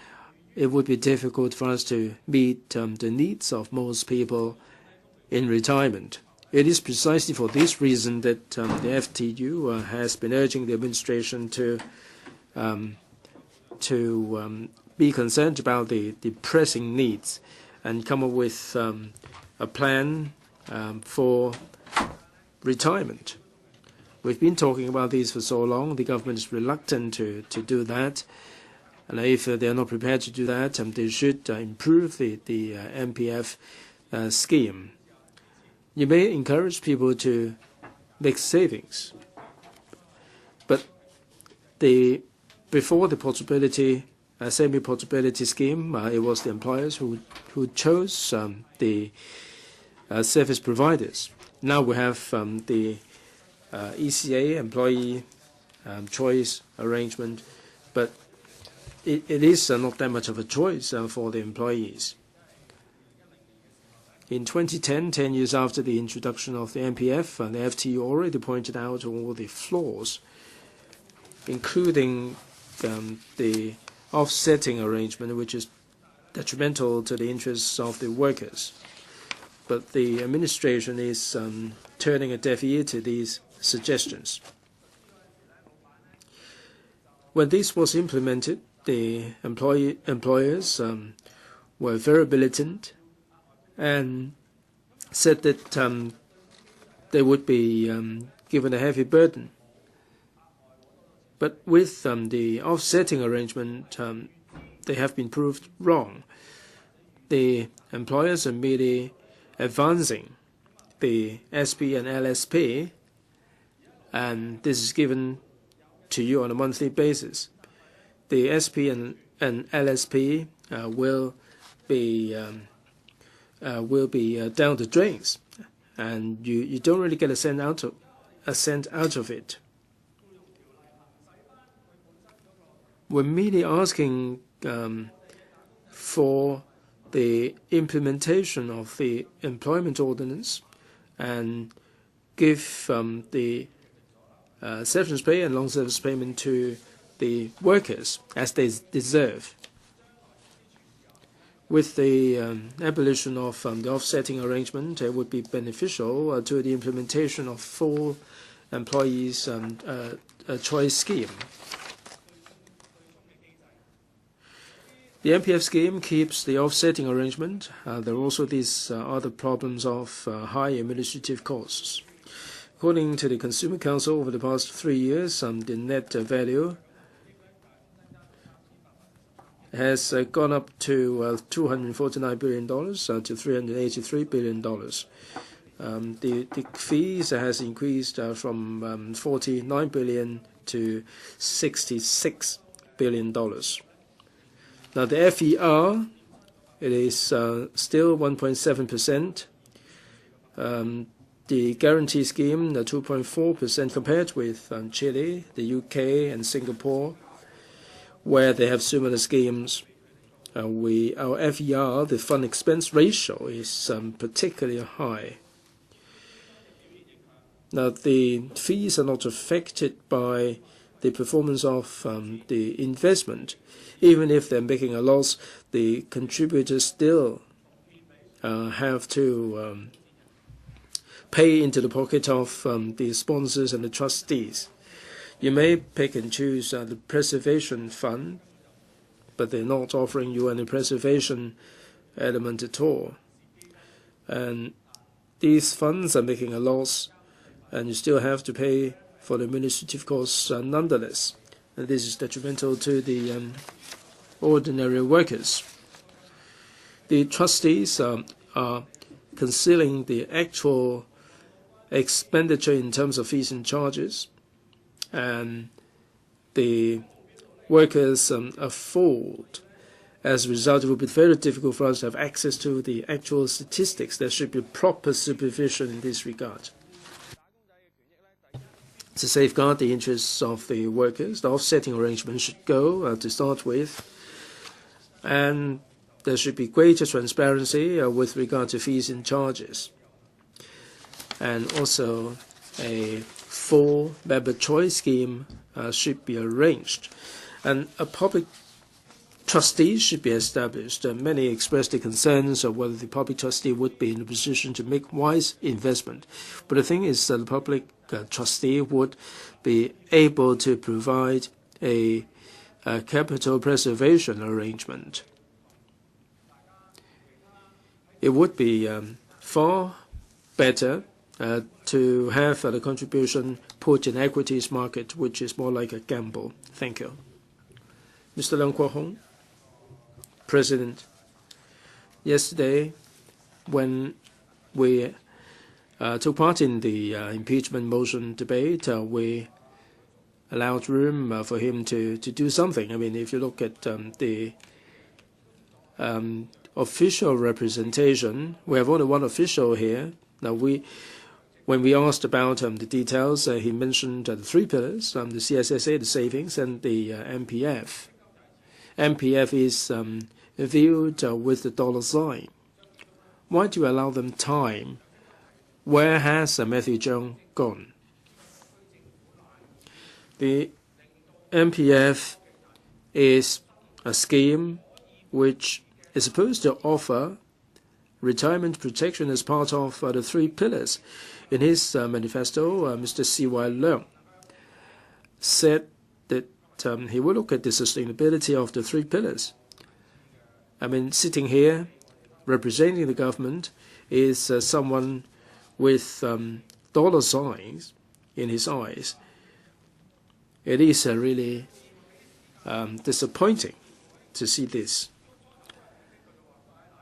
Speaker 2: It would be difficult for us to meet the needs of most people in retirement. It is precisely for this reason that the FTU has been urging the administration to be concerned about the pressing needs and come up with a plan for retirement. We've been talking about these for so long. The government is reluctant to do that. And if they are not prepared to do that, they should improve the MPF scheme. You may encourage people to make savings, but before the possibility, semi-possibility scheme, it was the employers who chose the service providers. Now we have the ECA, employee choice arrangement, but it is not that much of a choice for the employees. In 2010, 10 years after the introduction of the MPF, the FTU already pointed out all the flaws, including the offsetting arrangement, which is detrimental to the interests of the workers. But the administration is turning a deaf ear to these suggestions. When this was implemented, the employers were very militant and said that they would be given a heavy burden. But with the offsetting arrangement, they have been proved wrong. The employers are merely advancing the SP and LSP, and this is given to you on a monthly basis. The SP and LSP will be down the drains, and you don't really get a cent out of it. We're merely asking for the implementation of the employment ordinance and give the severance pay and long service payment to the workers as they deserve. With the abolition of the offsetting arrangement, it would be beneficial to the implementation of full employees' choice scheme. The MPF scheme keeps the offsetting arrangement. There are also these other problems of high administrative costs. According to the Consumer Council, over the past 3 years, the net value has gone up to $249 billion to $383 billion. The fees has increased from $49 billion to $66 billion. Now the FER, it is still 1.7%. The guarantee scheme, 2.4% compared with Chile, the UK, and Singapore, where they have similar schemes. Our FER, the fund expense ratio, is particularly high. Now, the fees are not affected by the performance of the investment. Even if they're making a loss, the contributors still have to pay into the pocket of the sponsors and the trustees. You may pick and choose the preservation fund, but they're not offering you any preservation element at all. And these funds are making a loss, and you still have to pay for the administrative costs nonetheless. And this is detrimental to the ordinary workers. The trustees are concealing the actual expenditure in terms of fees and charges, and the workers afford. As a result, it will be very difficult for us to have access to the actual statistics. There should be proper supervision in this regard. To safeguard the interests of the workers, the offsetting arrangement should go to start with, and there should be greater transparency with regard to fees and charges. And also a full member choice scheme should be arranged. And a public trustee should be established. Many expressed the concerns of whether the public trustee would be in a position to make wise investment. But the thing is that the public trustee would be able to provide a capital preservation arrangement. It would be far better to have the contribution put in equities market, which is more like a gamble. Thank you. Mr. Leung Kwok-hong, President, yesterday when we took part in the impeachment motion debate, we allowed room for him to do something. I mean, if you look at the official representation, we have only one official here. Now, when we asked about the details, he mentioned the three pillars, the CSSA, the savings, and the MPF. MPF is viewed with the dollar sign. Why do you allow them time? Where has Matthew Cheung gone? The MPF is a scheme which is supposed to offer retirement protection as part of the three pillars. In his manifesto, Mr. C.Y. Leung said that he will look at the sustainability of the three pillars. I mean, sitting here representing the government is someone with dollar signs in his eyes. It is really disappointing to see this.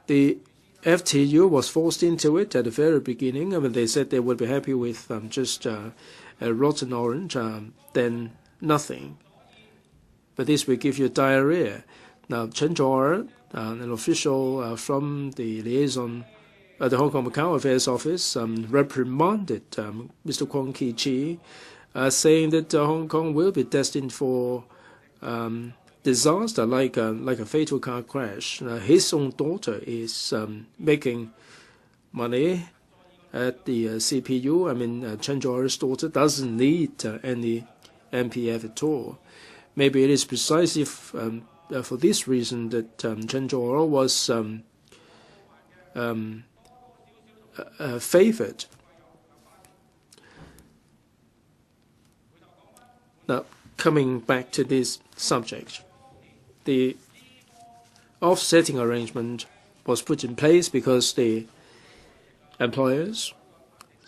Speaker 2: The FTU was forced into it at the very beginning. I mean, they said they would be happy with just a rotten orange, then nothing. But this will give you diarrhea. Now, Chen Zhou, an official from the liaison at the Hong Kong Macau Affairs Office, reprimanded Mr. Kwong Ki-chi, saying that Hong Kong will be destined for disaster, like a fatal car crash. His own daughter is making money at the CPU. I mean, Chen Zhou's daughter doesn't need any MPF at all. Maybe it is precisely for this reason that Chen Zhou was favored. Now, coming back to this subject, the offsetting arrangement was put in place because the employers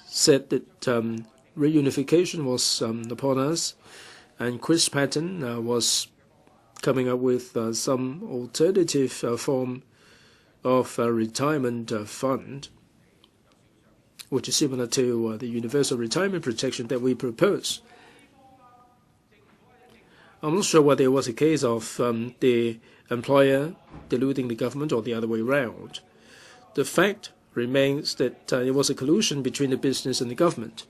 Speaker 2: said that reunification was upon us, and Chris Patten was coming up with some alternative form of retirement fund, which is similar to the universal retirement protection that we propose. I'm not sure whether it was a case of the employer deluding the government or the other way around. The fact remains that it was a collusion between the business and the government.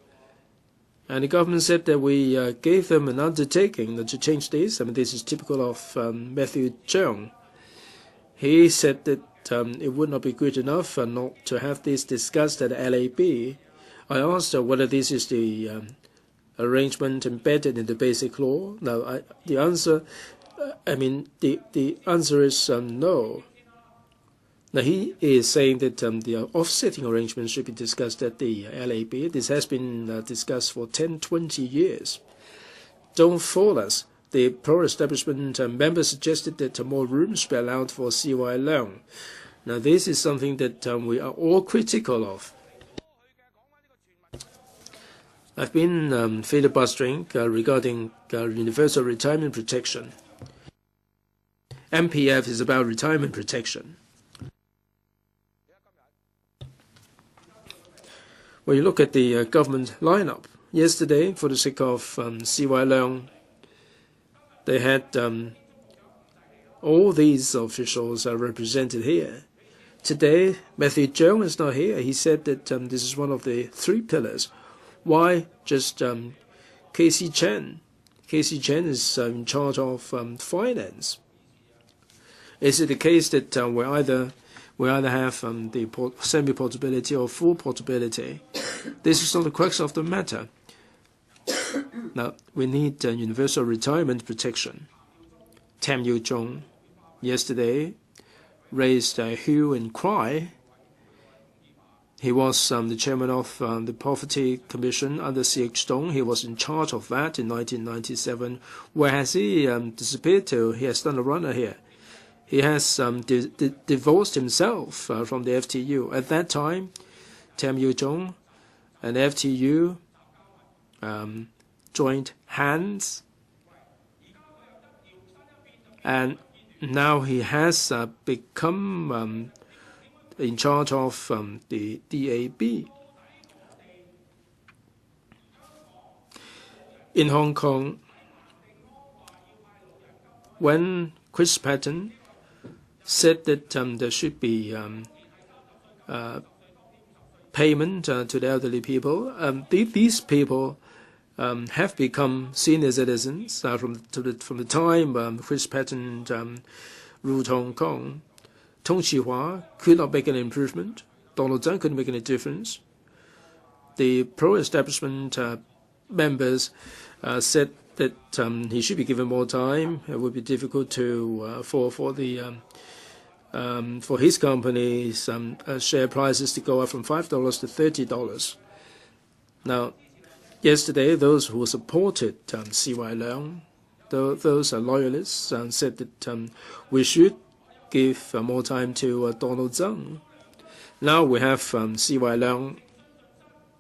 Speaker 2: And the government said that we gave them an undertaking to change this. I mean, this is typical of Matthew Cheung. He said that it would not be good enough not to have this discussed at LAB I asked whether this is the arrangement embedded in the basic law. Now, the answer, the answer is no. Now, he is saying that the offsetting arrangement should be discussed at the LAB. This has been discussed for 10, 20 years. Don't fool us. The pro-establishment members suggested that more room should be allowed for CY Leung. Now, this is something that we are all critical of. I've been filibustering regarding universal retirement protection. MPF is about retirement protection. When you look at the government lineup, yesterday, for the sake of CY Leung, they had all these officials are represented here. Today, Matthew Cheung is not here. He said that this is one of the 3 pillars. Why just Casey Chen? Casey Chen is in charge of finance. Is it the case that we either have the semi-portability or full portability? This is not the crux of the matter. Now, we need universal retirement protection. Tam Yu-jung yesterday raised a hue and cry. He was the chairman of the Poverty Commission under C.H. Dong. He was in charge of that in 1997. Where has he disappeared to? He has done a runner here. He has divorced himself from the FTU. At that time, Tam Yu-jung and FTU joined hands, and now he has become in charge of the DAB. In Hong Kong, when Chris Patten said that there should be payment to the elderly people, these people have become senior citizens from the time Chris Patten ruled Hong Kong. Tung Chee-hwa could not make an improvement. Donald Tsang couldn't make any difference. The pro-establishment members said that he should be given more time. It would be difficult to for his company's share prices to go up from $5 to $30. Now, yesterday, those who supported CY Leung, those loyalists, said that we should give more time to Donald Tsang. Now we have CY Leung.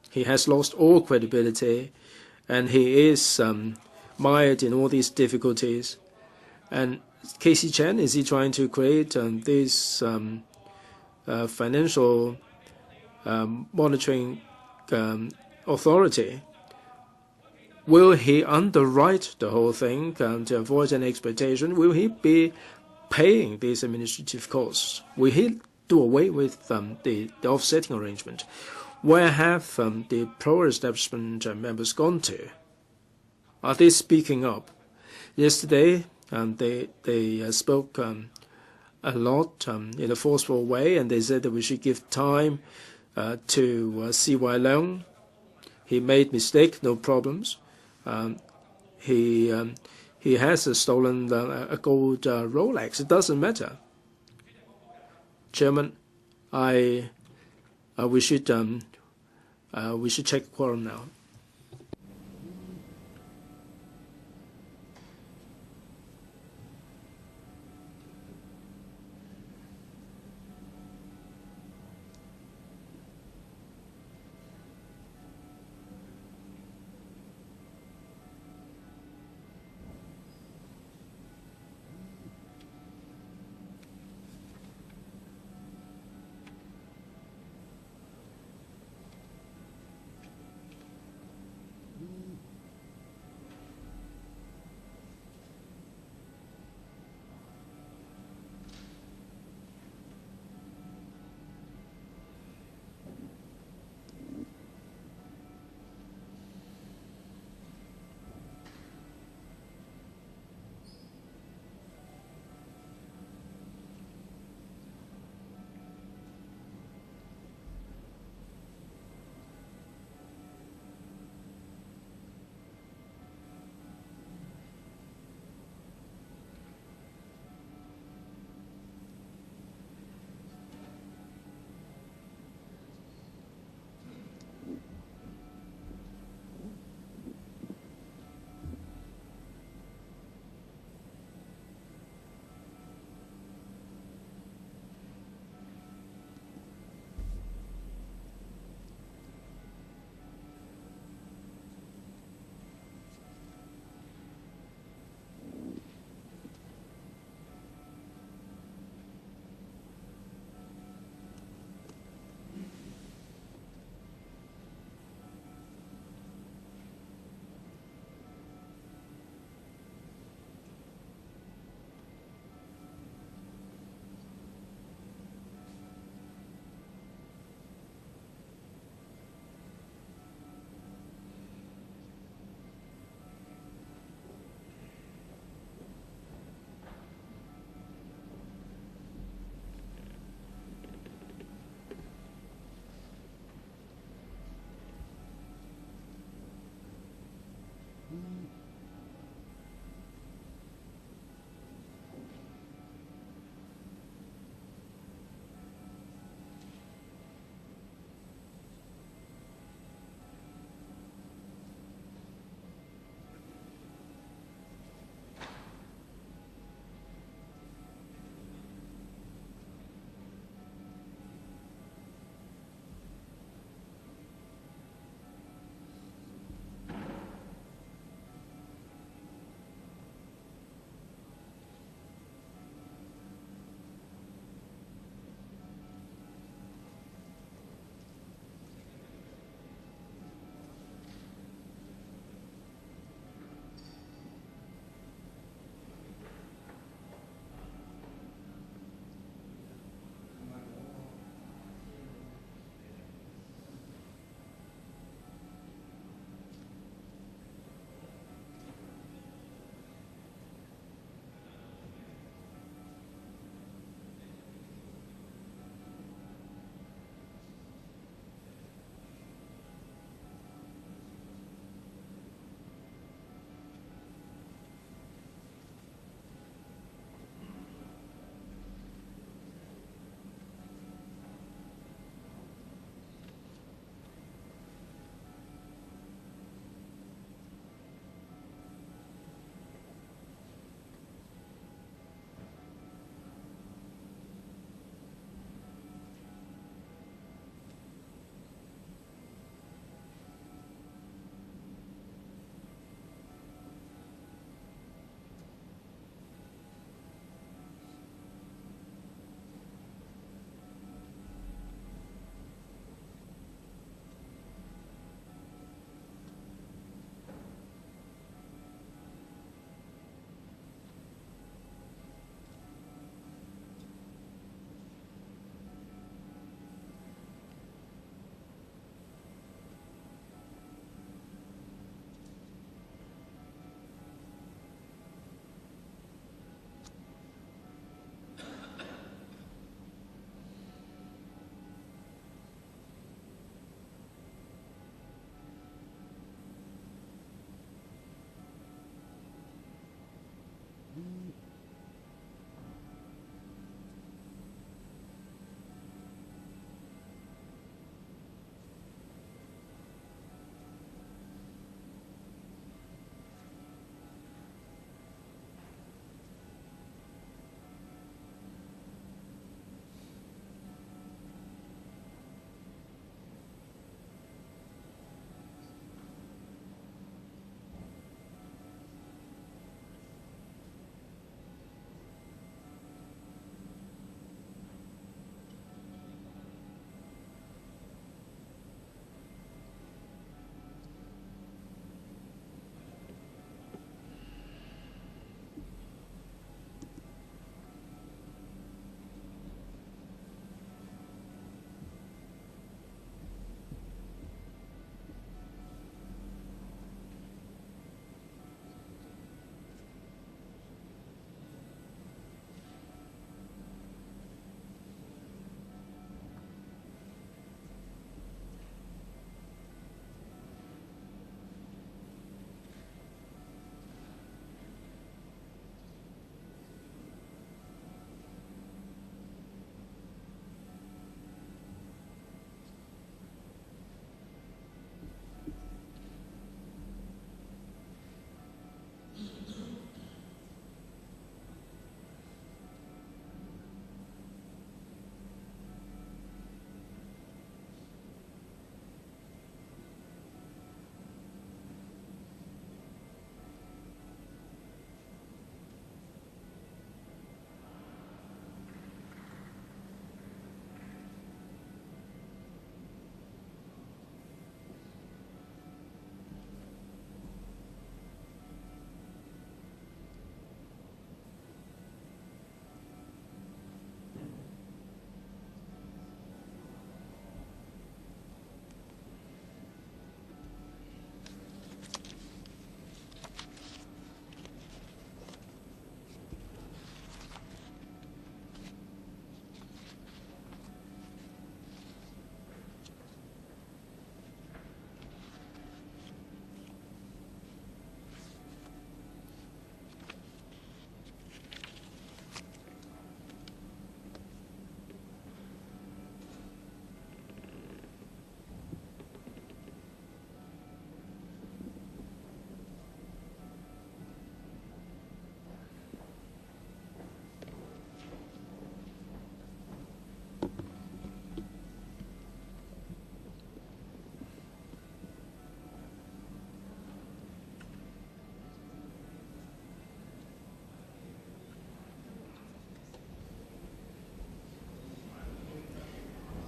Speaker 2: He has lost all credibility, and he is mired in all these difficulties. And Casey Chen, is he trying to create this financial monitoring authority? Will he underwrite the whole thing to avoid an exploitation? Will he be paying these administrative costs? Will he do away with the offsetting arrangement? Where have the pro-establishment members gone to? Are they speaking up? Yesterday, they spoke a lot in a forceful way, and they said that we should give time to CY Leung. He made mistake, no problems. He has stolen a gold Rolex. It doesn't matter. Chairman, we should check quorum now.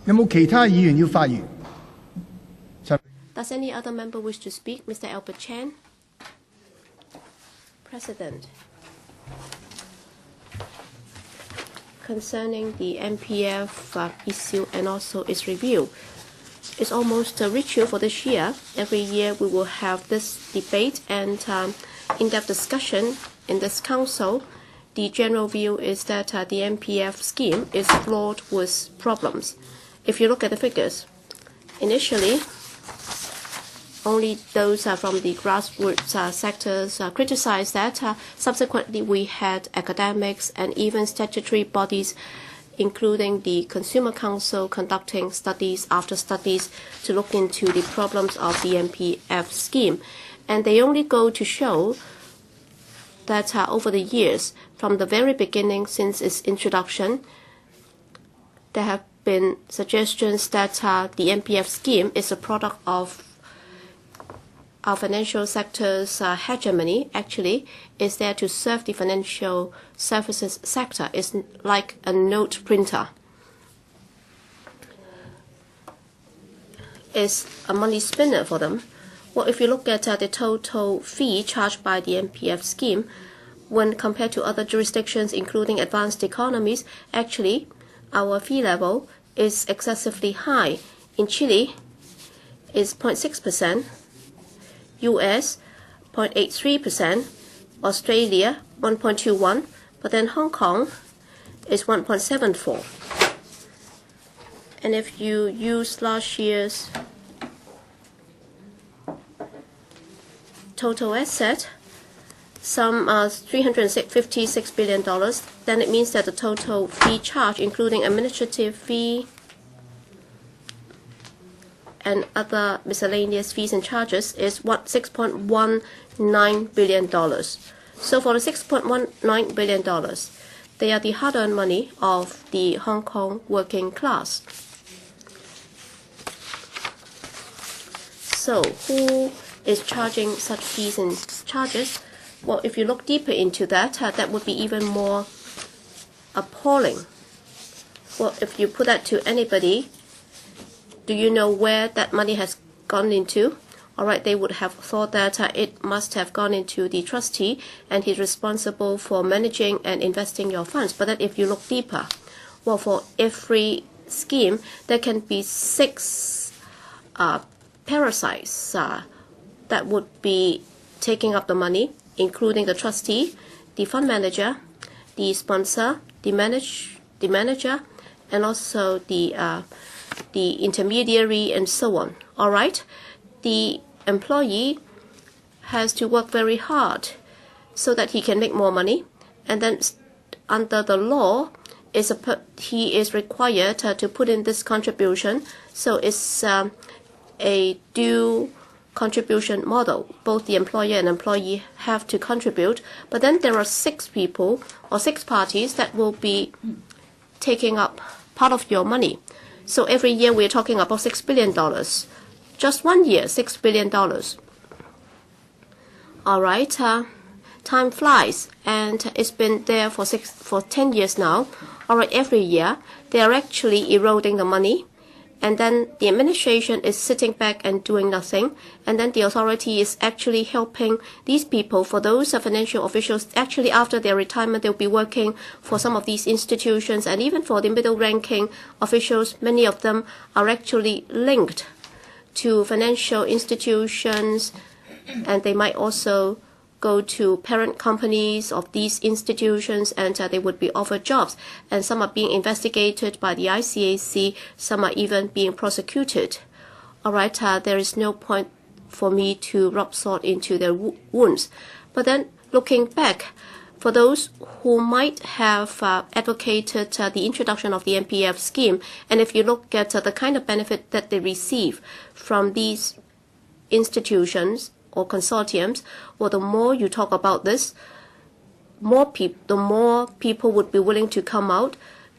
Speaker 4: 有冇其他議員要發言？
Speaker 1: Does any other member wish to speak? Mr. Albert Chan. President. Concerning the MPF issue and also its review. It's almost a ritual for this year. Every year we will have this debate and in-depth discussion in this council. The general view is that the MPF scheme is flawed with problems. If you look at the figures, initially, only those from the grassroots sectors criticized that. Subsequently, we had academics and even statutory bodies, including the Consumer Council, conducting studies after studies to look into the problems of the MPF scheme. And they only go to show that over the years, from the very beginning since its introduction, there have been suggestions that the MPF scheme is a product of our financial sector's hegemony. Actually is there to serve the financial services sector. It's like a note printer. It's a money spinner for them. Well, if you look at the total fee charged by the MPF scheme, when compared to other jurisdictions, including advanced economies, actually our fee level is excessively high. In Chile, it's 0.6%. US 0.83%, Australia 1.21%, but then Hong Kong is 1.74%. And if you use last year's total asset, some $356 billion, then it means that the total fee charge, including administrative fee and other miscellaneous fees and charges, is $6.19 billion. So for the $6.19 billion, they are the hard-earned money of the Hong Kong working class. So who is charging such fees and charges? Well, if you look deeper into that, that would be even more appalling. Well, if you put that to anybody, do you know where that money has gone into? All right, they would have thought that it must have gone into the trustee, and he's responsible for managing and investing your funds. But then if you look deeper, well, for every scheme, there can be 6 parasites that would be taking up the money, including the trustee, the fund manager, the sponsor, the manager, and also the intermediary, and so on. All right, the employee has to work very hard so that he can make more money, and then under the law, he is required to put in this contribution. So it's a due contribution model. Both the employer and employee have to contribute, but then there are 6 people or 6 parties that will be taking up part of your money. So every year we're talking about $6 billion. Just 1 year, $6 billion. All right, time flies, and it's been there for 10 years now. All right, every year they are actually eroding the money, and then the administration is sitting back and doing nothing, and then the authority is actually helping these people. For those financial officials, actually after their retirement, they'll be working for some of these institutions, and even for the middle-ranking officials, many of them are actually linked to financial institutions, and they might also go to parent companies of these institutions, and they would be offered jobs. And some are being investigated by the ICAC, some are even being prosecuted. All right, there is no point for me to rub salt into their wounds. But then looking back, for those who might have advocated the introduction of the MPF scheme, and if you look at the kind of benefit that they receive from these institutions or consortiums, well, the more you talk about this, the more people would be willing to come out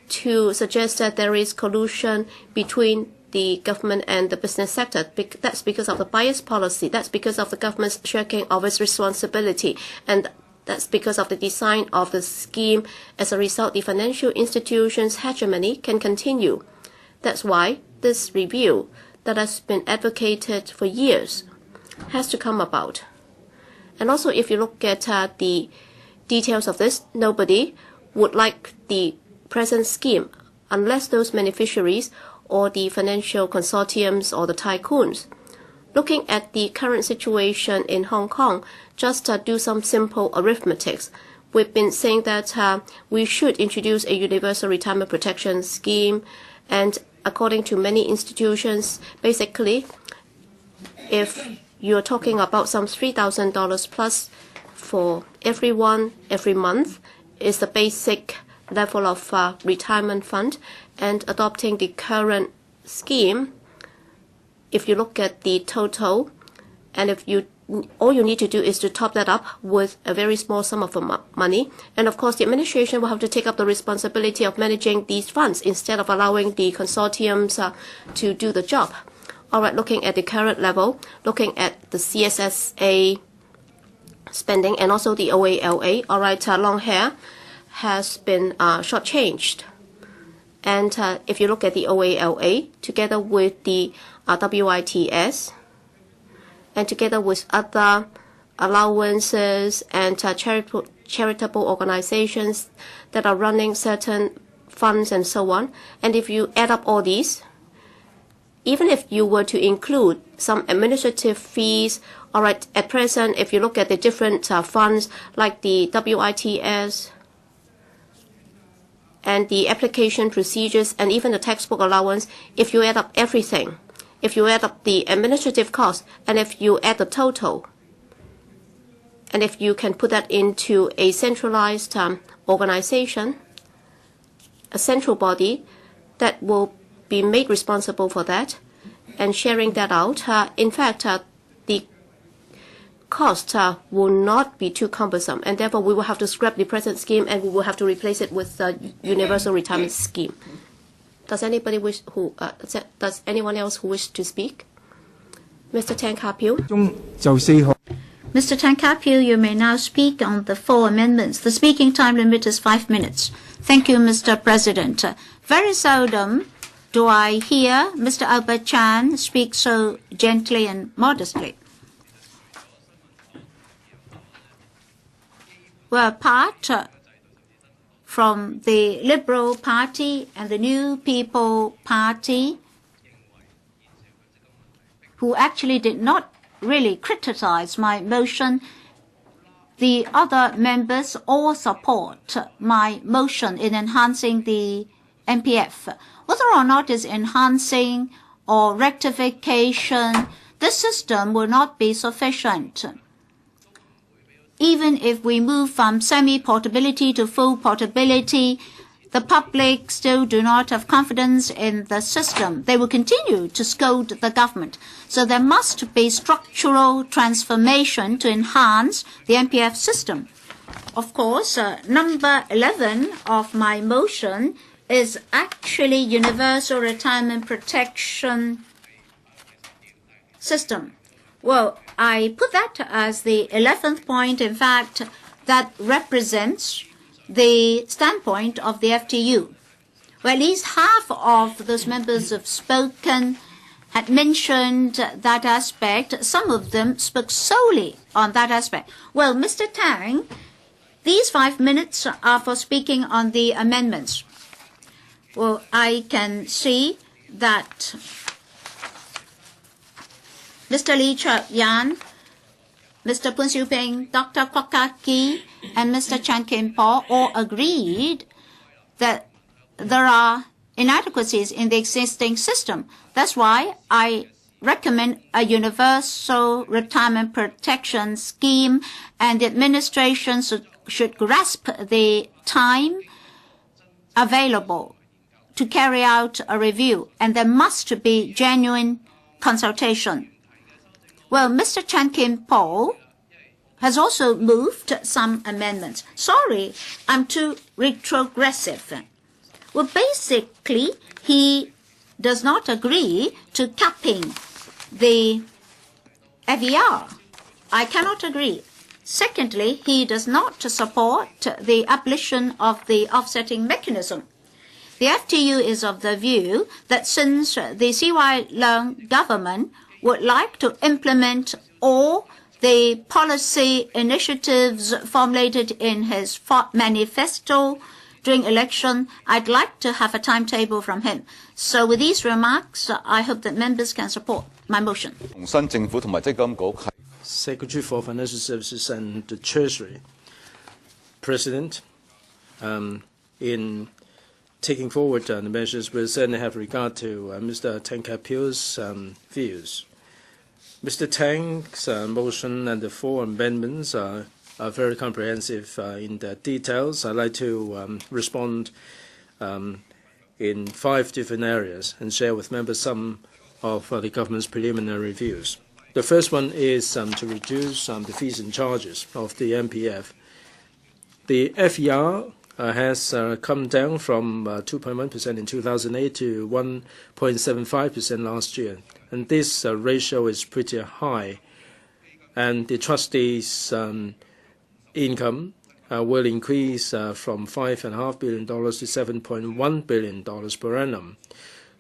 Speaker 1: to suggest that there is collusion between the government and the business sector. That's because of the bias policy. That's because of the government's shirking of its responsibility. And that's because of the design of the scheme. As a result, the financial institutions' hegemony can continue. That's why this review that has been advocated for years has to come about. And also, if you look at the details of this, nobody would like the present scheme unless those beneficiaries or the financial consortiums or the tycoons. Looking at the current situation in Hong Kong, just do some simple arithmetics. We've been saying that we should introduce a universal retirement protection scheme, and according to many institutions, basically, if you're talking about some $3,000 plus for everyone every month is the basic level of retirement fund, and adopting the current scheme, if you look at the total, and all you need to do is to top that up with a very small sum of money. And of course, the administration will have to take up the responsibility of managing these funds instead of allowing the consortiums to do the job. All right, looking at the current level, looking at the CSSA spending and also the OALA, all right, long hair has been shortchanged. And if you look at the OALA, together with the WITS, and together with other allowances and charitable organizations that are running certain funds and so on, and if you add up all these, even if you were to include some administrative fees, all right, at present, if you look at the different funds like the WITS and the application procedures and even the textbook allowance, if you add up everything, if you add up the administrative cost, and if you add the total, and if you can put that into a centralized organization, a central body that will be made responsible for that and sharing that out, in fact, the cost will not be too cumbersome, and therefore we will have to scrap the present scheme and we will have to replace it with the universal retirement scheme. Does anyone else who wish to speak? Mr. Tang Ka-piu.
Speaker 3: Mr. Tang Ka-piu, you may now speak on the 4 amendments. The speaking time limit is 5 minutes. Thank you, Mr. President. Very seldom do I hear Mr. Albert Chan speak so gently and modestly. We're apart from the Liberal Party and the New People Party, who actually did not really criticize my motion. The other members all support my motion in enhancing the MPF. Whether or not it's enhancing or rectification, the system will not be sufficient. Even if we move from semi-portability to full portability, the public still do not have confidence in the system. They will continue to scold the government. So there must be structural transformation to enhance the MPF system. Of course, number 11 of my motion is actually universal retirement protection system. Well, I put that as the 11th point. In fact, that represents the standpoint of the FTU. Well, at least half of those members who have spoken had mentioned that aspect. Some of them spoke solely on that aspect. Well, Mr. Tang, these 5 minutes are for speaking on the amendments. Well, I can see that Mr. Lee Cheuk-yan, Mr. Poon Siu-ping, Dr. Kwok Ka-ki, and Mr. Chan Kim-po all agreed that there are inadequacies in the existing system. That's why I recommend a universal retirement protection scheme, and the administration should grasp the time available to carry out a review, and there must be genuine consultation. Well, Mr. Chan Kim-po has also moved some amendments. Sorry, I'm too retrogressive. Well, basically, he does not agree to capping the FER. I cannot agree. Secondly, he does not support the abolition of the offsetting mechanism. The FTU is of the view that since the CY Leung government would like to implement all the policy initiatives formulated in his manifesto during election, I'd like to have a timetable from him. So with these remarks, I hope that members can support my motion.
Speaker 2: Secretary for Financial Services and the Treasury. President, in taking forward the measures, will certainly have regard to Mr. Tang Ka-piu's views. Mr. Tang's motion and the 4 amendments are very comprehensive in their details. I'd like to respond in 5 different areas and share with members some of the government's preliminary views. The first one is to reduce the fees and charges of the MPF. The FER has come down from 2.1% in 2008 to 1.75% last year, and this ratio is pretty high. And the trustees' income will increase from $5.5 billion to $7.1 billion per annum.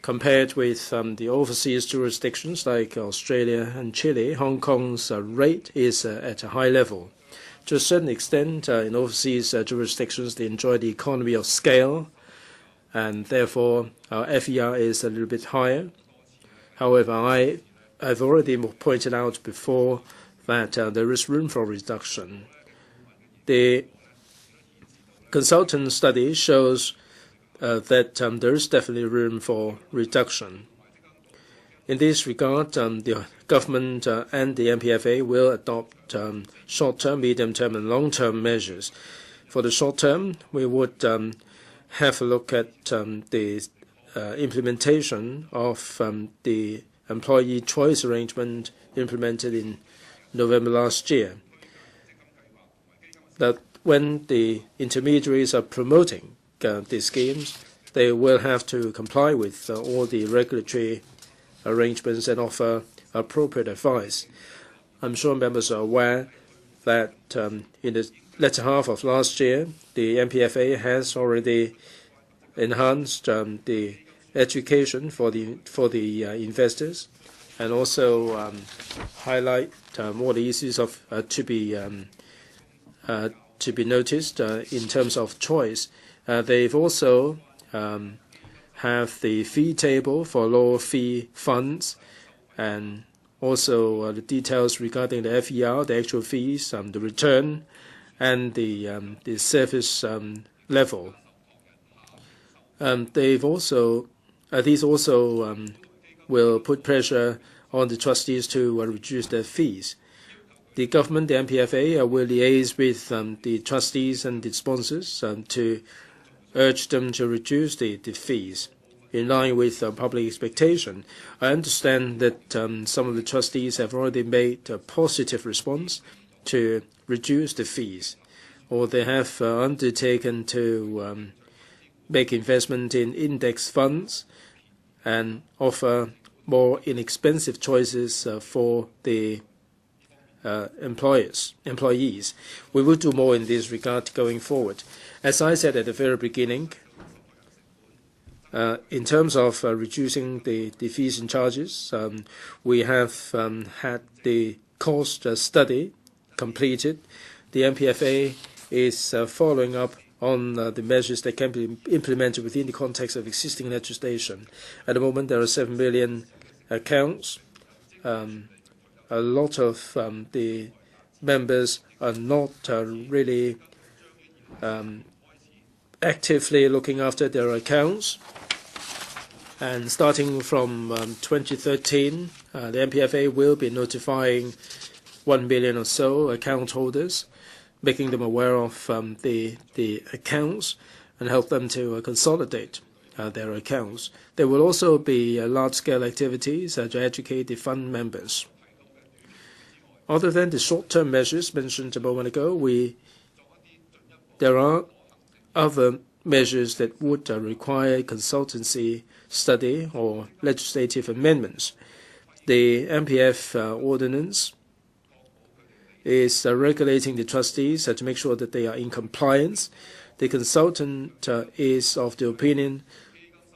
Speaker 2: Compared with the overseas jurisdictions like Australia and Chile, Hong Kong's rate is at a high level. To a certain extent, in overseas jurisdictions, they enjoy the economy of scale, and therefore our FER is a little bit higher. However, I've already pointed out before that there is room for reduction. The consultant study shows that there is definitely room for reduction. In this regard, the government and the MPFA will adopt short-term, medium-term, and long-term measures. For the short term, we would have a look at the implementation of the employee choice arrangement implemented in November last year. That when the intermediaries are promoting these schemes, they will have to comply with all the regulatory arrangements and offer appropriate advice. I'm sure members are aware that in the latter half of last year, the MPFA has already enhanced the education for the investors, and also highlight more the issues of to be noticed in terms of choice. They've also have the fee table for lower fee funds, and also the details regarding the FER, the actual fees, the return, and the service level. They've also these also will put pressure on the trustees to reduce their fees. The government, the MPFA, will liaise with the trustees and the sponsors to urge them to reduce the fees in line with public expectation. I understand that some of the trustees have already made a positive response to reduce the fees, or they have undertaken to make investment in index funds and offer more inexpensive choices for the employees. We will do more in this regard going forward. As I said at the very beginning, in terms of reducing the fees and charges, we have had the cost study completed. The MPFA is following up on the measures that can be implemented within the context of existing legislation. At the moment, there are 7 million accounts. A lot of the members are not really actively looking after their accounts. And starting from 2013, the MPFA will be notifying 1 million or so account holders, making them aware of the accounts and help them to consolidate their accounts. There will also be large-scale activities to educate the fund members. Other than the short-term measures mentioned a moment ago, there are other measures that would require consultancy study or legislative amendments. The MPF ordinance is regulating the trustees to make sure that they are in compliance. The consultant is of the opinion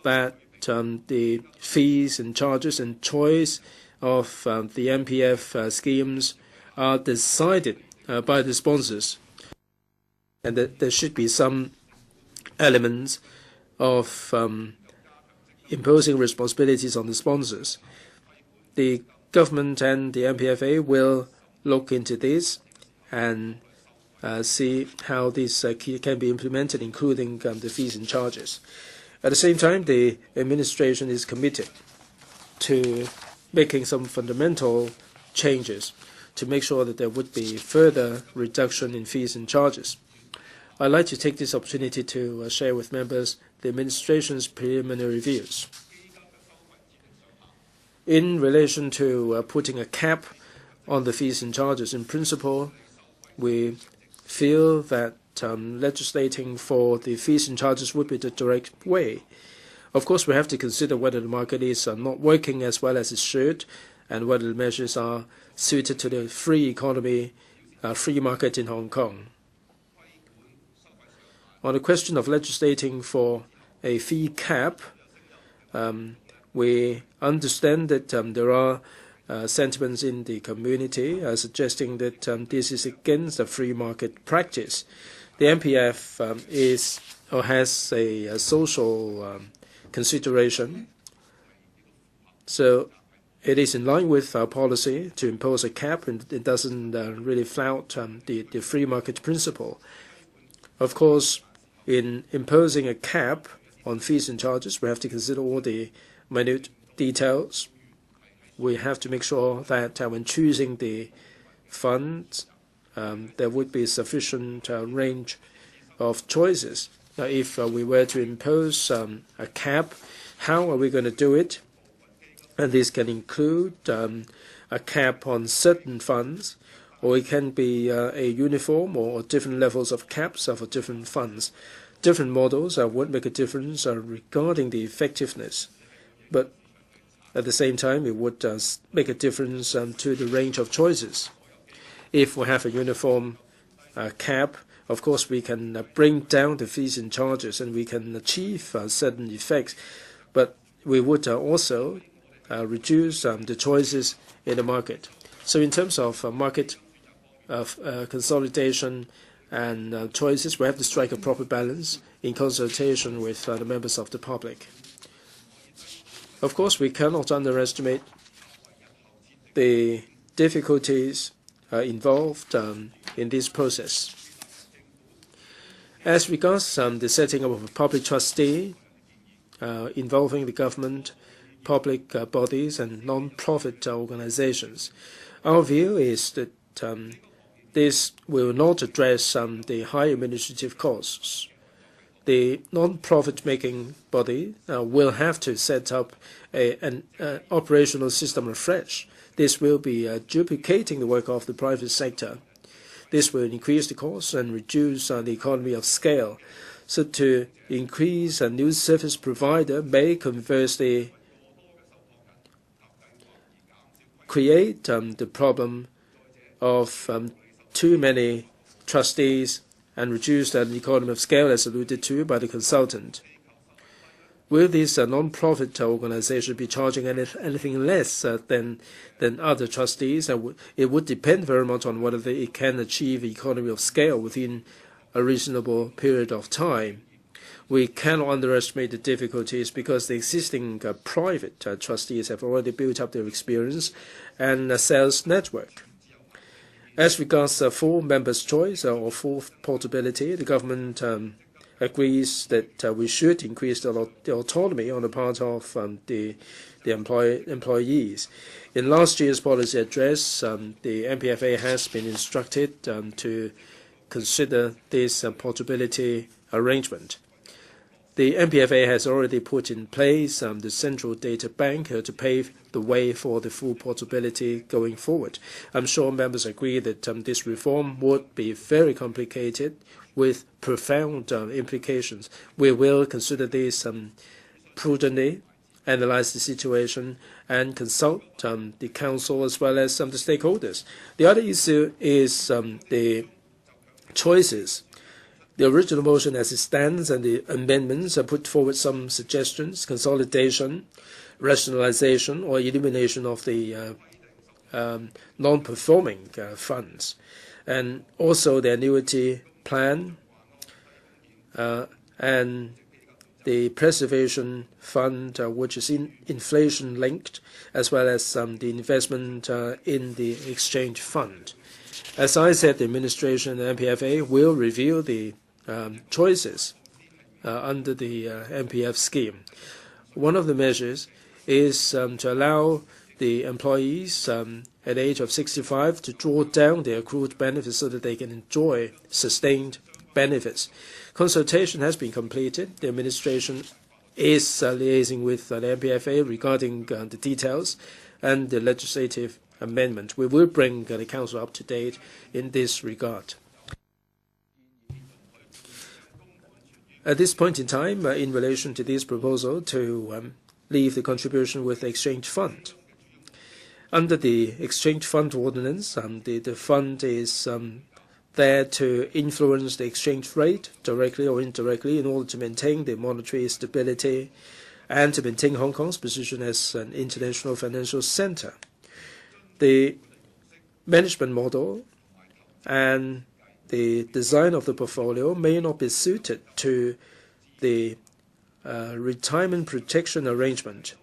Speaker 2: that the fees and charges and choice of the MPF schemes are decided by the sponsors, and that there should be some elements of imposing responsibilities on the sponsors. The government and the MPFA will look into this and see how this can be implemented, including the fees and charges. At the same time, the administration is committed to making some fundamental changes to make sure that there would be further reduction in fees and charges. I'd like to take this opportunity to share with members the administration's preliminary views. In relation to putting a cap on the fees and charges, in principle, we feel that legislating for the fees and charges would be the direct way. Of course, we have to consider whether the market is not working as well as it should, and whether the measures are suited to the free economy, free market in Hong Kong. On the question of legislating for a fee cap, we understand that there are sentiments in the community suggesting that this is against the free market practice. The MPF is or has a social consideration, so it is in line with our policy to impose a cap, and it doesn't really flout the free market principle. Of course, in imposing a cap on fees and charges, we have to consider all the minute details. We have to make sure that when choosing the funds, there would be sufficient range of choices. Now, if we were to impose a cap, how are we going to do it? And this can include a cap on certain funds, or it can be a uniform or different levels of caps for different funds. Different models would make a difference regarding the effectiveness, but at the same time, it would make a difference to the range of choices. If we have a uniform cap, of course, we can bring down the fees and charges, and we can achieve certain effects, but we would also reduce the choices in the market. So in terms of market consolidation and choices, we have to strike a proper balance in consultation with the members of the public. Of course, we cannot underestimate the difficulties involved in this process. As regards the setting up of a public trustee involving the government, public bodies, and non-profit organizations, our view is that this will not address the high administrative costs. The non-profit making body will have to set up an operational system afresh. This will be duplicating the work of the private sector. This will increase the costs and reduce the economy of scale. So to increase a new service provider may conversely create the problem of too many trustees and reduce the economy of scale, as alluded to by the consultant. Will this non-profit organization be charging anything less than other trustees? It would depend very much on whether it can achieve economy of scale within a reasonable period of time. We cannot underestimate the difficulties because the existing private trustees have already built up their experience and a sales network. As regards full members' choice or full portability, the government agrees that we should increase the autonomy on the part of the employees. In last year's policy address, the MPFA has been instructed to consider this portability arrangement. The MPFA has already put in place the central data bank to pave the way for the full portability going forward. I'm sure members agree that this reform would be very complicated with profound implications. We will consider this prudently, analyze the situation, and consult the council as well as the stakeholders. The other issue is the choices. the original motion as it stands and the amendments put forward some suggestions, consolidation, rationalization, or elimination of the non-performing funds, and also the annuity plan and the preservation fund, which is inflation-linked, as well as the investment in the exchange fund. As I said, the administration and MPFA will review the choices under the MPF scheme. One of the measures is to allow the employees at the age of 65 to draw down their accrued benefits so that they can enjoy sustained benefits. Consultation has been completed. The administration is liaising with the MPFA regarding the details and the legislative amendment. We will bring the Council up to date in this regard. At this point in time, in relation to this proposal to leave the contribution with the exchange fund, under the exchange fund ordinance, the fund is there to influence the exchange rate directly or indirectly in order to maintain the monetary stability and to maintain Hong Kong's position as an international financial center. The management model and the design of the portfolio may not be suited to the retirement protection arrangement.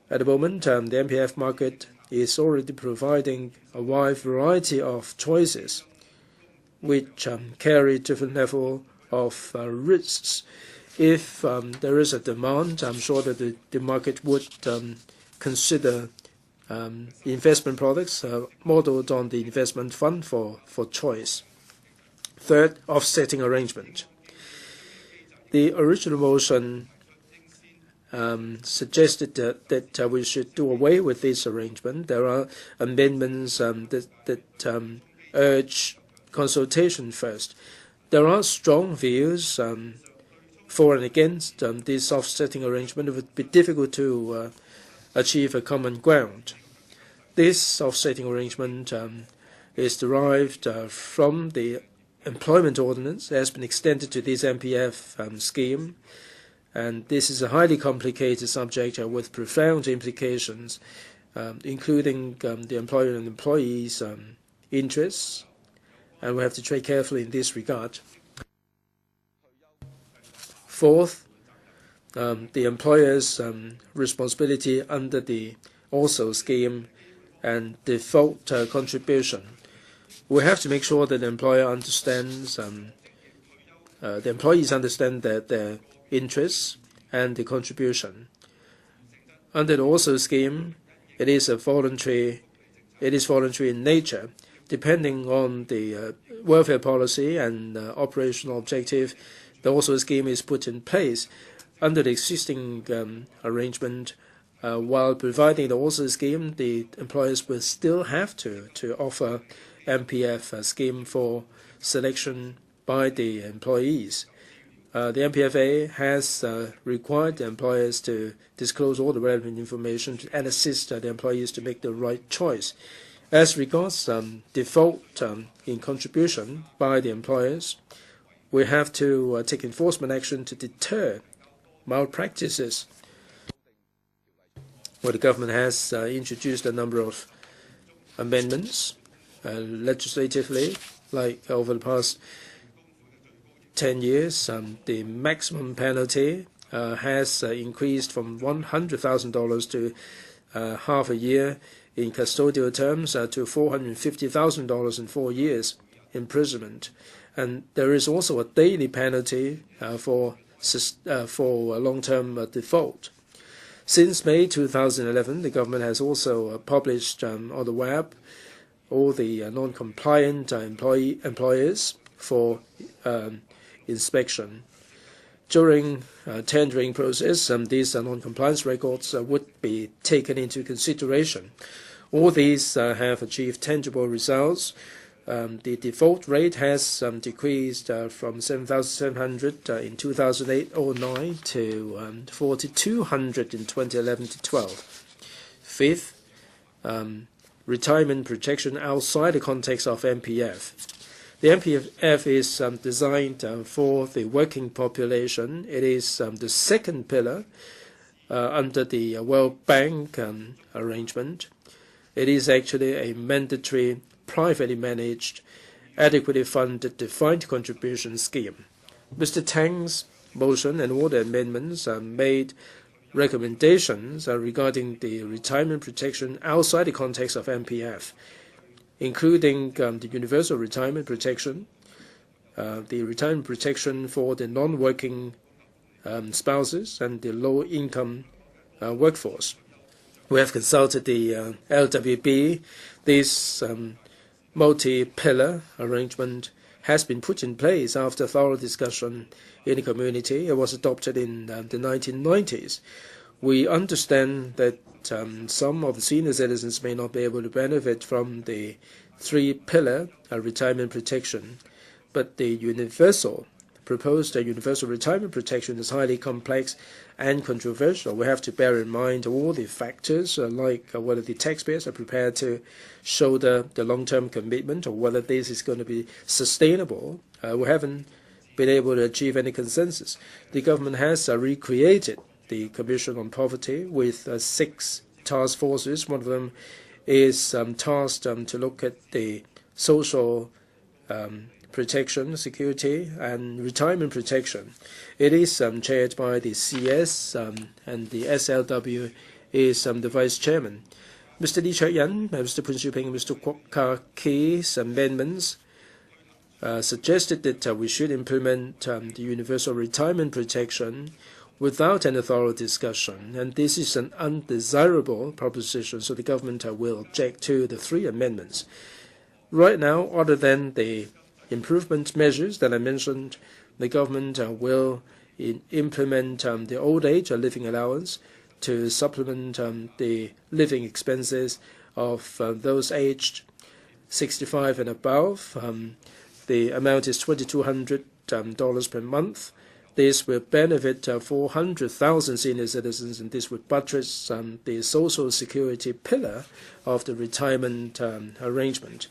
Speaker 2: At the moment, the MPF market is already providing a wide variety of choices which carry different level of risks. If there is a demand, I'm sure that the market would consider investment products modeled on the investment fund for choice. Third, offsetting arrangement. The original motion suggested that we should do away with this arrangement. There are amendments that urge consultation first. There are strong views for and against this offsetting arrangement. It would be difficult to achieve a common ground. This offsetting arrangement is derived from the employment ordinance. It has been extended to this MPF scheme, and this is a highly complicated subject with profound implications, including the employer and employees' interests, and we have to tread carefully in this regard. Fourth, the employer's responsibility under the also scheme and default contribution. We have to make sure that the employer understands, the employees understand their interests and the contribution. Under the also scheme, it is voluntary in nature. Depending on the welfare policy and operational objective, the also scheme is put in place. Under the existing arrangement, while providing the also scheme, the employers will still have to offer MPF scheme for selection by the employees. The MPFA has required the employers to disclose all the relevant information and assist the employees to make the right choice. As regards default in contribution by the employers, we have to take enforcement action to deter malpractices. Well, the government has introduced a number of amendments legislatively, like over the past 10 years. The maximum penalty has increased from $100,000 to half a year in custodial terms to $450,000 in 4 years imprisonment. And there is also a daily penalty for long-term default. Since May 2011, the government has also published on the web all the non-compliant employers for inspection. During tendering process, these non-compliance records would be taken into consideration. All these have achieved tangible results. The default rate has decreased from 7,700 in 2008-09 to 4,200 in 2011-12. Fifth, retirement protection outside the context of MPF. The MPF is designed for the working population. It is the second pillar under the World Bank arrangement. It is actually a mandatory, privately managed, adequately funded defined contribution scheme. Mr. Tang's motion and all the amendments made recommendations regarding the retirement protection outside the context of MPF, including the universal retirement protection, the retirement protection for the non-working spouses and the low-income workforce. We have consulted the LWB. This multi-pillar arrangement has been put in place after thorough discussion in the community. It was adopted in the 1990s. We understand that some of the senior citizens may not be able to benefit from the three-pillar retirement protection, but the proposed universal retirement protection is highly complex and controversial. We have to bear in mind all the factors, like whether the taxpayers are prepared to shoulder the long-term commitment or whether this is going to be sustainable. We haven't been able to achieve any consensus. The government has recreated the Commission on Poverty with 6 task forces. One of them is tasked to look at the social protection, security, and retirement protection. It is chaired by the CS, and the SLW is the vice chairman. Mr. Lee Cheuk-yen, Mr. Poon Shoo-ping, and Mr. Kwok Ka-ki's amendments suggested that we should implement the universal retirement protection without any thorough discussion, and this is an undesirable proposition, so the government will object to the 3 amendments. Right now, other than the improvement measures that I mentioned, the government will implement the old age living allowance to supplement the living expenses of those aged 65 and above. The amount is $2,200 per month. This will benefit 400,000 senior citizens, and this would buttress the social security pillar of the retirement arrangement.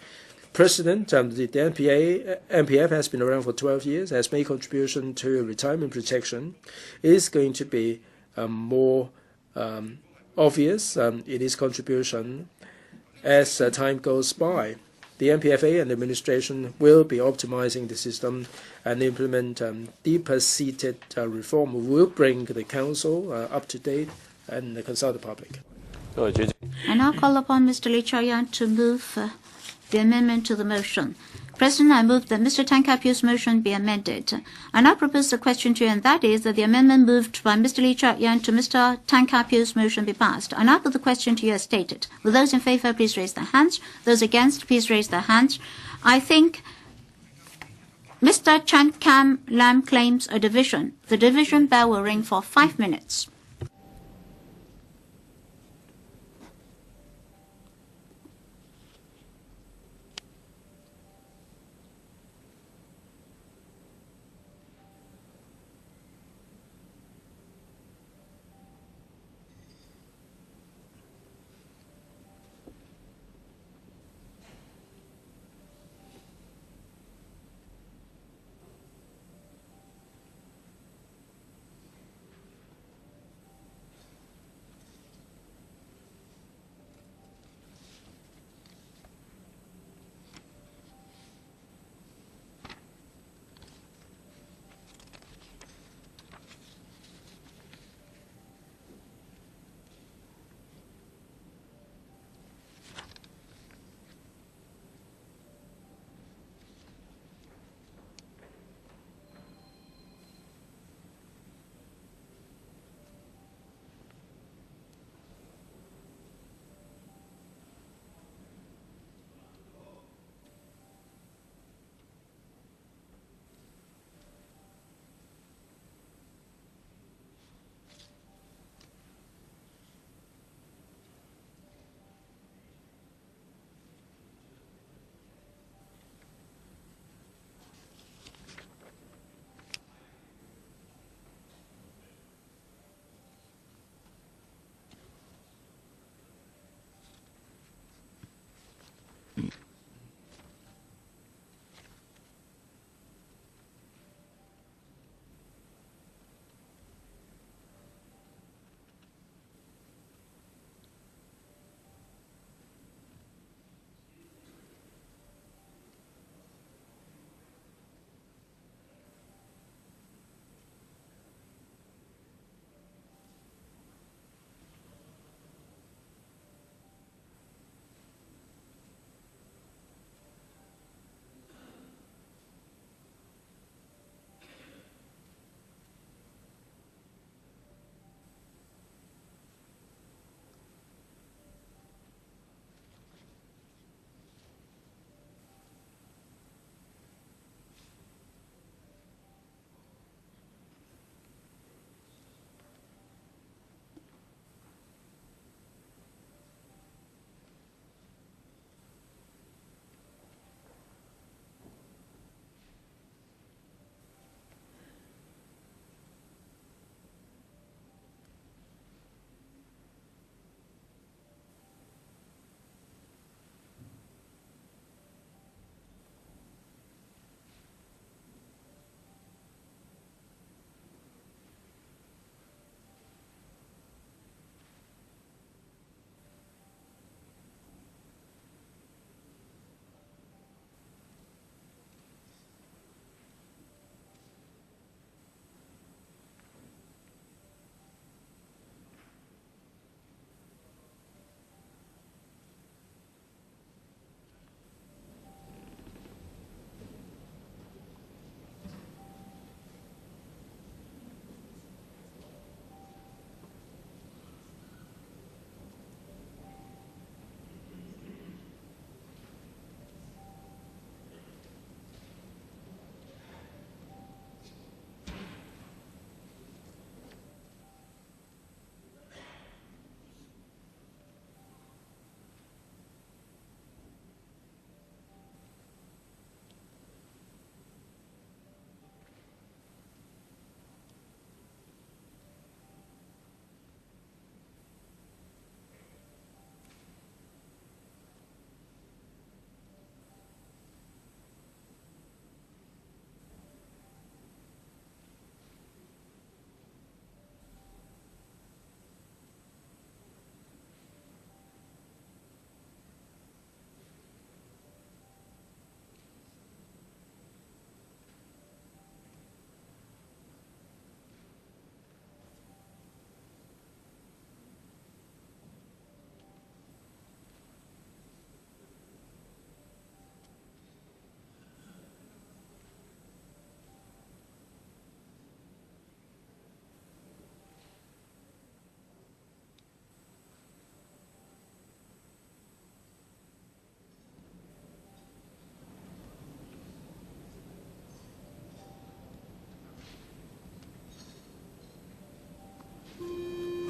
Speaker 2: President, the MPF has been around for 12 years, has made contribution to retirement protection. It is going to be more obvious in its contribution as time goes by. The MPFA and the administration will be optimizing the system and implement deeper-seated reform. We will bring the council up to date and consult the public.
Speaker 3: I now call upon Mr. Lee Cheuk-yen to move the amendment to the motion. President, I move that Mr. Tang Ka-piu's motion be amended. I now propose the question to you, and that is that the amendment moved by Mr. Lee Cheuk-yen to Mr. Tang Ka-piu's motion be passed. I now put the question to you as stated. Will those in favor please raise their hands? Those against, please raise their hands. I think Mr. Chan Kam Lam claims a division. The division bell will ring for 5 minutes.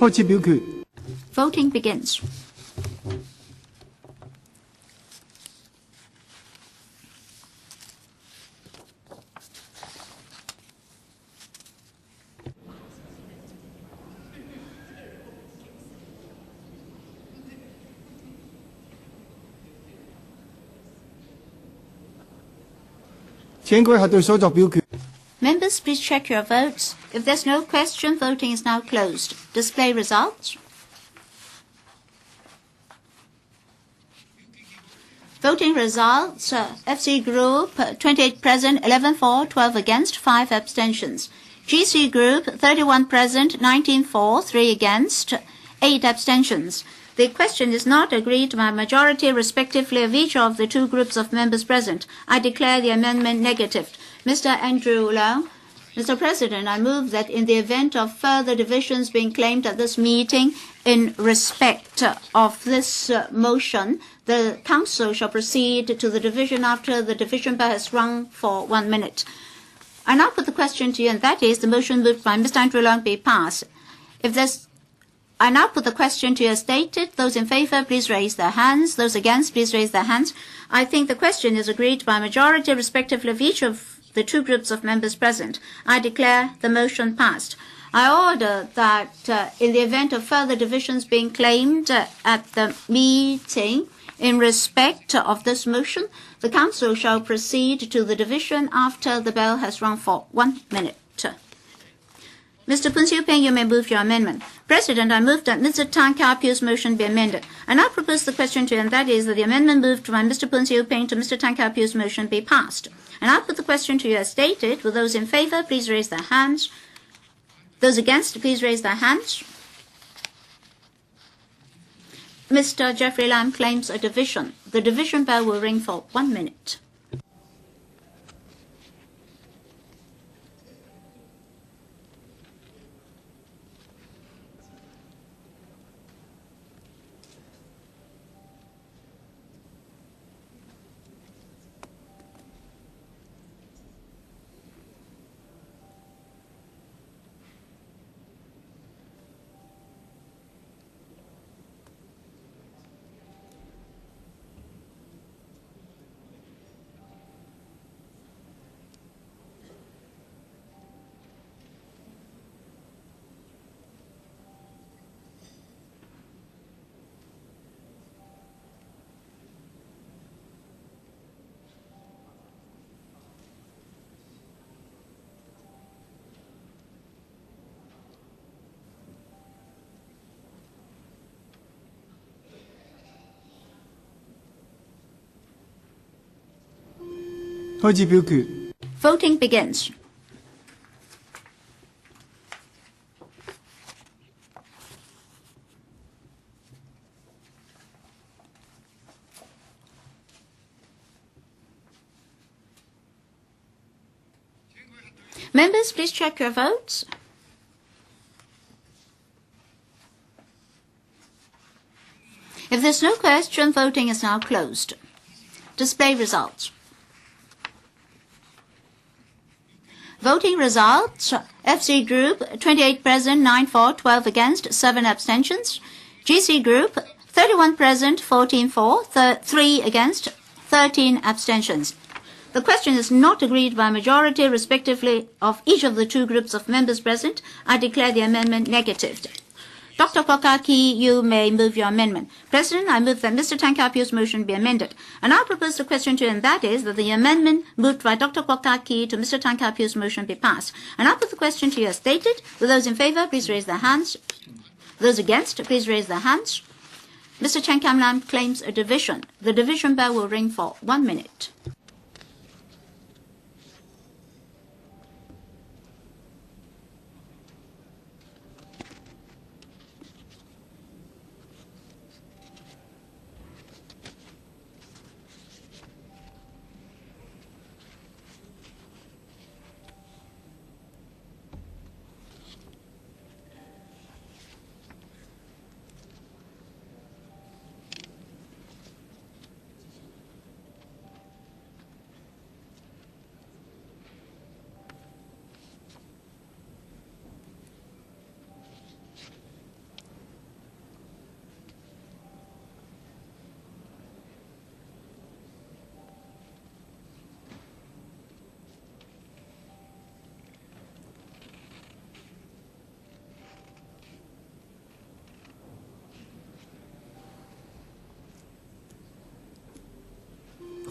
Speaker 4: 開始表決。
Speaker 3: Voting begins. Members, please check your votes. If there's no question, voting is now closed. Display results. Voting results, FC Group, 28 present, 11 for, 12 against, 5 abstentions. GC Group, 31 present, 19 for, 3 against, 8 abstentions. The question is not agreed by a majority, respectively, of each of the two groups of members present. I declare the amendment negative. Mr. Andrew Leung. Mr. President, I move that in the event of further divisions being claimed at this meeting, in respect of this motion, the Council shall proceed to the division after the division bell has rung for 1 minute. I now put the question to you, and that is the motion moved by Mr. Andrew Leung be passed. I now put the question to you as stated. Those in favour, please raise their hands. Those against, please raise their hands. I think the question is agreed by a majority, respectively, of each of the two groups of members present. I declare the motion passed. I order that in the event of further divisions being claimed at the meeting in respect of this motion, the Council shall proceed to the division after the bell has rung for 1 minute. Mr. Poon Siu Ping, you may move your amendment. President, I move that Mr. Tang Ka-piu's motion be amended. I now propose the question to you, and that is that the amendment moved by Mr. Poon Siu Ping to Mr. Tang Ka-piu's motion be passed. And I put the question to you as stated. Will those in favour please raise their hands? Those against, please raise their hands. Mr. Jeffrey Lam claims a division. The division bell will ring for 1 minute. Voting begins. Members, please check your votes. If there's no question, voting is now closed. Display results. Voting results, FC Group, 28 present, 9 for, 12 against, 7 abstentions. GC Group, 31 present, 14 for, 3 against, 13 abstentions. The question is not agreed by a majority, respectively, of each of the two groups of members present. I declare the amendment negative. Dr. Ka-piu, you may move your amendment. President, I move that Mr. Tang Ka-piu's motion be amended. And I propose the question to you, and that is that the amendment moved by Dr. Ka-piu to Mr. Tang Ka-piu's motion be passed. And I put the question to you as stated. Will those in favour please raise their hands? Those against, please raise their hands. Mr. Chen Kam-lam claims a division. The division bell will ring for 1 minute.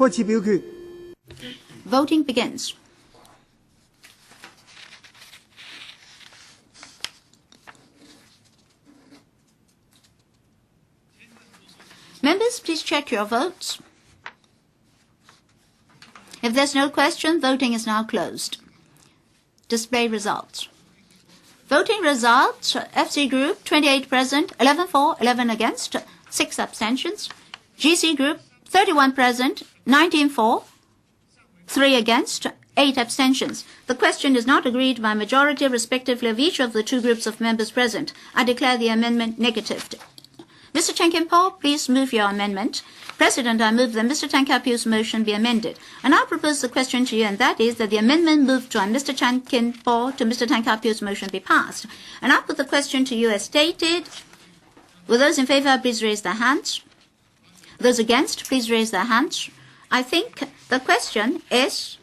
Speaker 4: 開始表決。
Speaker 3: Voting begins. Members, please check your votes. If there's no question, voting is now closed. Display results. Voting results, FC Group, 28 present, 11 for, 11 against, 6 abstentions. GC Group, 31 present, 19 for, 3 against, 8 abstentions. The question is not agreed by majority respectively of each of the two groups of members present. I declare the amendment negatived. Mr. Chen Kin-po, please move your amendment. President, I move that Mr. Tang Ka-piu's motion be amended. And I propose the question to you, and that is that the amendment moved by Mr. Chen Kin-po to Mr. Tang Ka-piu's motion be passed. And I put the question to you as stated. Will those in favor please raise their hands? Those against, please raise their hands. I think the question is,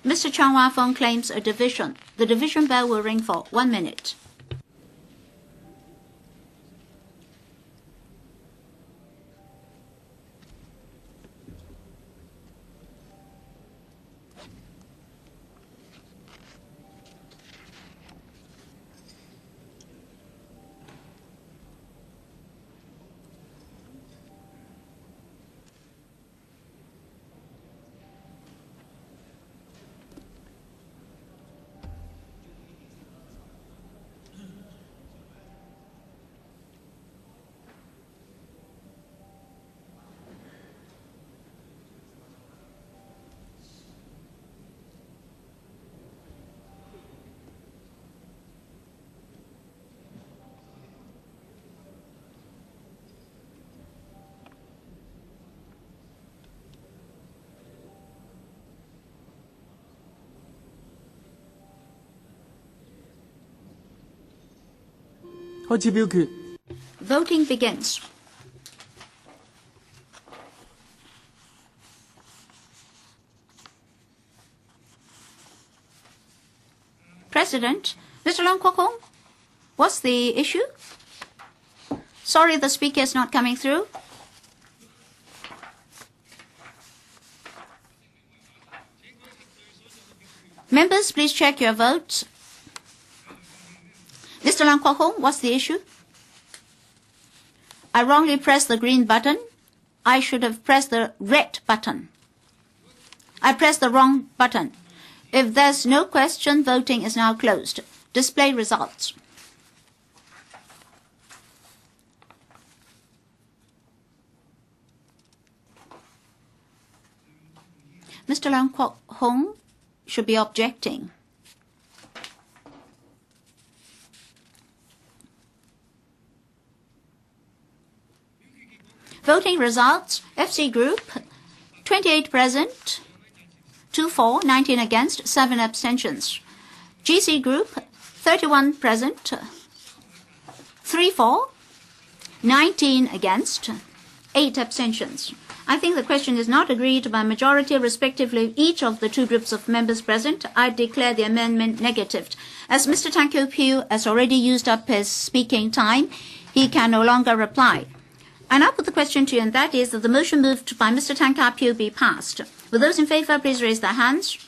Speaker 3: Mr. Chang Wa-fong claims a division. The division bell will ring for 1 minute. Voting begins. President, Mr. Leung Kwok-hong, what's the issue? Sorry, the speaker is not coming through. Members, please check your votes. Mr. Leung Kwok-hong, what's the issue? I wrongly pressed the green button. I should have pressed the red button. I pressed the wrong button. If there's no question, voting is now closed. Display results. Mr. Leung Kwok-hong should be objecting. Voting results, FC Group, 28 present, 2 for, 19 against, 7 abstentions. GC Group, 31 present, 3 for, 19 against, 8 abstentions. I think the question is not agreed by majority respectively of each of the two groups of members present. I declare the amendment negatived. As Mr. Tang Ka-piu has already used up his speaking time, he can no longer reply. I now put the question to you, and that is that the motion moved by Mr. Tang Ka-piu be passed. Will those in favor please raise their hands?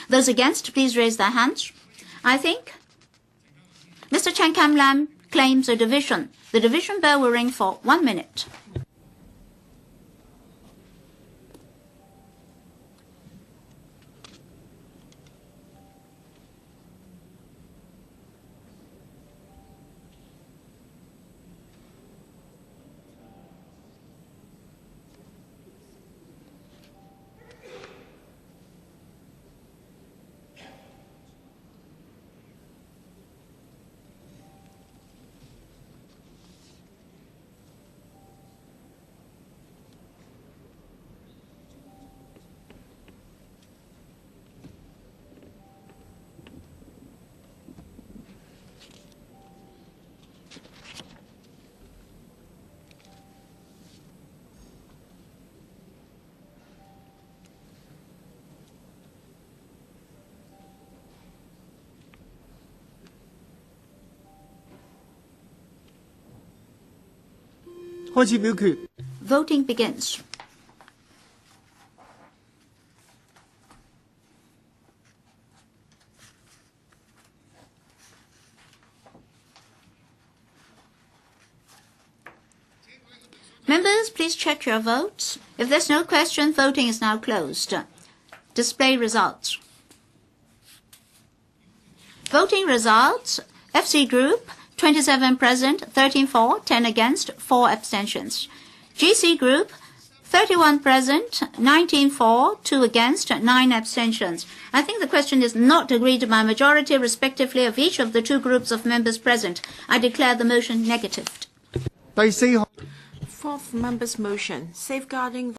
Speaker 3: Those against, please raise their hands. I think Mr. Chen Kam-lam claims a division. The division bell will ring for 1 minute. Voting begins. Members, please check your votes. If there's no question, voting is now closed. Display results. Voting results. FC Group, 27 present, 13 for, 10 against, 4 abstentions. GC Group, 31 present, 19 for, 2 against, 9 abstentions. I think the question is not agreed by majority, respectively, of each of the 2 groups of members present. I declare the motion negatived.
Speaker 4: 第四項
Speaker 5: Fourth members' motion, safeguarding